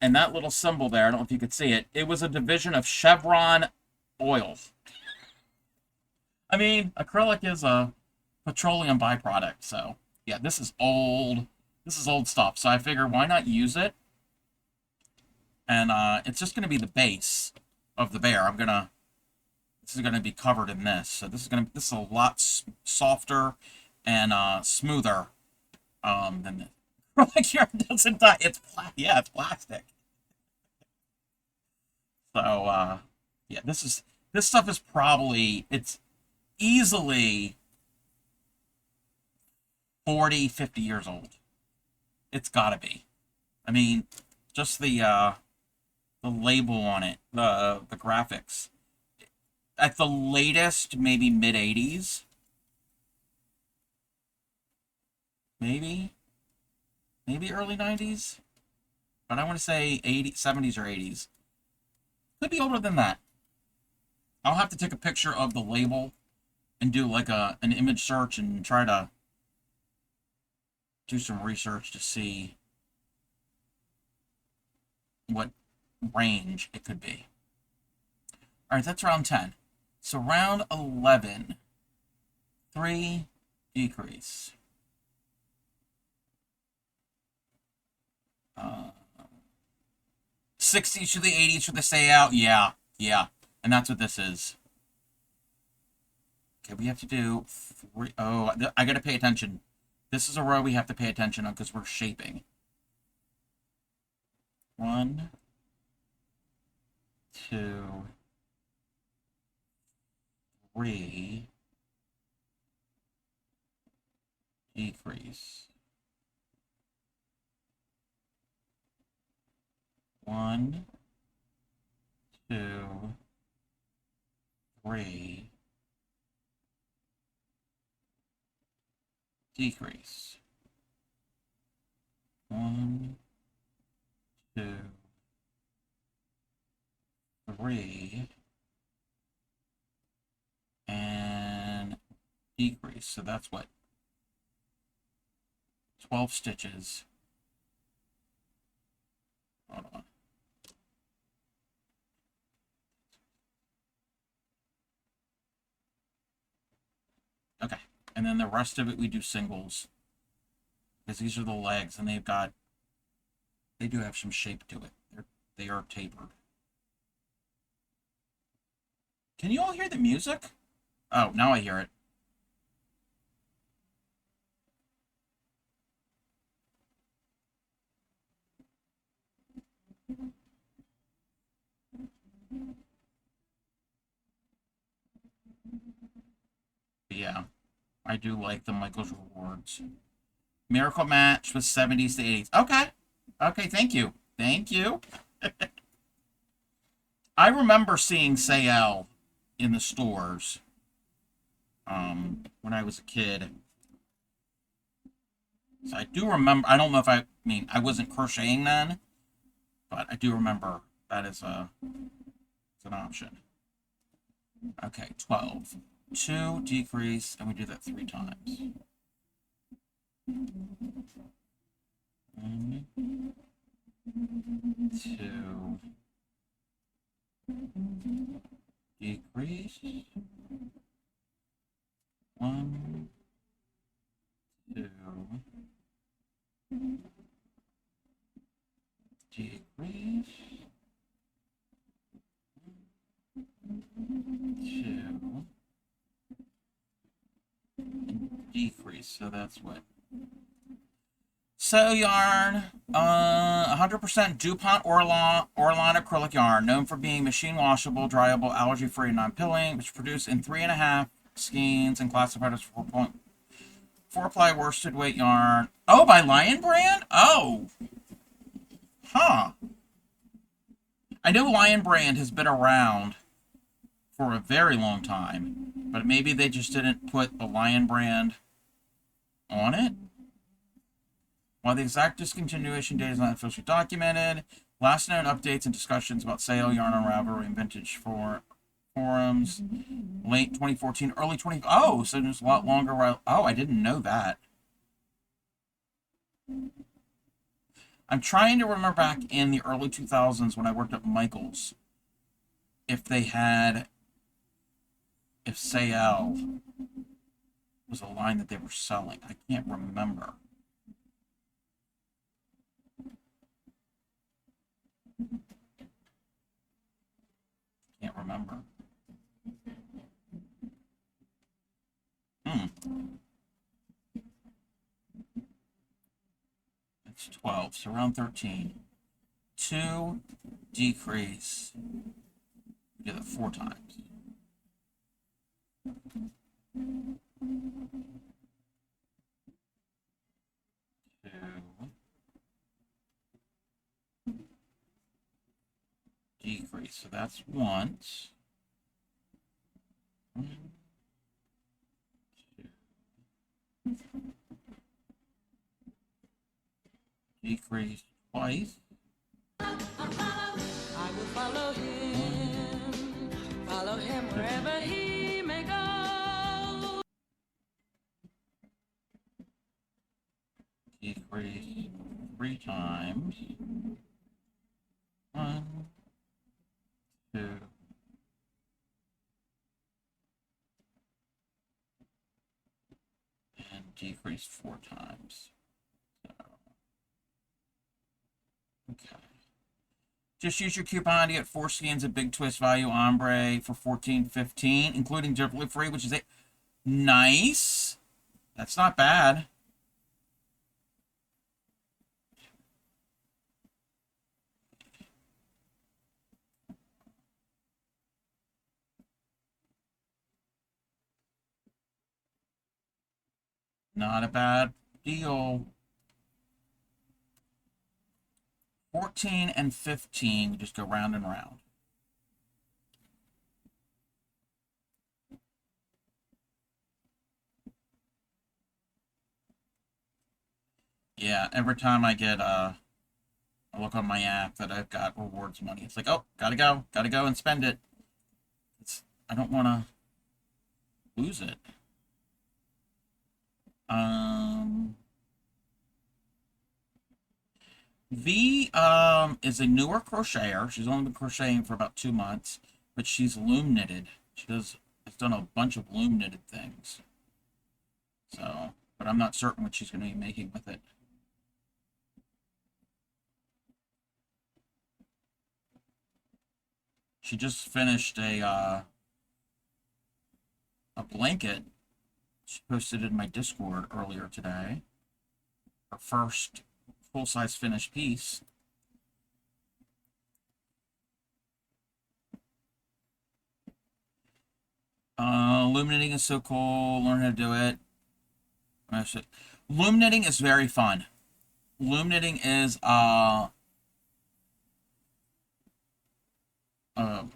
And that little symbol there, I don't know if you could see it, it was a division of Chevron Oil. I mean, acrylic is a petroleum byproduct, so yeah, this is old stuff. So I figured, why not use it And it's just going to be the base of the bear. This is going to be covered in this. So this is a lot softer and smoother than the acrylic yarn doesn't die. It's plastic. So yeah, this stuff is probably, it's easily 40, 50 years old. It's gotta be. I mean, just the label on it, the graphics. At the latest, maybe mid-80s. Maybe early 90s. But I want to say 70s or 80s. Could be older than that. I'll have to take a picture of the label and do like an image search and try to do some research to see what range it could be. Alright, that's round 10. So round 11. 3 decrease. 60s to the 80s for the say out. Yeah. And that's what this is. Okay, we have to do 3. Oh, I gotta pay attention. This is a row we have to pay attention on because we're shaping. 1, 2, 3, decrease. 1, 2, 3, decrease. 1, 2, 3, and decrease. So that's what? 12 stitches. Hold on. Okay, and then the rest of it we do singles. Because these are the legs, and they do have some shape to it. They are tapered. Can you all hear the music? Oh, now I hear it. Yeah, I do like the Michael's Rewards. Miracle Match was 70s to 80s. Okay, thank you. I remember seeing Sayel in the stores when I was a kid. So I do remember, I don't know if I wasn't crocheting then, but I do remember that is an option. Okay, 12. 2 decrease, and we do that 3 times. 1, 2, decrease. 1, 2, decrease. 2, decrease. So that's what? So yarn, 100% DuPont Orlon acrylic yarn, known for being machine washable, dryable, allergy-free, non-pilling, which is produced in 3.5 skeins and classified as 4-ply worsted weight yarn. Oh, by Lion Brand? Oh. Huh. I know Lion Brand has been around for a very long time, but maybe they just didn't put the Lion Brand on it. While the exact discontinuation date is not officially documented, last known updates and discussions about sale, yarn on Ravelry, and vintage forums, late 2014, early 20. Oh, so there's a lot longer. Oh, I didn't know that. I'm trying to remember back in the early 2000s when I worked at Michael's, if Sayel was a line that they were selling. I can't remember. November. It's 12, so around 13. 2 decrease. Do that 4 times. 2 decrease, so that's once. 1, 2. Decrease twice. I will follow him wherever he may go. Decrease 3 times. 1, 2. And decrease 4 times. So, okay. Just use your coupon to get 4 skins of Big Twist Value Ombre for $14.15, including delivery free, which is a nice. That's not bad. Not a bad deal. 14 and 15, you just go round and round. Yeah, every time I get I look on my app that I've got rewards money, it's like, oh, gotta go and spend it. I don't want to lose it. V is a newer crocheter. She's only been crocheting for about 2 months, but she's loom knitted. She has done a bunch of loom knitted things. So, but I'm not certain what she's going to be making with it. She just finished a blanket. She posted in my Discord earlier today. Her first full-size finished piece. Loom knitting is so cool. Learn how to do it. Loom knitting is very fun. Loom knitting is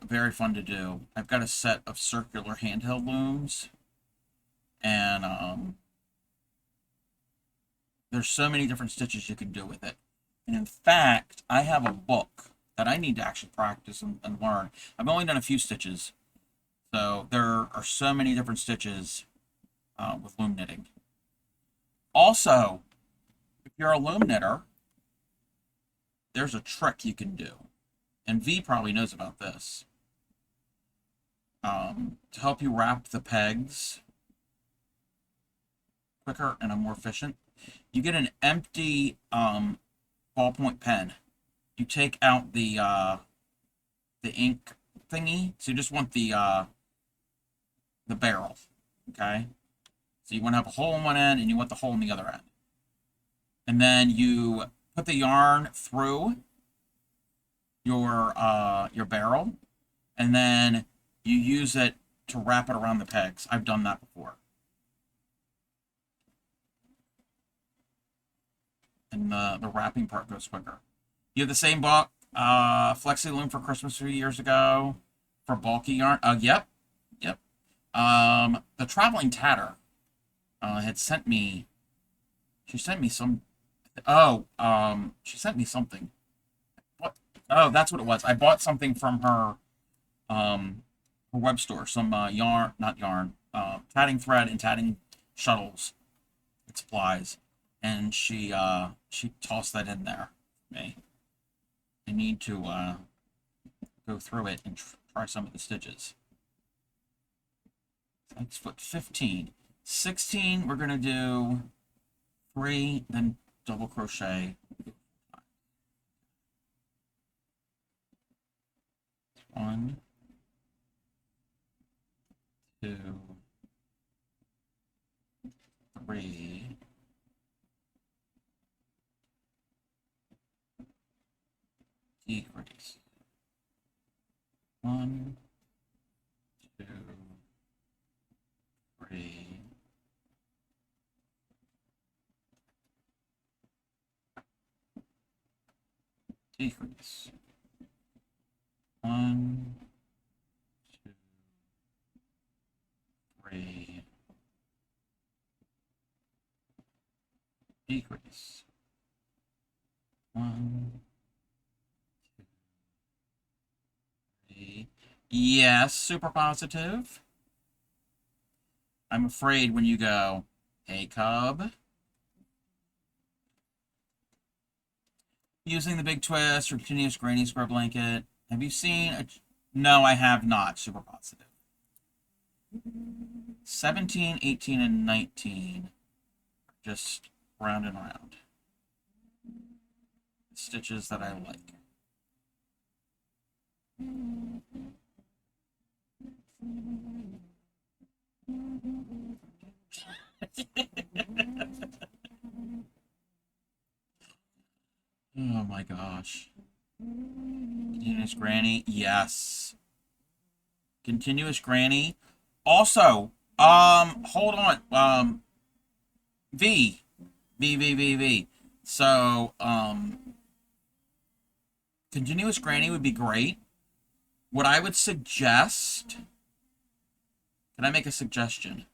very fun to do. I've got a set of circular handheld looms, and there's so many different stitches you can do with it. And in fact, I have a book that I need to actually practice and learn. I've only done a few stitches, so there are so many different stitches with loom knitting. Also, if you're a loom knitter, there's a trick you can do. And V probably knows about this. To help you wrap the pegs quicker and more efficient, you get an empty ballpoint pen. You take out the ink thingy, so you just want the barrel, okay? So you want to have a hole in one end, and you want the hole in the other end. And then you put the yarn through your barrel, and then you use it to wrap it around the pegs. I've done that before. And the wrapping part goes quicker. You have the same book, Flexi Loom for Christmas 3 years ago, for bulky yarn. Yep. The Traveling Tatter had sent me. She sent me some. She sent me something. What? Oh, that's what it was. I bought something from her web store. Some tatting thread and tatting shuttles and supplies, and she tossed that in there for me. I need to go through it and try some of the stitches. That's foot 15. 16, we're going to do 3, then double crochet. 1, 2, 3, decrease. 1, 2, 3, decrease. 1, 2, 3, decrease. 1, 2, 3. Yes, super positive. I'm afraid when you go, hey, Cub. Using the big twist or continuous grainy square blanket. Have you seen a... No, I have not. Super positive. 17, 18, and 19. Just round and round. Stitches that I like. Oh my gosh. Continuous granny, yes. Continuous granny. Also, hold on. V. So, continuous granny would be great. What I would suggest, can I make a suggestion?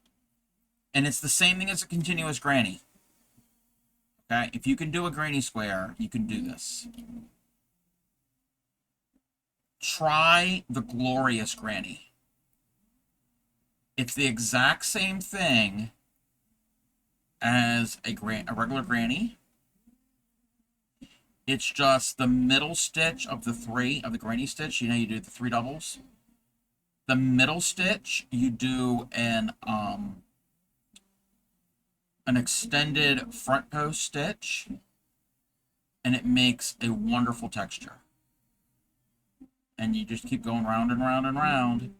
And it's the same thing as a continuous granny. Okay, if you can do a granny square, you can do this. Try the glorious granny. It's the exact same thing as a regular granny. It's just the middle stitch of the 3 of the granny stitch. You know, you do the 3 doubles. The middle stitch, you do an extended front post stitch, and it makes a wonderful texture. And you just keep going round and round and round.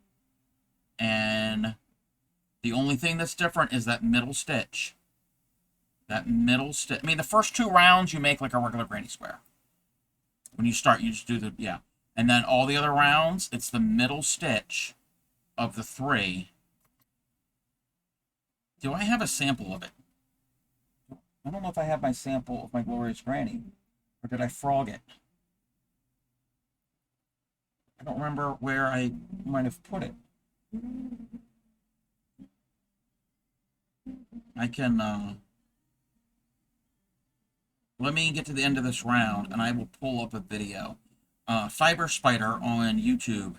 And the only thing that's different is that middle stitch. That middle stitch. I mean, the first 2 rounds you make like a regular granny square. When you start, you just do the, yeah. And then all the other rounds, it's the middle stitch of the 3. Do I have a sample of it? I don't know if I have my sample of my glorious granny. Or did I frog it? I don't remember where I might have put it. I can, let me get to the end of this round, and I will pull up a video. Fiber Spider on YouTube.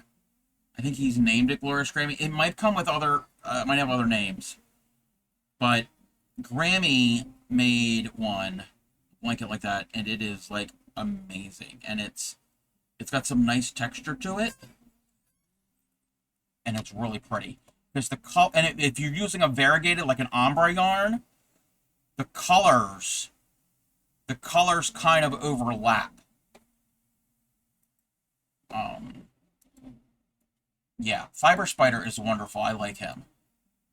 I think he's named it Glorious Grammy. It might come with other, might have other names. But Grammy made one blanket like that, and it is, like, amazing. And it's got some nice texture to it. And it's really pretty. Because the color, and if you're using a variegated, like an ombre yarn, the colors kind of overlap. Yeah, Fiber Spider is wonderful. I like him.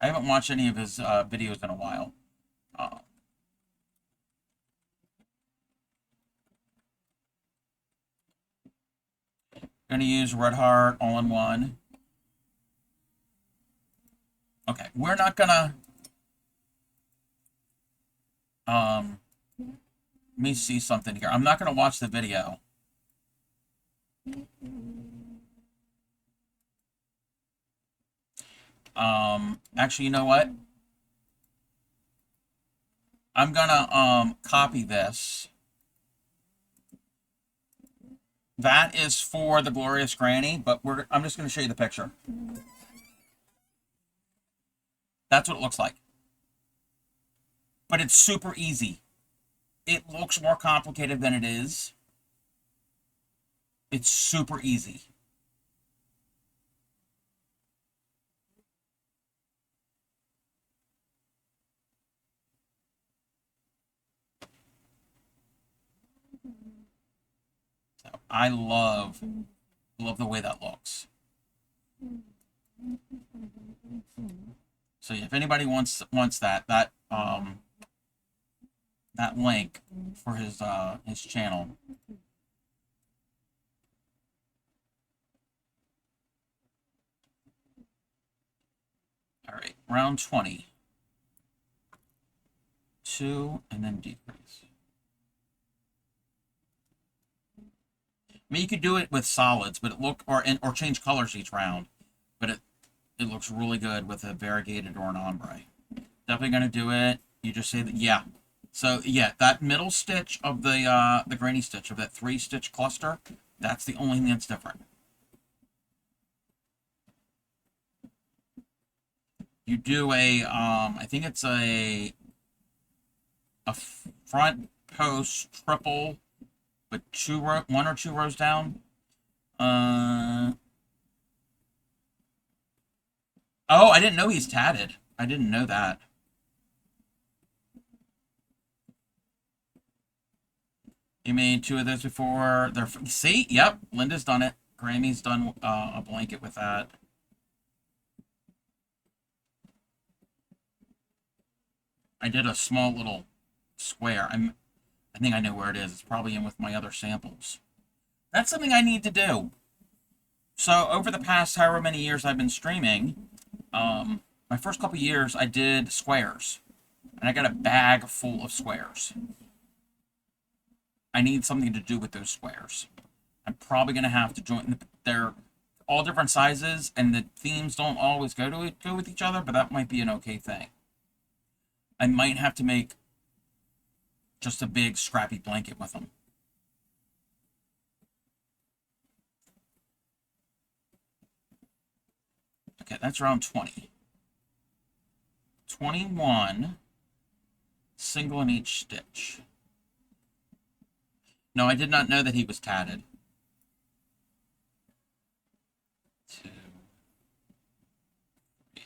I haven't watched any of his videos in a while. Gonna use Red Heart all-in-one. Okay, we're not gonna... let me see something here. I'm not gonna watch the video. Actually, you know what? I'm gonna copy this. That is for the Glorious Granny, but I'm just gonna show you the picture. That's what it looks like. But it's super easy. It looks more complicated than it is. It's super easy. So I love the way that looks. So yeah, if anybody wants that link for his channel. All right, round 20. 2 and then decrease. I mean, you could do it with solids, but or change colors each round, but it looks really good with a variegated or an ombre. Definitely gonna do it. You just say that, yeah. So yeah, that middle stitch of the granny stitch of that 3-stitch cluster, that's the only thing that's different. You do a I think it's a front post triple, but 1 or 2 rows down. Oh, I didn't know he's tatted. I didn't know that. You made 2 of those before. See? Yep. Linda's done it. Grammy's done a blanket with that. I did a small little square. I think I know where it is. It's probably in with my other samples. That's something I need to do. So over the past however many years I've been streaming, my first couple years I did squares. And I got a bag full of squares. I need something to do with those squares. I'm probably going to have to join. They're all different sizes, and the themes don't always go with each other, but that might be an okay thing. I might have to make just a big scrappy blanket with them. Okay, that's round 20. 21, single in each stitch. No, I did not know that he was tatted. 2, 3,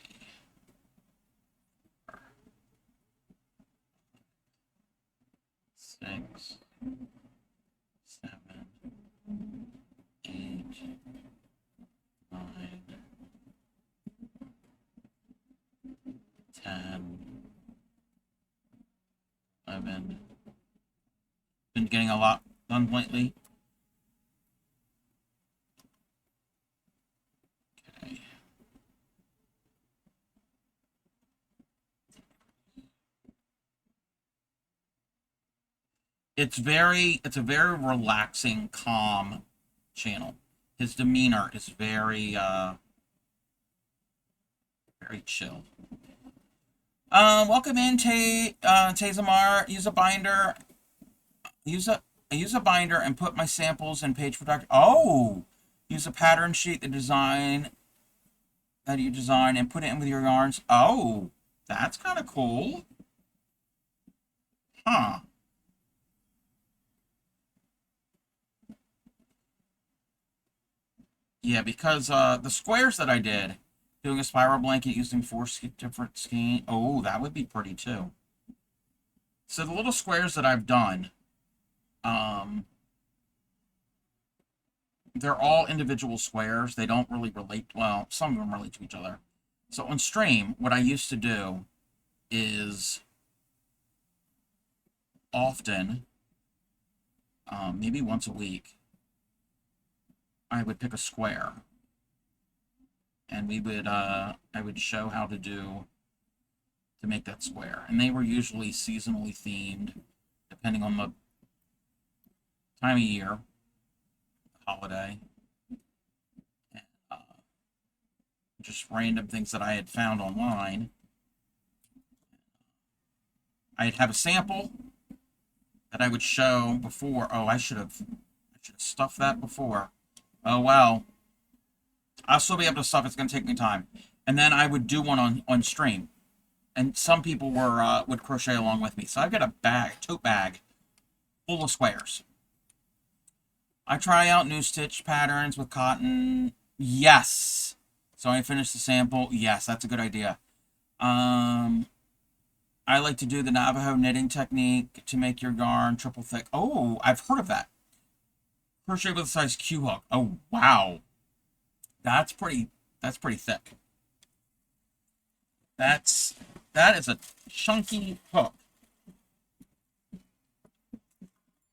4, 6, 7, 8, 9, 10, 11. Been getting a lot done lately. Okay. It's a very relaxing, calm channel. His demeanor is very chill. Welcome in, Tazamar. Use a binder. I use a binder and put my samples in page protector. Oh, use a pattern sheet that you design and put it in with your yarns. Oh, that's kind of cool. Huh. Yeah, because the squares that I did, doing a spiral blanket using 4 different skein. Oh, that would be pretty too. So the little squares that I've done, they're all individual squares. They don't really relate. Well, some of them relate to each other. So on stream, what I used to do is often, maybe once a week, I would pick a square, and I would show how to make that square. And they were usually seasonally themed, depending on the time of year, holiday, and just random things that I had found online. I'd have a sample that I would show before. Oh, I should have stuffed that before. Oh, well. I'll still be able to stuff. It's going to take me time. And then I would do one on stream. And some people would crochet along with me. So I've got a tote bag, full of squares. I try out new stitch patterns with cotton. Yes. So I finished the sample. Yes, that's a good idea. I like to do the Navajo knitting technique to make your yarn triple thick. Oh, I've heard of that. Crochet with a size Q hook. Oh, wow. That's pretty thick. That is a chunky hook.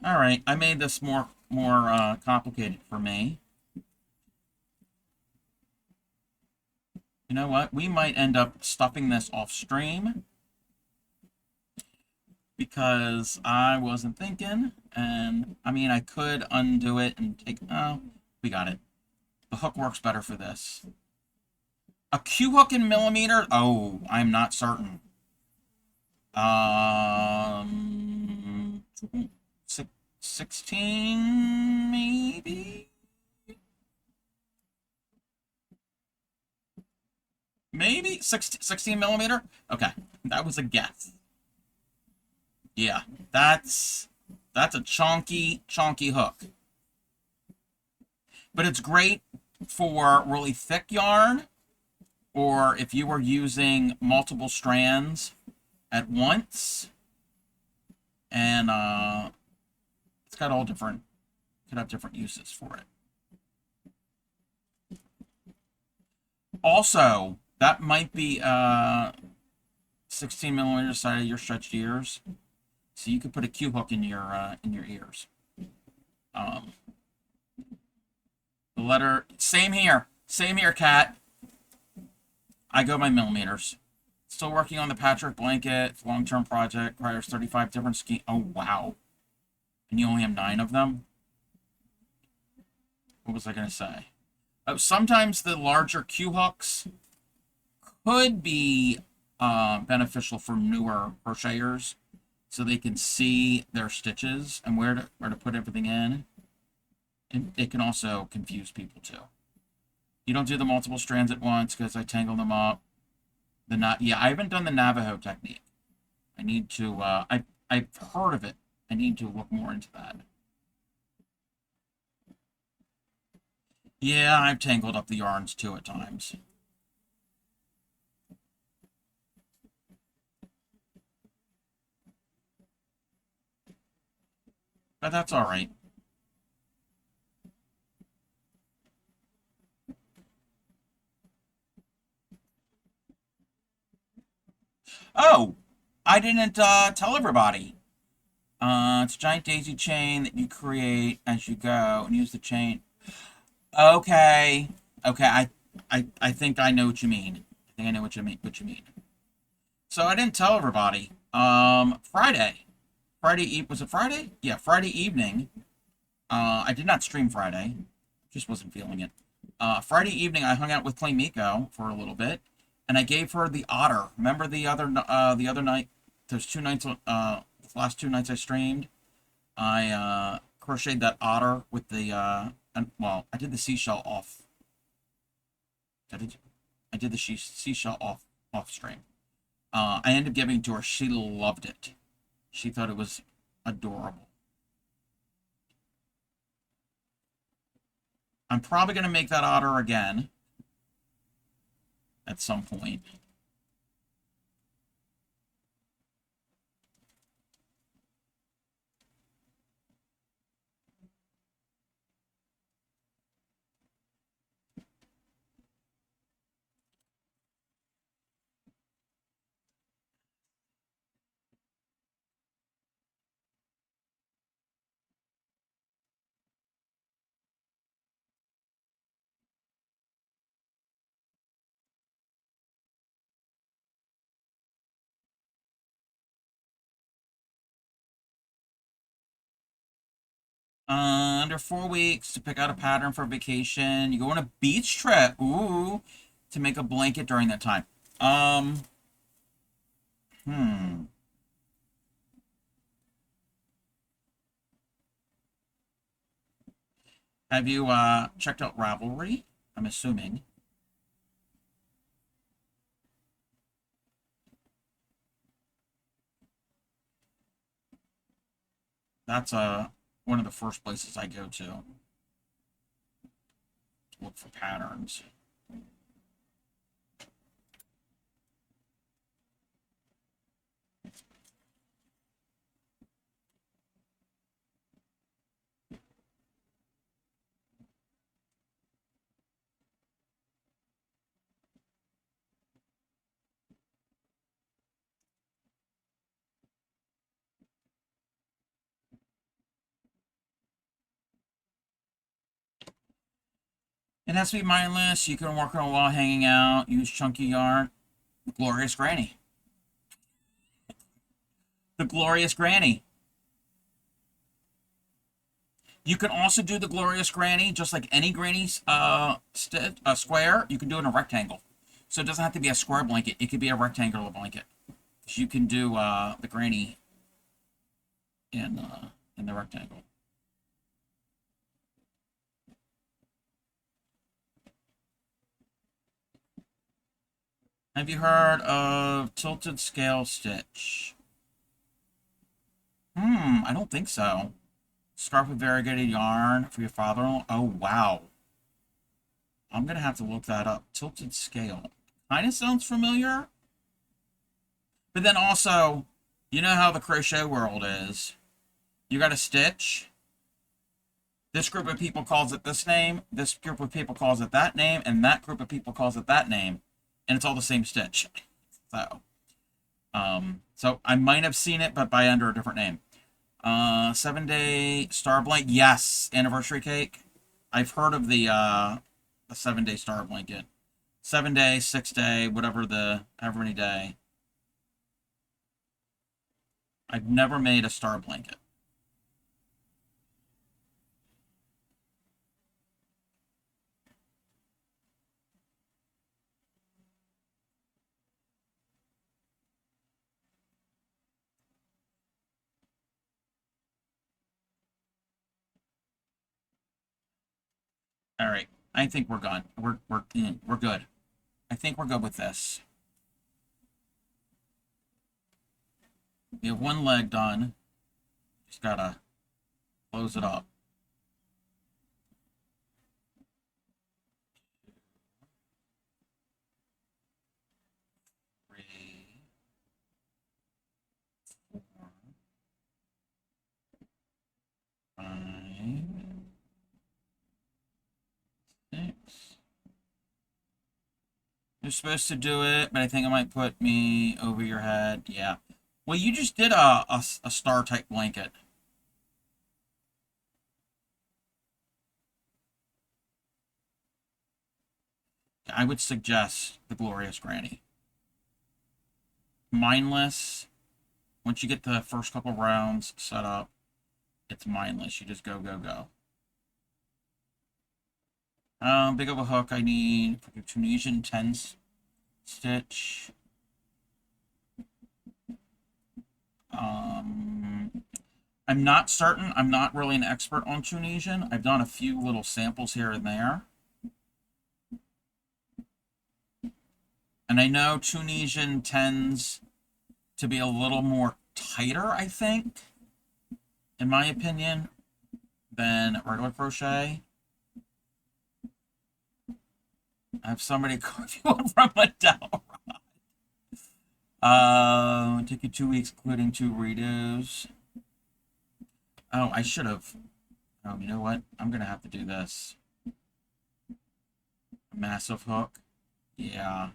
All right, I made this more complicated for me. You know what? We might end up stuffing this off stream because I wasn't thinking, and I mean I could undo it and take. Oh, we got it. The hook works better for this. A Q hook in millimeter? Oh, I'm not certain. 16 maybe? Maybe 16 millimeter? Okay, that was a guess. Yeah, that's a chunky hook. But it's great for really thick yarn, or if you were using multiple strands at once. And it's got all different, could have different uses for it. Also, that might be 16 millimeter side of your stretched ears, so you could put a Q hook in your ears. The letter, same here, Kat. I go by millimeters. Still working on the patchwork blanket, long-term project, requires 35 different schemes. Oh wow, and you only have 9 of them. What was I gonna say? Sometimes the larger Q hooks could be beneficial for newer crocheters, so they can see their stitches and where to put everything in. And it can also confuse people too. You don't do the multiple strands at once because I tangle them up. Yeah, I haven't done the Navajo technique. I need to. I've heard of it. I need to look more into that. Yeah, I've tangled up the yarns too at times. But that's all right. Oh, I didn't tell everybody. It's a giant daisy chain that you create as you go and use the chain. Okay. I think I know what you mean. I think I know what you mean. So I didn't tell everybody. Was it Friday? Yeah, Friday evening. I did not stream Friday. Just wasn't feeling it. Friday evening, I hung out with Clay Miko for a little bit, and I gave her the otter. Remember the other night? Those 2 nights. The last 2 nights I streamed, I crocheted that otter with the well, I did the seashell off. I did the seashell off stream. I ended up giving it to her. She loved it. She thought it was adorable. I'm probably going to make that otter again at some point. Under 4 weeks to pick out a pattern for vacation. You go on a beach trip. Ooh, to make a blanket during that time. Have you checked out Ravelry? I'm assuming. That's one of the first places I go to look for patterns. It has to be mindless. You can work on a while hanging out. Use chunky yarn. The Glorious Granny. The Glorious Granny. You can also do the Glorious Granny, just like any granny's square. You can do it in a rectangle. So it doesn't have to be a square blanket. It could be a rectangular blanket. So you can do the granny in the rectangle. Have you heard of tilted scale stitch? I don't think so. Scarf with variegated yarn for your father-in-law. Oh, wow. I'm going to have to look that up. Tilted scale. Kind of sounds familiar. But then also, you know how the crochet world is. You got a stitch. This group of people calls it this name. This group of people calls it that name. And that group of people calls it that name. And it's all the same stitch. So I might have seen it, but by under a different name. 7-day star blanket. Yes, anniversary cake. I've heard of the 7-day star blanket. 7-day, 6-day, whatever however many day. I've never made a star blanket. All right, I think we're gone. We're good. I think we're good with this. We have one leg done. Just gotta close it up. You're supposed to do it, but I think it might put me over your head. Yeah. Well, you just did a star type blanket. I would suggest the Glorious Granny. Mindless. Once you get the first couple rounds set up, it's mindless. You just go, go, go. Big of a hook I need for the Tunisian 10 stitch. I'm not certain. I'm not really an expert on Tunisian. I've done a few little samples here and there. And I know Tunisian tends to be a little more tighter, I think, in my opinion, than regular crochet. I have somebody carve you one from a dowel rod. Took you 2 weeks, including 2 redos. Oh, I should have. Oh, you know what? I'm going to have to do this. Massive hook. Yeah.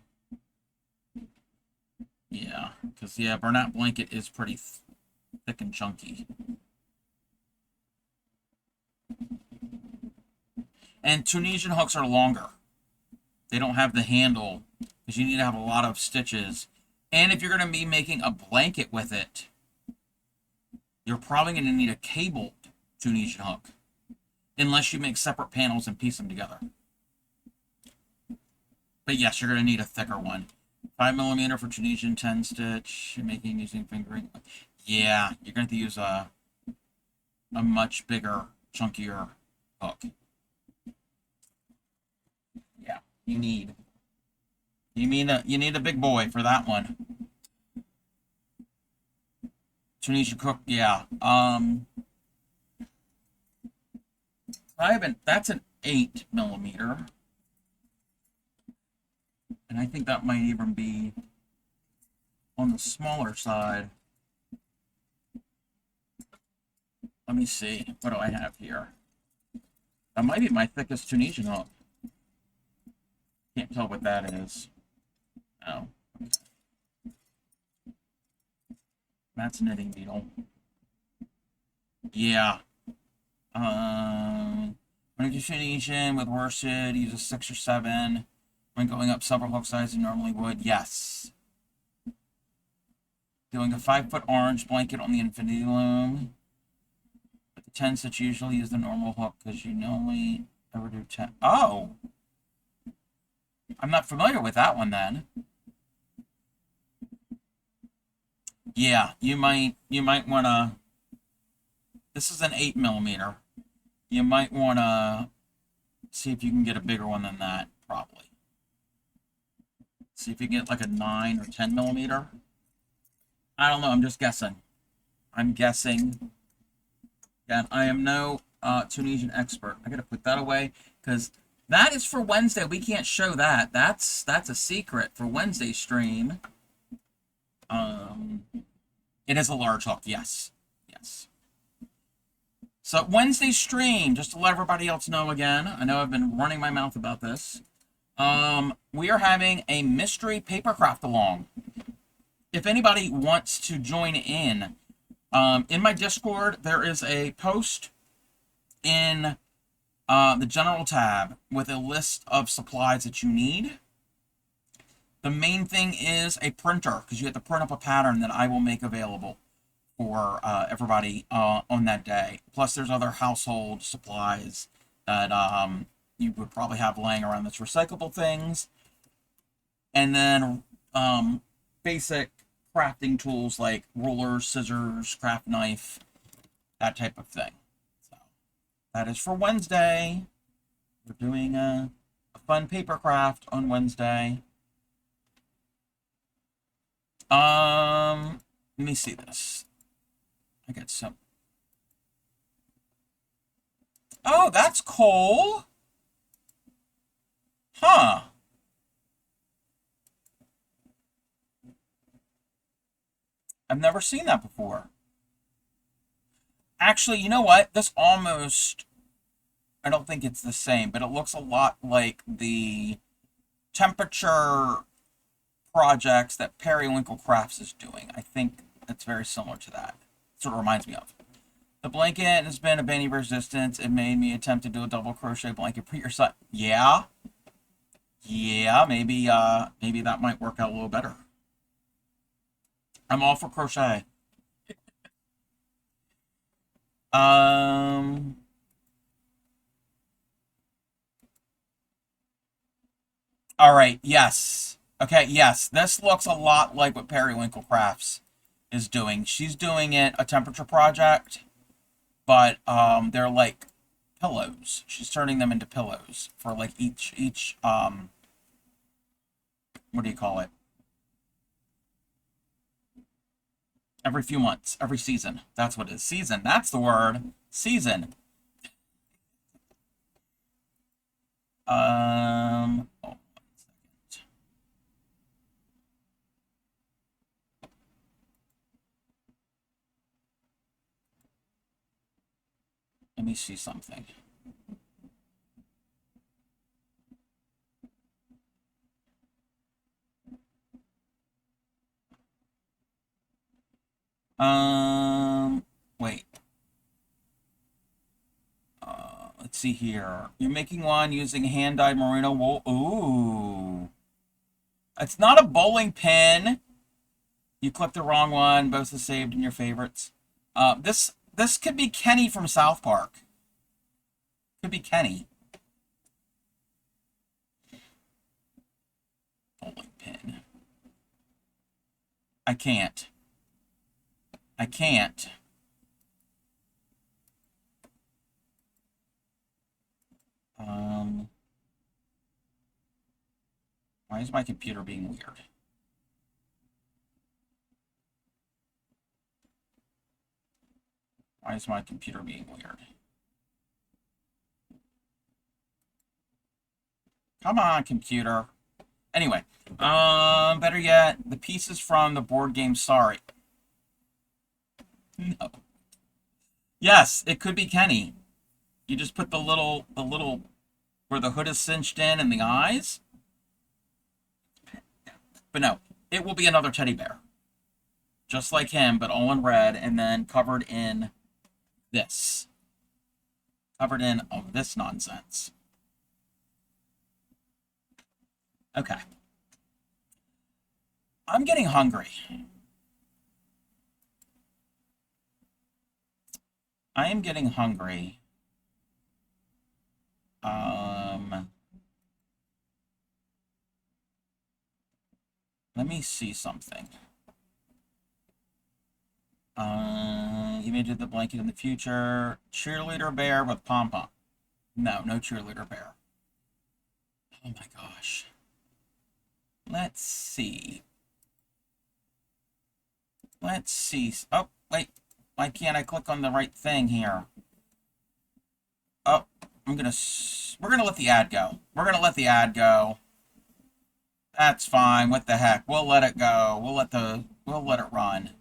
Yeah. Because, yeah, burnout blanket is pretty thick and chunky. And Tunisian hooks are longer. They don't have the handle because you need to have a lot of stitches. And if you're going to be making a blanket with it, you're probably going to need a cabled Tunisian hook. Unless you make separate panels and piece them together. But yes, you're going to need a thicker one. 5mm for Tunisian 10 stitch. You're making using fingering. Yeah, you're going to have to use a much bigger, chunkier hook. Yeah, you need a big boy for that one. Tunisian cook, yeah. That's an 8mm. And I think that might even be on the smaller side. Let me see. What do I have here? That might be my thickest Tunisian hook. Can't tell what that is. Oh. Okay. That's knitting needle. Yeah. When When Asian with worsted, use a 6 or 7. When going up several hook sizes you normally would, yes. Doing a 5-foot orange blanket on the infinity loom. But the 10 stitch usually use the normal hook because you normally ever do 10. Oh! I'm not familiar with that one then. Yeah, you might want to. This is an 8mm. You might want to see if you can get a bigger one than that, probably. See if you get like a 9 or 10mm. I don't know, I'm just guessing. I'm guessing. Again, I am no Tunisian expert. I gotta put that away, because that is for Wednesday. We can't show that. That's a secret for Wednesday stream. It is a large hook, yes. Yes. So Wednesday stream, just to let everybody else know again, I know I've been running my mouth about this. We are having a mystery papercraft along. If anybody wants to join in my Discord, there is a post in the general tab with a list of supplies that you need. The main thing is a printer, because you have to print up a pattern that I will make available for everybody on that day. Plus, there's other household supplies that you would probably have laying around that's recyclable things. And then basic crafting tools like rulers, scissors, craft knife, that type of thing. So that is for Wednesday. We're doing a fun paper craft on Wednesday. Let me see this. I got some. Oh, that's cool. Huh. I've never seen that before. Actually, you know what? This almost, I don't think it's the same, but it looks a lot like the temperature projects that Periwinkle Crafts is doing. I think it's very similar to that. That's what it reminds me of. The blanket has been a bending resistance. It made me attempt to do a double crochet blanket. Put your side. Yeah. Yeah, maybe that might work out a little better. I'm all for crochet. All right, yes. Okay, yes. This looks a lot like what Periwinkle Crafts is doing. She's doing it a temperature project, but they're like pillows. She's turning them into pillows for like each what do you call it? Every few months, every season. That's what it is. Season. That's the word. Season. Oh, 1 second. Let me see something. Wait. Let's see here. You're making one using hand-dyed merino wool. Ooh. It's not a bowling pin. You clicked the wrong one. Both are saved in your favorites. This could be Kenny from South Park. Could be Kenny. Bowling pin. I can't. I can't. Why is my computer being weird? Why is my computer being weird? Come on, computer. Anyway, better yet, the pieces from the board game Sorry. No. Yes, it could be Kenny. You just put the little where the hood is cinched in and the eyes. But no, it will be another teddy bear. Just like him, but all in red and then covered in this. covered in of this nonsense. Okay. I'm getting hungry. I am getting hungry. Let me see something. Image of the blanket in the future. Cheerleader bear with pom-pom. No, no cheerleader bear. Oh my gosh. Let's see. Let's see. Oh, wait. Why can't I click on the right thing here? Oh, we're gonna let the ad go. We're gonna let the ad go. That's fine. What the heck? We'll let it go. We'll let it run.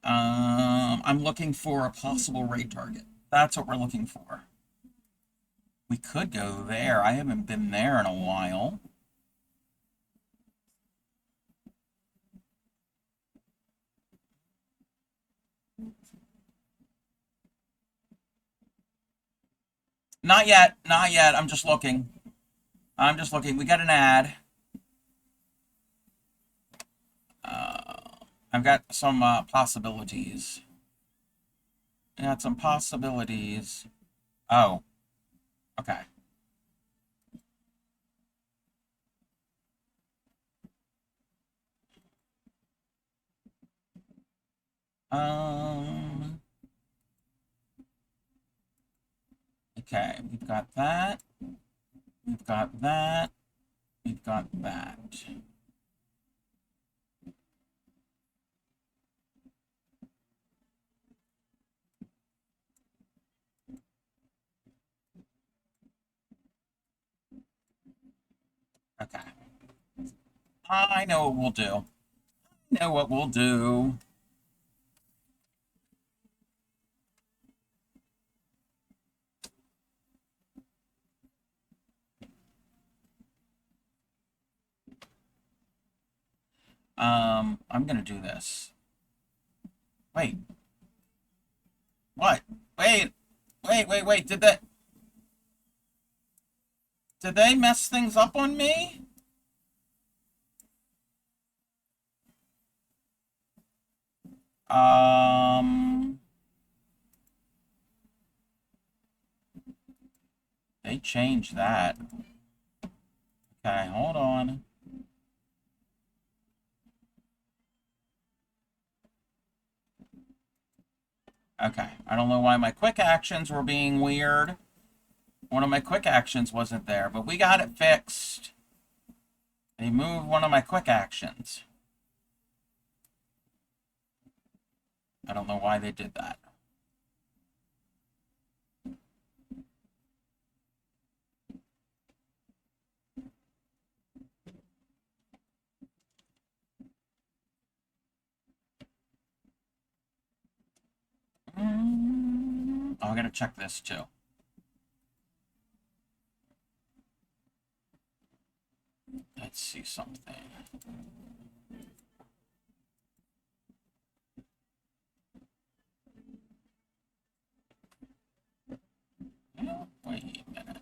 I'm looking for a possible raid target. That's what we're looking for. We could go there. I haven't been there in a while. Not yet. Not yet. I'm just looking. I'm just looking. We got an ad. I've got some possibilities. I got some possibilities. Oh. Okay. Okay, we've got that. We've got that. We've got that. Okay. I know what we'll do. I know what we'll do. I'm gonna do this. Wait. What? Wait. Wait. Did they mess things up on me? They changed that. Okay, hold on. Okay, I don't know why my quick actions were being weird. One of my quick actions wasn't there, but we got it fixed. They moved one of my quick actions. I don't know why they did that. Oh, I gotta check this too. Let's see something. Oh, wait a minute.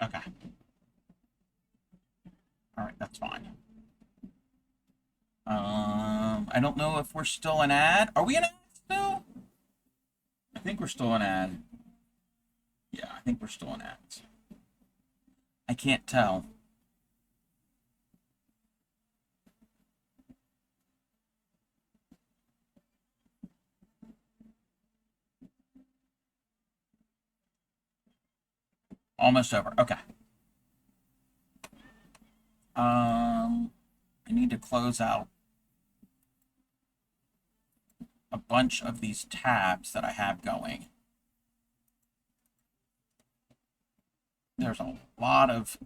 Okay. All right, that's fine. I don't know if we're still an ad. Are we an ad still? I think we're still an ad. Yeah, I think we're still an ads. I can't tell. Almost over. Okay. I need to close out a bunch of these tabs that I have going. There's a lot of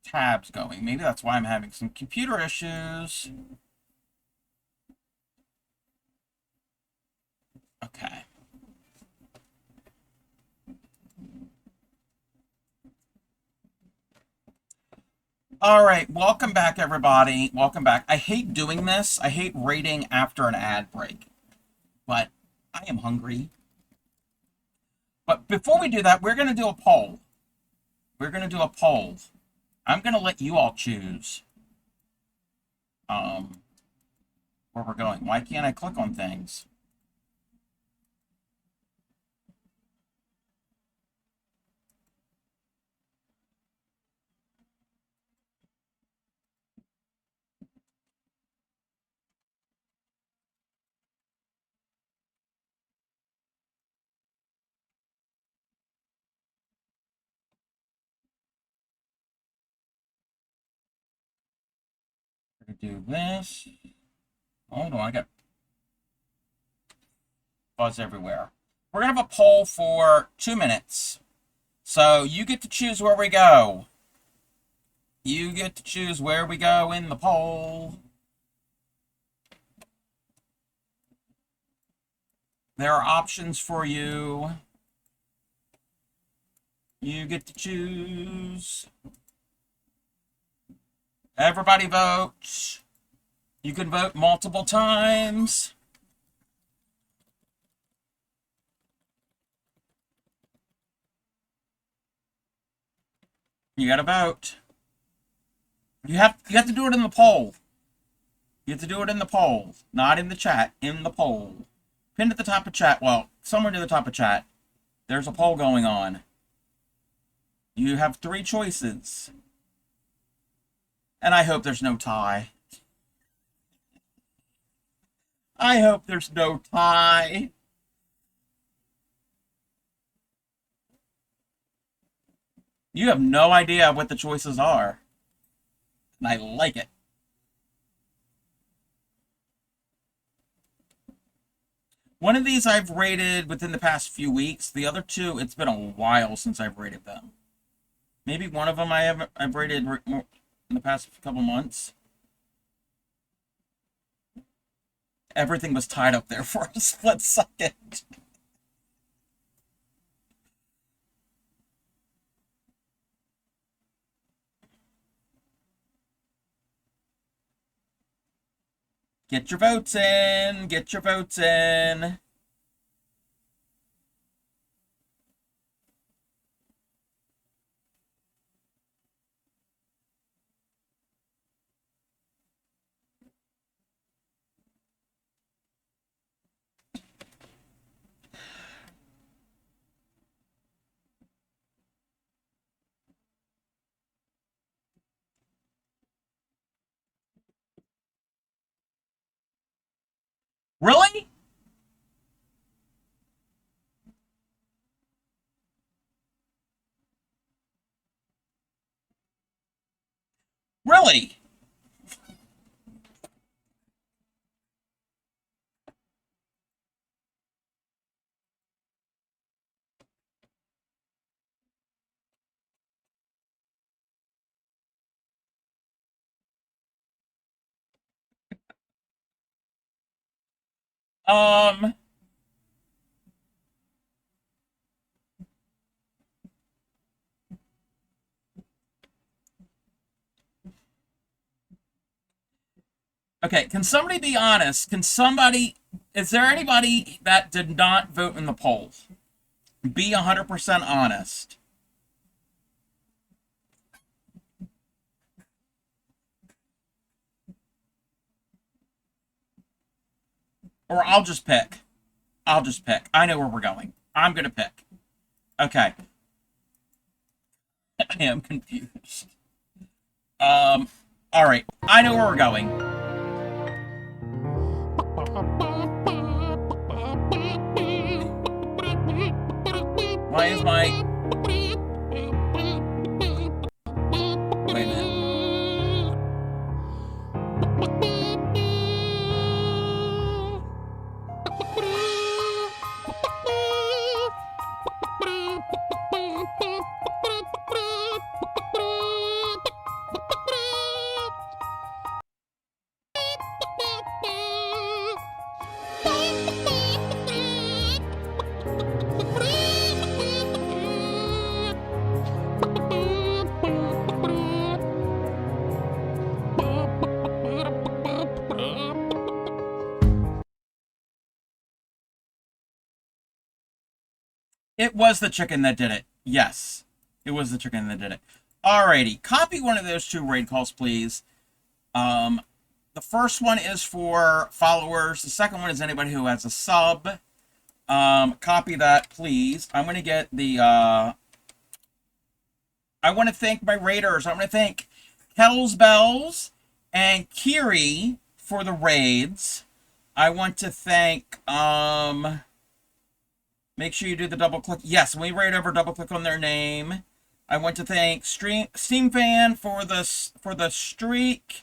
tabs going. Maybe that's why I'm having some computer issues. Okay. All right, welcome back, everybody. Welcome back. I hate doing this. I hate rating after an ad break, but I am hungry. But before we do that, we're going to do a poll. We're going to do a poll. I'm going to let you all choose where we're going. Why can't I click on things? We're going to do this. Hold on, I got buzz everywhere. We're going to have a poll for 2 minutes. So you get to choose where we go. You get to choose where we go in the poll. There are options for you. You get to choose. Everybody votes. You can vote multiple times. You gotta vote. You have to do it in the poll. You have to do it in the poll, not in the chat, in the poll. Pinned at the top of chat, well, somewhere near the top of chat, there's a poll going on. You have 3 choices. And I hope there's no tie. I hope there's no tie. You have no idea what the choices are. And I like it. One of these I've rated within the past few weeks. The other 2, it's been a while since I've rated them. Maybe one of them I've rated in the past couple months. Everything was tied up there for a split second. Get your votes in. Get your votes in. Really? Really? Okay, can somebody be honest? Is there anybody that did not vote in the poll? Be 100% honest. Or I'll just pick. I know where we're going. I'm going to pick. Okay. I am confused. All right. I know where we're going. Why is my... Wait a minute. It was the chicken that did it. Yes. It was the chicken that did it. Alrighty. Copy one of those 2 raid calls, please. The first one is for followers. The second one is anybody who has a sub. Copy that, please. I'm going to get the... I want to thank my raiders. I want to thank Kells Bells and Kiri for the raids. I want to thank... Make sure you do the double click. Yes, when we raid over, double click on their name. I want to thank Steam Fan for the streak,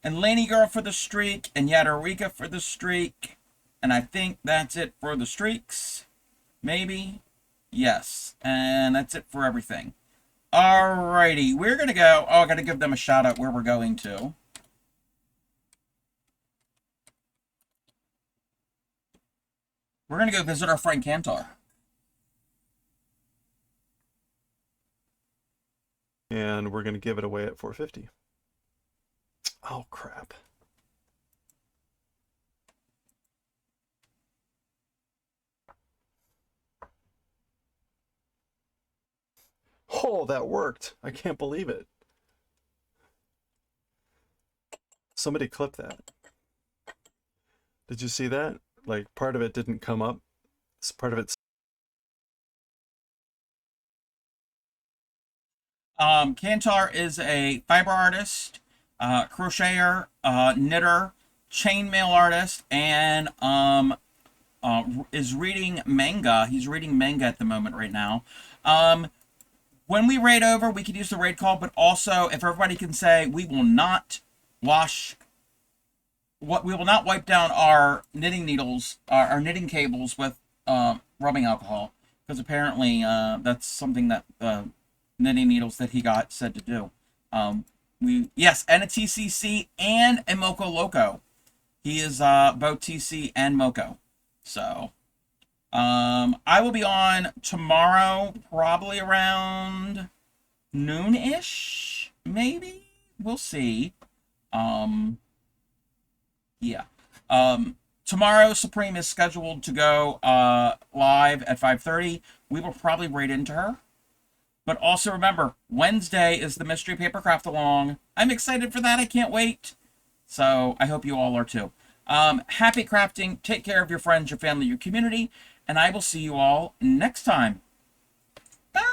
and Laney Girl for the streak, and Yadarika for the streak. And I think that's it for the streaks. Maybe. Yes. And that's it for everything. Alrighty. We're going to go. Oh, I got to give them a shout out where we're going to. We're going to go visit our friend Kantar. And we're going to give it away at 450. Oh, crap. Oh, that worked. I can't believe it. Somebody clip that. Did you see that? Like, part of it didn't come up. Part of it's... Kantar is a fiber artist, crocheter, knitter, chainmail artist, and is reading manga. He's reading manga at the moment right now. When we raid over, we could use the raid call, but also if everybody can say we will not wash... we will not wipe down our knitting needles, our knitting cables with rubbing alcohol, because apparently that's something that knitting needles that he got said to do. Yes, and a TCC and a Moco Loco. He is both TC and Moco. So I will be on tomorrow, probably around noon-ish, maybe. We'll see. Yeah. Tomorrow, Supreme is scheduled to go live at 5:30. We will probably raid into her. But also remember, Wednesday is the Mystery Paper Craft Along. I'm excited for that. I can't wait. So I hope you all are too. Happy crafting. Take care of your friends, your family, your community. And I will see you all next time. Bye.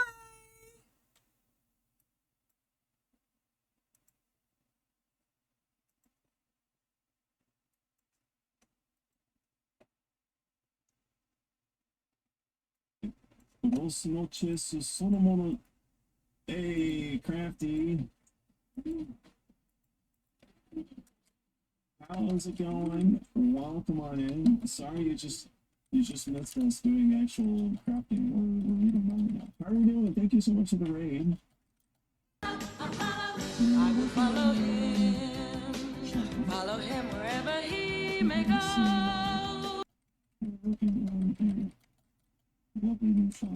Buenas noches, Solomon. Hey, Crafty. How's it going? Welcome on in. Sorry, you just missed us doing actual crafting. We're reading manga now. How are you doing? Thank you so much for the raid. I will follow him wherever he may go. Lovely new shop.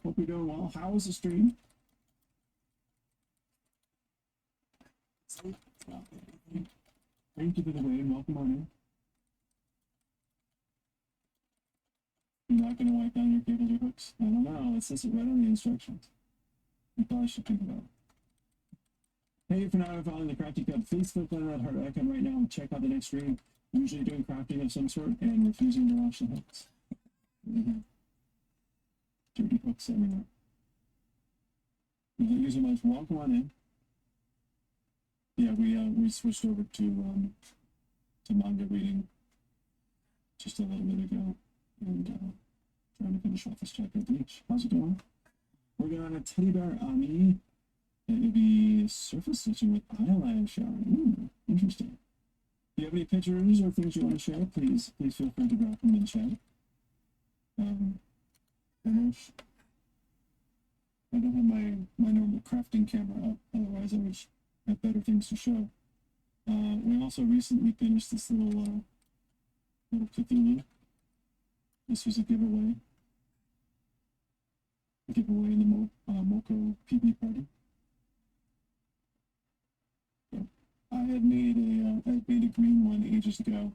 Hope you're doing well. How was the stream? Thank you for the raid. Welcome on in. You're not going to wipe down your cables or hooks? I don't know. It says it right on the instructions. You probably should think about it. Hey, for now, I'm following the Crafty Cup Facebook on that heart icon right now and check out the next stream. I'm usually doing crafting of some sort and refusing to wash the hooks. Dirty hooks everywhere. User might welcome on in. Yeah, we switched over to manga reading just a little bit ago, and trying to finish off this chapter at the beach. How's it going? Working on a teddy bear Ami. It would be surface stitching with eyelash yarn. Ooh, interesting. If you have any pictures or things you want to share, please feel free to drop them in chat. I don't have my normal crafting camera up, otherwise I would have better things to show. We also recently finished this little Cthulhu. This was a giveaway. A giveaway in the Moco PB party. So I had made a green one ages ago.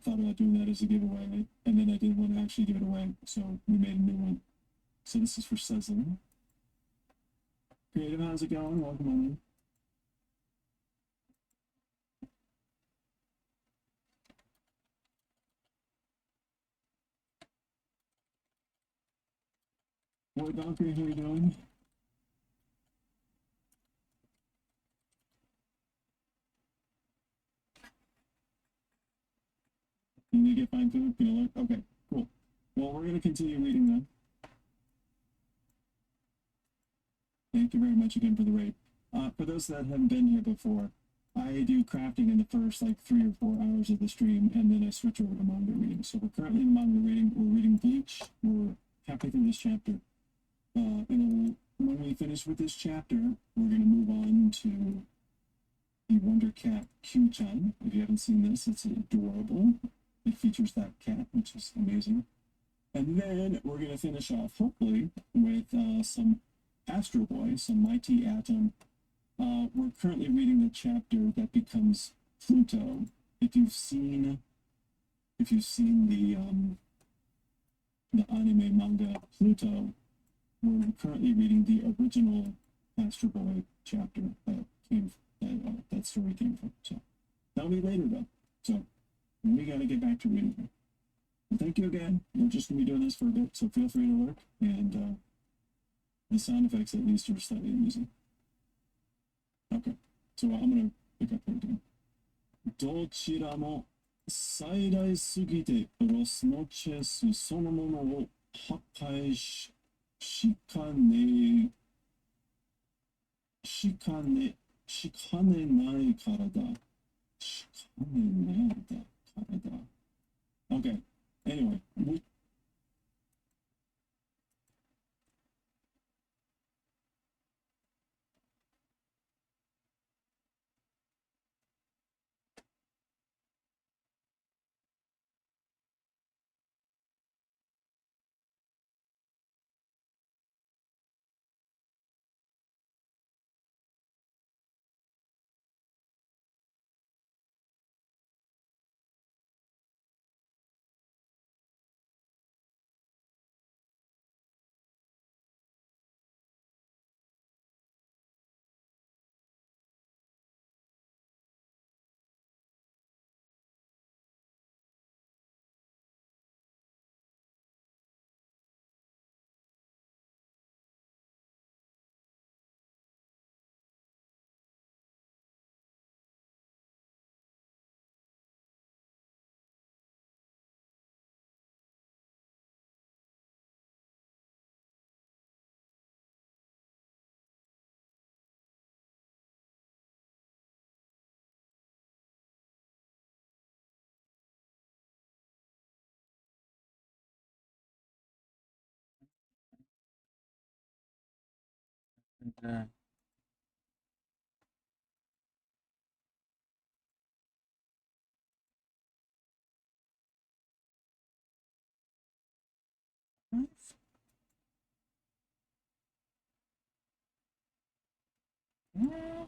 thought about doing that as a giveaway, and then I didn't want to actually give it away, so we made a new one. So this is for Cecily. Creative, how's it going? Welcome on in. Boy, Donkey, how you doing? You need to get fine food? Can you look? Okay, cool. Well, we're going to continue reading then. Thank you very much again for the raid. For those that haven't been here before, I do crafting in the first like 3 or 4 hours of the stream, and then I switch over to manga reading. So we're currently in manga reading. We're reading Bleach. We're halfway through this chapter. And when we finish with this chapter, we're going to move on to the Wonder Cat Q-chan. If you haven't seen this, it's adorable. It features that cat, which is amazing. And then we're going to finish off, hopefully, with some Astro Boy, some Mighty Atom. We're currently reading the chapter that becomes Pluto. If you've seen the anime manga Pluto, we're currently reading the original Astro Boy chapter that story came from. So that'll be later though. So we got to get back to reading it. Well, thank you again. We're just gonna be doing this for a bit, so feel free to lurk. And the sound effects at least are slightly amusing. Okay, so I'm gonna pick up right again. どちらも最大すぎてロスのチェスそのものを破壊しかねないからだ。しかねないからだ。Okay, anyway. And,